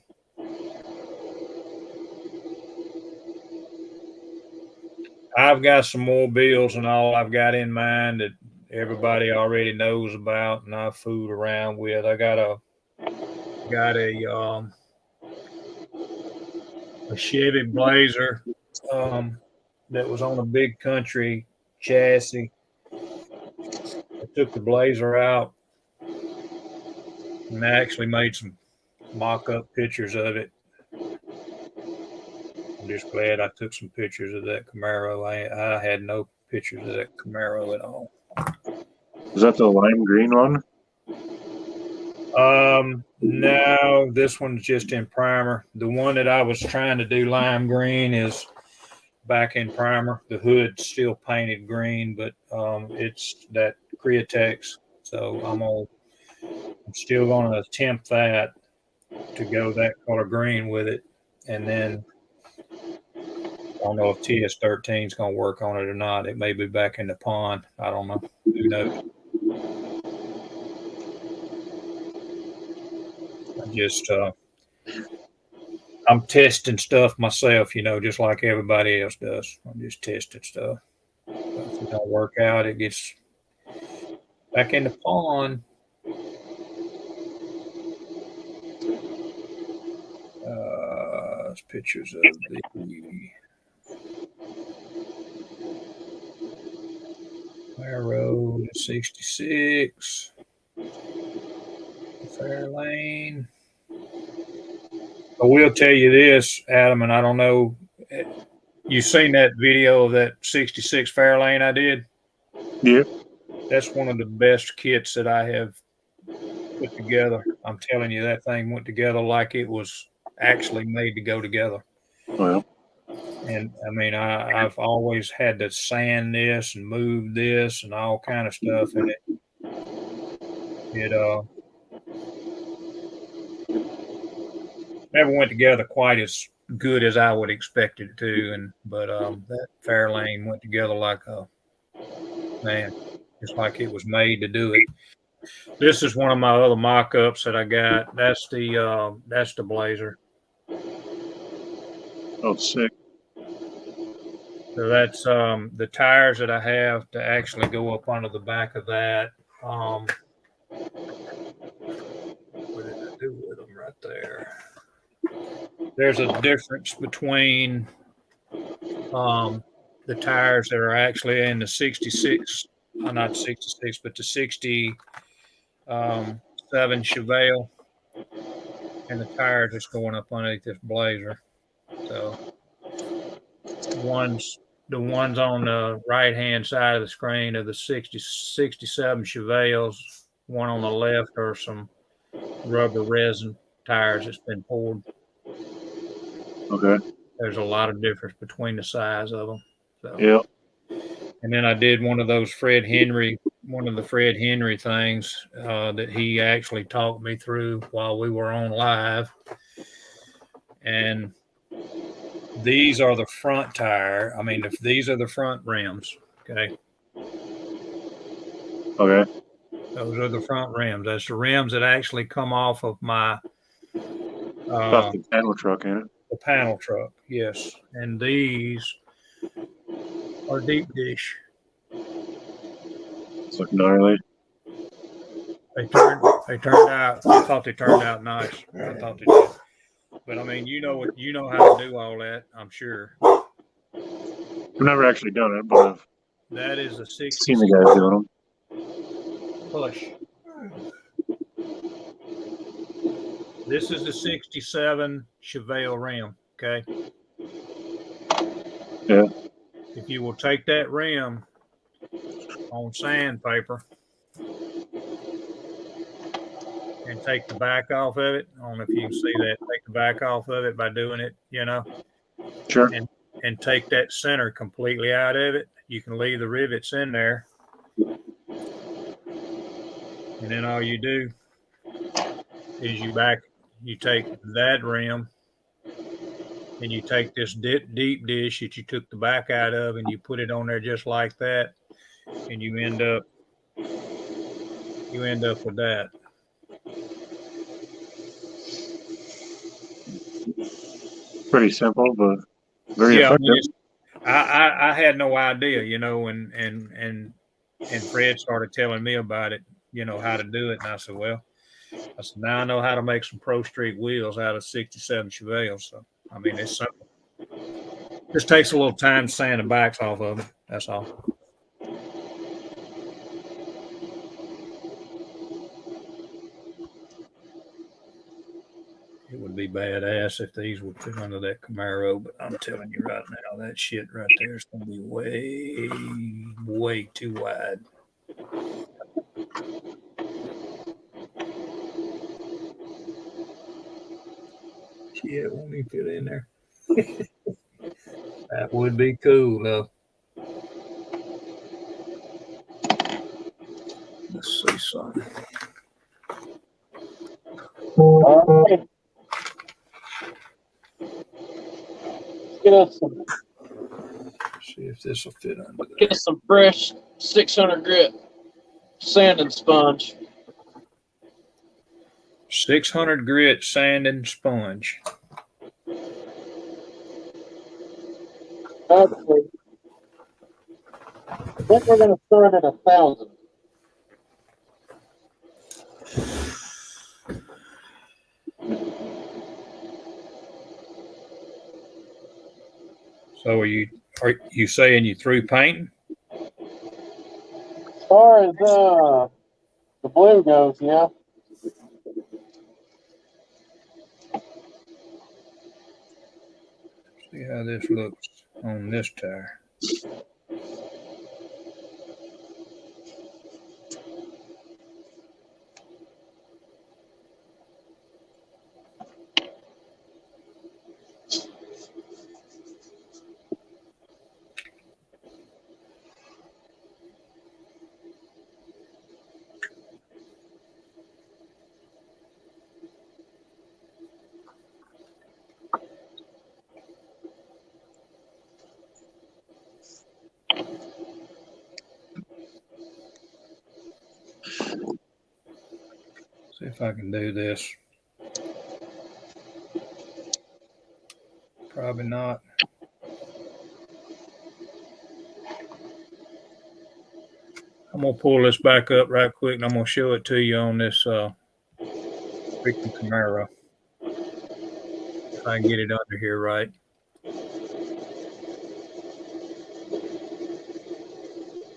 I've got some more bills and all I've got in mind that everybody already knows about and I've fooled around with. I got a Chevy Blazer that was on a big country chassis. I took the Blazer out and I actually made some mock-up pictures of it. I'm just glad I took some pictures of that Camaro. I had no pictures of that Camaro at all. Is that the lime green one? No, this one's just in primer. The one that I was trying to do lime green is back in primer. The hood's still painted green, but it's that Createx. So I'm still gonna attempt that to go that color green with it, and then I don't know if TS13 is going to work on it or not. It may be back in the pond. I don't know. Who knows? I'm testing stuff myself, you know, just like everybody else does. I'm just testing stuff. But if it don't work out, it gets back in the pond. Pictures of the Road 66, Fairlane. I will tell you this, Adam, and I don't know, you seen that video of that 66 Fairlane I did? Yeah. That's one of the best kits that I have put together. I'm telling you, that thing went together like it was actually made to go together. Well. And I mean, I've always had to sand this and move this and all kind of stuff, and it never went together quite as good as I would expect it to. But that Fairlane went together like a man, just like it was made to do it. This is one of my other mock-ups that I got. That's the Blazer. Oh, sick. So that's the tires that I have to actually go up under the back of that. What did I do with them right there? There's a difference between the tires that are actually in the 66, not 66, but the 67 Chevelle, and the tires that's going up underneath this Blazer. So the ones on the right hand side of the screen are the 67 Chevelles. One on the left are some rubber resin tires that's been poured. Okay. There's a lot of difference between the size of them. So. Yeah. And then I did one of the Fred Henry things that he actually talked me through while we were on live. And these are the front tire. I mean, these are the front rims. Okay. Okay. Those are the front rims. That's the rims that actually come off of my the panel truck, ain't it? The panel truck, yes. And these or deep dish. It's like gnarly. They turned out. I thought they turned out nice. I thought they did. But I mean, you know how to do all that. I'm sure. I've never actually done it, but I've That is a seen 60 the guys doing them. push. This is the 67 Chevelle rim. Okay. Yeah. If you will take that rim on sandpaper and take the back off of it, I don't know if you can see that. Take the back off of it by doing it, Sure. and take that center completely out of it. You can leave the rivets in there. And then all you do is you take that rim and you take this deep dish that you took the back out of and you put it on there just like that. And you end up with that. Pretty simple, but very effective. I had no idea, and Fred started telling me about it, how to do it. And I said, well, now I know how to make some Pro Street wheels out of 67 Chevelle. So, I mean, it's simple. Just takes a little time to sand the backs off of it. That's all. It would be badass if these would fit under that Camaro, but I'm telling you right now, that shit right there is going to be way, way too wide. Yeah, it won't even fit in there. That would be cool, though. Let's see something. All right. Get us some, See if this will fit under there. get us some fresh 600 grit sand and sponge. 600 grit sand and sponge. Actually, I think we're going to start at 1,000. So are you saying you through painting? As far as the blue goes, yeah. See how this looks on this tire. See if I can do this. Probably not. I'm gonna pull this back up right quick and I'm gonna show it to you on this freaking Camaro. If I can get it under here right.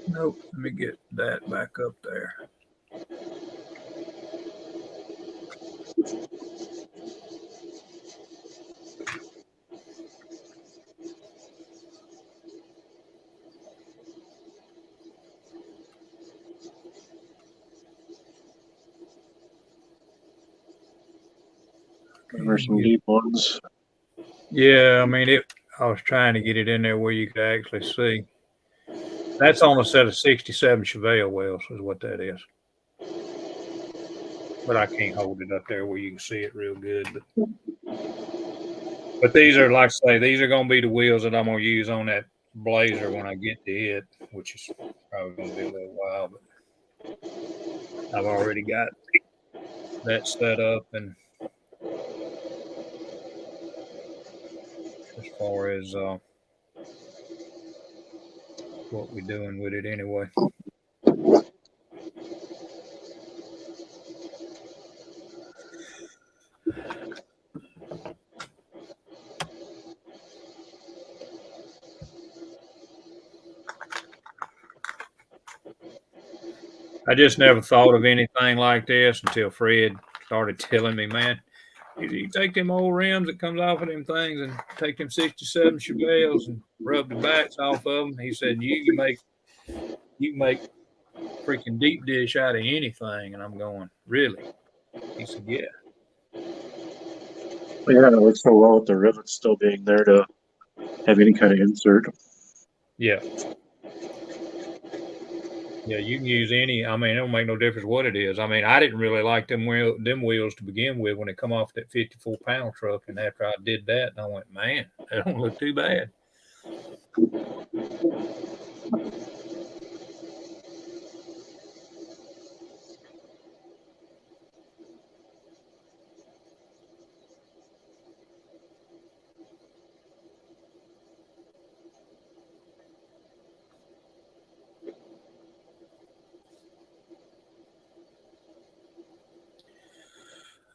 Nope, let me get that back up there. There's some deep ones. Yeah, I mean I was trying to get it in there where you could actually see. That's on a set of 67 Chevelle wheels is what that is. But I can't hold it up there where you can see it real good. But these are, like I say, these are going to be the wheels that I'm going to use on that Blazer when I get to it, which is probably going to be a little while. But I've already got that set up, and as far as what we're doing with it anyway. I just never thought of anything like this until Fred started telling me, man, you take them old rims that comes off of them things and take them 67 Chevelles and rub the backs off of them. He said, you can make freaking deep dish out of anything. And I'm going, really? He said, yeah. Yeah, it works so well with the rivets still being there to have any kind of insert. Yeah. Yeah, you can use any. I mean, it don't make no difference what it is. I mean, I didn't really like them wheels to begin with when they come off that 54-pound truck. And after I did that, I went, man, they don't look too bad.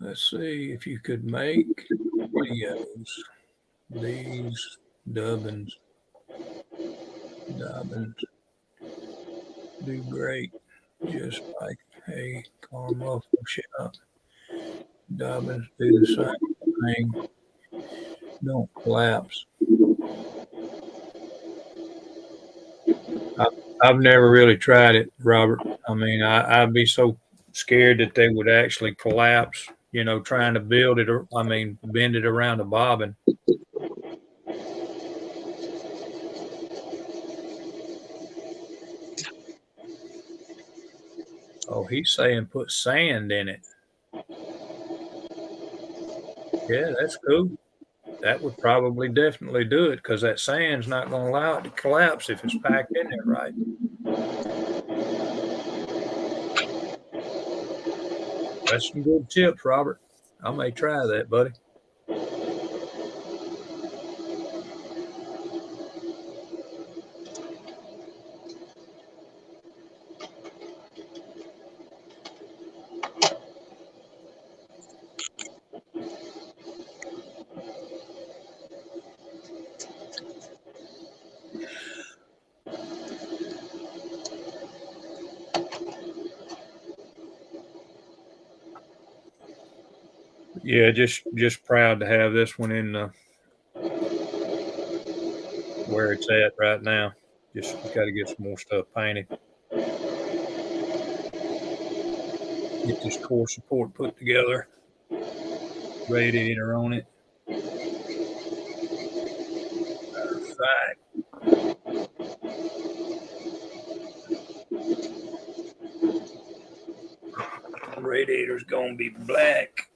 Let's see if you could make videos. These Dobbins do great, just like a car muffler shop. Dobbins do the same thing. Don't collapse. I've never really tried it, Robert. I mean, I'd be so scared that they would actually collapse, you know, trying to build it, or I mean, bend it around the bobbin. Oh, he's saying put sand in it. Yeah, that's cool. That would probably definitely do it because that sand's not going to allow it to collapse if it's packed in there right. That's some good tips, Robert. I may try that, buddy. Yeah, just proud to have this one in where it's at right now. Just got to get some more stuff painted. Get this core support put together. Radiator on it. Matter of fact, the radiator's gonna be black.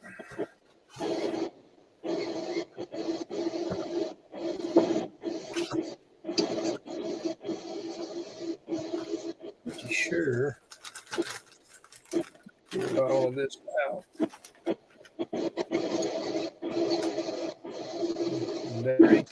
Pretty sure. Get all of this out. There.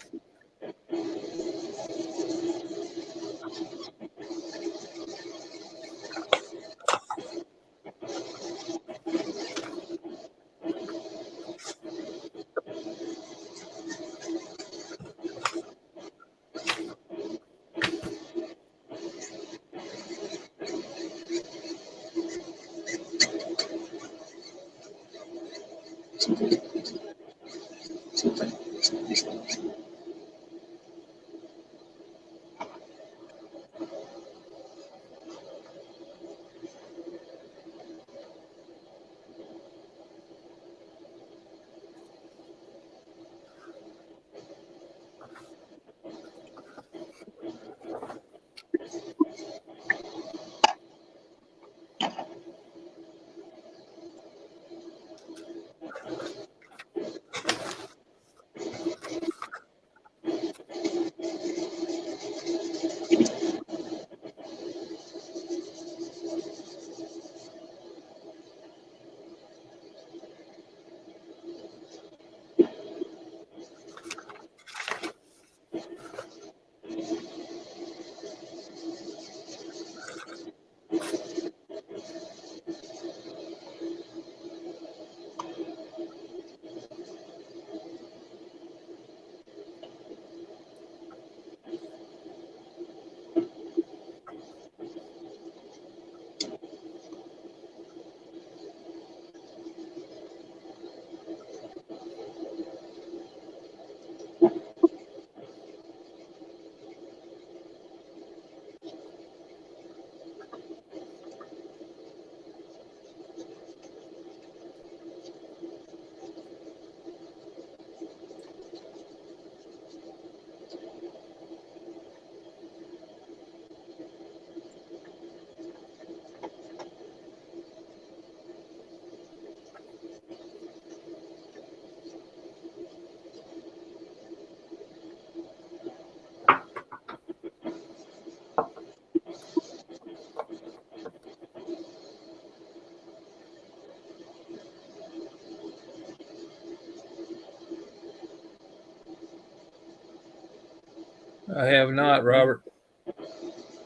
I have not, Robert.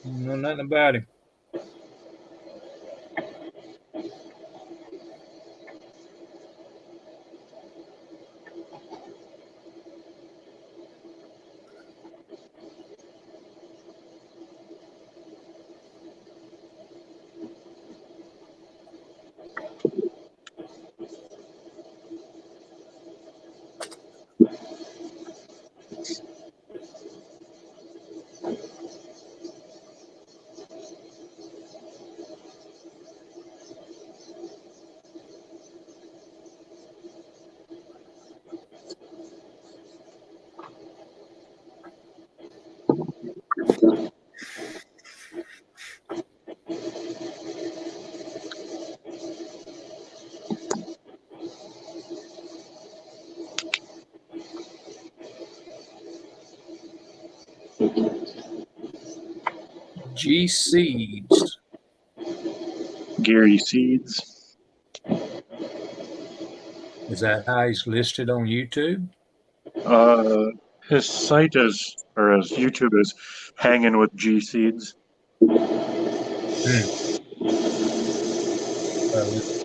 Know nothing about him. G Seeds. Gary Seeds. Is that how he's listed on YouTube? His site is, or his YouTube is Hanging with G Seeds.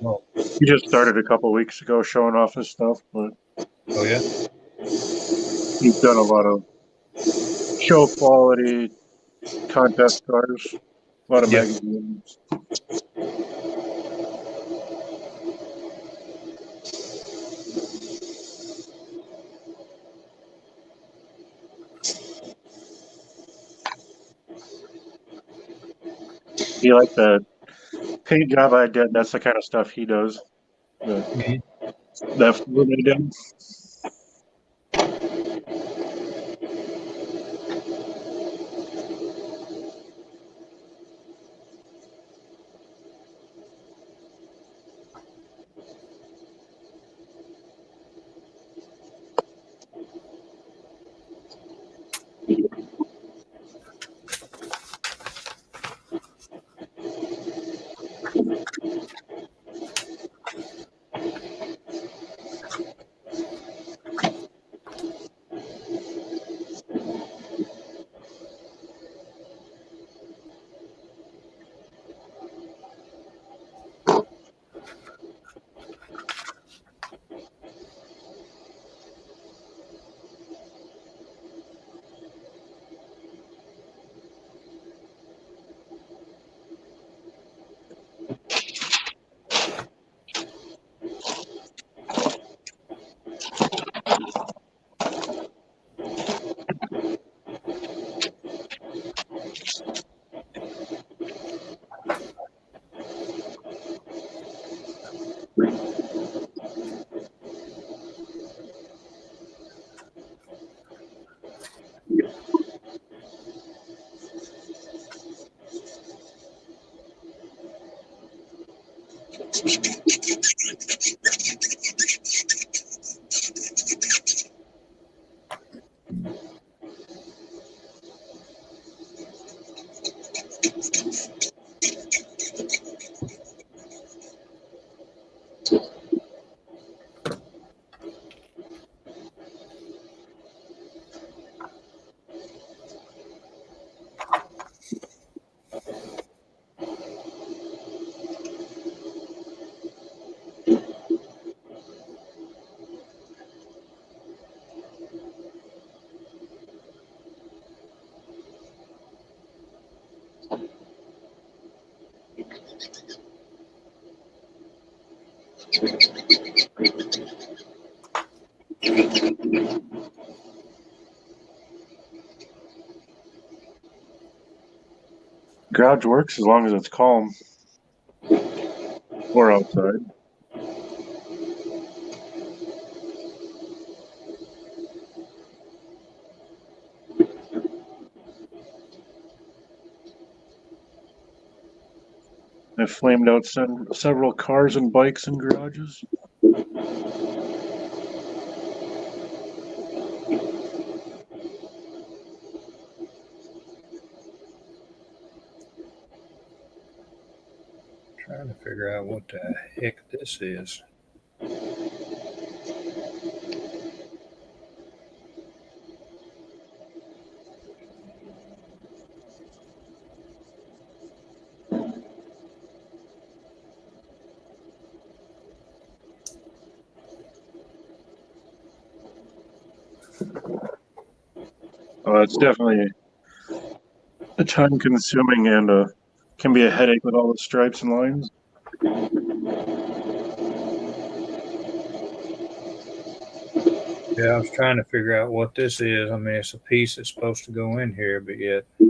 Well, He just started a couple weeks ago showing off his stuff, but oh yeah. he's done a lot of show quality contest cars, a lot of Yeah. magazines. He liked the paint job I did. That's the kind of stuff he does. That Ford I did. Garage works as long as it's calm or outside. I've flamed out several cars and bikes in garages. Trying to figure out what the heck this is. It's definitely a time consuming and can be a headache with all the stripes and lines. Yeah, I was trying to figure out what this is. I mean, it's a piece that's supposed to go in here, but yet I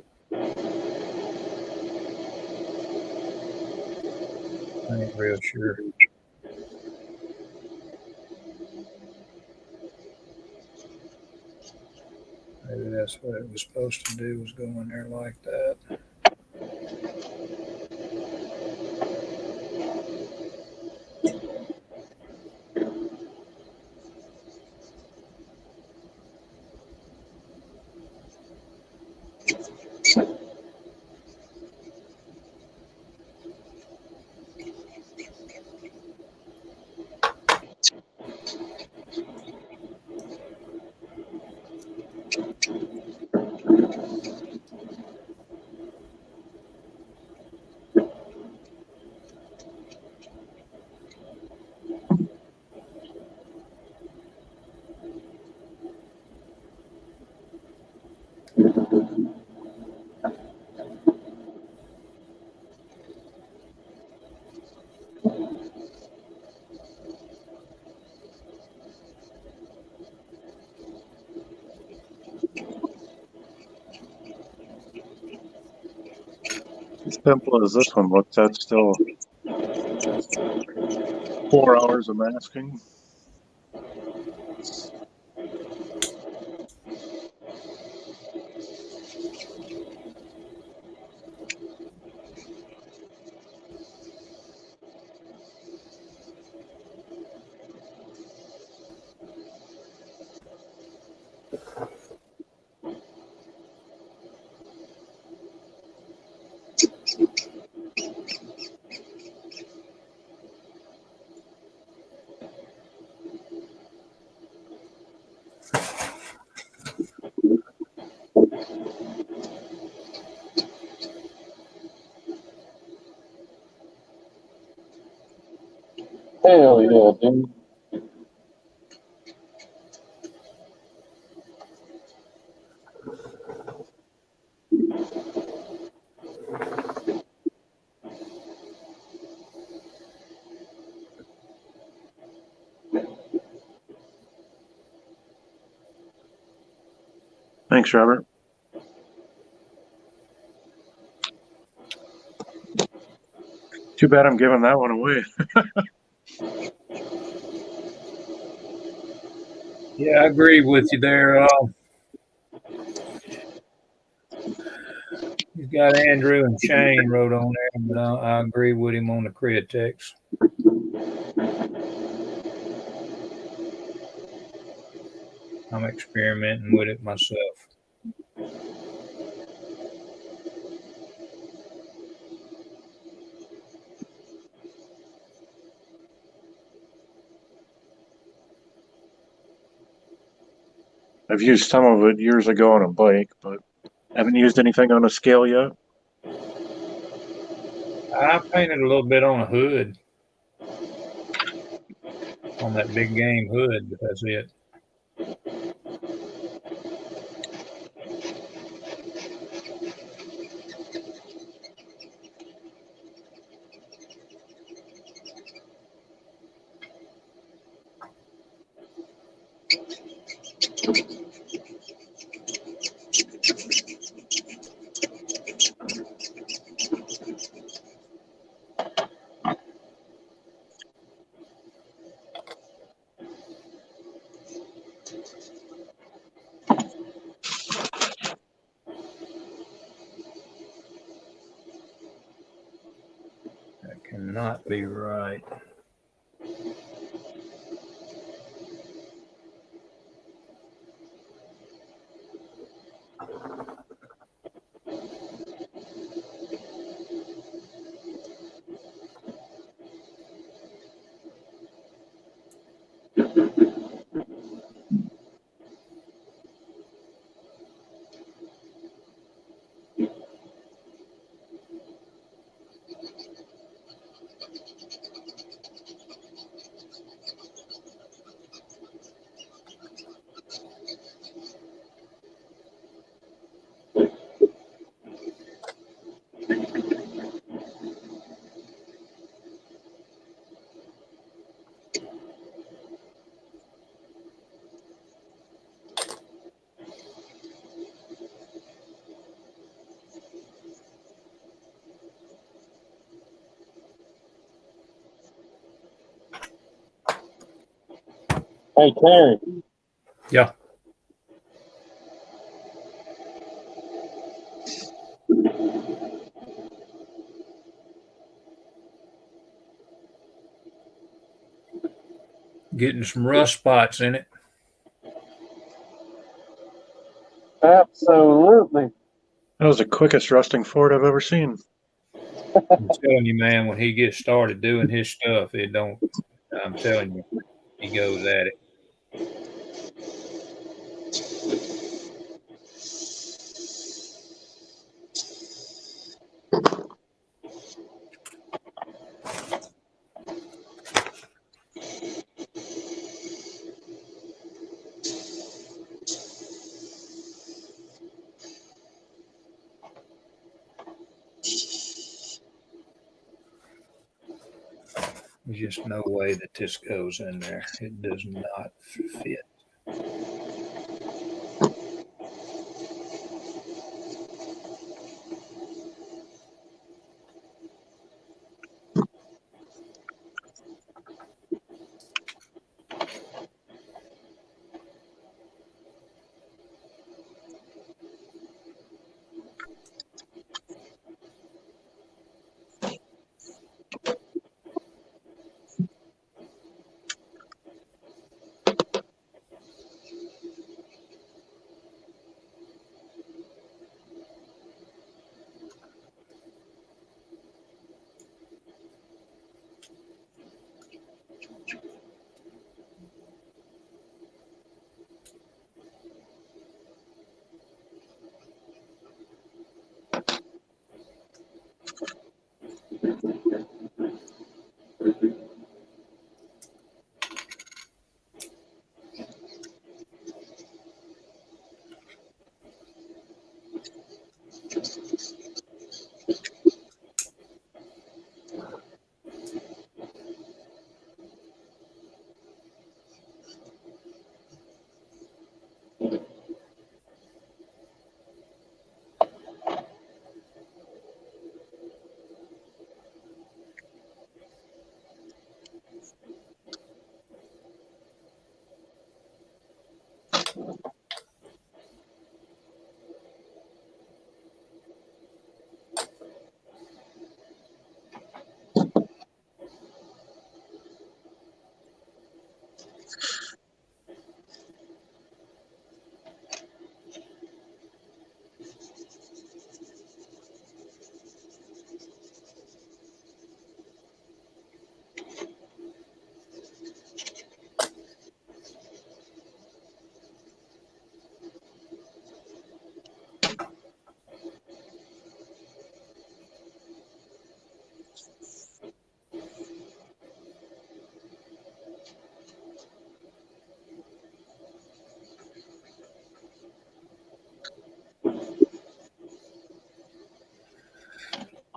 ain't real sure. Maybe that's what it was supposed to do, was go in there like that. As simple as this one looks, that's still 4 hours of masking. Hell yeah, dude. Thanks, Robert. Too bad I'm giving that one away. Yeah, I agree with you there. He's got Andrew and Shane wrote on there, but I agree with him on the Createx. I'm experimenting with it myself. I've used some of it years ago on a bike, but haven't used anything on a scale yet. I painted a little bit on a hood, on that big game hood, but that's it. That cannot be right. Hey, Terry. Yeah. Getting some rust spots in it. Absolutely. That was the quickest rusting Ford I've ever seen. I'm telling you, man, when he gets started doing his stuff, it don't. I'm telling you, he goes at it. There's just no way that this goes in there. It does not fit.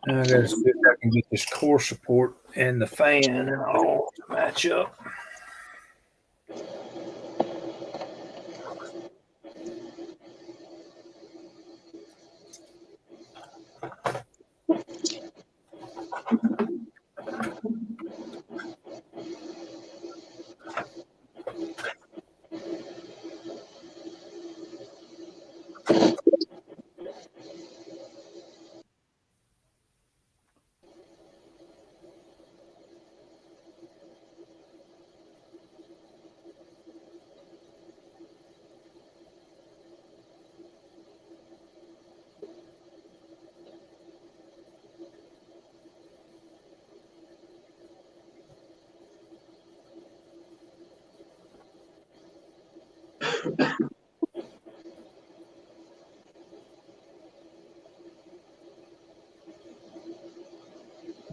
Now I gotta see if I can get this core support and the fan and all to match up.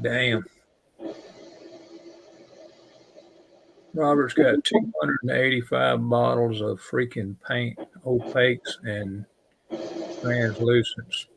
Damn. Robert's got 285 bottles of freaking paint, opaques, and translucents.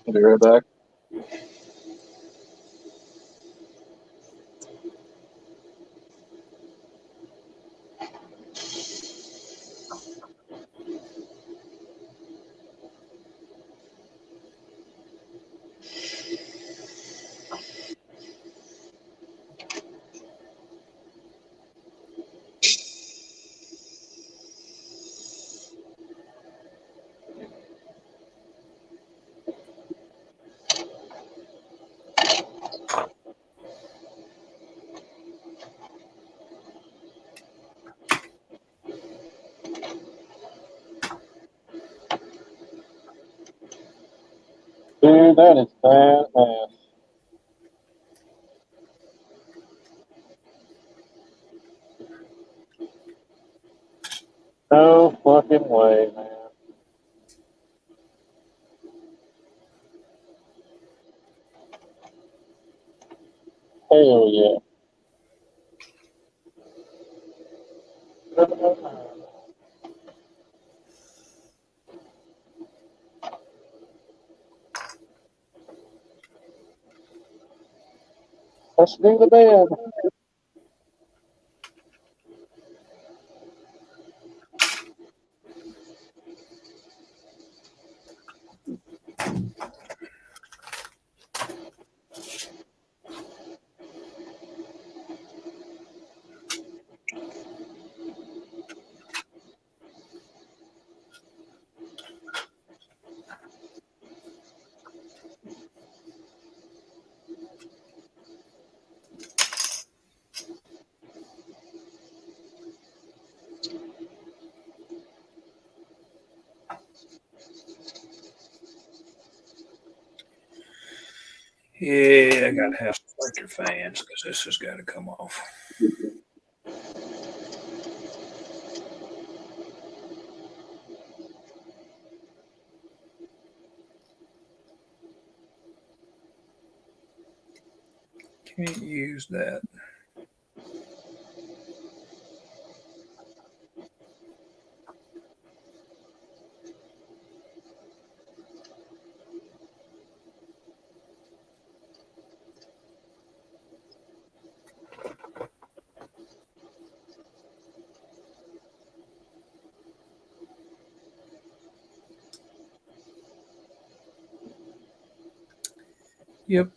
I'll be right back. Dude, that is badass. No fucking way, man. Hell yeah. Let's do the bed. Yeah, I gotta have filter fans because this has got to come off. Can't use that. Yep.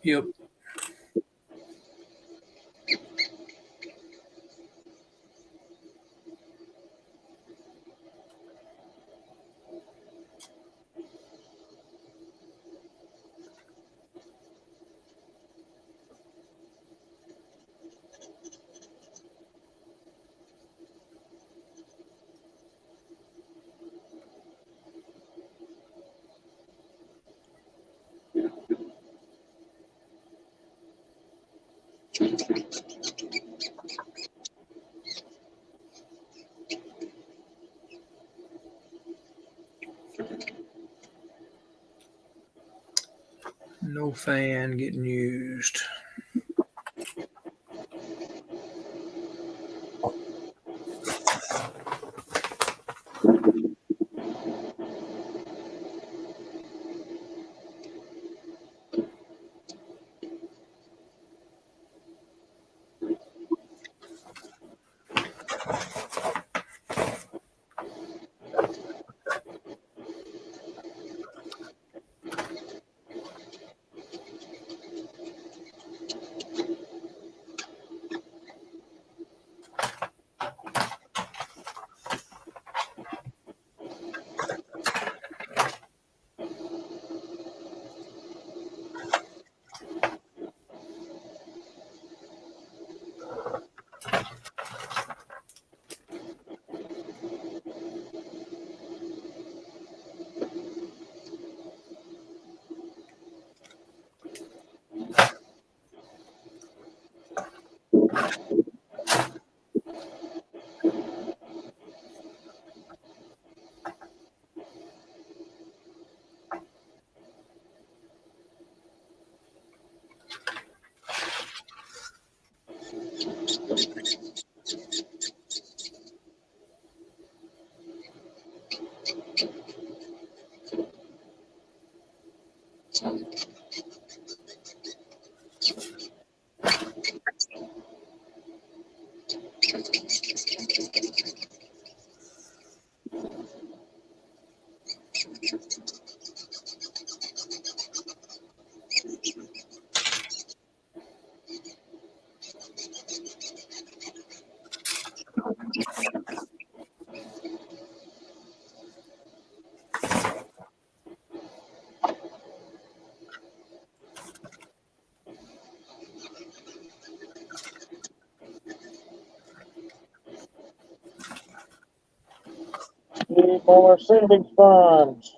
No fan getting used. Need more sanding sponge.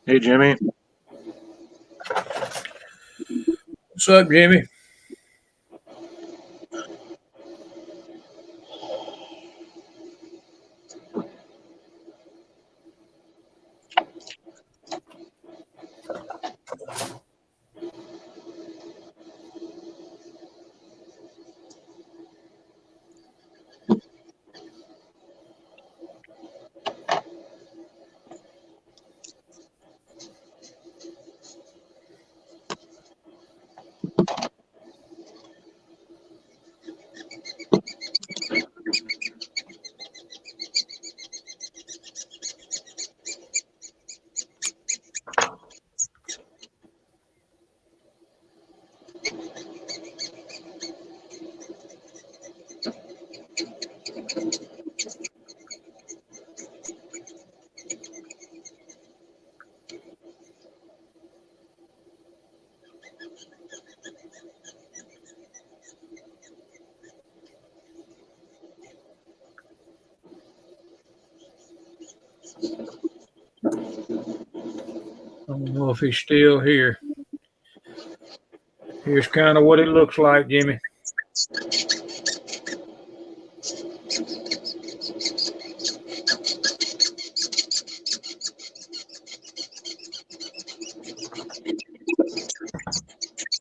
Hey, Jimmy. What's up, Jimmy? I don't know if he's still here. Here's kind of what it looks like, Jimmy.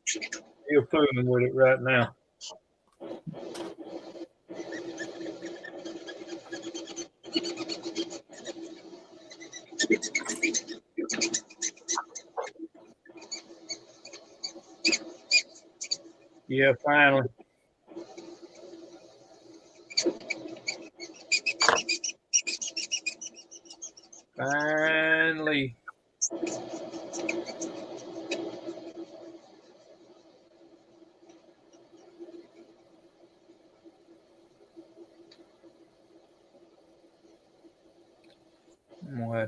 Still fooling with it right now. Yeah, finally. Finally.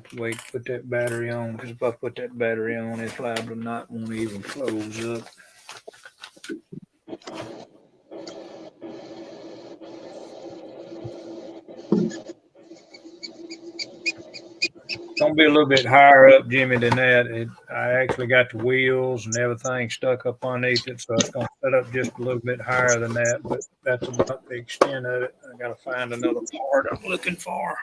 to wait to put that battery on, because if I put that battery on, it's liable to not want to even close up. It's gonna be a little bit higher up, Jimmy, than that. I actually got the wheels and everything stuck up underneath it, so it's gonna set up just a little bit higher than that. But that's about the extent of it. I gotta find another part I'm looking for.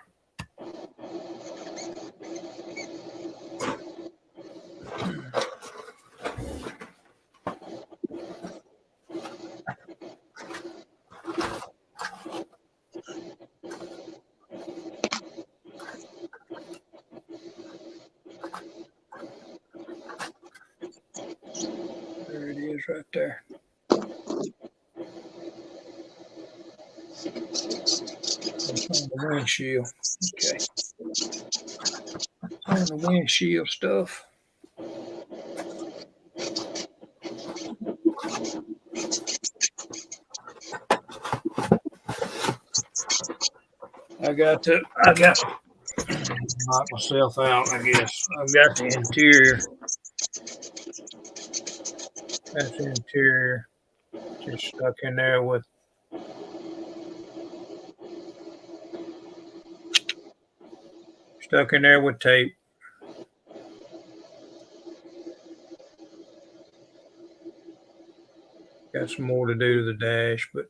There it is, right there. It's on the windshield. Okay. On the windshield stuff. I got to knock myself out, I guess. I've got the interior. That's the interior. Just stuck in there with tape. Got some more to do to the dash, but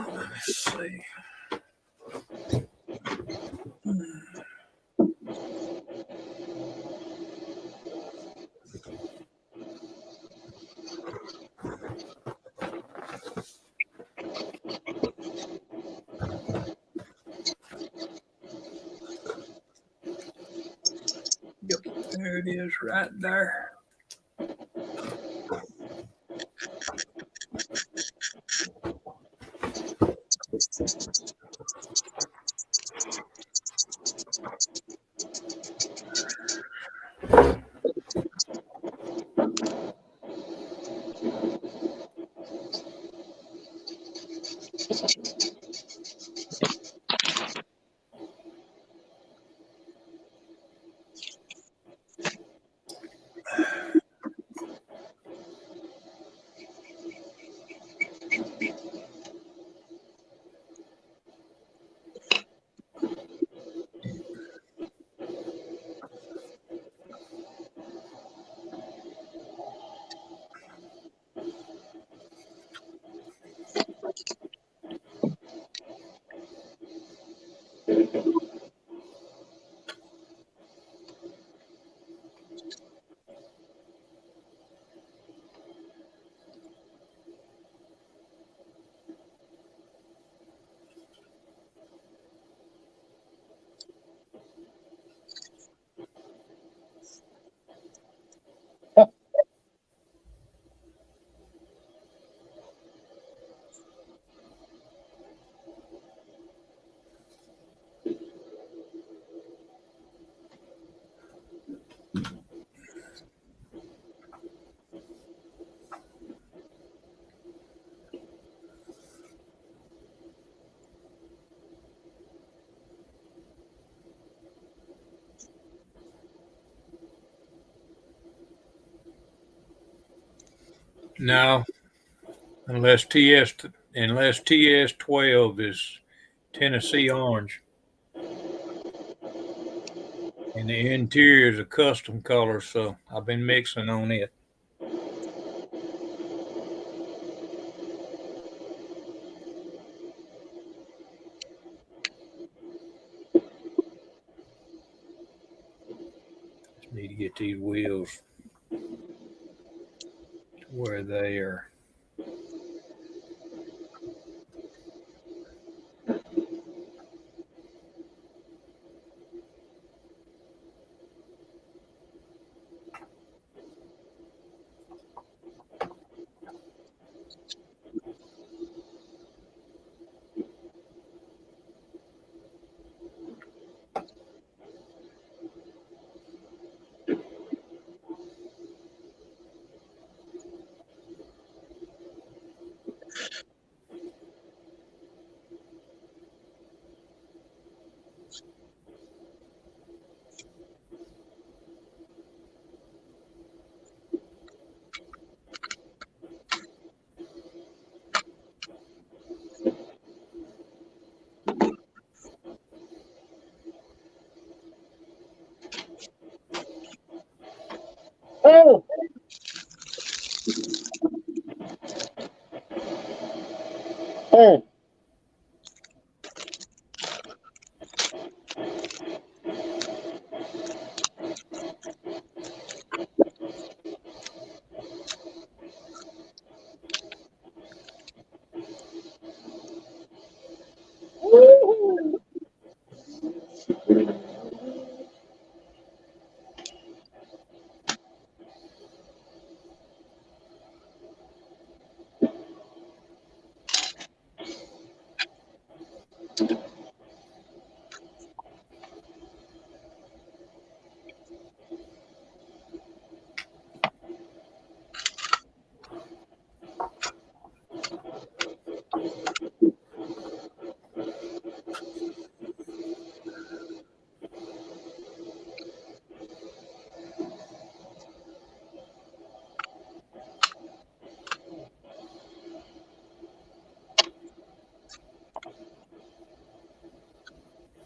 let me see. Yep, there it is, right there. No, unless TS 12 is Tennessee orange. And the interior is a custom color, so I've been mixing on it. Just need to get these wheels to where they are. Oh! Oh!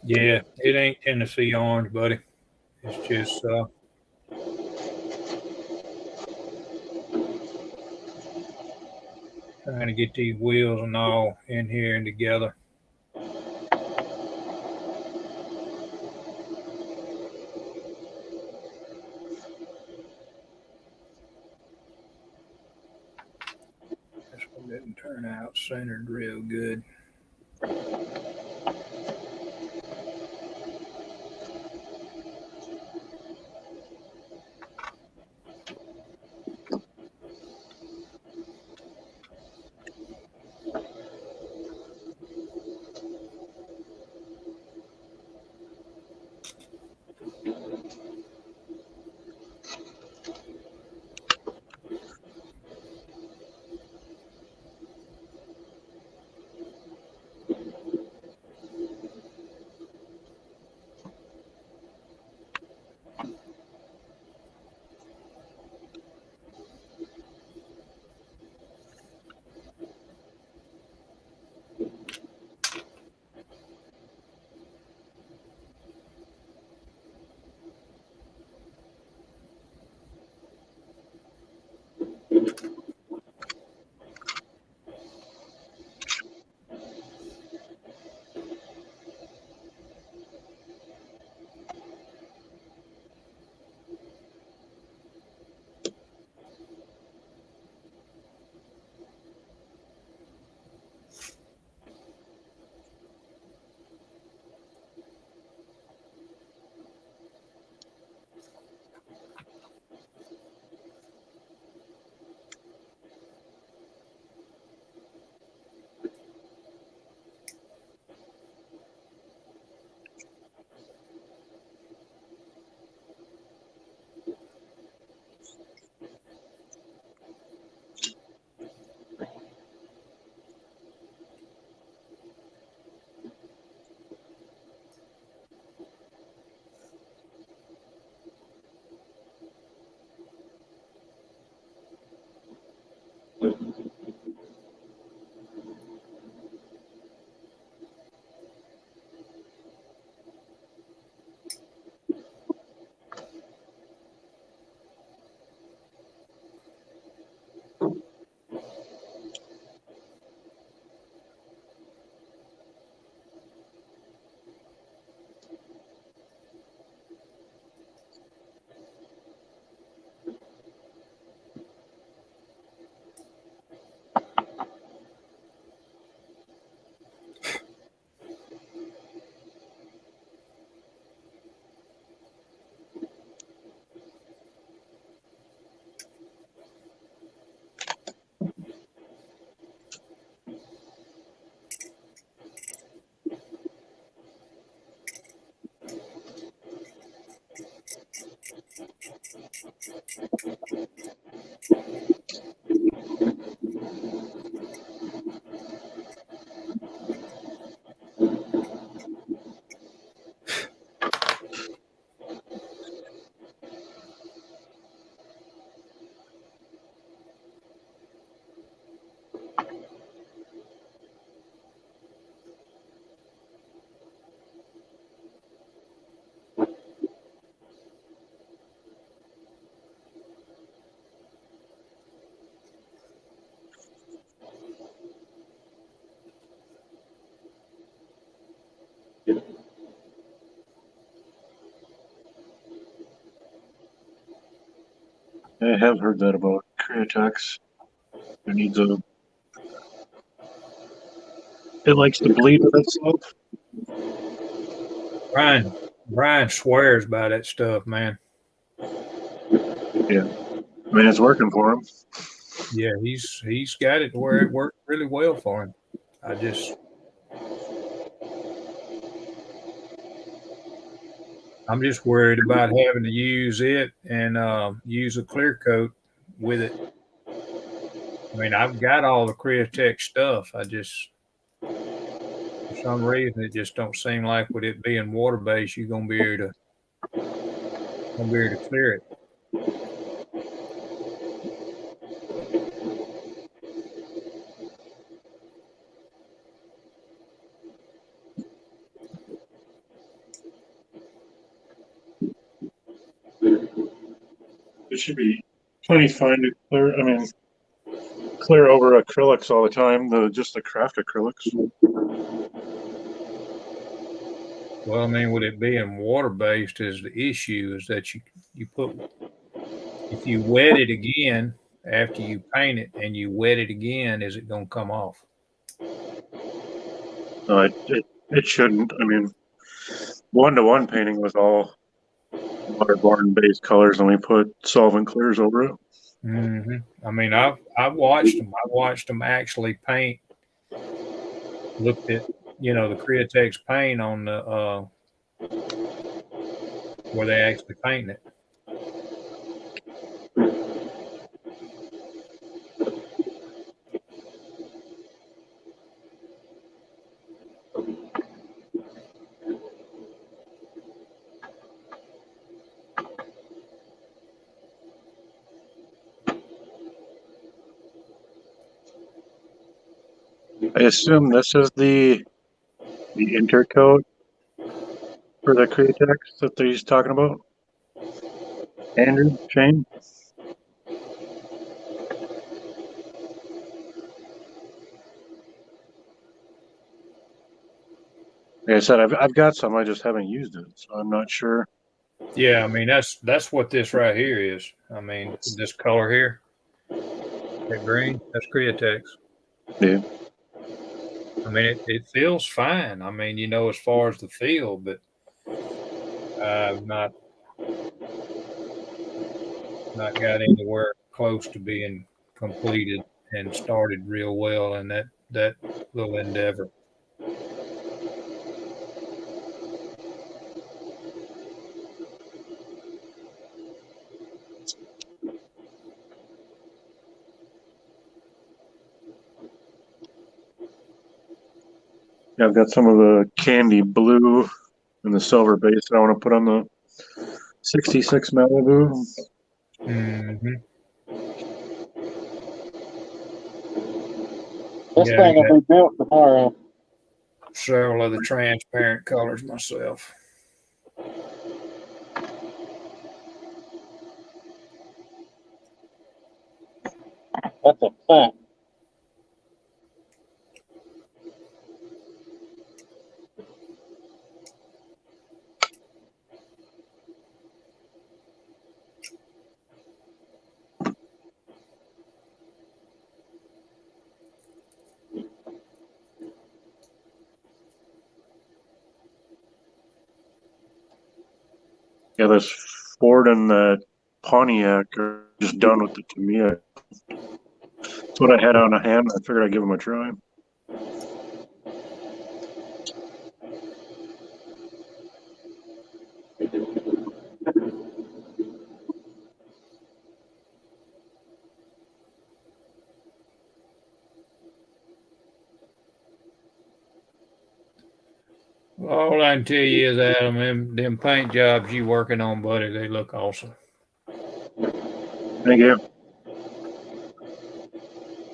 Yeah, it ain't Tennessee orange, buddy. It's just trying to get these wheels and all in here and together. This one didn't turn out centered real good. I have heard that about Createx. It needs a. It likes to bleed with itself. Brian swears by that stuff, man. Yeah, I mean it's working for him. Yeah, he's got it where it worked really well for him. I'm just worried about having to use it and use a clear coat with it. I mean, I've got all the Createx stuff. I just, for some reason, it just don't seem like with it being water based, you're gonna be able to clear it. It should be plenty fine to clear. I mean, clear over acrylics all the time. Just the craft acrylics. Well, I mean, with it being water based, is the issue is that you put if you wet it again after you paint it and you wet it again, is it gonna come off? No, it shouldn't. I mean, 1-to-1 painting was all waterborne based colors, and we put solvent clears over it. Mm-hmm. I mean, I've watched them. I watched them actually paint. Looked at the Createx paint on the where they actually paint it. I assume this is the intercoat for the Createx that he's talking about. Andrew, Shane. Like I said, I've got some. I just haven't used it, so I'm not sure. Yeah, I mean that's what this right here is. I mean this color here, that green, that's Createx. Yeah. I mean it feels fine. I mean as far as the feel, but I've not got anywhere close to being completed and started real well in that little endeavor. Yeah, I've got some of the candy blue and the silver base that I want to put on the 66 Malibu. Mm-hmm. This thing will be built tomorrow. Several of the transparent colors myself. That's a fact. Yeah, this Ford and the Pontiac are just done with the Tamiya. That's what I had on hand. I figured I'd give them a try. All I can tell you is, Adam, them paint jobs you working on, buddy, they look awesome. Thank you.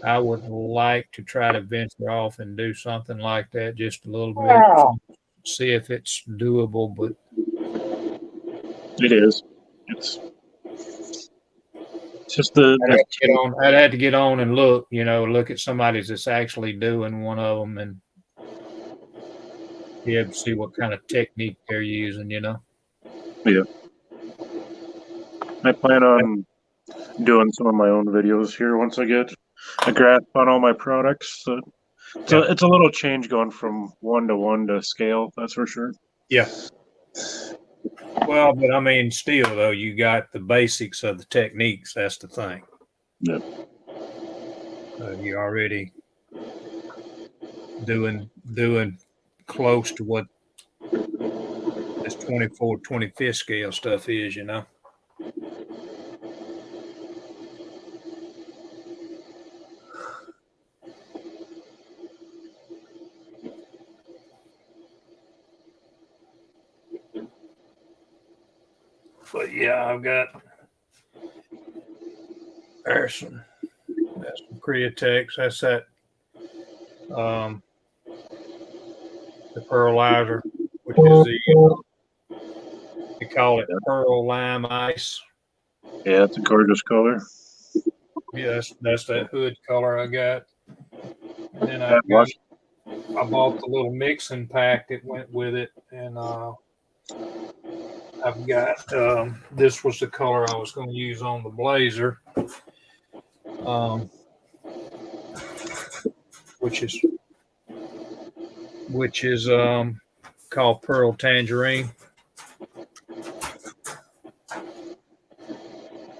I would like to try to venture off and do something like that just a little bit, see if it's doable, but It is. It's just the I'd have to get on and look at somebody that's actually doing one of them and be able to see what kind of technique they're using, Yeah. I plan on doing some of my own videos here once I get a grasp on all my products. So it's a little change going from 1-to-1 to scale, that's for sure. Yeah. Well, but I mean, still though, you got the basics of the techniques. That's the thing. Yep. You're already doing close to what this 24, 25th scale stuff is, you know. But yeah, I've got that's some Createx. That's that the Pearlizer, which is they call it Pearl Lime Ice. Yeah, it's a gorgeous color. Yeah, that's that hood color I got. And then I bought the little mixing pack that went with it, and I've got this was the color I was going to use on the Blazer, which is called Pearl Tangerine.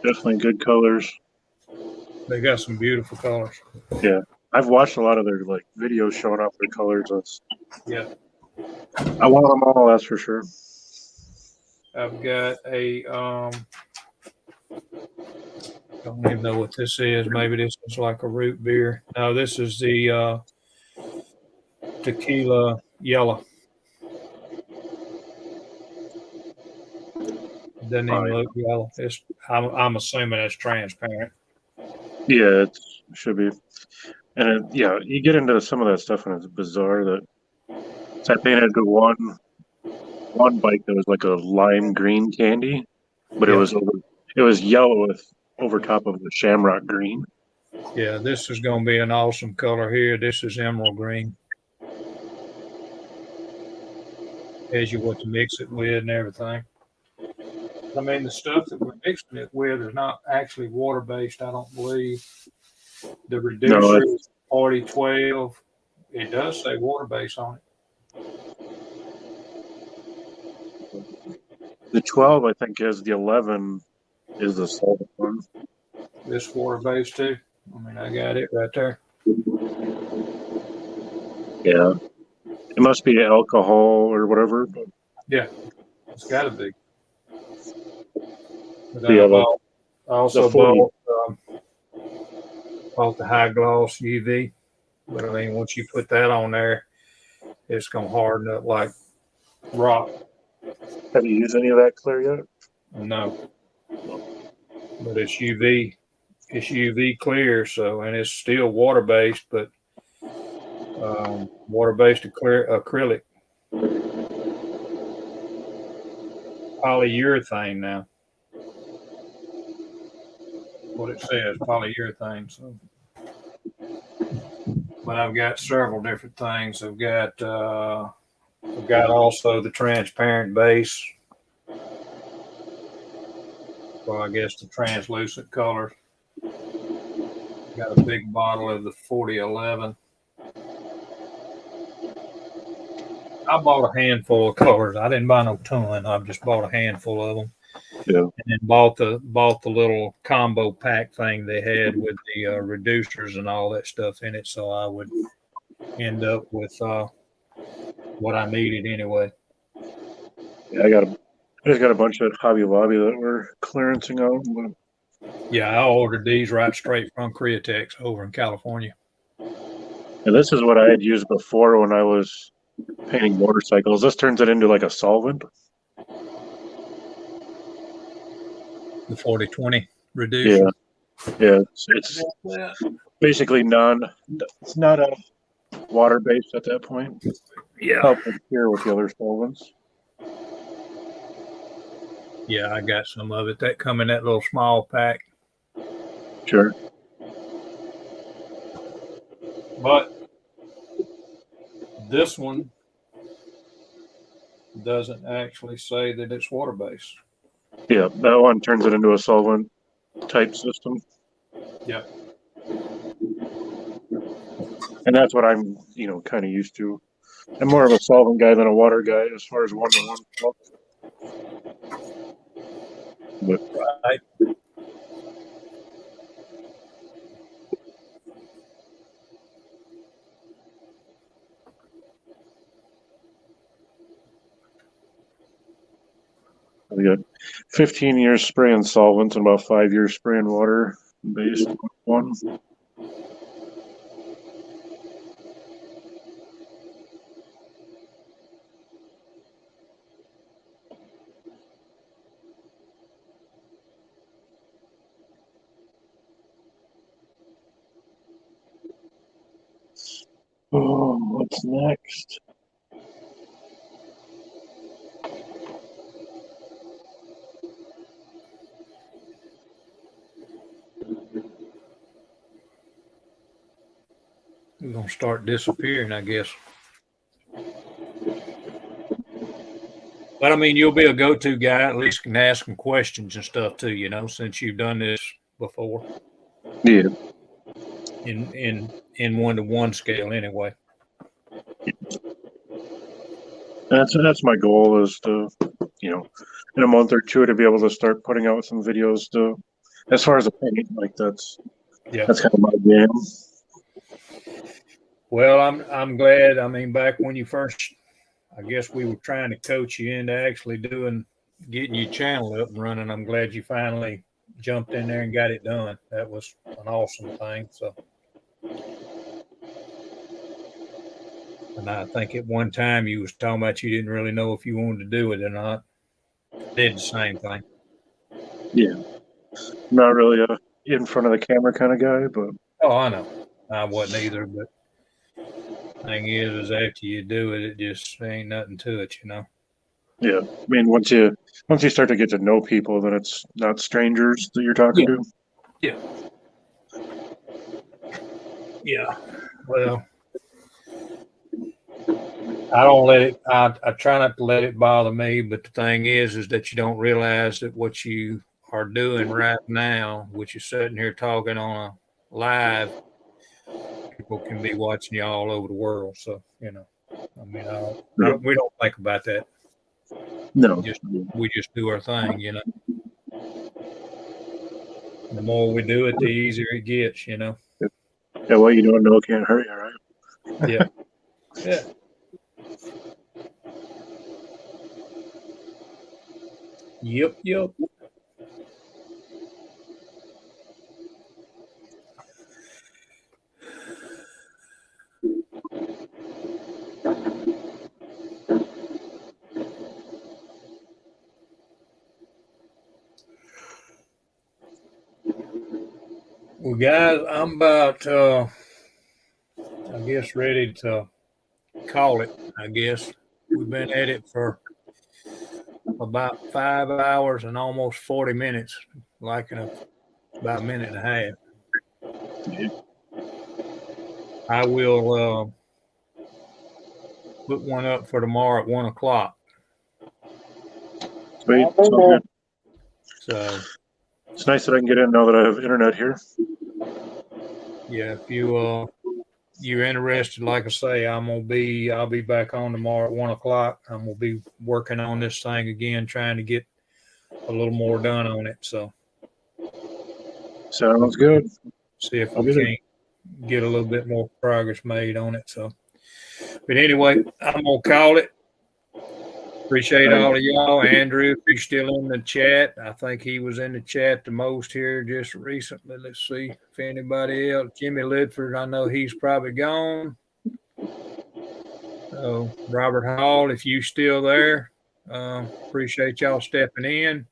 Definitely good colors. They got some beautiful colors. Yeah, I've watched a lot of their like videos showing off their colors. Yeah, I want them all. That's for sure. I've got a don't even know what this is. Maybe this is like a root beer. No, this is the tequila yellow. Doesn't even look yellow. I'm assuming it's transparent. Yeah, it should be. And yeah, you get into some of that stuff, and it's bizarre that I painted to one bike that was like a lime green candy, but it was yellow with over top of the shamrock green. Yeah, this is going to be an awesome color here. This is emerald green. As you what to mix it with and everything. I mean, the stuff that we're mixing it with is not actually water-based, I don't believe. The reducer is 4012. It does say water-based on it. The 12, I think, is the 11 is the solvent one. This water-based too. I mean, I got it right there. Yeah. It must be alcohol or whatever. But yeah, it's got to be. But yeah, I also bought the high gloss UV. But I mean, once you put that on there, it's going to harden up like rock. Have you used any of that clear yet? No. But it's UV. It's UV clear, so, and it's still water-based, but water-based acrylic. Polyurethane now. What it says, polyurethane. So, but I've got several different things. I've got also the transparent base. Well, I guess the translucent color. Got a big bottle of the 4011. I bought a handful of colors. I didn't buy no ton. I just bought a handful of them. Yeah. And then bought the little combo pack thing they had with the reducers and all that stuff in it, so I would end up with what I needed anyway. Yeah, I just got a bunch of Hobby Lobby that we're clearancing out. Yeah, I ordered these right straight from Createx over in California. And this is what I had used before when I was painting motorcycles. This turns it into like a solvent. The 4020 reducer. Yeah. It's basically it's not a water based at that point. Yeah. Help here with the other solvents. Yeah, I got some of it. That come in that little small pack. Sure. But this one doesn't actually say that it's water-based. Yeah, that one turns it into a solvent. type system. Yep. And that's what I'm, kind of used to. I'm more of a solvent guy than a water guy as far as one-to-one stuff. But Right. we got 15 years spraying solvents and about 5 years spraying water based one. Oh, what's next? We're gonna start disappearing, I guess. But I mean, you'll be a go-to guy. At least can ask them questions and stuff too. Since you've done this before Yeah. in one-to-one scale, anyway. That's my goal is to, in a month or two to be able to start putting out some videos to, as far as the paint, like that's kind of my game. Well, I'm glad. I mean, back when you first, I guess we were trying to coach you into actually getting your channel up and running. I'm glad you finally jumped in there and got it done. That was an awesome thing. So, and I think at one time you was talking about you didn't really know if you wanted to do it or not. Did the same thing. Yeah. Not really a in front of the camera kind of guy, but. Oh, I know. I wasn't either, but thing is after you do it, it just ain't nothing to it, Yeah. I mean, once you start to get to know people, then it's not strangers that you're talking to. Yeah. Yeah. Well, I don't let it, I try not to let it bother me, but the thing is that you don't realize that what you are doing right now, which is sitting here talking on a live, people can be watching you all over the world. So, I mean, we don't think about that. No. We just do our thing, The more we do it, the easier it gets, Yeah, what you don't know can't hurt you, right? Yeah. Yeah. Yep. Well, guys, I'm about, I guess, ready to call it. I guess we've been at it for about 5 hours and almost 40 minutes, like about a minute and a half. I will put one up for tomorrow at 1 o'clock. Sweet. So So it's nice that I can get in now that I have internet here. Yeah, if you're interested, like I say, I'll be back on tomorrow at 1 o'clock. I'm gonna be working on this thing again, trying to get a little more done on it. So sounds good. See if we can get a little bit more progress made on it. So, but anyway, I'm gonna call it. Appreciate all of y'all. Andrew, if you're still in the chat, I think he was in the chat the most here just recently. Let's see if anybody else. Jimmy Lidford, I know he's probably gone. So Robert Hall, if you still there, appreciate y'all stepping in.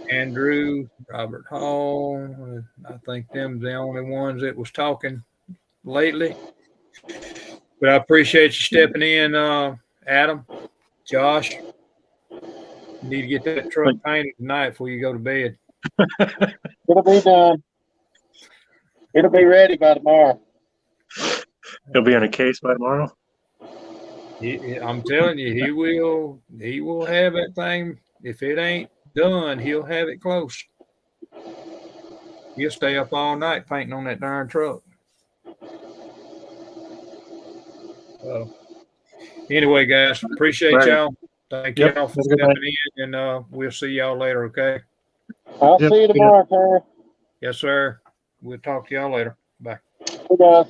Andrew, Robert Hall, I think them the only ones that was talking lately. But I appreciate you stepping in, Adam. Josh, you need to get that truck painted tonight before you go to bed. It'll be done. It'll be ready by tomorrow. It'll be in a case by tomorrow. I'm telling you, he will have that thing. If it ain't done, he'll have it close. He'll stay up all night painting on that darn truck. Anyway, guys, appreciate Right. y'all. Thank Yep, y'all for have a good stepping in, and we'll see y'all later. Okay. I'll Yep. see you tomorrow, Terry. Yes, sir. We'll talk to y'all later. Bye. Bye.